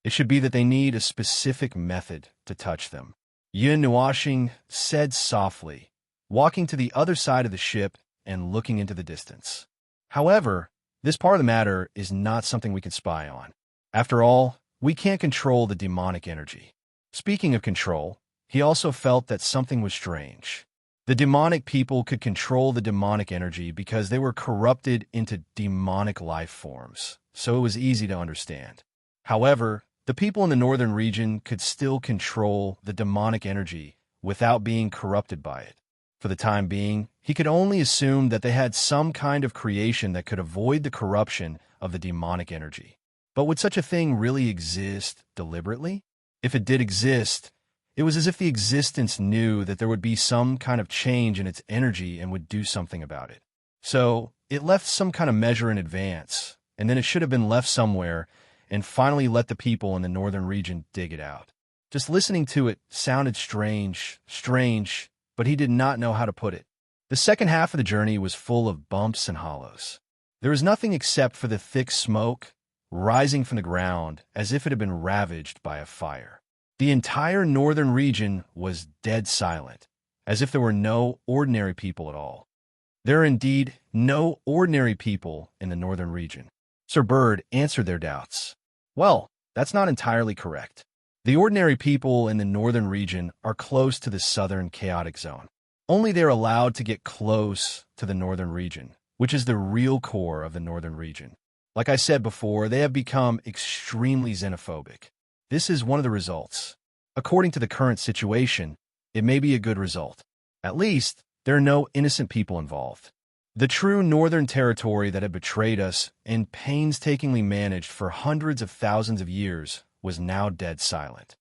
Speaker 1: It should be that they need a specific method to touch them." Yin Nuashing said softly, walking to the other side of the ship and looking into the distance. "However, this part of the matter is not something we can spy on. After all, we can't control the demonic energy. Speaking of control, he also felt that something was strange. The demonic people could control the demonic energy because they were corrupted into demonic life forms, so it was easy to understand. However, the people in the northern region could still control the demonic energy without being corrupted by it. For the time being, he could only assume that they had some kind of creation that could avoid the corruption of the demonic energy. But would such a thing really exist deliberately? If it did exist, it was as if the existence knew that there would be some kind of change in its energy and would do something about it. So, it left some kind of measure in advance, and then it should have been left somewhere, and finally let the people in the northern region dig it out. Just listening to it sounded strange, but he did not know how to put it. The second half of the journey was full of bumps and hollows. There was nothing except for the thick smoke rising from the ground as if it had been ravaged by a fire. The entire northern region was dead silent, as if there were no ordinary people at all. There are indeed no ordinary people in the northern region. Sir Bird answered their doubts. Well, that's not entirely correct. The ordinary people in the northern region are close to the southern chaotic zone. Only they're allowed to get close to the northern region, which is the real core of the northern region. Like I said before, they have become extremely xenophobic. This is one of the results. According to the current situation, it may be a good result. At least, there are no innocent people involved. The true northern territory that had betrayed us and painstakingly managed for hundreds of thousands of years was now dead silent.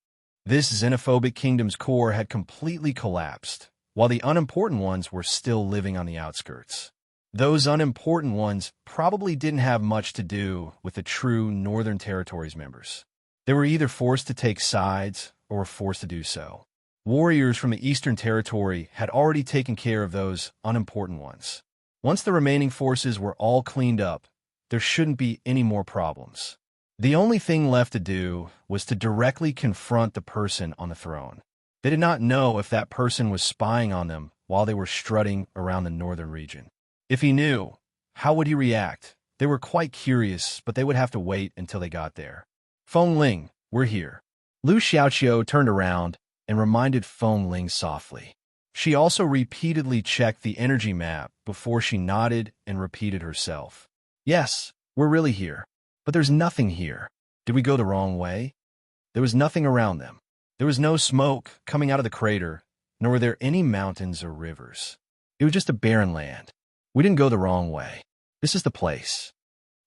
Speaker 1: This xenophobic kingdom's core had completely collapsed, while the unimportant ones were still living on the outskirts. Those unimportant ones probably didn't have much to do with the true Northern Territories members. They were either forced to take sides or were forced to do so. Warriors from the Eastern Territory had already taken care of those unimportant ones. Once the remaining forces were all cleaned up, there shouldn't be any more problems. The only thing left to do was to directly confront the person on the throne. They did not know if that person was spying on them while they were strutting around the northern region. If he knew, how would he react? They were quite curious, but they would have to wait until they got there. Feng Ling, we're here. Lu Xiaoqiu turned around and reminded Feng Ling softly. She also repeatedly checked the energy map before she nodded and repeated herself. Yes, we're really here. But there's nothing here. Did we go the wrong way? There was nothing around them. There was no smoke coming out of the crater, nor were there any mountains or rivers. It was just a barren land. We didn't go the wrong way. This is the place.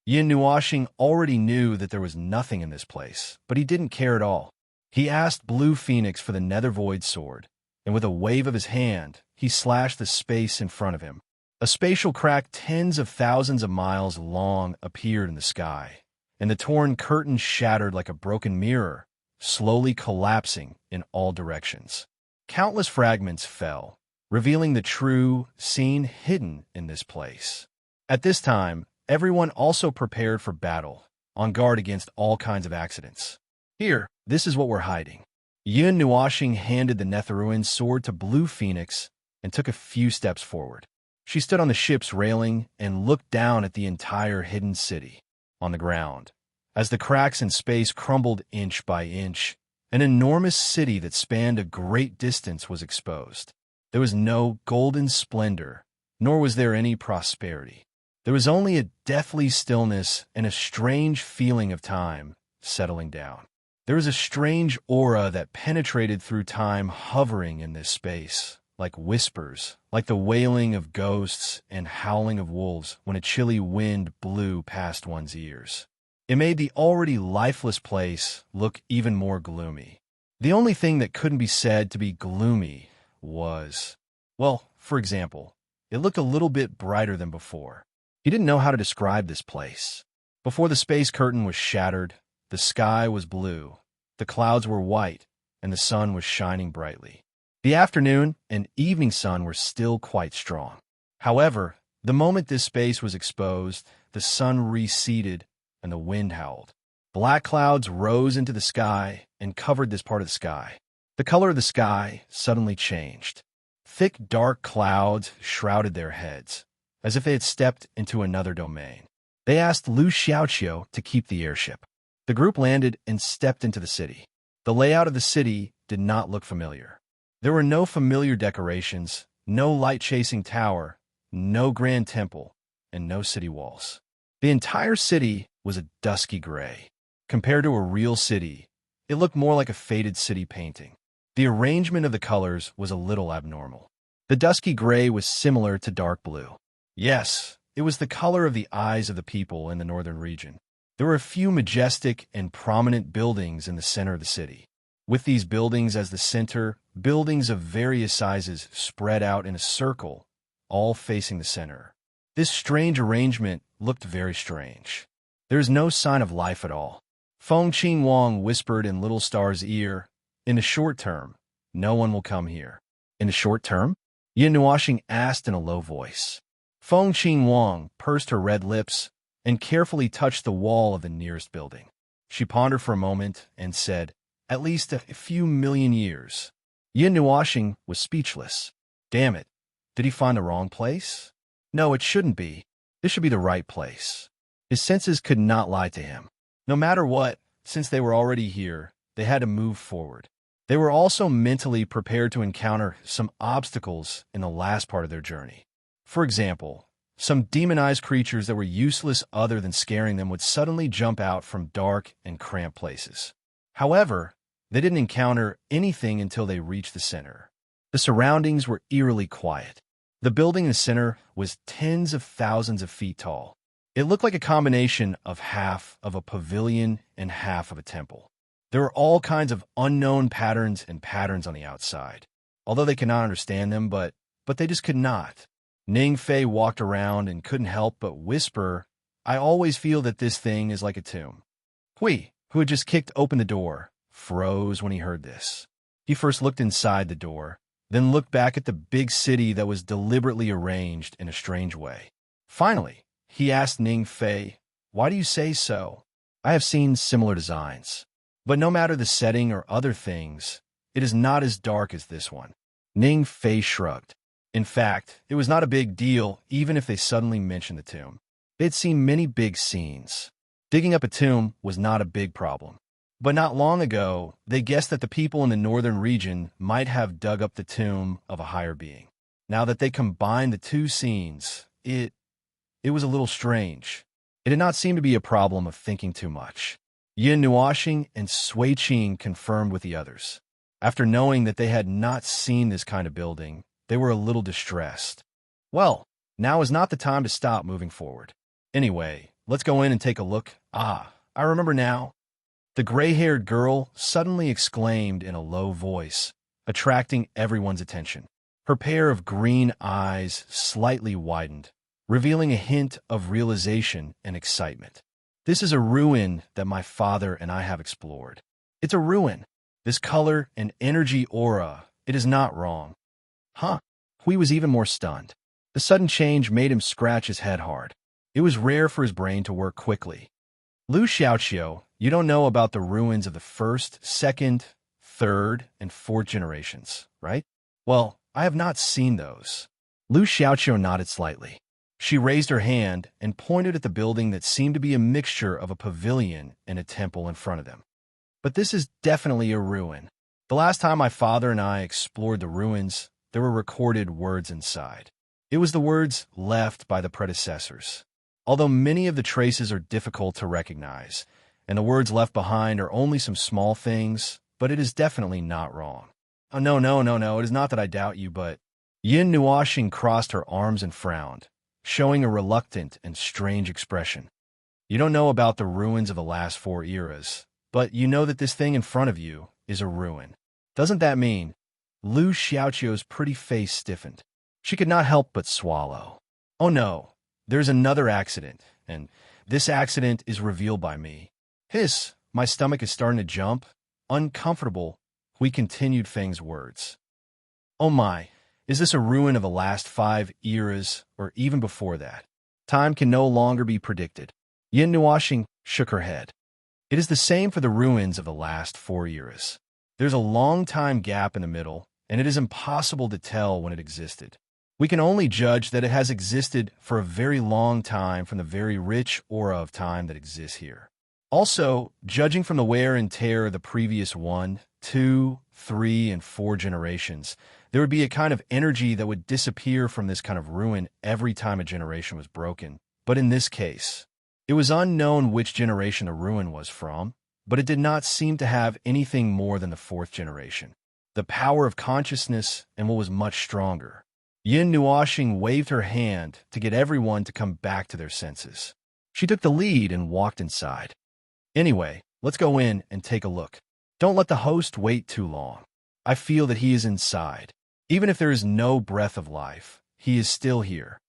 Speaker 1: Yin Nuoxing already knew that there was nothing in this place, but he didn't care at all. He asked Blue Phoenix for the Nether Void sword, and with a wave of his hand, he slashed the space in front of him. A spatial crack tens of thousands of miles long appeared in the sky, and the torn curtain shattered like a broken mirror, slowly collapsing in all directions. Countless fragments fell, revealing the true scene hidden in this place. At this time, everyone also prepared for battle, on guard against all kinds of accidents. Here, this is what we're hiding. Yin Nuoxing handed the Netheruin sword to Blue Phoenix and took a few steps forward. She stood on the ship's railing and looked down at the entire hidden city. On the ground, as the cracks in space crumbled inch by inch, an enormous city that spanned a great distance was exposed. There was no golden splendor, nor was there any prosperity. There was only a deathly stillness and a strange feeling of time settling down. There was a strange aura that penetrated through time, hovering in this space, like whispers, like the wailing of ghosts and howling of wolves when a chilly wind blew past one's ears. It made the already lifeless place look even more gloomy. The only thing that couldn't be said to be gloomy was, well, for example, it looked a little bit brighter than before. He didn't know how to describe this place. Before the space curtain was shattered, the sky was blue, the clouds were white, and the sun was shining brightly. The afternoon and evening sun were still quite strong. However, the moment this space was exposed, the sun receded and the wind howled. Black clouds rose into the sky and covered this part of the sky. The color of the sky suddenly changed. Thick, dark clouds shrouded their heads, as if they had stepped into another domain. They asked Lu Xiaoqiu to keep the airship. The group landed and stepped into the city. The layout of the city did not look familiar. There were no familiar decorations, no light-chasing tower, no grand temple, and no city walls. The entire city was a dusky gray. Compared to a real city, it looked more like a faded city painting. The arrangement of the colors was a little abnormal. The dusky gray was similar to dark blue. Yes, it was the color of the eyes of the people in the northern region. There were a few majestic and prominent buildings in the center of the city. With these buildings as the center, buildings of various sizes spread out in a circle, all facing the center. This strange arrangement looked very strange. There is no sign of life at all. Feng Qing Wang whispered in Little Star's ear, "In the short term, no one will come here." "In the short term?" Yin Nuoxing asked in a low voice. Feng Qing Wang pursed her red lips and carefully touched the wall of the nearest building. She pondered for a moment and said, "At least a few million years." Yin Nuoxing was speechless. Damn it. Did he find the wrong place? No, it shouldn't be. This should be the right place. His senses could not lie to him. No matter what, since they were already here, they had to move forward. They were also mentally prepared to encounter some obstacles in the last part of their journey. For example, some demonized creatures that were useless other than scaring them would suddenly jump out from dark and cramped places. However, they didn't encounter anything until they reached the center. The surroundings were eerily quiet. The building in the center was tens of thousands of feet tall. It looked like a combination of half of a pavilion and half of a temple. There were all kinds of unknown patterns and patterns on the outside, although they could not understand them, but they just could not. Ning Fei walked around and couldn't help but whisper, "I always feel that this thing is like a tomb." Hui, who had just kicked open the door, froze when he heard this. He first looked inside the door, then looked back at the big city that was deliberately arranged in a strange way. Finally, he asked Ning Fei, "Why do you say so?" "I have seen similar designs. But no matter the setting or other things, it is not as dark as this one." Ning Fei shrugged. In fact, it was not a big deal even if they suddenly mentioned the tomb. They'd seen many big scenes. Digging up a tomb was not a big problem. But not long ago, they guessed that the people in the northern region might have dug up the tomb of a higher being. Now that they combined the two scenes, it was a little strange. It did not seem to be a problem of thinking too much. Yin Nuoxing and Sui Qing confirmed with the others. After knowing that they had not seen this kind of building, they were a little distressed. Well, now is not the time to stop moving forward. Anyway, let's go in and take a look. Ah, I remember now. The gray-haired girl suddenly exclaimed in a low voice, attracting everyone's attention. Her pair of green eyes slightly widened, revealing a hint of realization and excitement. "This is a ruin that my father and I have explored. It's a ruin. This color and energy aura, it is not wrong." Huh? Hui was even more stunned. The sudden change made him scratch his head hard. It was rare for his brain to work quickly. "Lu Xiaoqiu, you don't know about the ruins of the first, second, third, and fourth generations, right?" "Well, I have not seen those." Lu Xiaoqiu nodded slightly. She raised her hand and pointed at the building that seemed to be a mixture of a pavilion and a temple in front of them. "But this is definitely a ruin. The last time my father and I explored the ruins, there were recorded words inside. It was the words left by the predecessors. Although many of the traces are difficult to recognize, and the words left behind are only some small things, but it is definitely not wrong." "Oh, no, it is not that I doubt you, but..." Yin Nuoxing crossed her arms and frowned, showing a reluctant and strange expression. "You don't know about the ruins of the last 4 eras, but you know that this thing in front of you is a ruin. Doesn't that mean..." Lu Xiaoqiu's pretty face stiffened. She could not help but swallow. "Oh no, there's another accident, and this accident is revealed by me." "Hiss, my stomach is starting to jump." Uncomfortable, we continued Feng's words. "Oh my, is this a ruin of the last 5 eras, or even before that? Time can no longer be predicted." Yin Nuoxing shook her head. "It is the same for the ruins of the last 4 eras. There's a long time gap in the middle, and it is impossible to tell when it existed. We can only judge that it has existed for a very long time from the very rich aura of time that exists here. Also, judging from the wear and tear of the previous 1, 2, 3, and 4 generations, there would be a kind of energy that would disappear from this kind of ruin every time a generation was broken. But in this case, it was unknown which generation the ruin was from, but it did not seem to have anything more than the 4th generation. The power of consciousness and what was much stronger. Yin Nuoxing waved her hand to get everyone to come back to their senses. She took the lead and walked inside. Anyway, let's go in and take a look. Don't let the host wait too long. I feel that he is inside. Even if there is no breath of life, he is still here.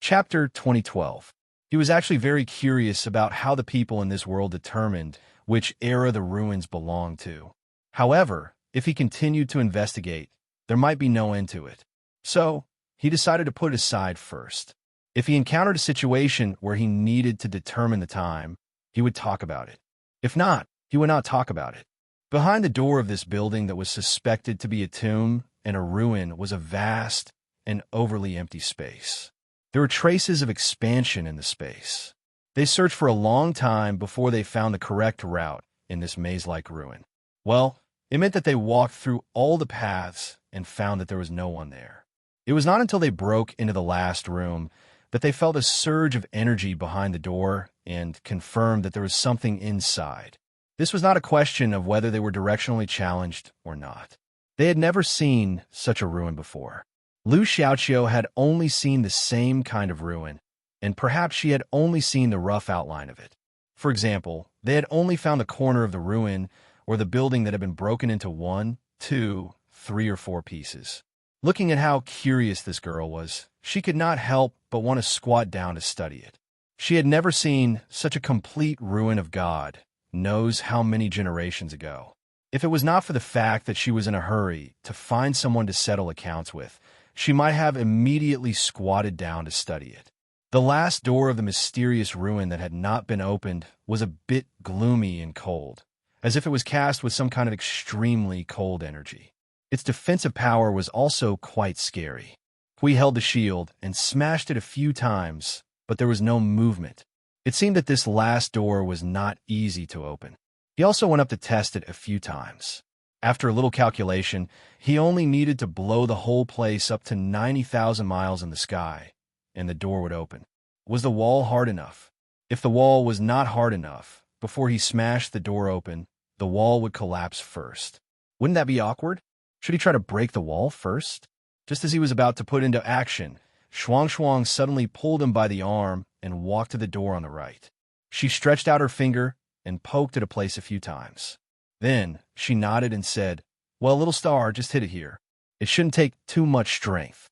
Speaker 1: Chapter 2012. He was actually very curious about how the people in this world determined which era the ruins belonged to. However, if he continued to investigate, there might be no end to it. So, he decided to put it aside first. If he encountered a situation where he needed to determine the time, he would talk about it. If not, he would not talk about it. Behind the door of this building that was suspected to be a tomb and a ruin was a vast and overly empty space. There were traces of expansion in the space. They searched for a long time before they found the correct route in this maze-like ruin. Well, it meant that they walked through all the paths and found that there was no one there. It was not until they broke into the last room that they felt a surge of energy behind the door and confirmed that there was something inside. This was not a question of whether they were directionally challenged or not. They had never seen such a ruin before. Lu Xiaoqiu had only seen the same kind of ruin, and perhaps she had only seen the rough outline of it. For example, they had only found the corner of the ruin or the building that had been broken into 1, 2, 3, or 4 pieces. Looking at how curious this girl was, she could not help but want to squat down to study it. She had never seen such a complete ruin of God knows how many generations ago. If it was not for the fact that she was in a hurry to find someone to settle accounts with, she might have immediately squatted down to study it. The last door of the mysterious ruin that had not been opened was a bit gloomy and cold, as if it was cast with some kind of extremely cold energy. Its defensive power was also quite scary. Hui held the shield and smashed it a few times, but there was no movement. It seemed that this last door was not easy to open. He also went up to test it a few times. After a little calculation, he only needed to blow the whole place up to 90,000 miles in the sky, and the door would open. Was the wall hard enough? If the wall was not hard enough, before he smashed the door open, the wall would collapse first. Wouldn't that be awkward? Should he try to break the wall first? Just as he was about to put into action, Shuang suddenly pulled him by the arm and walked to the door on the right. She stretched out her finger and poked at a place a few times. Then she nodded and said, "Well, little star, just hit it here. It shouldn't take too much strength."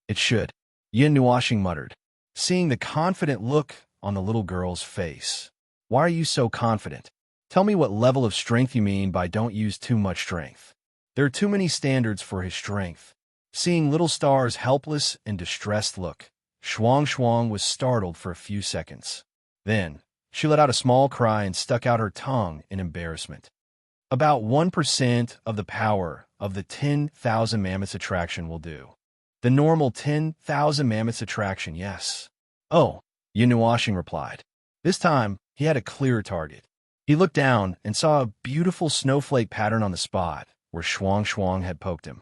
Speaker 1: "It should," Yin Nuoxing muttered, seeing the confident look on the little girl's face. "Why are you so confident? Tell me what level of strength you mean by don't use too much strength." There are too many standards for his strength. Seeing little star's helpless and distressed look, Shuang was startled for a few seconds. Then, she let out a small cry and stuck out her tongue in embarrassment. About 1% of the power of the 10,000 mammoths attraction will do. The normal 10,000 mammoths attraction, yes. "Oh," Yin Nuoxing replied. This time, he had a clearer target. He looked down and saw a beautiful snowflake pattern on the spot where Shuang had poked him.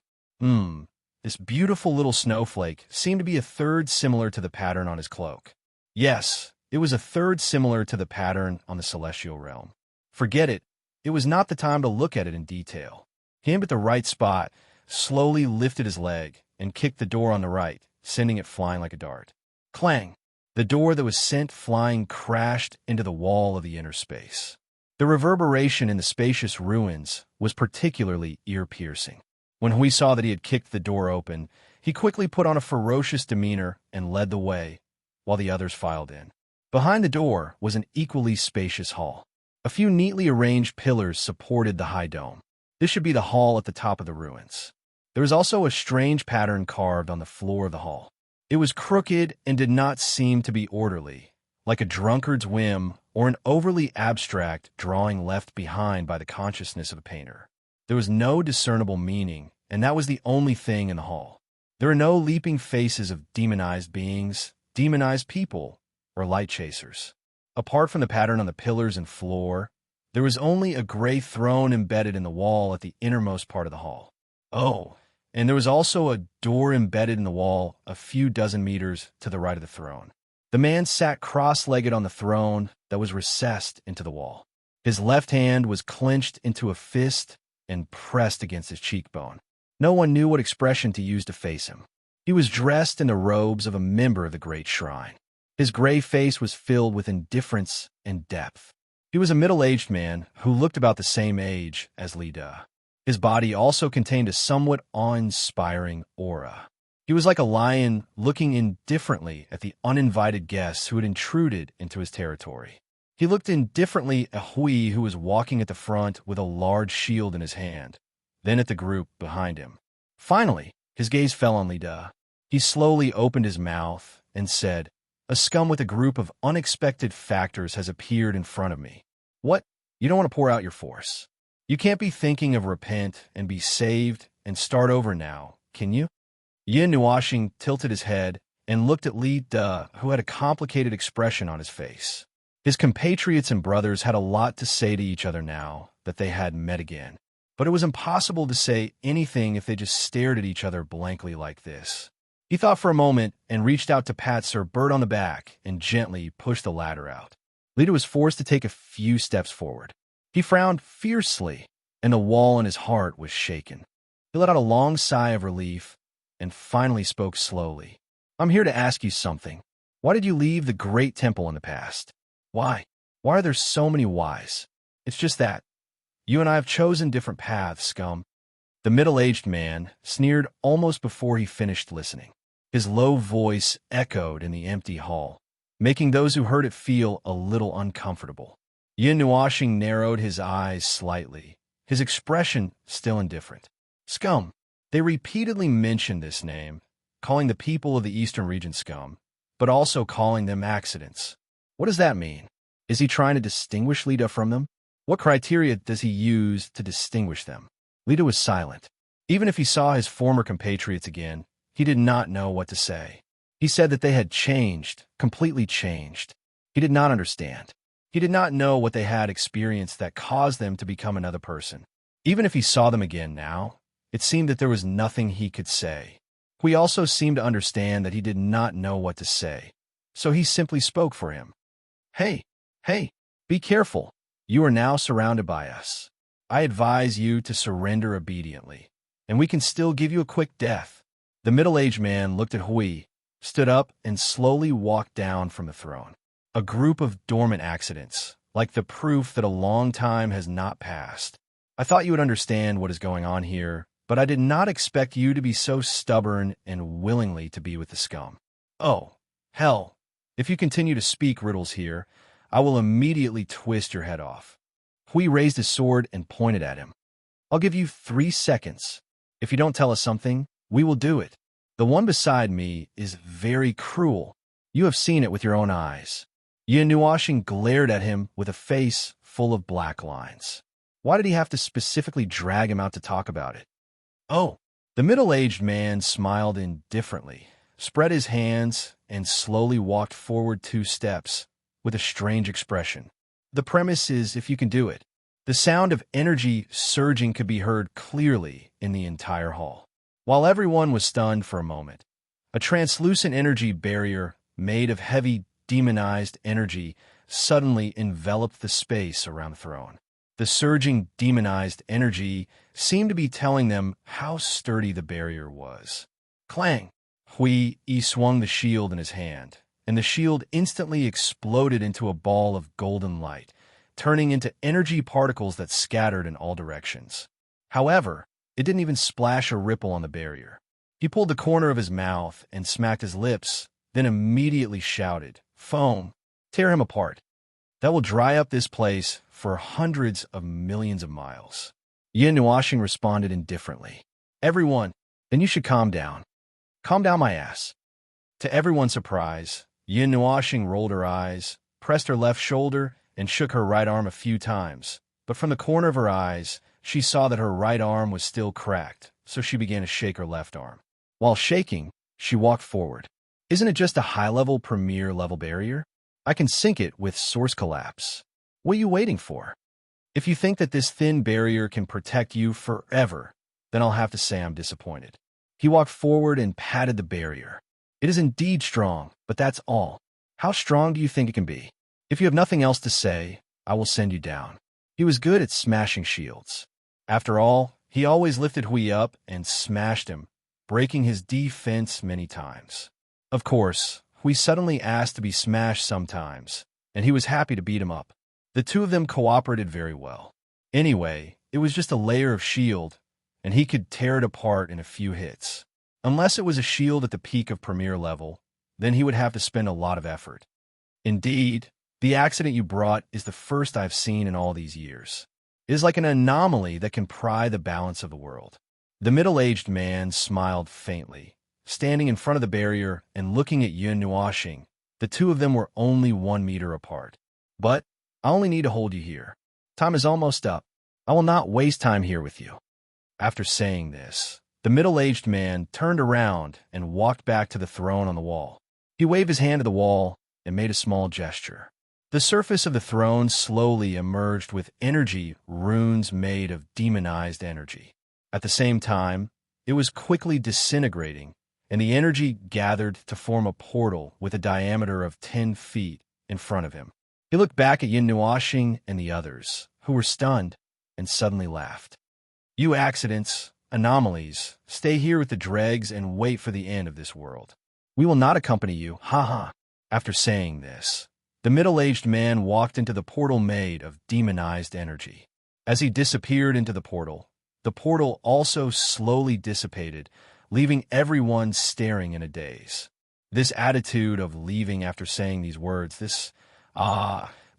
Speaker 1: This beautiful little snowflake seemed to be a third similar to the pattern on his cloak. Yes, it was a third similar to the pattern on the celestial realm. Forget it. It was not the time to look at it in detail. He aimed at the right spot, slowly lifted his leg, and kicked the door on the right, sending it flying like a dart. Clang! The door that was sent flying crashed into the wall of the inner space. The reverberation in the spacious ruins was particularly ear-piercing. When Hui saw that he had kicked the door open, he quickly put on a ferocious demeanor and led the way, while the others filed in. Behind the door was an equally spacious hall. A few neatly arranged pillars supported the high dome. This should be the hall at the top of the ruins. There was also a strange pattern carved on the floor of the hall. It was crooked and did not seem to be orderly, like a drunkard's whim or an overly abstract drawing left behind by the consciousness of a painter. There was no discernible meaning, and that was the only thing in the hall. There are no leaping faces of demonized beings, demonized people, or light chasers. Apart from the pattern on the pillars and floor, there was only a gray throne embedded in the wall at the innermost part of the hall. Oh, and there was also a door embedded in the wall a few dozen meters to the right of the throne. The man sat cross-legged on the throne that was recessed into the wall. His left hand was clenched into a fist and pressed against his cheekbone. No one knew what expression to use to face him. He was dressed in the robes of a member of the great shrine. His gray face was filled with indifference and depth. He was a middle-aged man who looked about the same age as Li De. His body also contained a somewhat awe-inspiring aura. He was like a lion looking indifferently at the uninvited guests who had intruded into his territory. He looked indifferently at Hui, who was walking at the front with a large shield in his hand, then at the group behind him. Finally, his gaze fell on Li De. He slowly opened his mouth and said, "A scum with a group of unexpected factors has appeared in front of me." "What? You don't want to pour out your force? You can't be thinking of repent and be saved and start over now, can you?" Yin Nuashing tilted his head and looked at Li De, who had a complicated expression on his face. His compatriots and brothers had a lot to say to each other now that they had met again, but it was impossible to say anything if they just stared at each other blankly like this. He thought for a moment and reached out to pat Sir Bird on the back and gently pushed the ladder out. Li De was forced to take a few steps forward. He frowned fiercely, and the wall in his heart was shaken. He let out a long sigh of relief and finally spoke slowly. "I'm here to ask you something. Why did you leave the great temple in the past? Why? Why are there so many whys? It's just that. You and I have chosen different paths, scum." The middle-aged man sneered almost before he finished listening. His low voice echoed in the empty hall, making those who heard it feel a little uncomfortable. Yin Nuashing narrowed his eyes slightly, his expression still indifferent. "Scum." They repeatedly mentioned this name, calling the people of the eastern region scum, but also calling them accidents. What does that mean? Is he trying to distinguish Li De from them? What criteria does he use to distinguish them? Li De was silent. Even if he saw his former compatriots again, he did not know what to say. He said that they had changed, completely changed. He did not understand. He did not know what they had experienced that caused them to become another person. Even if he saw them again now, it seemed that there was nothing he could say. Hui also seemed to understand that he did not know what to say, so he simply spoke for him. Hey, be careful. You are now surrounded by us. I advise you to surrender obediently, and we can still give you a quick death." The middle-aged man looked at Hui, stood up, and slowly walked down from the throne. A group of dormant accidents, like the proof that a long time has not passed. "I thought you would understand what is going on here, but I did not expect you to be so stubborn and willingly to be with the scum. Oh, hell. If you continue to speak riddles here, I will immediately twist your head off." Hui raised his sword and pointed at him. "I'll give you 3 seconds. If you don't tell us something, we will do it. The one beside me is very cruel. You have seen it with your own eyes." Yin Nuashing glared at him with a face full of black lines. Why did he have to specifically drag him out to talk about it? "Oh." The middle-aged man smiled indifferently, spread his hands, and slowly walked forward 2 steps with a strange expression. "The premise is if you can do it." The sound of energy surging could be heard clearly in the entire hall. While everyone was stunned for a moment, a translucent energy barrier made of heavy, demonized energy suddenly enveloped the space around the throne. The surging, demonized energy seemed to be telling them how sturdy the barrier was. Clang! Hui swung the shield in his hand, and the shield instantly exploded into a ball of golden light, turning into energy particles that scattered in all directions. However, it didn't even splash a ripple on the barrier. He pulled the corner of his mouth and smacked his lips, then immediately shouted, "Foam! Tear him apart. That will dry up this place for hundreds of millions of miles." Yin Nuashing responded indifferently. "Everyone, then you should calm down. Calm down my ass." To everyone's surprise, Yin Nuashing rolled her eyes, pressed her left shoulder, and shook her right arm a few times. But from the corner of her eyes, she saw that her right arm was still cracked, so she began to shake her left arm. While shaking, she walked forward. "Isn't it just a high-level, premier-level barrier? I can sink it with source collapse. What are you waiting for? If you think that this thin barrier can protect you forever, then I'll have to say I'm disappointed. He walked forward and patted the barrier. It is indeed strong, but that's all. How strong do you think it can be? If you have nothing else to say, I will send you down. He was good at smashing shields. After all, he always lifted Hui up and smashed him, breaking his defense many times. Of course, Hui suddenly asked to be smashed sometimes, and he was happy to beat him up. The two of them cooperated very well. Anyway, it was just a layer of shield, and he could tear it apart in a few hits. Unless it was a shield at the peak of premier level, then he would have to spend a lot of effort. Indeed, the accident you brought is the first I've seen in all these years. It is like an anomaly that can pry the balance of the world. The middle-aged man smiled faintly, standing in front of the barrier and looking at Yun Nuoxing. The two of them were only 1 meter apart. But I only need to hold you here. Time is almost up. I will not waste time here with you. After saying this, the middle-aged man turned around and walked back to the throne on the wall. He waved his hand to the wall and made a small gesture. The surface of the throne slowly emerged with energy runes made of demonized energy. At the same time, it was quickly disintegrating, and the energy gathered to form a portal with a diameter of 10 feet in front of him. He looked back at Yin Nuoxing and the others, who were stunned, and suddenly laughed. You accidents, anomalies, stay here with the dregs and wait for the end of this world. We will not accompany you, ha. After saying this, the middle-aged man walked into the portal made of demonized energy. As he disappeared into the portal also slowly dissipated, leaving everyone staring in a daze. This attitude of leaving after saying these words,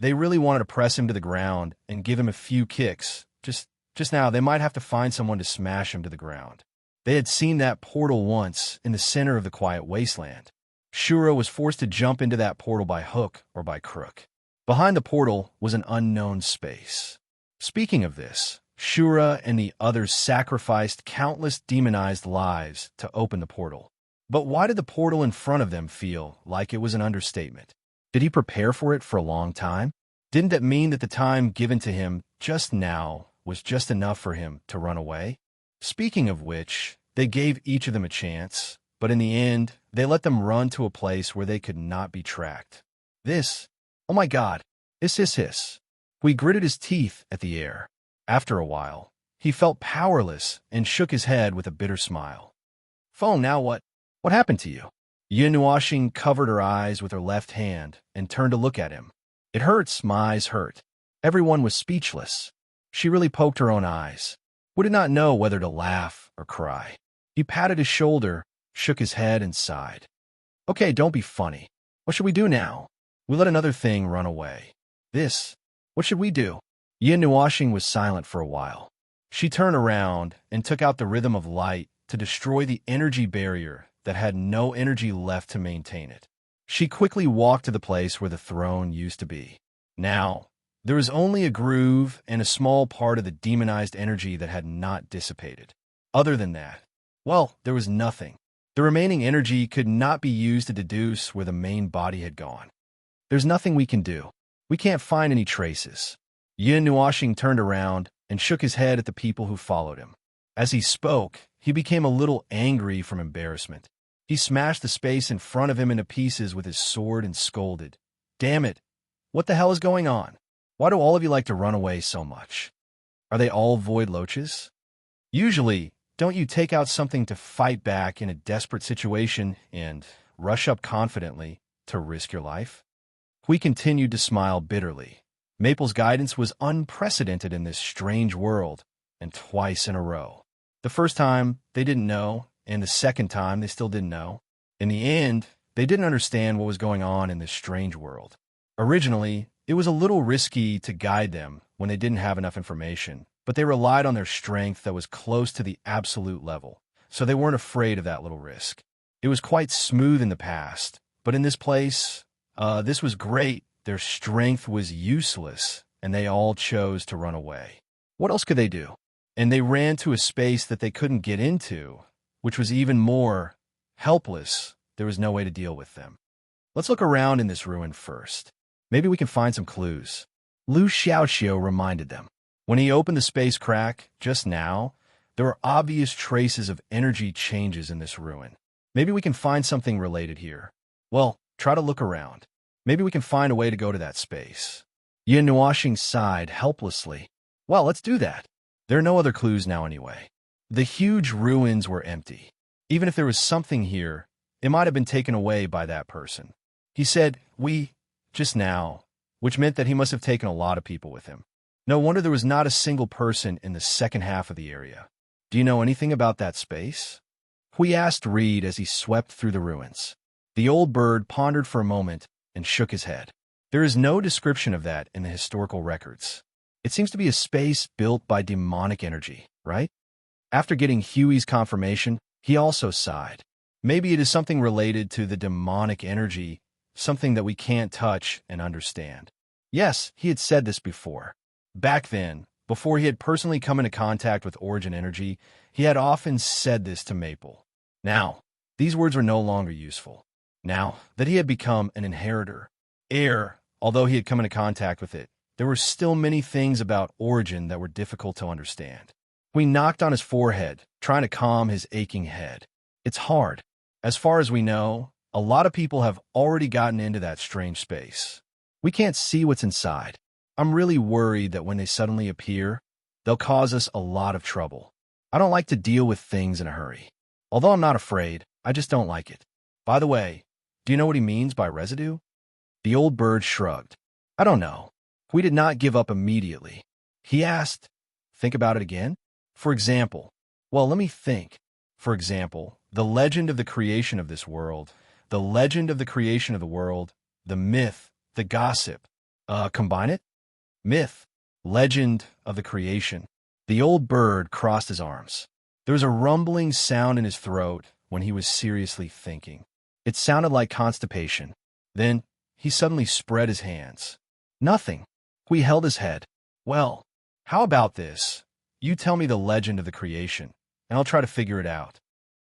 Speaker 1: they really wanted to press him to the ground and give him a few kicks. Just now, they might have to find someone to smash him to the ground. They had seen that portal once in the center of the quiet wasteland. Shura was forced to jump into that portal by hook or by crook. Behind the portal was an unknown space. Speaking of this, Shura and the others sacrificed countless demonized lives to open the portal. But why did the portal in front of them feel like it was an understatement? Did he prepare for it for a long time? Didn't that mean that the time given to him just now was just enough for him to run away? Speaking of which, they gave each of them a chance, but in the end, they let them run to a place where they could not be tracked. Oh my God, hiss. He gritted his teeth at the air. After a while, he felt powerless and shook his head with a bitter smile. Phone, now what? What happened to you? Yin Nuoxing covered her eyes with her left hand and turned to look at him. It hurts, my eyes hurt. Everyone was speechless. She really poked her own eyes. Would not know whether to laugh or cry. He patted his shoulder, shook his head, and sighed. Okay, don't be funny. What should we do now? We let another thing run away. What should we do? Yin Nuoxing was silent for a while. She turned around and took out the rhythm of light to destroy the energy barrier that had no energy left to maintain it. She quickly walked to the place where the throne used to be. Now, there was only a groove and a small part of the demonized energy that had not dissipated. Other than that, well, there was nothing. The remaining energy could not be used to deduce where the main body had gone. There's nothing we can do. We can't find any traces. Yin Nuoxing turned around and shook his head at the people who followed him. As he spoke, he became a little angry from embarrassment. He smashed the space in front of him into pieces with his sword and scolded. Damn it! What the hell is going on? Why do all of you like to run away so much? Are they all void loaches? Usually, don't you take out something to fight back in a desperate situation and rush up confidently to risk your life? Hui continued to smile bitterly. Maple's guidance was unprecedented in this strange world, and twice in a row. The first time, they didn't know, and the second time, they still didn't know. In the end, they didn't understand what was going on in this strange world. Originally, it was a little risky to guide them when they didn't have enough information, but they relied on their strength that was close to the absolute level, so they weren't afraid of that little risk. It was quite smooth in the past, but in this place, this was great. Their strength was useless, and they all chose to run away. What else could they do? And they ran to a space that they couldn't get into, which was even more helpless. There was no way to deal with them. Let's look around in this ruin first. Maybe we can find some clues. Lu Xiaoxiu reminded them. When he opened the space crack, just now, there were obvious traces of energy changes in this ruin. Maybe we can find something related here. Well, try to look around. Maybe we can find a way to go to that space. Yin Nuoxing sighed helplessly. Well, let's do that. There are no other clues now anyway. The huge ruins were empty. Even if there was something here, it might have been taken away by that person. He said, just now, which meant that he must have taken a lot of people with him. No wonder there was not a single person in the second half of the area. Do you know anything about that space? Hui asked Reed as he swept through the ruins. The old bird pondered for a moment and shook his head. There is no description of that in the historical records. It seems to be a space built by demonic energy, right? After getting Huey's confirmation, he also sighed. Maybe it is something related to the demonic energy, something that we can't touch and understand. Yes, he had said this before. Back then, before he had personally come into contact with Origin Energy, he had often said this to Maple. Now, these words were no longer useful. Now that he had become an inheritor, heir, although he had come into contact with it, there were still many things about Origin that were difficult to understand. We knocked on his forehead, trying to calm his aching head. It's hard. As far as we know, a lot of people have already gotten into that strange space. We can't see what's inside. I'm really worried that when they suddenly appear, they'll cause us a lot of trouble. I don't like to deal with things in a hurry. Although I'm not afraid, I just don't like it. By the way, do you know what he means by residue? The old bird shrugged. I don't know. We did not give up immediately. He asked, think about it again? For example, well, let me think. For example, the legend of the creation of this world, the legend of the creation of the world, the myth, the gossip. Combine it? Myth, legend of the creation. The old bird crossed his arms. There was a rumbling sound in his throat when he was seriously thinking. It sounded like constipation. Then he suddenly spread his hands. Nothing. He held his head. Well, how about this? You tell me the legend of the creation, and I'll try to figure it out.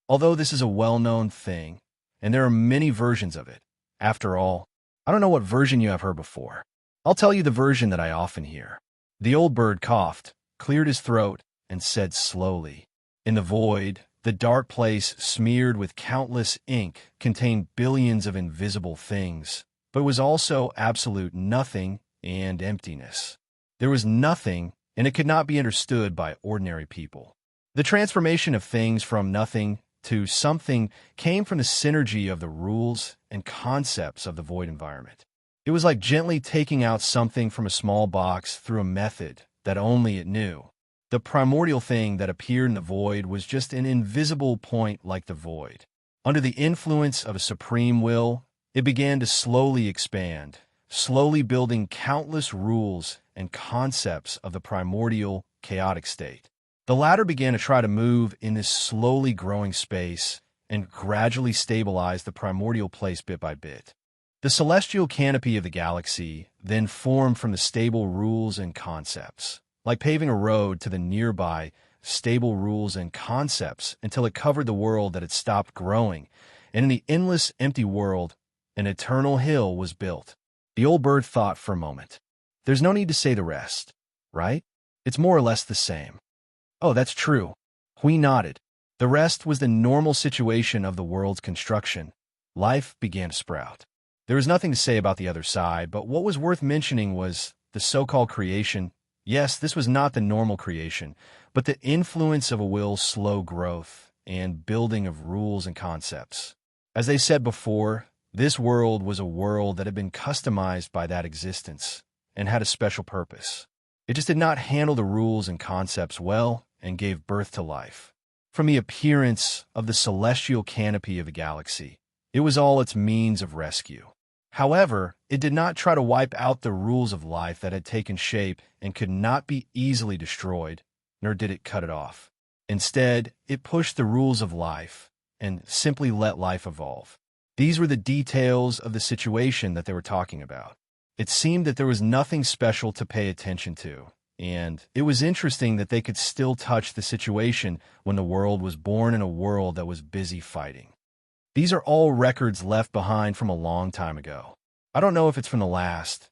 Speaker 1: Although this is a well-known thing, and there are many versions of it, after all, I don't know what version you have heard before. I'll tell you the version that I often hear. The old bird coughed, cleared his throat, and said slowly, in the void, the dark place smeared with countless ink contained billions of invisible things, but was also absolute nothing and emptiness. There was nothing, and it could not be understood by ordinary people. The transformation of things from nothing to something came from the synergy of the rules and concepts of the void environment. It was like gently taking out something from a small box through a method that only it knew. The primordial thing that appeared in the void was just an invisible point like the void. Under the influence of a supreme will, it began to slowly expand, slowly building countless rules and concepts of the primordial, chaotic state. The latter began to try to move in this slowly growing space and gradually stabilize the primordial place bit by bit. The celestial canopy of the galaxy then formed from the stable rules and concepts, like paving a road to the nearby stable rules and concepts until it covered the world that had stopped growing, and in the endless empty world, an eternal hill was built. The old bird thought for a moment. There's no need to say the rest, right? It's more or less the same. Oh, that's true. Hui nodded. The rest was the normal situation of the world's construction. Life began to sprout. There was nothing to say about the other side, but what was worth mentioning was the so-called creation. Yes, this was not the normal creation, but the influence of a will's slow growth and building of rules and concepts. As they said before, this world was a world that had been customized by that existence and had a special purpose. It just did not handle the rules and concepts well and gave birth to life. From the appearance of the celestial canopy of the galaxy, it was all its means of rescue. However, it did not try to wipe out the rules of life that had taken shape and could not be easily destroyed, nor did it cut it off. Instead, it pushed the rules of life and simply let life evolve. These were the details of the situation that they were talking about. It seemed that there was nothing special to pay attention to, and it was interesting that they could still touch the situation when the world was born in a world that was busy fighting. These are all records left behind from a long time ago. I don't know if it's from the last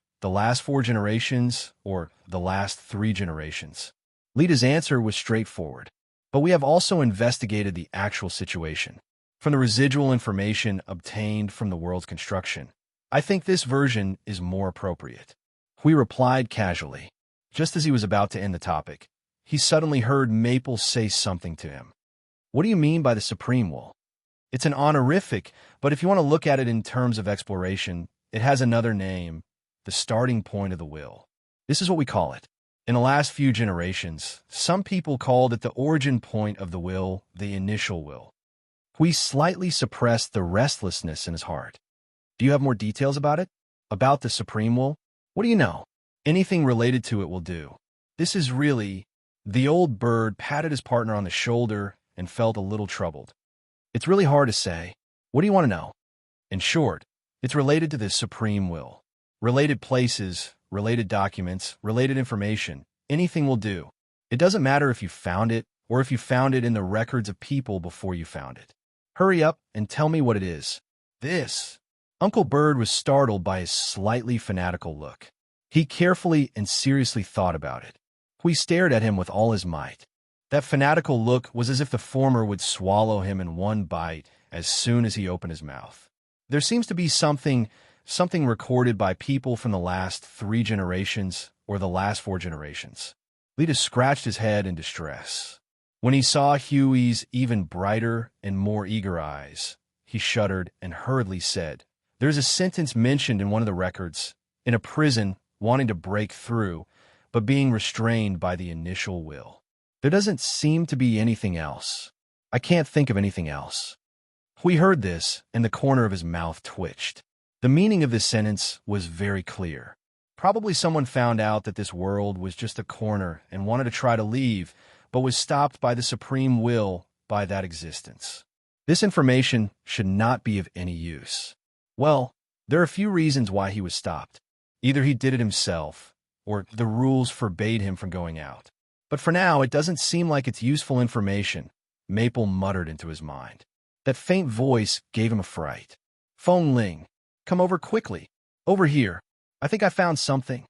Speaker 1: 4 generations, or the last 3 generations. Lita's answer was straightforward. But we have also investigated the actual situation. From the residual information obtained from the world's construction, I think this version is more appropriate. Hui replied casually. Just as he was about to end the topic, he suddenly heard Maple say something to him. What do you mean by the supreme will? It's an honorific, but if you want to look at it in terms of exploration, it has another name, the starting point of the will. This is what we call it. In the last few generations, some people called it the origin point of the will, the initial will. Hui slightly suppressed the restlessness in his heart. Do you have more details about it? About the supreme will? What do you know? Anything related to it will do. This is really... The old bird patted his partner on the shoulder and felt a little troubled. It's really hard to say. What do you want to know? In short, it's related to the supreme will. Related places, related documents, related information, anything will do. It doesn't matter if you found it or if you found it in the records of people before you found it. Hurry up and tell me what it is. This. Uncle Bird was startled by his slightly fanatical look. He carefully and seriously thought about it. Hui stared at him with all his might. That fanatical look was as if the former would swallow him in one bite as soon as he opened his mouth. There seems to be something recorded by people from the last 3 generations or the last 4 generations. Lita scratched his head in distress. When he saw Huey's even brighter and more eager eyes, he shuddered and hurriedly said, "There's a sentence mentioned in one of the records, in a prison wanting to break through, but being restrained by the initial will. There doesn't seem to be anything else. I can't think of anything else." Hui heard this, and the corner of his mouth twitched. The meaning of this sentence was very clear. Probably someone found out that this world was just a corner and wanted to try to leave, but was stopped by the supreme will by that existence. This information should not be of any use. Well, there are a few reasons why he was stopped. Either he did it himself, or the rules forbade him from going out. But for now, it doesn't seem like it's useful information, Maple muttered into his mind. That faint voice gave him a fright. "Feng Ling, come over quickly. Over here. I think I found something."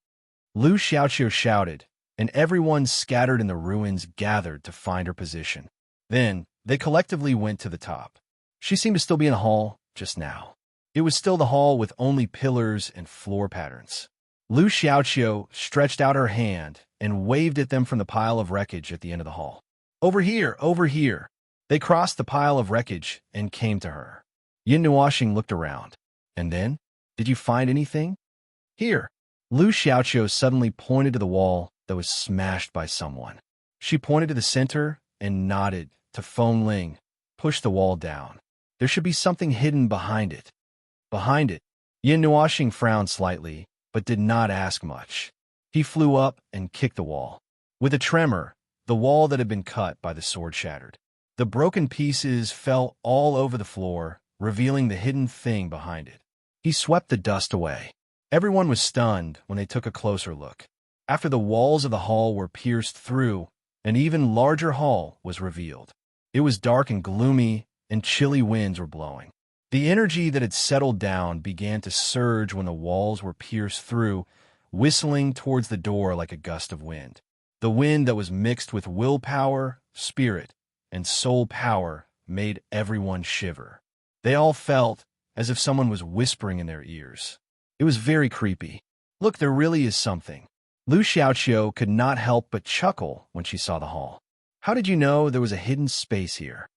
Speaker 1: Lu Xiaoqiu shouted, and everyone scattered in the ruins gathered to find her position. Then, they collectively went to the top. She seemed to still be in the hall just now. It was still the hall with only pillars and floor patterns. Lu Xiaoqiu stretched out her hand and waved at them from the pile of wreckage at the end of the hall. "Over here, over here." They crossed the pile of wreckage and came to her. Yin Nuoxing looked around. "And then? Did you find anything?" "Here." Lu Xiaoqiu suddenly pointed to the wall that was smashed by someone. She pointed to the center and nodded to Feng Ling. "Push the wall down. There should be something hidden behind it." "Behind it?" Yin Nuoxing frowned slightly, but did not ask much. He flew up and kicked the wall. With a tremor, the wall that had been cut by the sword shattered. The broken pieces fell all over the floor, revealing the hidden thing behind it. He swept the dust away. Everyone was stunned when they took a closer look. After the walls of the hall were pierced through, an even larger hall was revealed. It was dark and gloomy, and chilly winds were blowing. The energy that had settled down began to surge when the walls were pierced through, whistling towards the door like a gust of wind. The wind that was mixed with willpower, spirit, and soul power made everyone shiver. They all felt as if someone was whispering in their ears. It was very creepy. "Look, there really is something." Lu Xiaoqiu could not help but chuckle when she saw the hall. "How did you know there was a hidden space here?"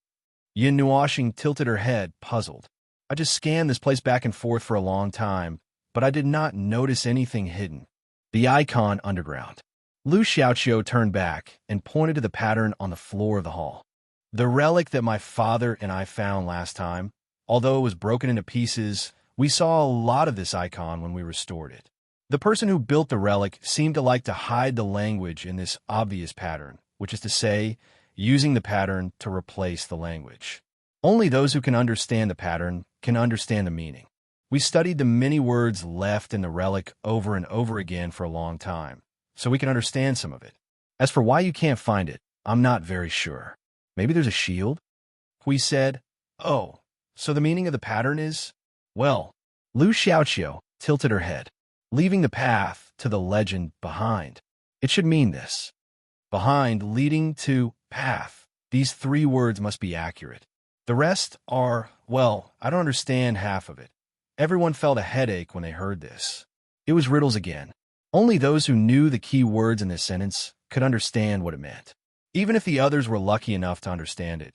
Speaker 1: Yin Nuoxing tilted her head, puzzled. "I just scanned this place back and forth for a long time, but I did not notice anything hidden." The icon underground. Lu Xiaoqiu turned back and pointed to the pattern on the floor of the hall. "The relic that my father and I found last time, although it was broken into pieces, we saw a lot of this icon when we restored it. The person who built the relic seemed to like to hide the language in this obvious pattern, which is to say, using the pattern to replace the language. Only those who can understand the pattern can understand the meaning. We studied the many words left in the relic over and over again for a long time, so we can understand some of it. As for why you can't find it, I'm not very sure. Maybe there's a shield?" Hui said. "Oh, So the meaning of the pattern is, well, Lu Xiaoqiu tilted her head, leaving the path to the legend behind. It should mean this. Behind, leading to, path. These three words must be accurate. The rest are, well, I don't understand half of it. Everyone felt a headache when they heard this. It was riddles again. Only those who knew the key words in this sentence could understand what it meant. Even if the others were lucky enough to understand it,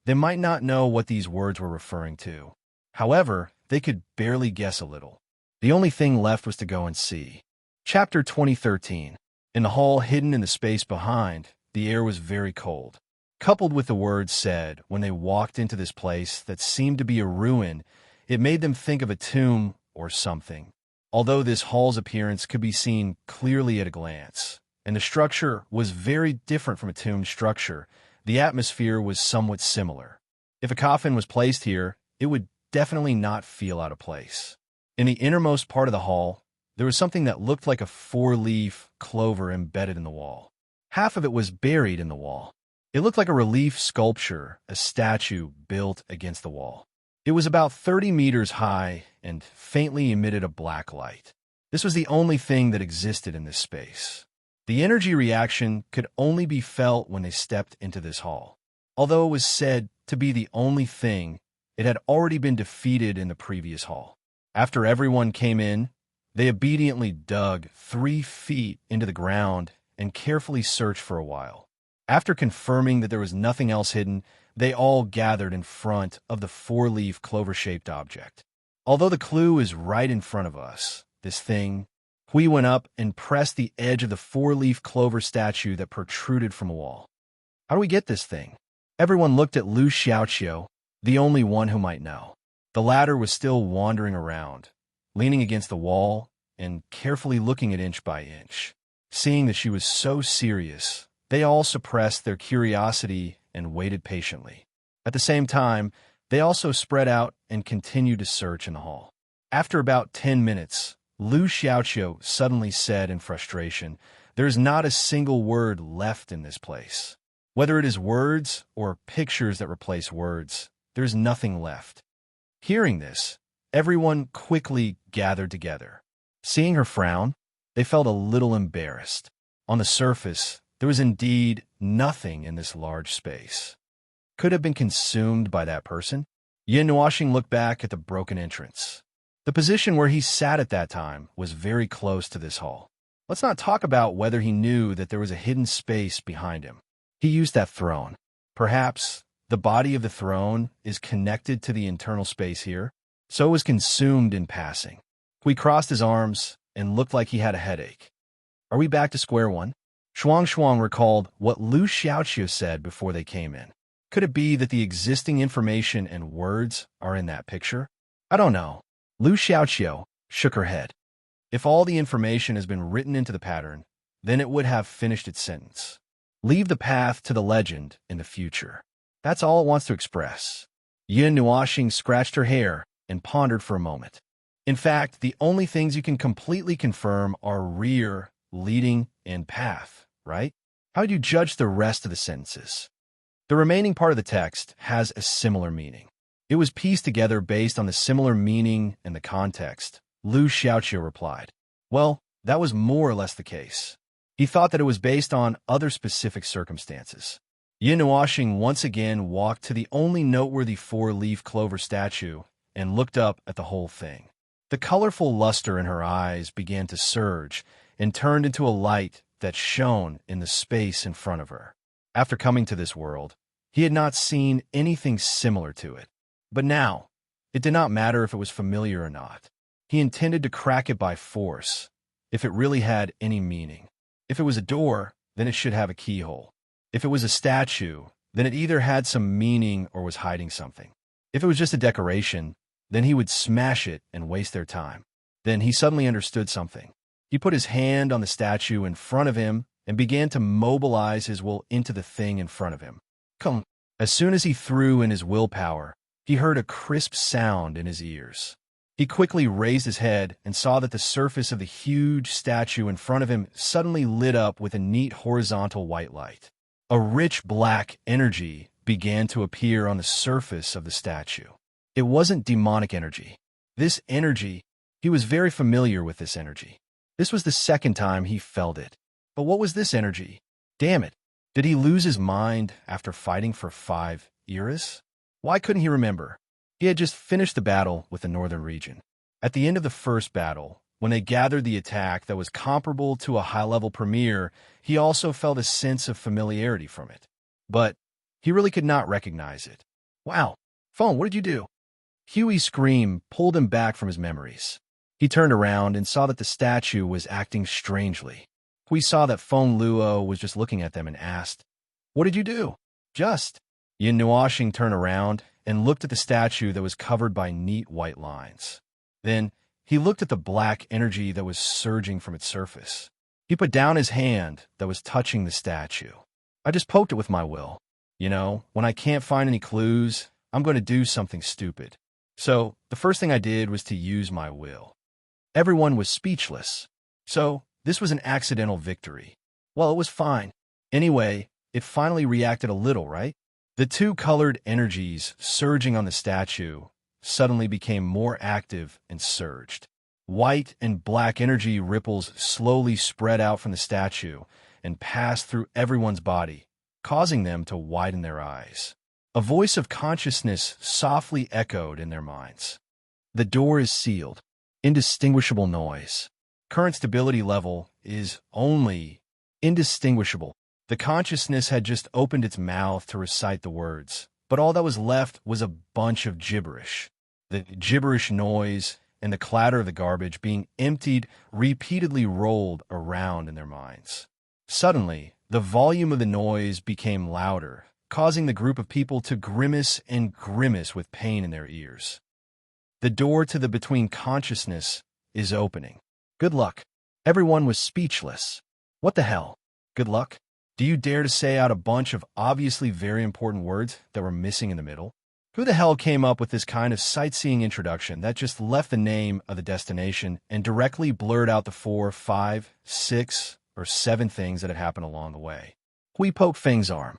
Speaker 1: they might not know what these words were referring to. However, they could barely guess a little. The only thing left was to go and see. Chapter 2013. In the hall hidden in the space behind, the air was very cold. Coupled with the words said when they walked into this place that seemed to be a ruin, it made them think of a tomb or something. Although this hall's appearance could be seen clearly at a glance, and the structure was very different from a tomb structure, the atmosphere was somewhat similar. If a coffin was placed here, it would definitely not feel out of place. In the innermost part of the hall, there was something that looked like a four-leaf clover embedded in the wall. Half of it was buried in the wall. It looked like a relief sculpture, a statue built against the wall. It was about 30 meters high and faintly emitted a black light. This was the only thing that existed in this space. The energy reaction could only be felt when they stepped into this hall. Although it was said to be the only thing, it had already been defeated in the previous hall. After everyone came in, they obediently dug 3 feet into the ground and carefully searched for a while. After confirming that there was nothing else hidden, they all gathered in front of the four-leaf clover-shaped object. Although the clue is right in front of us, this thing, Hui went up and pressed the edge of the four-leaf clover statue that protruded from a wall. How do we get this thing? Everyone looked at Lu Xiaoqiu, the only one who might know. The latter was still wandering around, leaning against the wall and carefully looking at inch by inch. Seeing that she was so serious, they all suppressed their curiosity and waited patiently. At the same time, they also spread out and continued to search in the hall. After about 10 minutes, Lu Xiaoqiu suddenly said in frustration, "There is not a single word left in this place. Whether it is words or pictures that replace words, there is nothing left." Hearing this, everyone quickly gathered together. Seeing her frown, they felt a little embarrassed. On the surface, there was indeed nothing in this large space. Could have been consumed by that person? Yin Nuoxing looked back at the broken entrance. The position where he sat at that time was very close to this hall. Let's not talk about whether he knew that there was a hidden space behind him. He used that throne. Perhaps the body of the throne is connected to the internal space here, so it was consumed in passing. He crossed his arms and looked like he had a headache. Are we back to square one? Shuang recalled what Lu Xiaoqiu said before they came in. Could it be that the existing information and words are in that picture? I don't know. Lu Xiaoqiu shook her head. If all the information has been written into the pattern, then it would have finished its sentence. Leave the path to the legend in the future. That's all it wants to express. Yin Nuoxing scratched her hair and pondered for a moment. In fact, the only things you can completely confirm are rear, leading, and path, right? How do you judge the rest of the sentences? The remaining part of the text has a similar meaning. It was pieced together based on the similar meaning and the context. Lu Xiaoqiu replied. Well, that was more or less the case. He thought that it was based on other specific circumstances. Yin Nuoxing once again walked to the only noteworthy four-leaf clover statue and looked up at the whole thing. The colorful luster in her eyes began to surge and turned into a light that shone in the space in front of her. After coming to this world, he had not seen anything similar to it. But now, it did not matter if it was familiar or not. He intended to crack it by force, if it really had any meaning. If it was a door, then it should have a keyhole. If it was a statue, then it either had some meaning or was hiding something. If it was just a decoration, then he would smash it and waste their time. Then he suddenly understood something. He put his hand on the statue in front of him and began to mobilize his will into the thing in front of him. Come. As soon as he threw in his willpower, he heard a crisp sound in his ears. He quickly raised his head and saw that the surface of the huge statue in front of him suddenly lit up with a neat horizontal white light. A rich black energy began to appear on the surface of the statue. It wasn't demonic energy. This energy, he was very familiar with this energy. This was the second time he felt it. But what was this energy? Damn it. Did he lose his mind after fighting for 5 eras? Why couldn't he remember? He had just finished the battle with the northern region. At the end of the first battle, when they gathered the attack that was comparable to a high-level premier, he also felt a sense of familiarity from it. But he really could not recognize it. Wow, Phone, what did you do? Huey's scream pulled him back from his memories. He turned around and saw that the statue was acting strangely. Hui saw that Feng Luo was just looking at them and asked, "What did you do?" "Just." Yin Nuoxing turned around and looked at the statue that was covered by neat white lines. Then he looked at the black energy that was surging from its surface. He put down his hand that was touching the statue. "I just poked it with my will. You know, when I can't find any clues, I'm going to do something stupid. So the first thing I did was to use my will." Everyone was speechless. So this was an accidental victory. Well, it was fine. Anyway, it finally reacted a little, right? The two colored energies surging on the statue suddenly became more active and surged. White and black energy ripples slowly spread out from the statue and passed through everyone's body, causing them to widen their eyes. A voice of consciousness softly echoed in their minds. "The door is sealed. Indistinguishable noise. Current stability level is only indistinguishable." The consciousness had just opened its mouth to recite the words, but all that was left was a bunch of gibberish. The gibberish noise and the clatter of the garbage being emptied repeatedly rolled around in their minds. Suddenly, the volume of the noise became louder, causing the group of people to grimace and grimace with pain in their ears. The door to the between consciousness is opening. Good luck. Everyone was speechless. What the hell? Good luck? Do you dare to say out a bunch of obviously very important words that were missing in the middle? Who the hell came up with this kind of sightseeing introduction that just left the name of the destination and directly blurred out the 4, 5, 6, or 7 things that had happened along the way? Hui poked Feng's arm.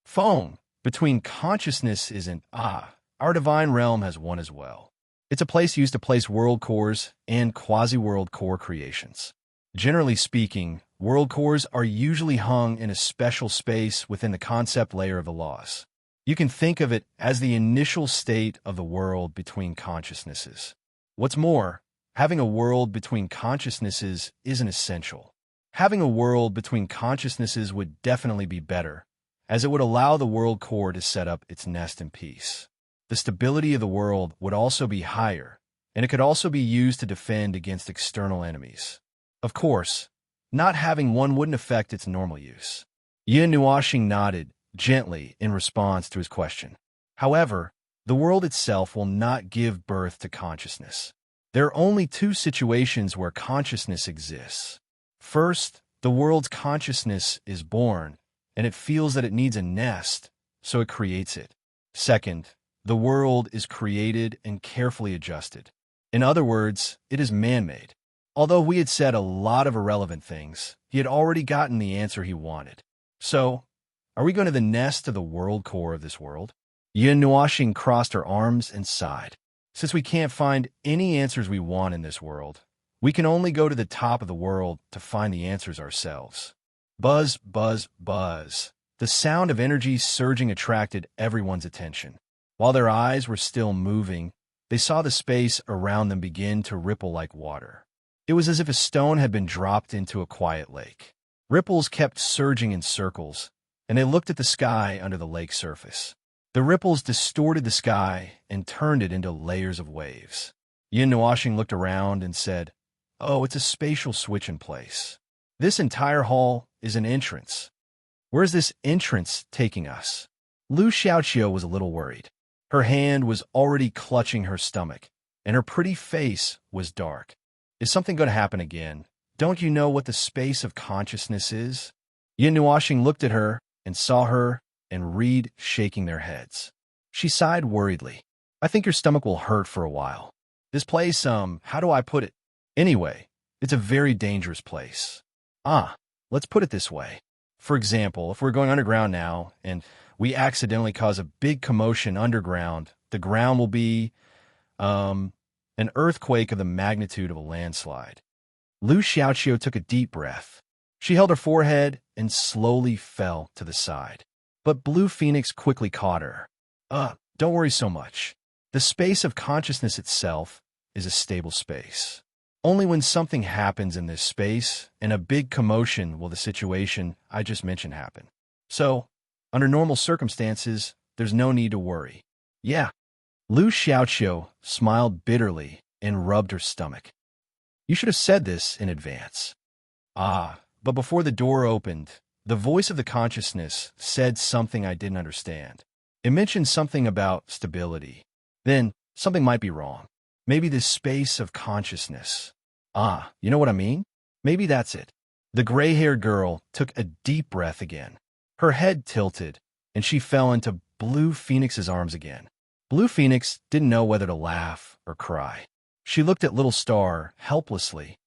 Speaker 1: "Phone, between consciousness isn't our divine realm has one as well. It's a place used to place world cores and quasi-world core creations. Generally speaking, world cores are usually hung in a special space within the concept layer of the laws. You can think of it as the initial state of the world between consciousnesses. What's more, having a world between consciousnesses isn't essential. Having a world between consciousnesses would definitely be better, as it would allow the world core to set up its nest in peace. The stability of the world would also be higher, and it could also be used to defend against external enemies. Of course, not having one wouldn't affect its normal use." Yin Nuoxing nodded gently in response to his question. "However, the world itself will not give birth to consciousness. There are only 2 situations where consciousness exists. First, the world's consciousness is born, and it feels that it needs a nest, so it creates it. Second, the world is created and carefully adjusted. In other words, it is man-made." Although we had said a lot of irrelevant things, he had already gotten the answer he wanted. "So, are we going to the nest of the world core of this world?" Yin Nuoxing crossed her arms and sighed. "Since we can't find any answers we want in this world, we can only go to the top of the world to find the answers ourselves." Buzz, buzz, buzz. The sound of energy surging attracted everyone's attention. While their eyes were still moving, they saw the space around them begin to ripple like water. It was as if a stone had been dropped into a quiet lake. Ripples kept surging in circles, and they looked at the sky under the lake's surface. The ripples distorted the sky and turned it into layers of waves. Yin Nuoxing looked around and said, "Oh, it's a spatial switch in place. This entire hall is an entrance. Where's this entrance taking us?" Lu Xiaoqiu was a little worried. Her hand was already clutching her stomach, and her pretty face was dark. Is something going to happen again? Don't you know what the space of consciousness is? Yin Nuoxing looked at her and saw her and Reed shaking their heads. She sighed worriedly. "I think your stomach will hurt for a while. This place, how do I put it? Anyway, it's a very dangerous place. Let's put it this way. For example, if we're going underground now and we accidentally cause a big commotion underground, the ground will be An earthquake of the magnitude of a landslide. Lu Xiaoqiu took a deep breath. She held her forehead and slowly fell to the side. But Blue Phoenix quickly caught her. Don't worry so much. The space of consciousness itself is a stable space. Only when something happens in this space, and a big commotion, will the situation I just mentioned happen. So, under normal circumstances, there's no need to worry. Yeah. Lu Xiaoqiu smiled bitterly and rubbed her stomach. You should have said this in advance. But before the door opened, the voice of the consciousness said something I didn't understand. It mentioned something about stability. Then, something might be wrong. Maybe this space of consciousness. You know what I mean? Maybe that's it. The gray-haired girl took a deep breath again. Her head tilted, and she fell into Blue Phoenix's arms again. Blue Phoenix didn't know whether to laugh or cry. She looked at Little Star helplessly.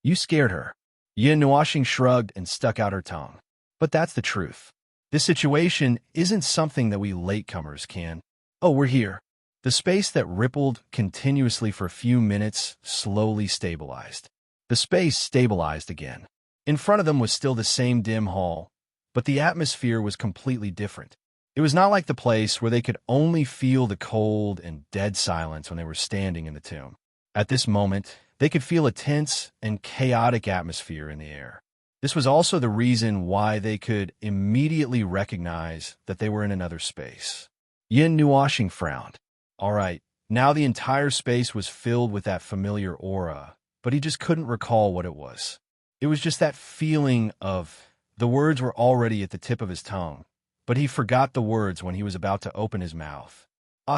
Speaker 1: You scared her. Yin Nuoxing shrugged and stuck out her tongue. But that's the truth. This situation isn't something that we latecomers can. Oh, we're here. The space that rippled continuously for a few minutes slowly stabilized. The space stabilized again. In front of them was still the same dim hall, but the atmosphere was completely different. It was not like the place where they could only feel the cold and dead silence when they were standing in the tomb. At this moment, they could feel a tense and chaotic atmosphere in the air. This was also the reason why they could immediately recognize that they were in another space. Yin Nuoxing frowned. All right, now the entire space was filled with that familiar aura, but he just couldn't recall what it was. It was just that feeling of the words were already at the tip of his tongue, but he forgot the words when he was about to open his mouth.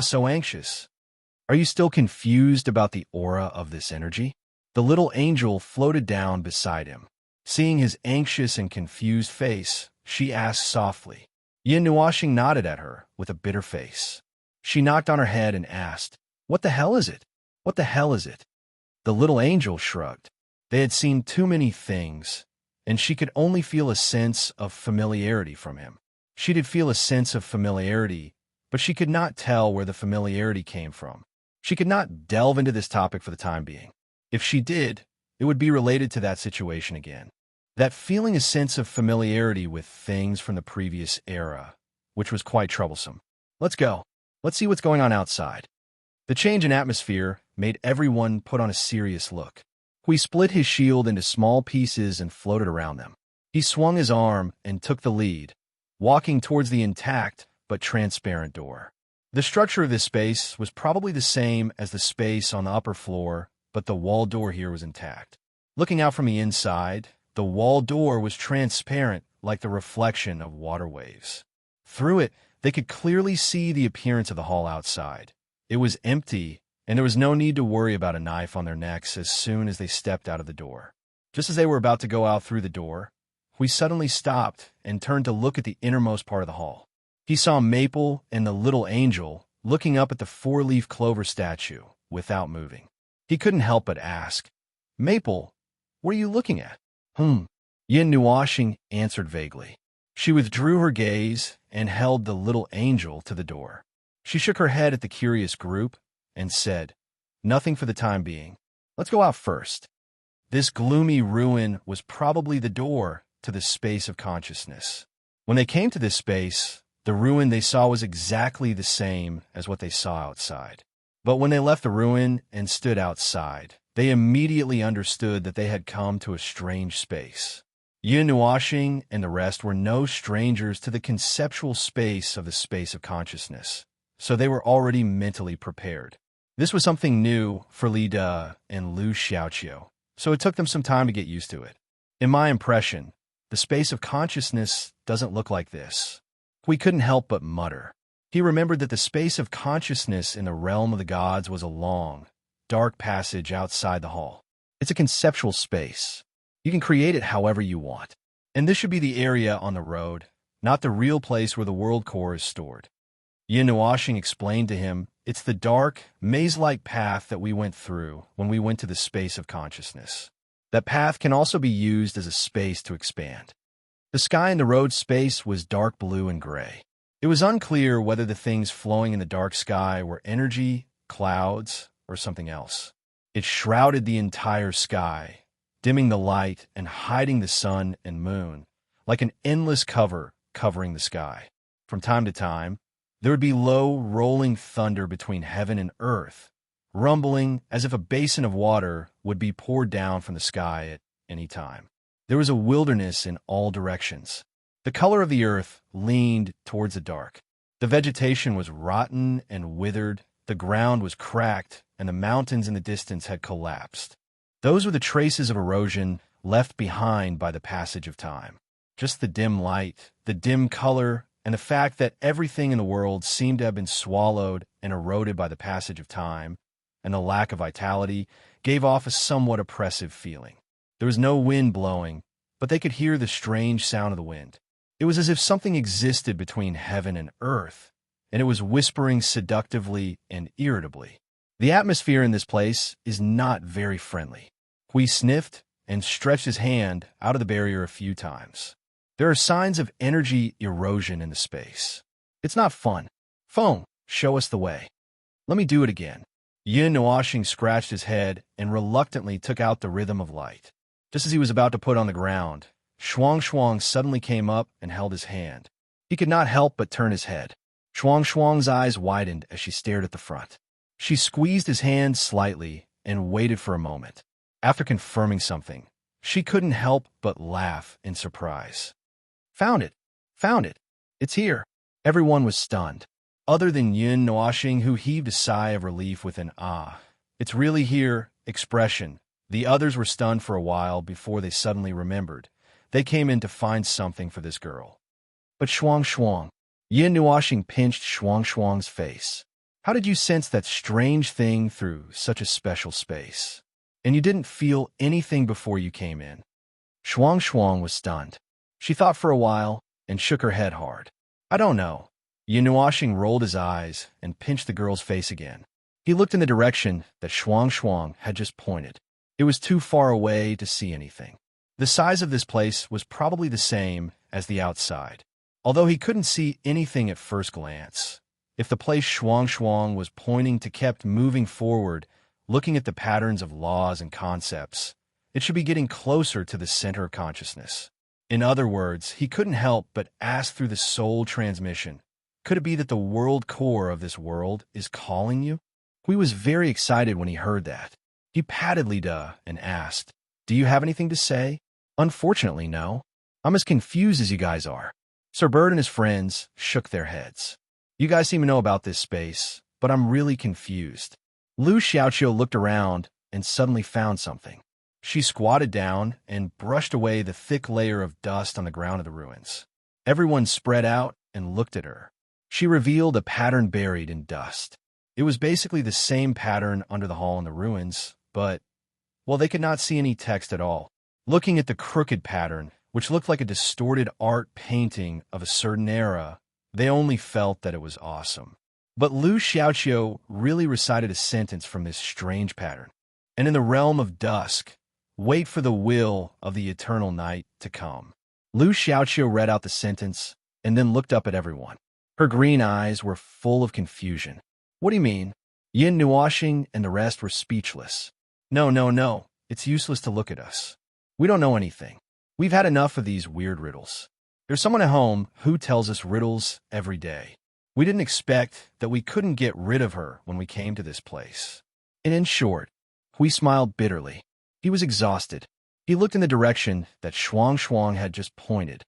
Speaker 1: So anxious. Are you still confused about the aura of this energy? The little angel floated down beside him. Seeing his anxious and confused face, she asked softly. Yin Nuoxing nodded at her with a bitter face. She knocked on her head and asked, What the hell is it? What the hell is it? The little angel shrugged. They had seen too many things, and she could only feel a sense of familiarity from him. She did feel a sense of familiarity, but she could not tell where the familiarity came from. She could not delve into this topic for the time being. If she did, it would be related to that situation again. That feeling a sense of familiarity with things from the previous era, which was quite troublesome. Let's go. Let's see what's going on outside. The change in atmosphere made everyone put on a serious look. Hui split his shield into small pieces and floated around them. He swung his arm and took the lead, walking towards the intact but transparent door. The structure of this space was probably the same as the space on the upper floor, but the wall door here was intact. Looking out from the inside, the wall door was transparent like the reflection of water waves. Through it, they could clearly see the appearance of the hall outside. It was empty, and there was no need to worry about a knife on their necks as soon as they stepped out of the door. Just as they were about to go out through the door, we suddenly stopped and turned to look at the innermost part of the hall. He saw Maple and the little angel looking up at the four-leaf clover statue without moving. He couldn't help but ask, Maple, what are you looking at? Yin Nuoxing answered vaguely. She withdrew her gaze and held the little angel to the door. She shook her head at the curious group and said, Nothing for the time being. Let's go out first. This gloomy ruin was probably the door to the space of consciousness. When they came to this space, the ruin they saw was exactly the same as what they saw outside. But when they left the ruin and stood outside, they immediately understood that they had come to a strange space. Yin Nuoxing and the rest were no strangers to the conceptual space of the space of consciousness, so they were already mentally prepared. This was something new for Li De and Lu Xiaoqiu, so it took them some time to get used to it. In my impression, the space of consciousness doesn't look like this. We couldn't help but mutter. He remembered that the space of consciousness in the realm of the gods was a long, dark passage outside the hall. It's a conceptual space. You can create it however you want. And this should be the area on the road, not the real place where the world core is stored. Yin Nuoxing explained to him, it's the dark, maze-like path that we went through when we went to the space of consciousness. That path can also be used as a space to expand. The sky in the road space was dark blue and gray. It was unclear whether the things flowing in the dark sky were energy, clouds, or something else. It shrouded the entire sky, dimming the light and hiding the sun and moon, like an endless cover covering the sky. From time to time, there would be low, rolling thunder between heaven and earth, rumbling as if a basin of water would be poured down from the sky at any time. There was a wilderness in all directions. The color of the earth leaned towards the dark. The vegetation was rotten and withered, the ground was cracked, and the mountains in the distance had collapsed. Those were the traces of erosion left behind by the passage of time. Just the dim light, the dim color, and the fact that everything in the world seemed to have been swallowed and eroded by the passage of time, and the lack of vitality gave off a somewhat oppressive feeling. There was no wind blowing, but they could hear the strange sound of the wind. It was as if something existed between heaven and earth, and it was whispering seductively and irritably. The atmosphere in this place is not very friendly. Hui sniffed and stretched his hand out of the barrier a few times. There are signs of energy erosion in the space. It's not fun. Phone, show us the way. Let me do it again. Yin Nuashing scratched his head and reluctantly took out the rhythm of light. Just as he was about to put on the ground, Shuang suddenly came up and held his hand. He could not help but turn his head. Shuang's eyes widened as she stared at the front. She squeezed his hand slightly and waited for a moment. After confirming something, she couldn't help but laugh in surprise. Found it! Found it! It's here! Everyone was stunned. Other than Yin Nuashing, who heaved a sigh of relief with an "ah, it's really here" expression. The others were stunned for a while before they suddenly remembered. They came in to find something for this girl. But Shuang, Yin Nuashing pinched Shuang's face. How did you sense that strange thing through such a special space? And you didn't feel anything before you came in. Shuang was stunned. She thought for a while and shook her head hard. I don't know. Yin Nuashing rolled his eyes and pinched the girl's face again. He looked in the direction that Shuang had just pointed. It was too far away to see anything. The size of this place was probably the same as the outside, although he couldn't see anything at first glance. If the place Shuang was pointing to kept moving forward, looking at the patterns of laws and concepts, it should be getting closer to the center of consciousness. In other words, he couldn't help but ask through the soul transmission, could it be that the world core of this world is calling you? Hui was very excited when he heard that. He patted Li De and asked, do you have anything to say? Unfortunately, no. I'm as confused as you guys are. Sir Bird and his friends shook their heads. You guys seem to know about this space, but I'm really confused. Lu Xiaoqiu looked around and suddenly found something. She squatted down and brushed away the thick layer of dust on the ground of the ruins. Everyone spread out and looked at her. She revealed a pattern buried in dust. It was basically the same pattern under the hall in the ruins, but, well, they could not see any text at all. Looking at the crooked pattern, which looked like a distorted art painting of a certain era, they only felt that it was awesome. But Lu Xiaoqiu really recited a sentence from this strange pattern. And in the realm of dusk, wait for the will of the eternal night to come. Lu Xiaoqiu read out the sentence and then looked up at everyone. Her green eyes were full of confusion. What do you mean? Yin Nuashing and the rest were speechless. No. It's useless to look at us. We don't know anything. We've had enough of these weird riddles. There's someone at home who tells us riddles every day. We didn't expect that we couldn't get rid of her when we came to this place. And in short, Hui smiled bitterly. He was exhausted. He looked in the direction that Shuang had just pointed.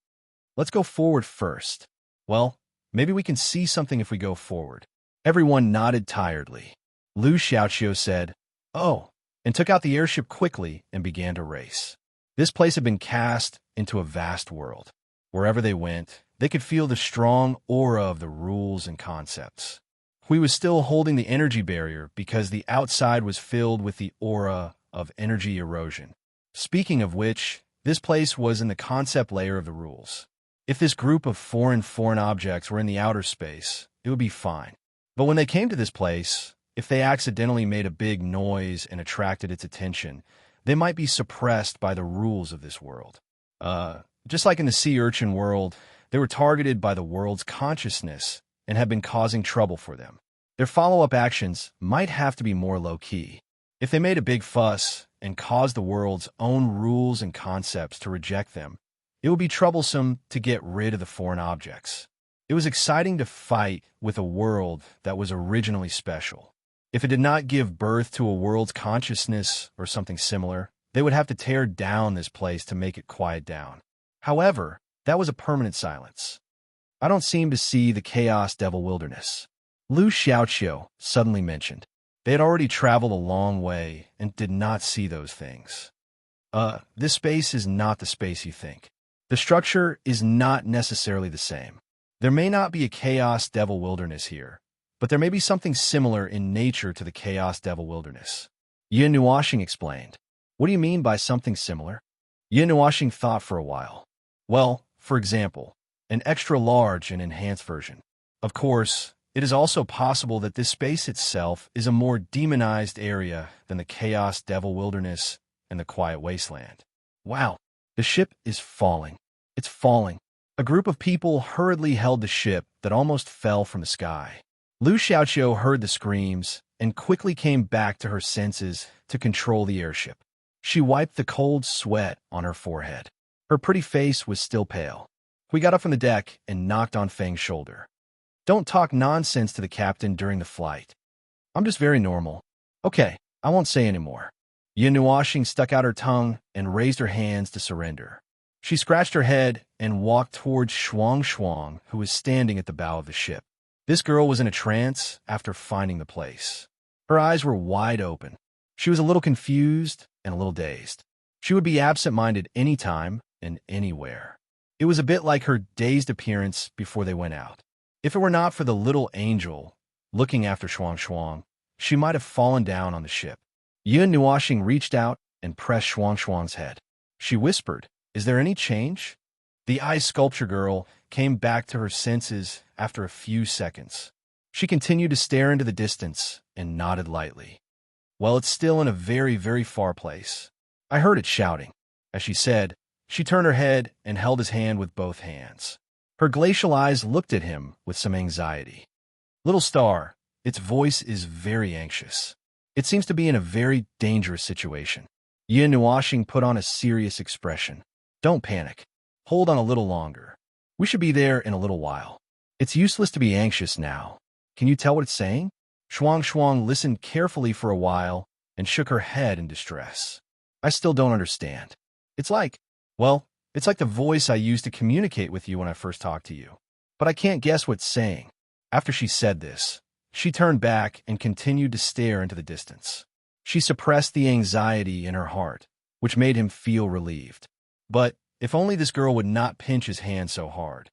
Speaker 1: Let's go forward first. Well, maybe we can see something if we go forward. Everyone nodded tiredly. Lu Xiaoqiu said, oh, and took out the airship quickly and began to race. This place had been cast into a vast world. Wherever they went, they could feel the strong aura of the rules and concepts. Hui was still holding the energy barrier because the outside was filled with the aura of energy erosion. Speaking of which, this place was in the concept layer of the rules. If this group of foreign objects were in the outer space, it would be fine. But when they came to this place, if they accidentally made a big noise and attracted its attention, they might be suppressed by the rules of this world. Just like in the sea urchin world, they were targeted by the world's consciousness and had been causing trouble for them. Their follow-up actions might have to be more low-key. If they made a big fuss and caused the world's own rules and concepts to reject them, it would be troublesome to get rid of the foreign objects. It was exciting to fight with a world that was originally special. If it did not give birth to a world's consciousness or something similar, they would have to tear down this place to make it quiet down. However, that was a permanent silence. I don't seem to see the Chaos Devil Wilderness, Lu Xiaoqiu suddenly mentioned. They had already traveled a long way and did not see those things. This space is not the space you think. The structure is not necessarily the same. There may not be a Chaos Devil Wilderness here, but there may be something similar in nature to the Chaos Devil Wilderness. Yin Nuoxing explained. What do you mean by something similar? Yin Nuoxing thought for a while. Well, for example, an extra-large and enhanced version. Of course, it is also possible that this space itself is a more demonized area than the Chaos Devil Wilderness and the Quiet Wasteland. Wow, the ship is falling. It's falling. A group of people hurriedly held the ship that almost fell from the sky. Lu Xiaoqiu heard the screams and quickly came back to her senses to control the airship. She wiped the cold sweat on her forehead. Her pretty face was still pale. We got up from the deck and knocked on Feng's shoulder. Don't talk nonsense to the captain during the flight. I'm just very normal. Okay, I won't say any more. Yin Nuoxing stuck out her tongue and raised her hands to surrender. She scratched her head and walked towards Shuang, who was standing at the bow of the ship. This girl was in a trance after finding the place. Her eyes were wide open. She was a little confused and a little dazed. She would be absent-minded anytime and anywhere. It was a bit like her dazed appearance before they went out. If it were not for the little angel looking after Shuang, she might have fallen down on the ship. Yin Nuoxing reached out and pressed Shuang's head. She whispered, "Is there any change?" The ice sculpture girl came back to her senses after a few seconds. She continued to stare into the distance and nodded lightly. "Well, it's still in a very, very far place. I heard it shouting." As she said, she turned her head and held his hand with both hands. Her glacial eyes looked at him with some anxiety. "Little star, its voice is very anxious. It seems to be in a very dangerous situation." Yin Nuoxing put on a serious expression. "Don't panic. Hold on a little longer. We should be there in a little while. It's useless to be anxious now. Can you tell what it's saying?" Shuang listened carefully for a while and shook her head in distress. "I still don't understand. It's like the voice I used to communicate with you when I first talked to you. But I can't guess what it's saying." After she said this, she turned back and continued to stare into the distance. She suppressed the anxiety in her heart, which made him feel relieved. But if only this girl would not pinch his hand so hard.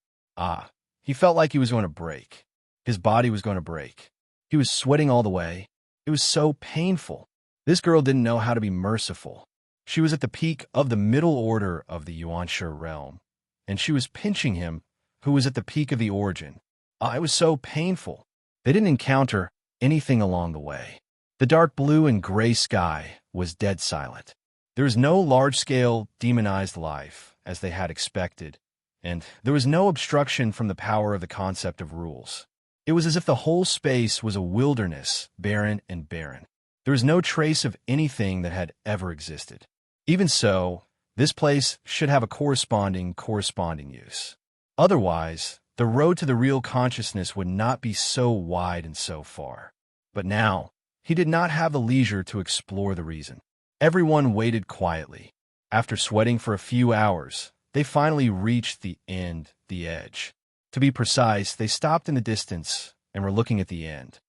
Speaker 1: He felt like he was going to break. His body was going to break. He was sweating all the way. It was so painful. This girl didn't know how to be merciful. She was at the peak of the middle order of the Yuanshi realm, and she was pinching him, who was at the peak of the origin. It was so painful. They didn't encounter anything along the way. The dark blue and gray sky was dead silent. There was no large-scale demonized life, as they had expected, and there was no obstruction from the power of the concept of rules. It was as if the whole space was a wilderness, barren and barren. There was no trace of anything that had ever existed. Even so, this place should have a corresponding use. Otherwise, the road to the real consciousness would not be so wide and so far. But now, he did not have the leisure to explore the reason. Everyone waited quietly. After sweating for a few hours, they finally reached the edge. To be precise, they stopped in the distance and were looking at the end.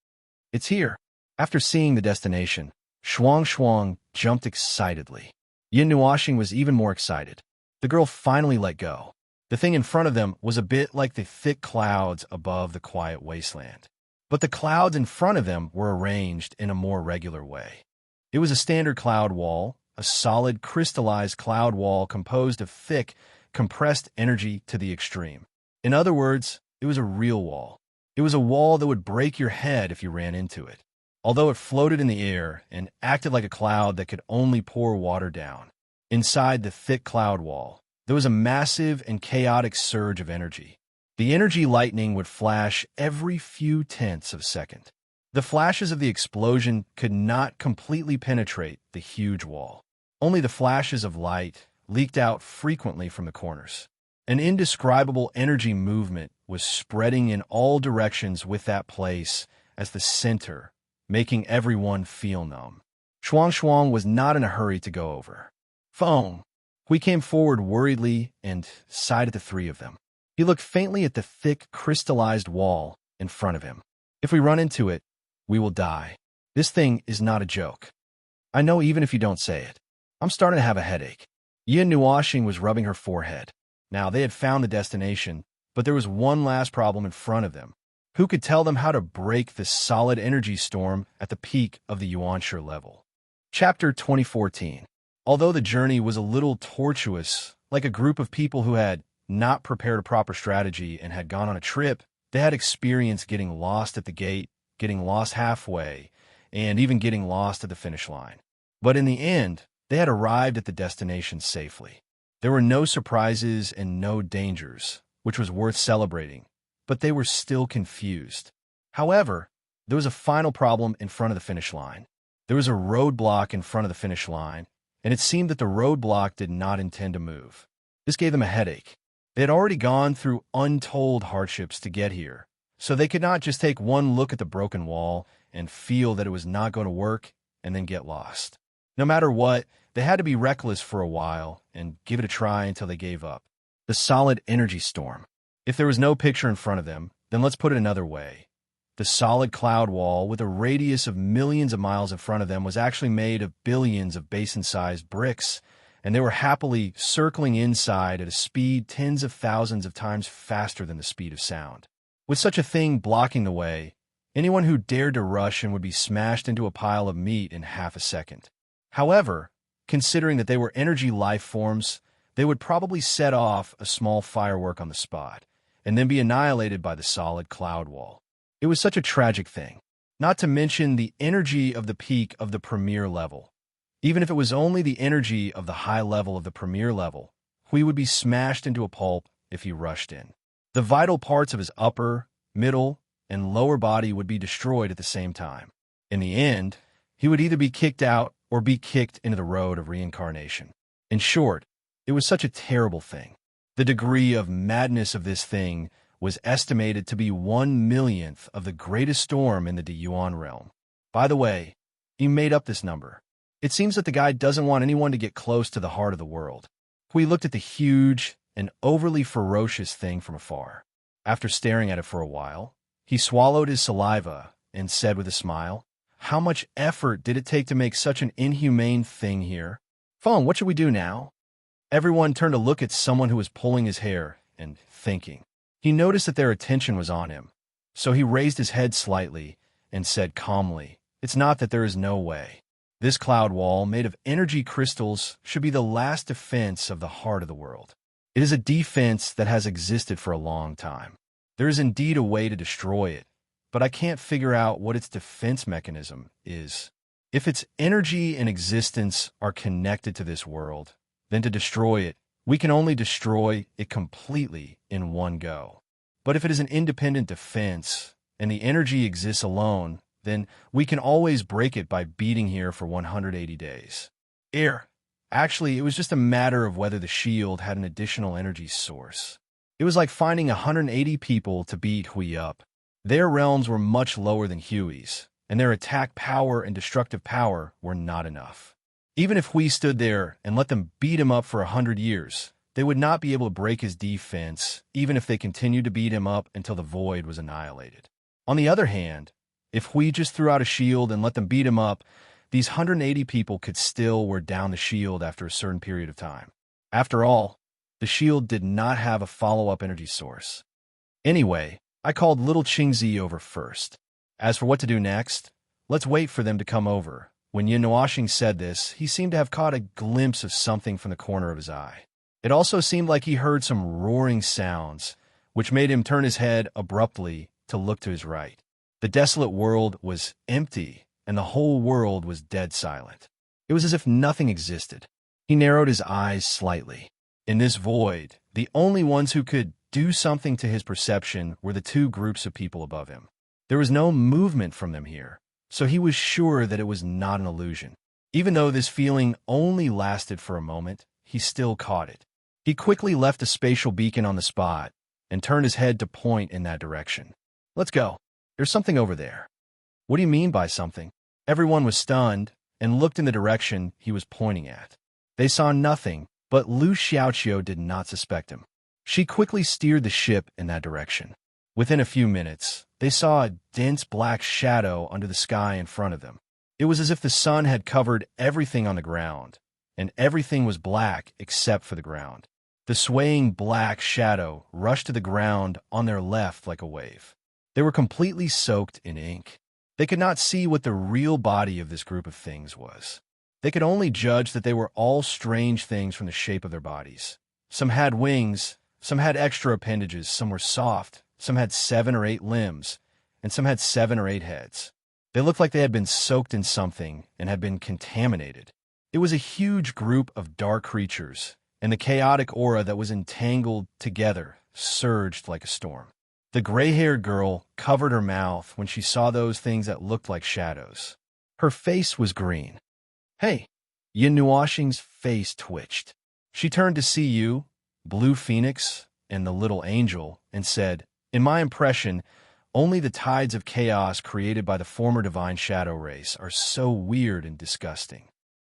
Speaker 1: "It's here." After seeing the destination, Shuang jumped excitedly. Yin Nuoxing was even more excited. The girl finally let go. The thing in front of them was a bit like the thick clouds above the quiet wasteland. But the clouds in front of them were arranged in a more regular way. It was a standard cloud wall, a solid crystallized cloud wall composed of thick, compressed energy to the extreme. In other words, it was a real wall. It was a wall that would break your head if you ran into it. Although it floated in the air and acted like a cloud that could only pour water down. Inside the thick cloud wall, there was a massive and chaotic surge of energy. The energy lightning would flash every few tenths of a second. The flashes of the explosion could not completely penetrate the huge wall. Only the flashes of light leaked out frequently from the corners. An indescribable energy movement was spreading in all directions with that place as the center, making everyone feel numb. Shuang Shuang was not in a hurry to go over. Phone. Hui came forward worriedly and sighed at the three of them. He looked faintly at the thick, crystallized wall in front of him. If we run into it, we will die. This thing is not a joke. I know even if you don't say it. I'm starting to have a headache. Yin Nuoxing was rubbing her forehead. Now, they had found the destination, but there was one last problem in front of them. Who could tell them how to break the solid energy storm at the peak of the Yuanshe level? Chapter 2014. Although the journey was a little tortuous, like a group of people who had not prepared a proper strategy and had gone on a trip, they had experienced getting lost at the gate, getting lost halfway, and even getting lost at the finish line. But in the end, they had arrived at the destination safely. There were no surprises and no dangers, which was worth celebrating, but they were still confused. However, there was a final problem in front of the finish line. There was a roadblock in front of the finish line, and it seemed that the roadblock did not intend to move. This gave them a headache. They had already gone through untold hardships to get here, so they could not just take one look at the broken wall and feel that it was not going to work and then get lost. No matter what, they had to be reckless for a while and give it a try until they gave up. The solid energy storm. If there was no picture in front of them, then let's put it another way. The solid cloud wall with a radius of millions of miles in front of them was actually made of billions of basin-sized bricks, and they were happily circling inside at a speed tens of thousands of times faster than the speed of sound. With such a thing blocking the way, anyone who dared to rush in would be smashed into a pile of meat in half a second. However, considering that they were energy life forms, they would probably set off a small firework on the spot, and then be annihilated by the solid cloud wall. It was such a tragic thing, not to mention the energy of the peak of the premier level. Even if it was only the energy of the high level of the premier level, Hui would be smashed into a pulp if he rushed in. The vital parts of his upper, middle, and lower body would be destroyed at the same time. In the end, he would either be kicked out or be kicked into the road of reincarnation. In short, it was such a terrible thing. The degree of madness of this thing was estimated to be 1/1,000,000th of the greatest storm in the Deyuan realm. By the way, he made up this number. It seems that the guy doesn't want anyone to get close to the heart of the world. Hui looked at the huge and overly ferocious thing from afar. After staring at it for a while, he swallowed his saliva and said with a smile, "How much effort did it take to make such an inhumane thing here? Feng, what should we do now?" Everyone turned to look at someone who was pulling his hair and thinking. He noticed that their attention was on him, so he raised his head slightly and said calmly, "It's not that there is no way. This cloud wall, made of energy crystals, should be the last defense of the heart of the world. It is a defense that has existed for a long time. There is indeed a way to destroy it, but I can't figure out what its defense mechanism is. If its energy and existence are connected to this world, then to destroy it, we can only destroy it completely in one go. But if it is an independent defense, and the energy exists alone, then we can always break it by beating here for 180 days. Actually, it was just a matter of whether the shield had an additional energy source. It was like finding 180 people to beat Hui up. Their realms were much lower than Hui's, and their attack power and destructive power were not enough. Even if Hui stood there and let them beat him up for 100 years, they would not be able to break his defense, even if they continued to beat him up until the void was annihilated. On the other hand, if Hui just threw out a shield and let them beat him up, these 180 people could still wear down the shield after a certain period of time. After all, the shield did not have a follow-up energy source. Anyway, I called little Qingzi over first. As for what to do next, let's wait for them to come over. When Yin Nuoxing said this, he seemed to have caught a glimpse of something from the corner of his eye. It also seemed like he heard some roaring sounds, which made him turn his head abruptly to look to his right. The desolate world was empty, and the whole world was dead silent. It was as if nothing existed. He narrowed his eyes slightly. In this void, the only ones who could do something to his perception were the two groups of people above him. There was no movement from them here, so he was sure that it was not an illusion. Even though this feeling only lasted for a moment, he still caught it. He quickly left a spatial beacon on the spot and turned his head to point in that direction. Let's go. There's something over there. What do you mean by something? Everyone was stunned and looked in the direction he was pointing at. They saw nothing, but Lu Xiaoqiu did not suspect him. She quickly steered the ship in that direction. Within a few minutes, they saw a dense black shadow under the sky in front of them. It was as if the sun had covered everything on the ground, and everything was black except for the ground. The swaying black shadow rushed to the ground on their left like a wave. They were completely soaked in ink. They could not see what the real body of this group of things was. They could only judge that they were all strange things from the shape of their bodies. Some had wings, some had extra appendages, some were soft, some had 7 or 8 limbs, and some had 7 or 8 heads. They looked like they had been soaked in something and had been contaminated. It was a huge group of dark creatures, and the chaotic aura that was entangled together surged like a storm. The gray-haired girl covered her mouth when she saw those things that looked like shadows. Her face was green. Hey, Yin Nuoxing's face twitched. She turned to see you, Blue Phoenix, and the little angel, and said, "In my impression, only the tides of chaos created by the former divine shadow race are so weird and disgusting.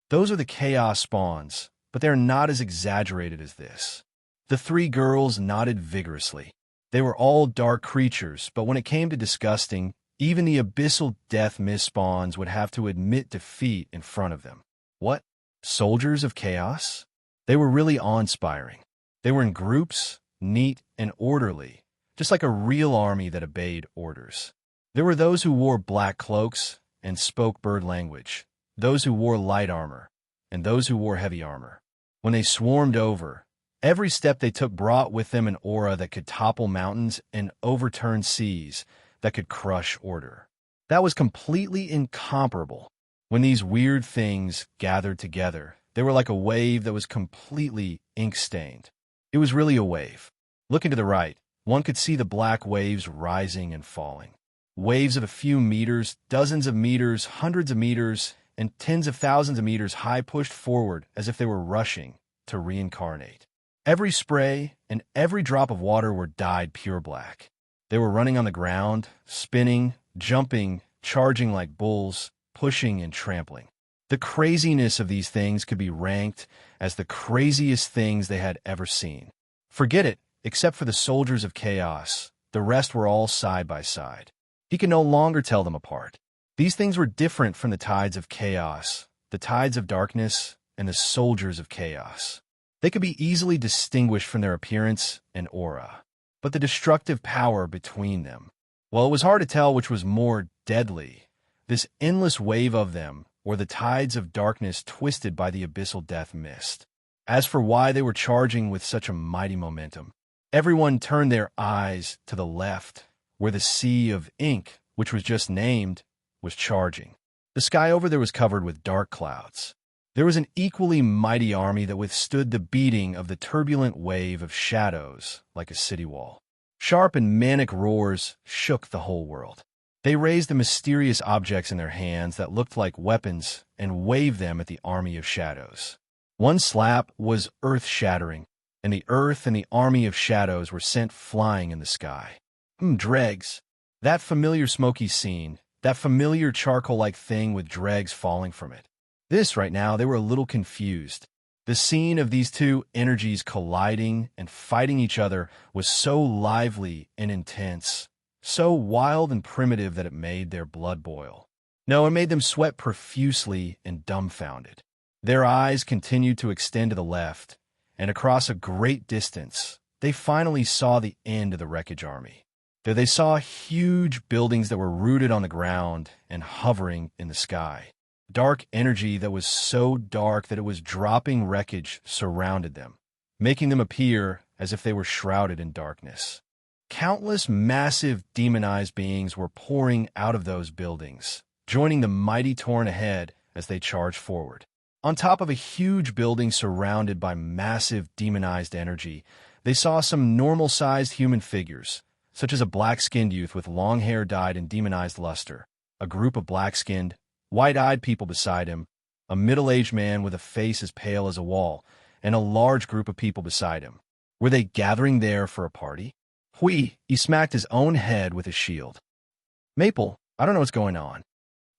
Speaker 1: Those are the chaos spawns, but they are not as exaggerated as this." The 3 girls nodded vigorously. They were all dark creatures, but when it came to disgusting, even the abyssal death mist spawns would have to admit defeat in front of them. What? Soldiers of chaos? They were really awe-inspiring. They were in groups, neat and orderly, just like a real army that obeyed orders. There were those who wore black cloaks and spoke bird language, those who wore light armor, and those who wore heavy armor. When they swarmed over, every step they took brought with them an aura that could topple mountains and overturn seas, that could crush order. That was completely incomparable. When these weird things gathered together, they were like a wave that was completely ink-stained. It was really a wave. Looking to the right, one could see the black waves rising and falling. Waves of a few meters, dozens of meters, hundreds of meters, and tens of thousands of meters high pushed forward as if they were rushing to reincarnate. Every spray and every drop of water were dyed pure black. They were running on the ground, spinning, jumping, charging like bulls, pushing and trampling. The craziness of these things could be ranked as the craziest things they had ever seen. Forget it, except for the soldiers of chaos, the rest were all side by side. He could no longer tell them apart. These things were different from the tides of chaos, the tides of darkness, and the soldiers of chaos. They could be easily distinguished from their appearance and aura. But the destructive power between them, well, it was hard to tell which was more deadly, this endless wave of them, or the tides of darkness twisted by the abyssal death mist. As for why they were charging with such a mighty momentum, everyone turned their eyes to the left, where the sea of ink, which was just named, was charging. The sky over there was covered with dark clouds. There was an equally mighty army that withstood the beating of the turbulent wave of shadows like a city wall. Sharp and manic roars shook the whole world. They raised the mysterious objects in their hands that looked like weapons and waved them at the army of shadows. One slap was earth-shattering, and the earth and the army of shadows were sent flying in the sky. Dregs. That familiar smoky scene, that familiar charcoal-like thing with dregs falling from it. This, right now, they were a little confused. The scene of these two energies colliding and fighting each other was so lively and intense, so wild and primitive that it made their blood boil. No, it made them sweat profusely and dumbfounded. Their eyes continued to extend to the left, and across a great distance, they finally saw the end of the wreckage army. There they saw huge buildings that were rooted on the ground and hovering in the sky. Dark energy that was so dark that it was dropping wreckage surrounded them, making them appear as if they were shrouded in darkness. Countless massive demonized beings were pouring out of those buildings, joining the mighty torrent ahead as they charged forward. On top of a huge building surrounded by massive demonized energy, they saw some normal-sized human figures, such as a black-skinned youth with long hair dyed in demonized luster, a group of black-skinned, white-eyed people beside him, a middle-aged man with a face as pale as a wall, and a large group of people beside him. Were they gathering there for a party? He smacked his own head with his shield. Maple, I don't know what's going on.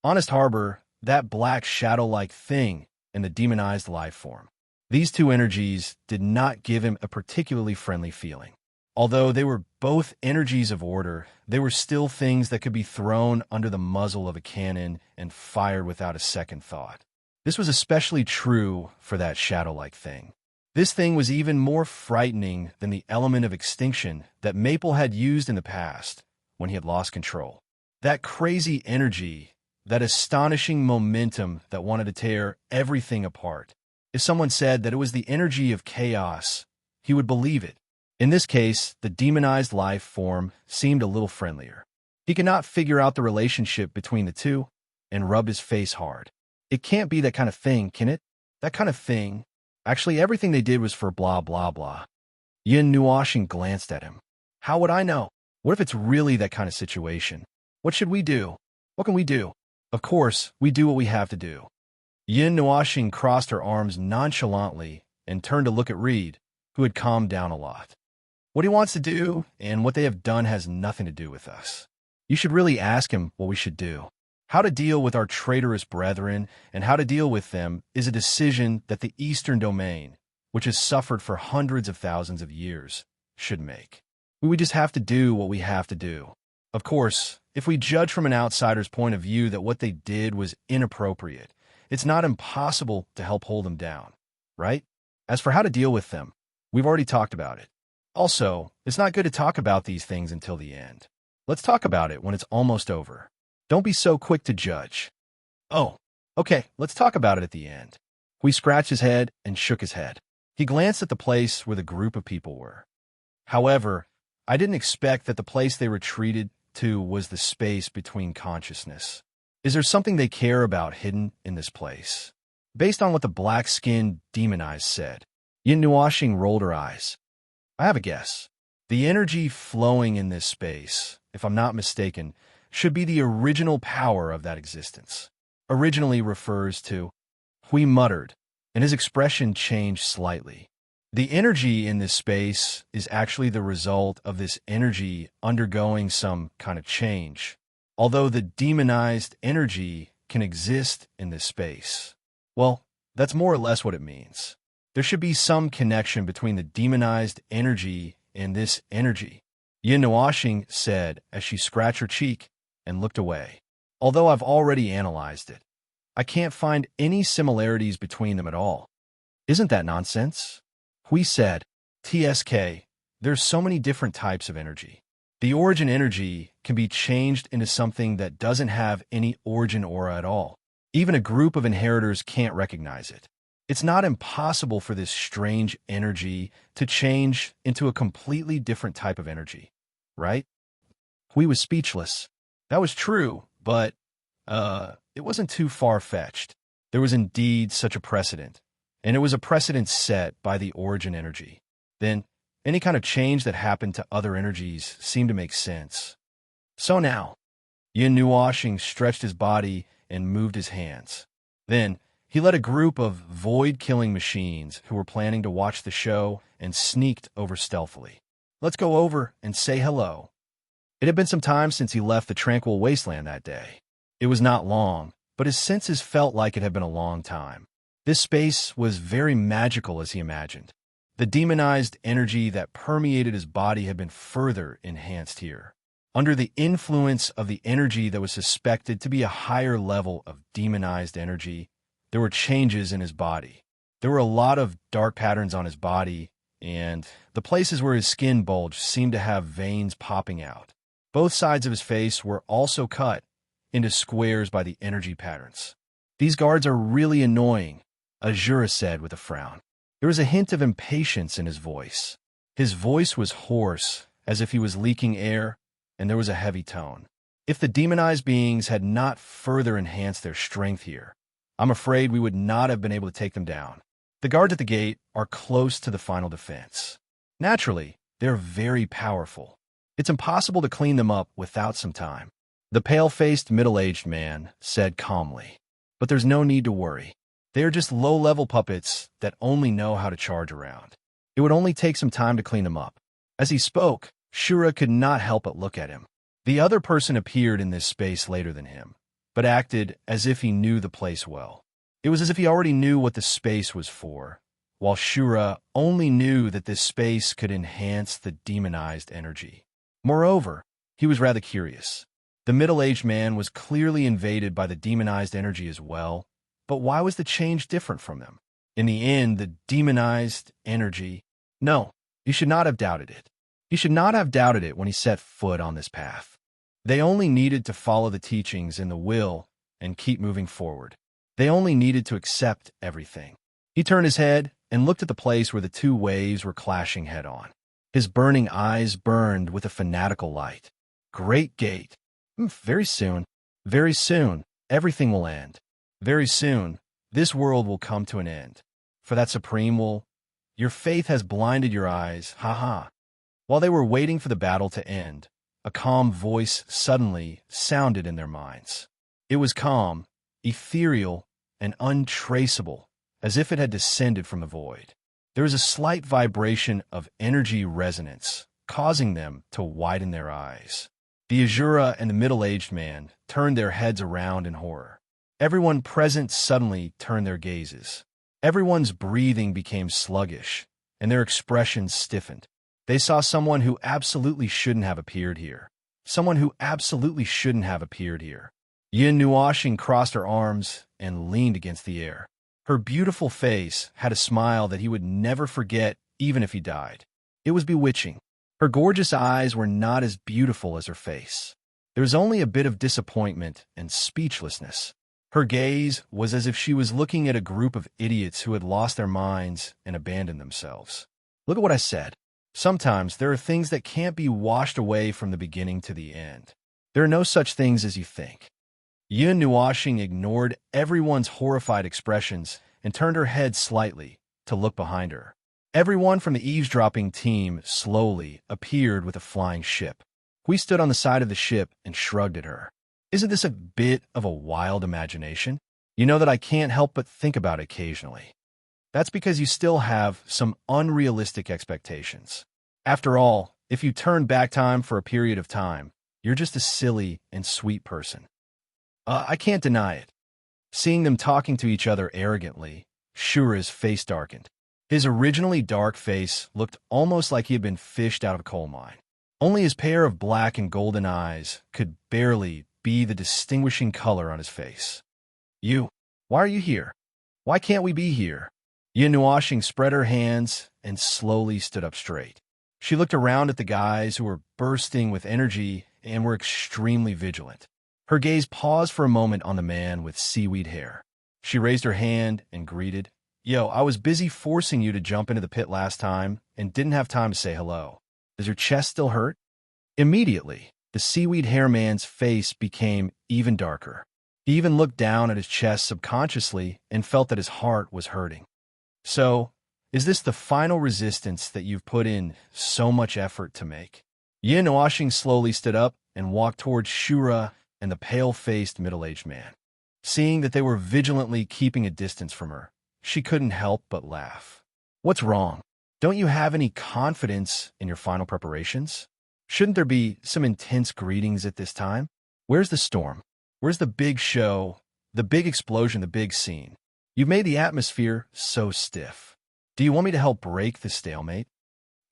Speaker 1: Honest Harbor, that black shadow-like thing, and the demonized life form. These two energies did not give him a particularly friendly feeling. Although they were both energies of order, they were still things that could be thrown under the muzzle of a cannon and fired without a second thought. This was especially true for that shadow-like thing. This thing was even more frightening than the element of extinction that Maple had used in the past when he had lost control. That crazy energy, that astonishing momentum that wanted to tear everything apart. If someone said that it was the energy of chaos, he would believe it. In this case, the demonized life form seemed a little friendlier. He could not figure out the relationship between the two and rubbed his face hard. It can't be that kind of thing, can it? That kind of thing. Actually, everything they did was for blah, blah, blah. Yin Nuashin glanced at him. How would I know? What if it's really that kind of situation? What should we do? What can we do? Of course, we do what we have to do. Yin Nuashin crossed her arms nonchalantly and turned to look at Reed, who had calmed down a lot. What he wants to do and what they have done has nothing to do with us. You should really ask him what we should do. How to deal with our traitorous brethren and how to deal with them is a decision that the Eastern Domain, which has suffered for hundreds of thousands of years, should make. We would just have to do what we have to do. Of course, if we judge from an outsider's point of view that what they did was inappropriate, it's not impossible to help hold them down, right? As for how to deal with them, we've already talked about it. Also, it's not good to talk about these things until the end. Let's talk about it when it's almost over. Don't be so quick to judge. Oh, okay, let's talk about it at the end. Hui scratched his head and shook his head. He glanced at the place where the group of people were. However, I didn't expect that the place they retreated to was the space between consciousness. Is there something they care about hidden in this place? Based on what the black-skinned demonized said, Yin Nuashing rolled her eyes. I have a guess. The energy flowing in this space, if I'm not mistaken, should be the original power of that existence. Originally refers to, Hui muttered, and his expression changed slightly. The energy in this space is actually the result of this energy undergoing some kind of change, although the demonized energy can exist in this space. Well, that's more or less what it means. There should be some connection between the demonized energy and this energy, Yin Nuashing said as she scratched her cheek and looked away. Although I've already analyzed it, I can't find any similarities between them at all. Isn't that nonsense? Hui said, TSK, there's so many different types of energy. The origin energy can be changed into something that doesn't have any origin aura at all. Even a group of inheritors can't recognize it. It's not impossible for this strange energy to change into a completely different type of energy, right? Hui was speechless. That was true, but, it wasn't too far-fetched. There was indeed such a precedent, and it was a precedent set by the origin energy. Then, any kind of change that happened to other energies seemed to make sense. So now, Yin Nuashing stretched his body and moved his hands. Then, he led a group of void-killing machines who were planning to watch the show and sneaked over stealthily. Let's go over and say hello. It had been some time since he left the tranquil wasteland that day. It was not long, but his senses felt like it had been a long time. This space was very magical as he imagined. The demonized energy that permeated his body had been further enhanced here. Under the influence of the energy that was suspected to be a higher level of demonized energy, there were changes in his body. There were a lot of dark patterns on his body, and the places where his skin bulged seemed to have veins popping out. Both sides of his face were also cut into squares by the energy patterns. These guards are really annoying, Azura said with a frown. There was a hint of impatience in his voice. His voice was hoarse, as if he was leaking air, and there was a heavy tone. If the demonized beings had not further enhanced their strength here, I'm afraid we would not have been able to take them down. The guards at the gate are close to the final defense. Naturally, they're very powerful. It's impossible to clean them up without some time. The pale-faced middle-aged man said calmly, but there's no need to worry. They are just low-level puppets that only know how to charge around. It would only take some time to clean them up. As he spoke, Shura could not help but look at him. The other person appeared in this space later than him, but acted as if he knew the place well. It was as if he already knew what the space was for, while Shura only knew that this space could enhance the demonized energy. Moreover, he was rather curious. The middle-aged man was clearly invaded by the demonized energy as well, but why was the change different from them? In the end, the demonized energy... No, he should not have doubted it. He should not have doubted it when he set foot on this path. They only needed to follow the teachings in the will and keep moving forward. They only needed to accept everything. He turned his head and looked at the place where the two waves were clashing head-on. His burning eyes burned with a fanatical light. Great gate. Very soon, everything will end. Very soon, this world will come to an end. For that supreme will, your faith has blinded your eyes, ha. While they were waiting for the battle to end, a calm voice suddenly sounded in their minds. It was calm, ethereal, and untraceable, as if it had descended from the void. There was a slight vibration of energy resonance, causing them to widen their eyes. The Azura and the middle-aged man turned their heads around in horror. Everyone present suddenly turned their gazes. Everyone's breathing became sluggish, and their expressions stiffened. They saw someone who absolutely shouldn't have appeared here. Someone who absolutely shouldn't have appeared here. Yin Nuashing crossed her arms and leaned against the air. Her beautiful face had a smile that he would never forget even if he died. It was bewitching. Her gorgeous eyes were not as beautiful as her face. There was only a bit of disappointment and speechlessness. Her gaze was as if she was looking at a group of idiots who had lost their minds and abandoned themselves. Look at what I said. Sometimes there are things that can't be washed away from the beginning to the end. There are no such things as you think. Yin Nuashing ignored everyone's horrified expressions and turned her head slightly to look behind her. Everyone from the eavesdropping team slowly appeared with a flying ship. We stood on the side of the ship and shrugged at her. Isn't this a bit of a wild imagination? You know that I can't help but think about it occasionally. That's because you still have some unrealistic expectations. After all, if you turn back time for a period of time, you're just a silly and sweet person. I can't deny it. Seeing them talking to each other arrogantly, Shura's face darkened. His originally dark face looked almost like he had been fished out of a coal mine. Only his pair of black and golden eyes could barely be the distinguishing color on his face. Why are you here? Why can't we be here? Yin Nuashing spread her hands and slowly stood up straight. She looked around at the guys who were bursting with energy and were extremely vigilant. Her gaze paused for a moment on the man with seaweed hair. She raised her hand and greeted, I was busy forcing you to jump into the pit last time and didn't have time to say hello. Does your chest still hurt? Immediately, the seaweed hair man's face became even darker. He even looked down at his chest subconsciously and felt that his heart was hurting. So, is this the final resistance that you've put in so much effort to make? Yin Nuashing slowly stood up and walked towards Shura and the pale-faced middle-aged man. Seeing that they were vigilantly keeping a distance from her, she couldn't help but laugh. What's wrong? Don't you have any confidence in your final preparations? Shouldn't there be some intense greetings at this time? Where's the storm? Where's the big show, the big explosion, the big scene? You've made the atmosphere so stiff. Do you want me to help break the stalemate?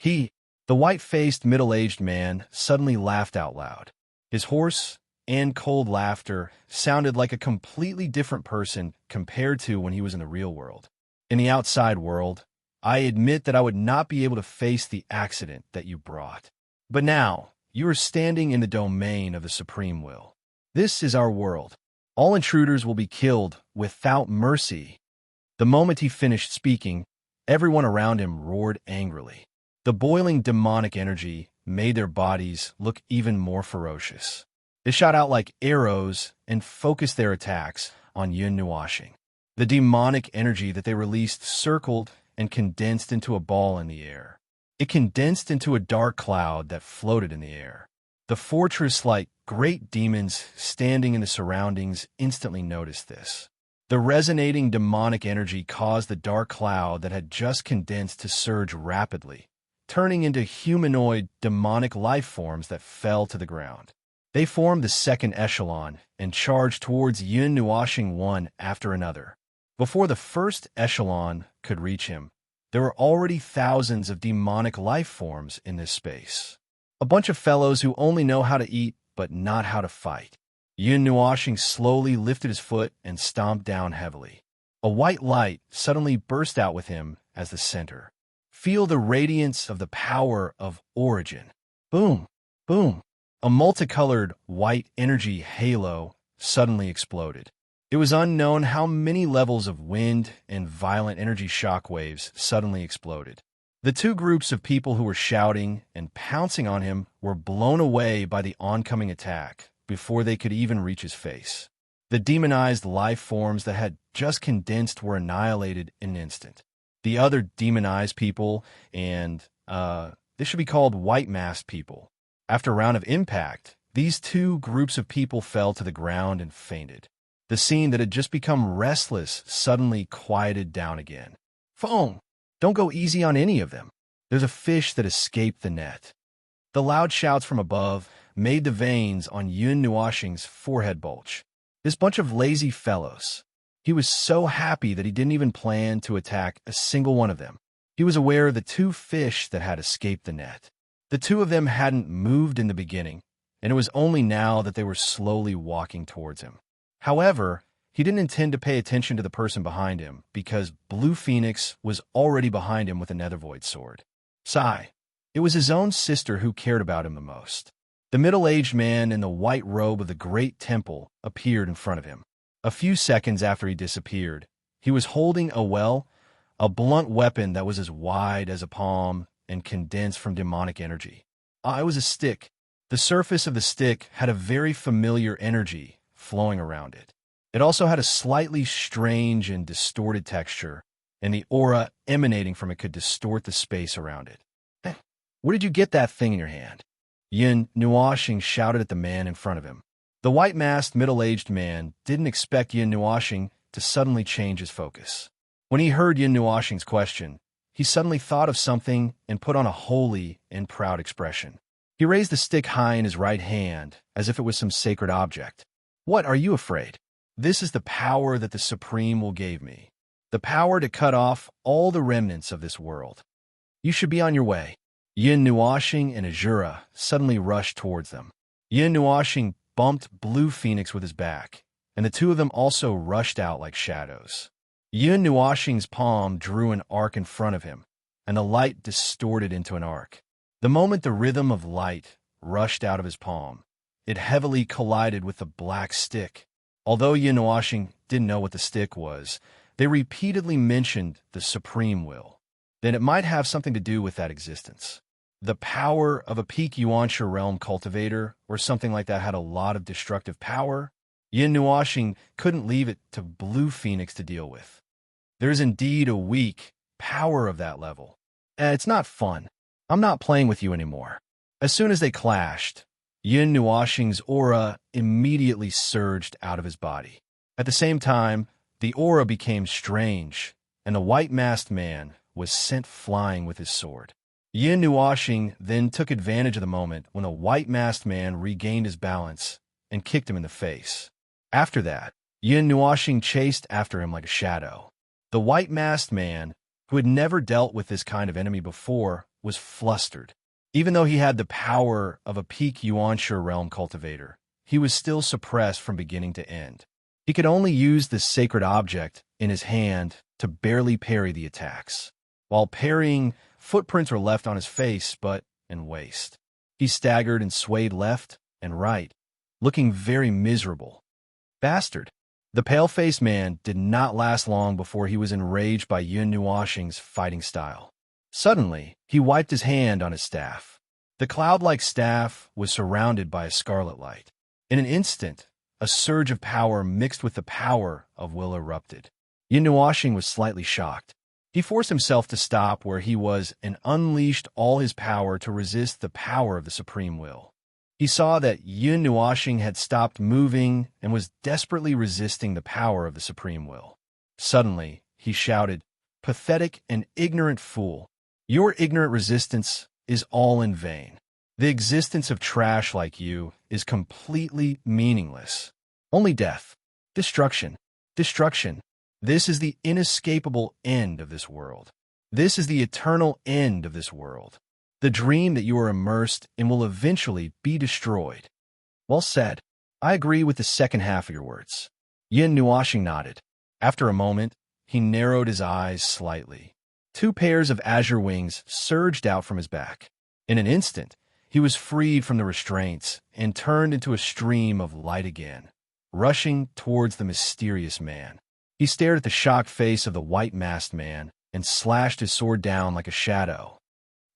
Speaker 1: The white-faced middle-aged man, suddenly laughed out loud. His hoarse and cold laughter sounded like a completely different person compared to when he was in the real world. In the outside world, I admit that I would not be able to face the accident that you brought. But now, you are standing in the domain of the Supreme Will. This is our world. All intruders will be killed without mercy. The moment he finished speaking, everyone around him roared angrily. The boiling demonic energy made their bodies look even more ferocious. They shot out like arrows and focused their attacks on Yin Nuashing. The demonic energy that they released circled and condensed into a ball in the air. It condensed into a dark cloud that floated in the air. The fortress-like great demons standing in the surroundings instantly noticed this. The resonating demonic energy caused the dark cloud that had just condensed to surge rapidly, turning into humanoid demonic life forms that fell to the ground. They formed the second echelon and charged towards Yun Nuashing one after another. Before the first echelon could reach him, there were already thousands of demonic life forms in this space. A bunch of fellows who only know how to eat but not how to fight. Yun Nuashing slowly lifted his foot and stomped down heavily. A white light suddenly burst out with him as the center. Feel the radiance of the power of origin. Boom, boom. A multicolored white energy halo suddenly exploded. It was unknown how many levels of wind and violent energy shockwaves suddenly exploded. The two groups of people who were shouting and pouncing on him were blown away by the oncoming attack before they could even reach his face. The demonized life forms that had just condensed were annihilated in an instant. The other demonized people, and this should be called white-masked people. After a round of impact, these two groups of people fell to the ground and fainted. The scene that had just become restless suddenly quieted down again. Phone! Don't go easy on any of them. There's a fish that escaped the net. The loud shouts from above made the veins on Yun Nuashing's forehead bulge. This bunch of lazy fellows. He was so happy that he didn't even plan to attack a single one of them. He was aware of the two fish that had escaped the net. The two of them hadn't moved in the beginning, and it was only now that they were slowly walking towards him. However, he didn't intend to pay attention to the person behind him, because Blue Phoenix was already behind him with a Nethervoid sword. Sigh. It was his own sister who cared about him the most. The middle-aged man in the white robe of the great temple appeared in front of him. A few seconds after he disappeared, he was holding a blunt weapon that was as wide as a palm and condensed from demonic energy. It was a stick. The surface of the stick had a very familiar energy flowing around it. It also had a slightly strange and distorted texture, and the aura emanating from it could distort the space around it. Where did you get that thing in your hand? Yun Nuashing shouted at the man in front of him. The white-masked middle-aged man didn't expect Yun Nuashing to suddenly change his focus. When he heard Yun Nuashing's question, he suddenly thought of something and put on a holy and proud expression. He raised the stick high in his right hand, as if it was some sacred object. What are you afraid? This is the power that the Supreme will give me. The power to cut off all the remnants of this world. You should be on your way. Yun Nuashing and Azura suddenly rushed towards them. Yun Nuashing bumped Blue Phoenix with his back, and the two of them also rushed out like shadows. Yun Nuashing's palm drew an arc in front of him, and the light distorted into an arc. The moment the rhythm of light rushed out of his palm, it heavily collided with the black stick. Although Yun Nuashing didn't know what the stick was, they repeatedly mentioned the Supreme Will. Then it might have something to do with that existence. The power of a peak Yuansha realm cultivator or something like that had a lot of destructive power. Yun Nuashing couldn't leave it to Blue Phoenix to deal with. There's indeed a weak power of that level. It's not fun. I'm not playing with you anymore. As soon as they clashed, Yun Nuashing's aura immediately surged out of his body. At the same time, the aura became strange, and the white-masked man was sent flying with his sword. Yun Nuashing then took advantage of the moment when the white-masked man regained his balance and kicked him in the face. After that, Yun Nuashing chased after him like a shadow. The white-masked man, who had never dealt with this kind of enemy before, was flustered. Even though he had the power of a peak Yuansha realm cultivator, he was still suppressed from beginning to end. He could only use this sacred object in his hand to barely parry the attacks. While parrying, footprints were left on his face, butt, and waist. He staggered and swayed left and right, looking very miserable. Bastard. The pale-faced man did not last long before he was enraged by Yun Nuashing's fighting style. Suddenly, he wiped his hand on his staff. The cloud-like staff was surrounded by a scarlet light. In an instant, a surge of power mixed with the power of will erupted. Yun Nuashing was slightly shocked. He forced himself to stop where he was and unleashed all his power to resist the power of the supreme will. He saw that Yun Nuashing had stopped moving and was desperately resisting the power of the supreme will. Suddenly, he shouted, "Pathetic and ignorant fool! Your ignorant resistance is all in vain. The existence of trash like you is completely meaningless. Only death, destruction, destruction. This is the inescapable end of this world. This is the eternal end of this world. The dream that you are immersed in will eventually be destroyed." Well said. I agree with the second half of your words. Yin Nuashing nodded. After a moment, he narrowed his eyes slightly. Two pairs of azure wings surged out from his back. In an instant, he was freed from the restraints and turned into a stream of light again, rushing towards the mysterious man. He stared at the shocked face of the white-masked man and slashed his sword down like a shadow.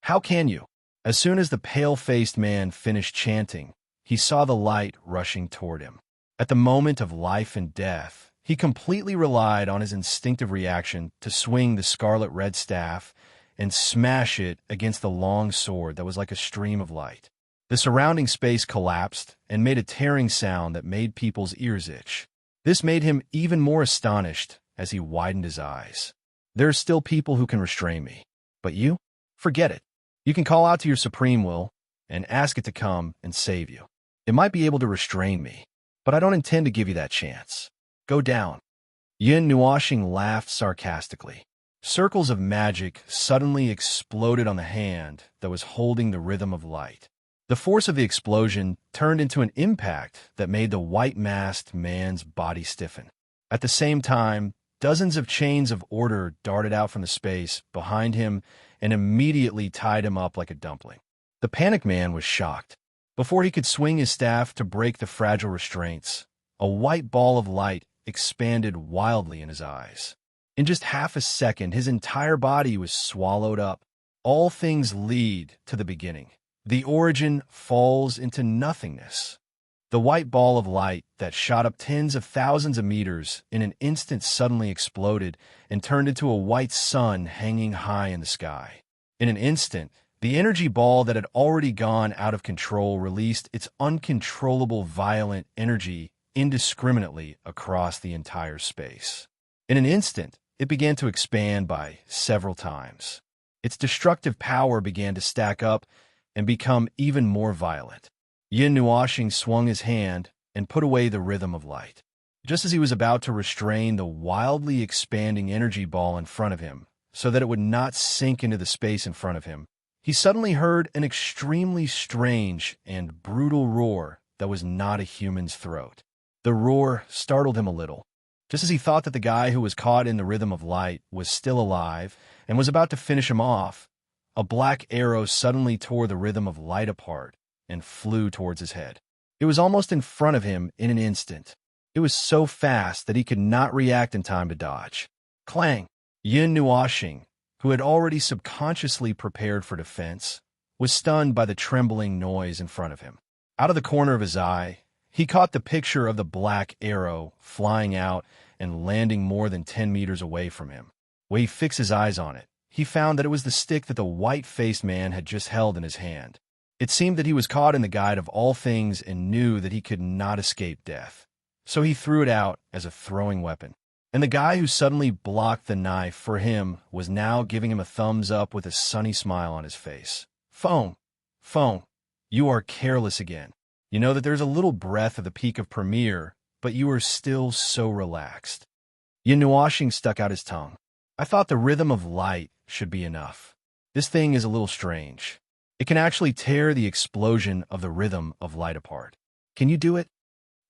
Speaker 1: "How can you?" As soon as the pale-faced man finished chanting, he saw the light rushing toward him. At the moment of life and death, he completely relied on his instinctive reaction to swing the scarlet-red staff and smash it against the long sword that was like a stream of light. The surrounding space collapsed and made a tearing sound that made people's ears itch. This made him even more astonished as he widened his eyes. "There are still people who can restrain me. But you? Forget it. You can call out to your supreme will and ask it to come and save you. It might be able to restrain me, but I don't intend to give you that chance. Go down." Yin Nuashing laughed sarcastically. Circles of magic suddenly exploded on the hand that was holding the rhythm of light. The force of the explosion turned into an impact that made the white-masked man's body stiffen. At the same time, dozens of chains of order darted out from the space behind him and immediately tied him up like a dumpling. The panicked man was shocked. Before he could swing his staff to break the fragile restraints, a white ball of light expanded wildly in his eyes. In just half a second, his entire body was swallowed up. All things lead to the beginning. The origin falls into nothingness. The white ball of light that shot up tens of thousands of meters in an instant suddenly exploded and turned into a white sun hanging high in the sky. In an instant, the energy ball that had already gone out of control released its uncontrollable violent energy indiscriminately across the entire space. In an instant, it began to expand by several times. Its destructive power began to stack up and become even more violent. Yin Nuashing swung his hand and put away the rhythm of light. Just as he was about to restrain the wildly expanding energy ball in front of him so that it would not sink into the space in front of him, he suddenly heard an extremely strange and brutal roar that was not a human's throat. The roar startled him a little. Just as he thought that the guy who was caught in the rhythm of light was still alive and was about to finish him off, a black arrow suddenly tore the rhythm of light apart and flew towards his head. It was almost in front of him in an instant. It was so fast that he could not react in time to dodge. Clang! Yin Nuashing, who had already subconsciously prepared for defense, was stunned by the trembling noise in front of him. Out of the corner of his eye, he caught the picture of the black arrow flying out and landing more than 10 meters away from him. When he fixed his eyes on it, he found that it was the stick that the white-faced man had just held in his hand. It seemed that he was caught in the guide of all things and knew that he could not escape death. So he threw it out as a throwing weapon. And the guy who suddenly blocked the knife for him was now giving him a thumbs up with a sunny smile on his face. "Phone, phone, you are careless again. You know that there's a little breath of the peak of Premier, but you are still so relaxed." Yin Nuashing stuck out his tongue. "I thought the rhythm of light should be enough. This thing is a little strange. It can actually tear the explosion of the rhythm of light apart. Can you do it?"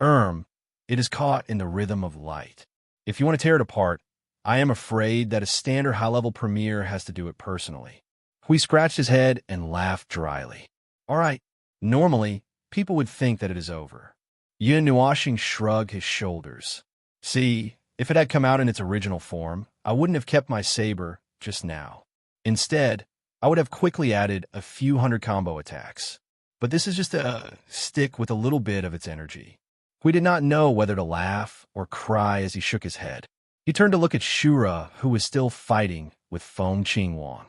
Speaker 1: It is caught in the rhythm of light. If you want to tear it apart, I am afraid that a standard high-level Premier has to do it personally." Hui scratched his head and laughed dryly. "All right, normally, people would think that it is over." Yin Nuashing shrugged his shoulders. "See, if it had come out in its original form, I wouldn't have kept my saber just now. Instead, I would have quickly added a few hundred combo attacks. But this is just a stick with a little bit of its energy." Hui did not know whether to laugh or cry as he shook his head. He turned to look at Shura, who was still fighting, with Feng Qingwang.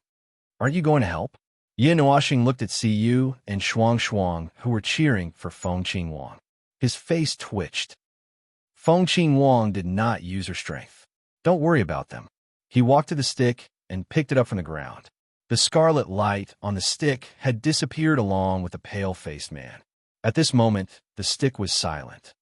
Speaker 1: Aren't you going to help? Yin Washing looked at Siyu and Shuang Shuang, who were cheering for Feng Qingwang. His face twitched. Feng Qingwang did not use her strength. Don't worry about them. He walked to the stick and picked it up from the ground. The scarlet light on the stick had disappeared along with the pale-faced man. At this moment, the stick was silent.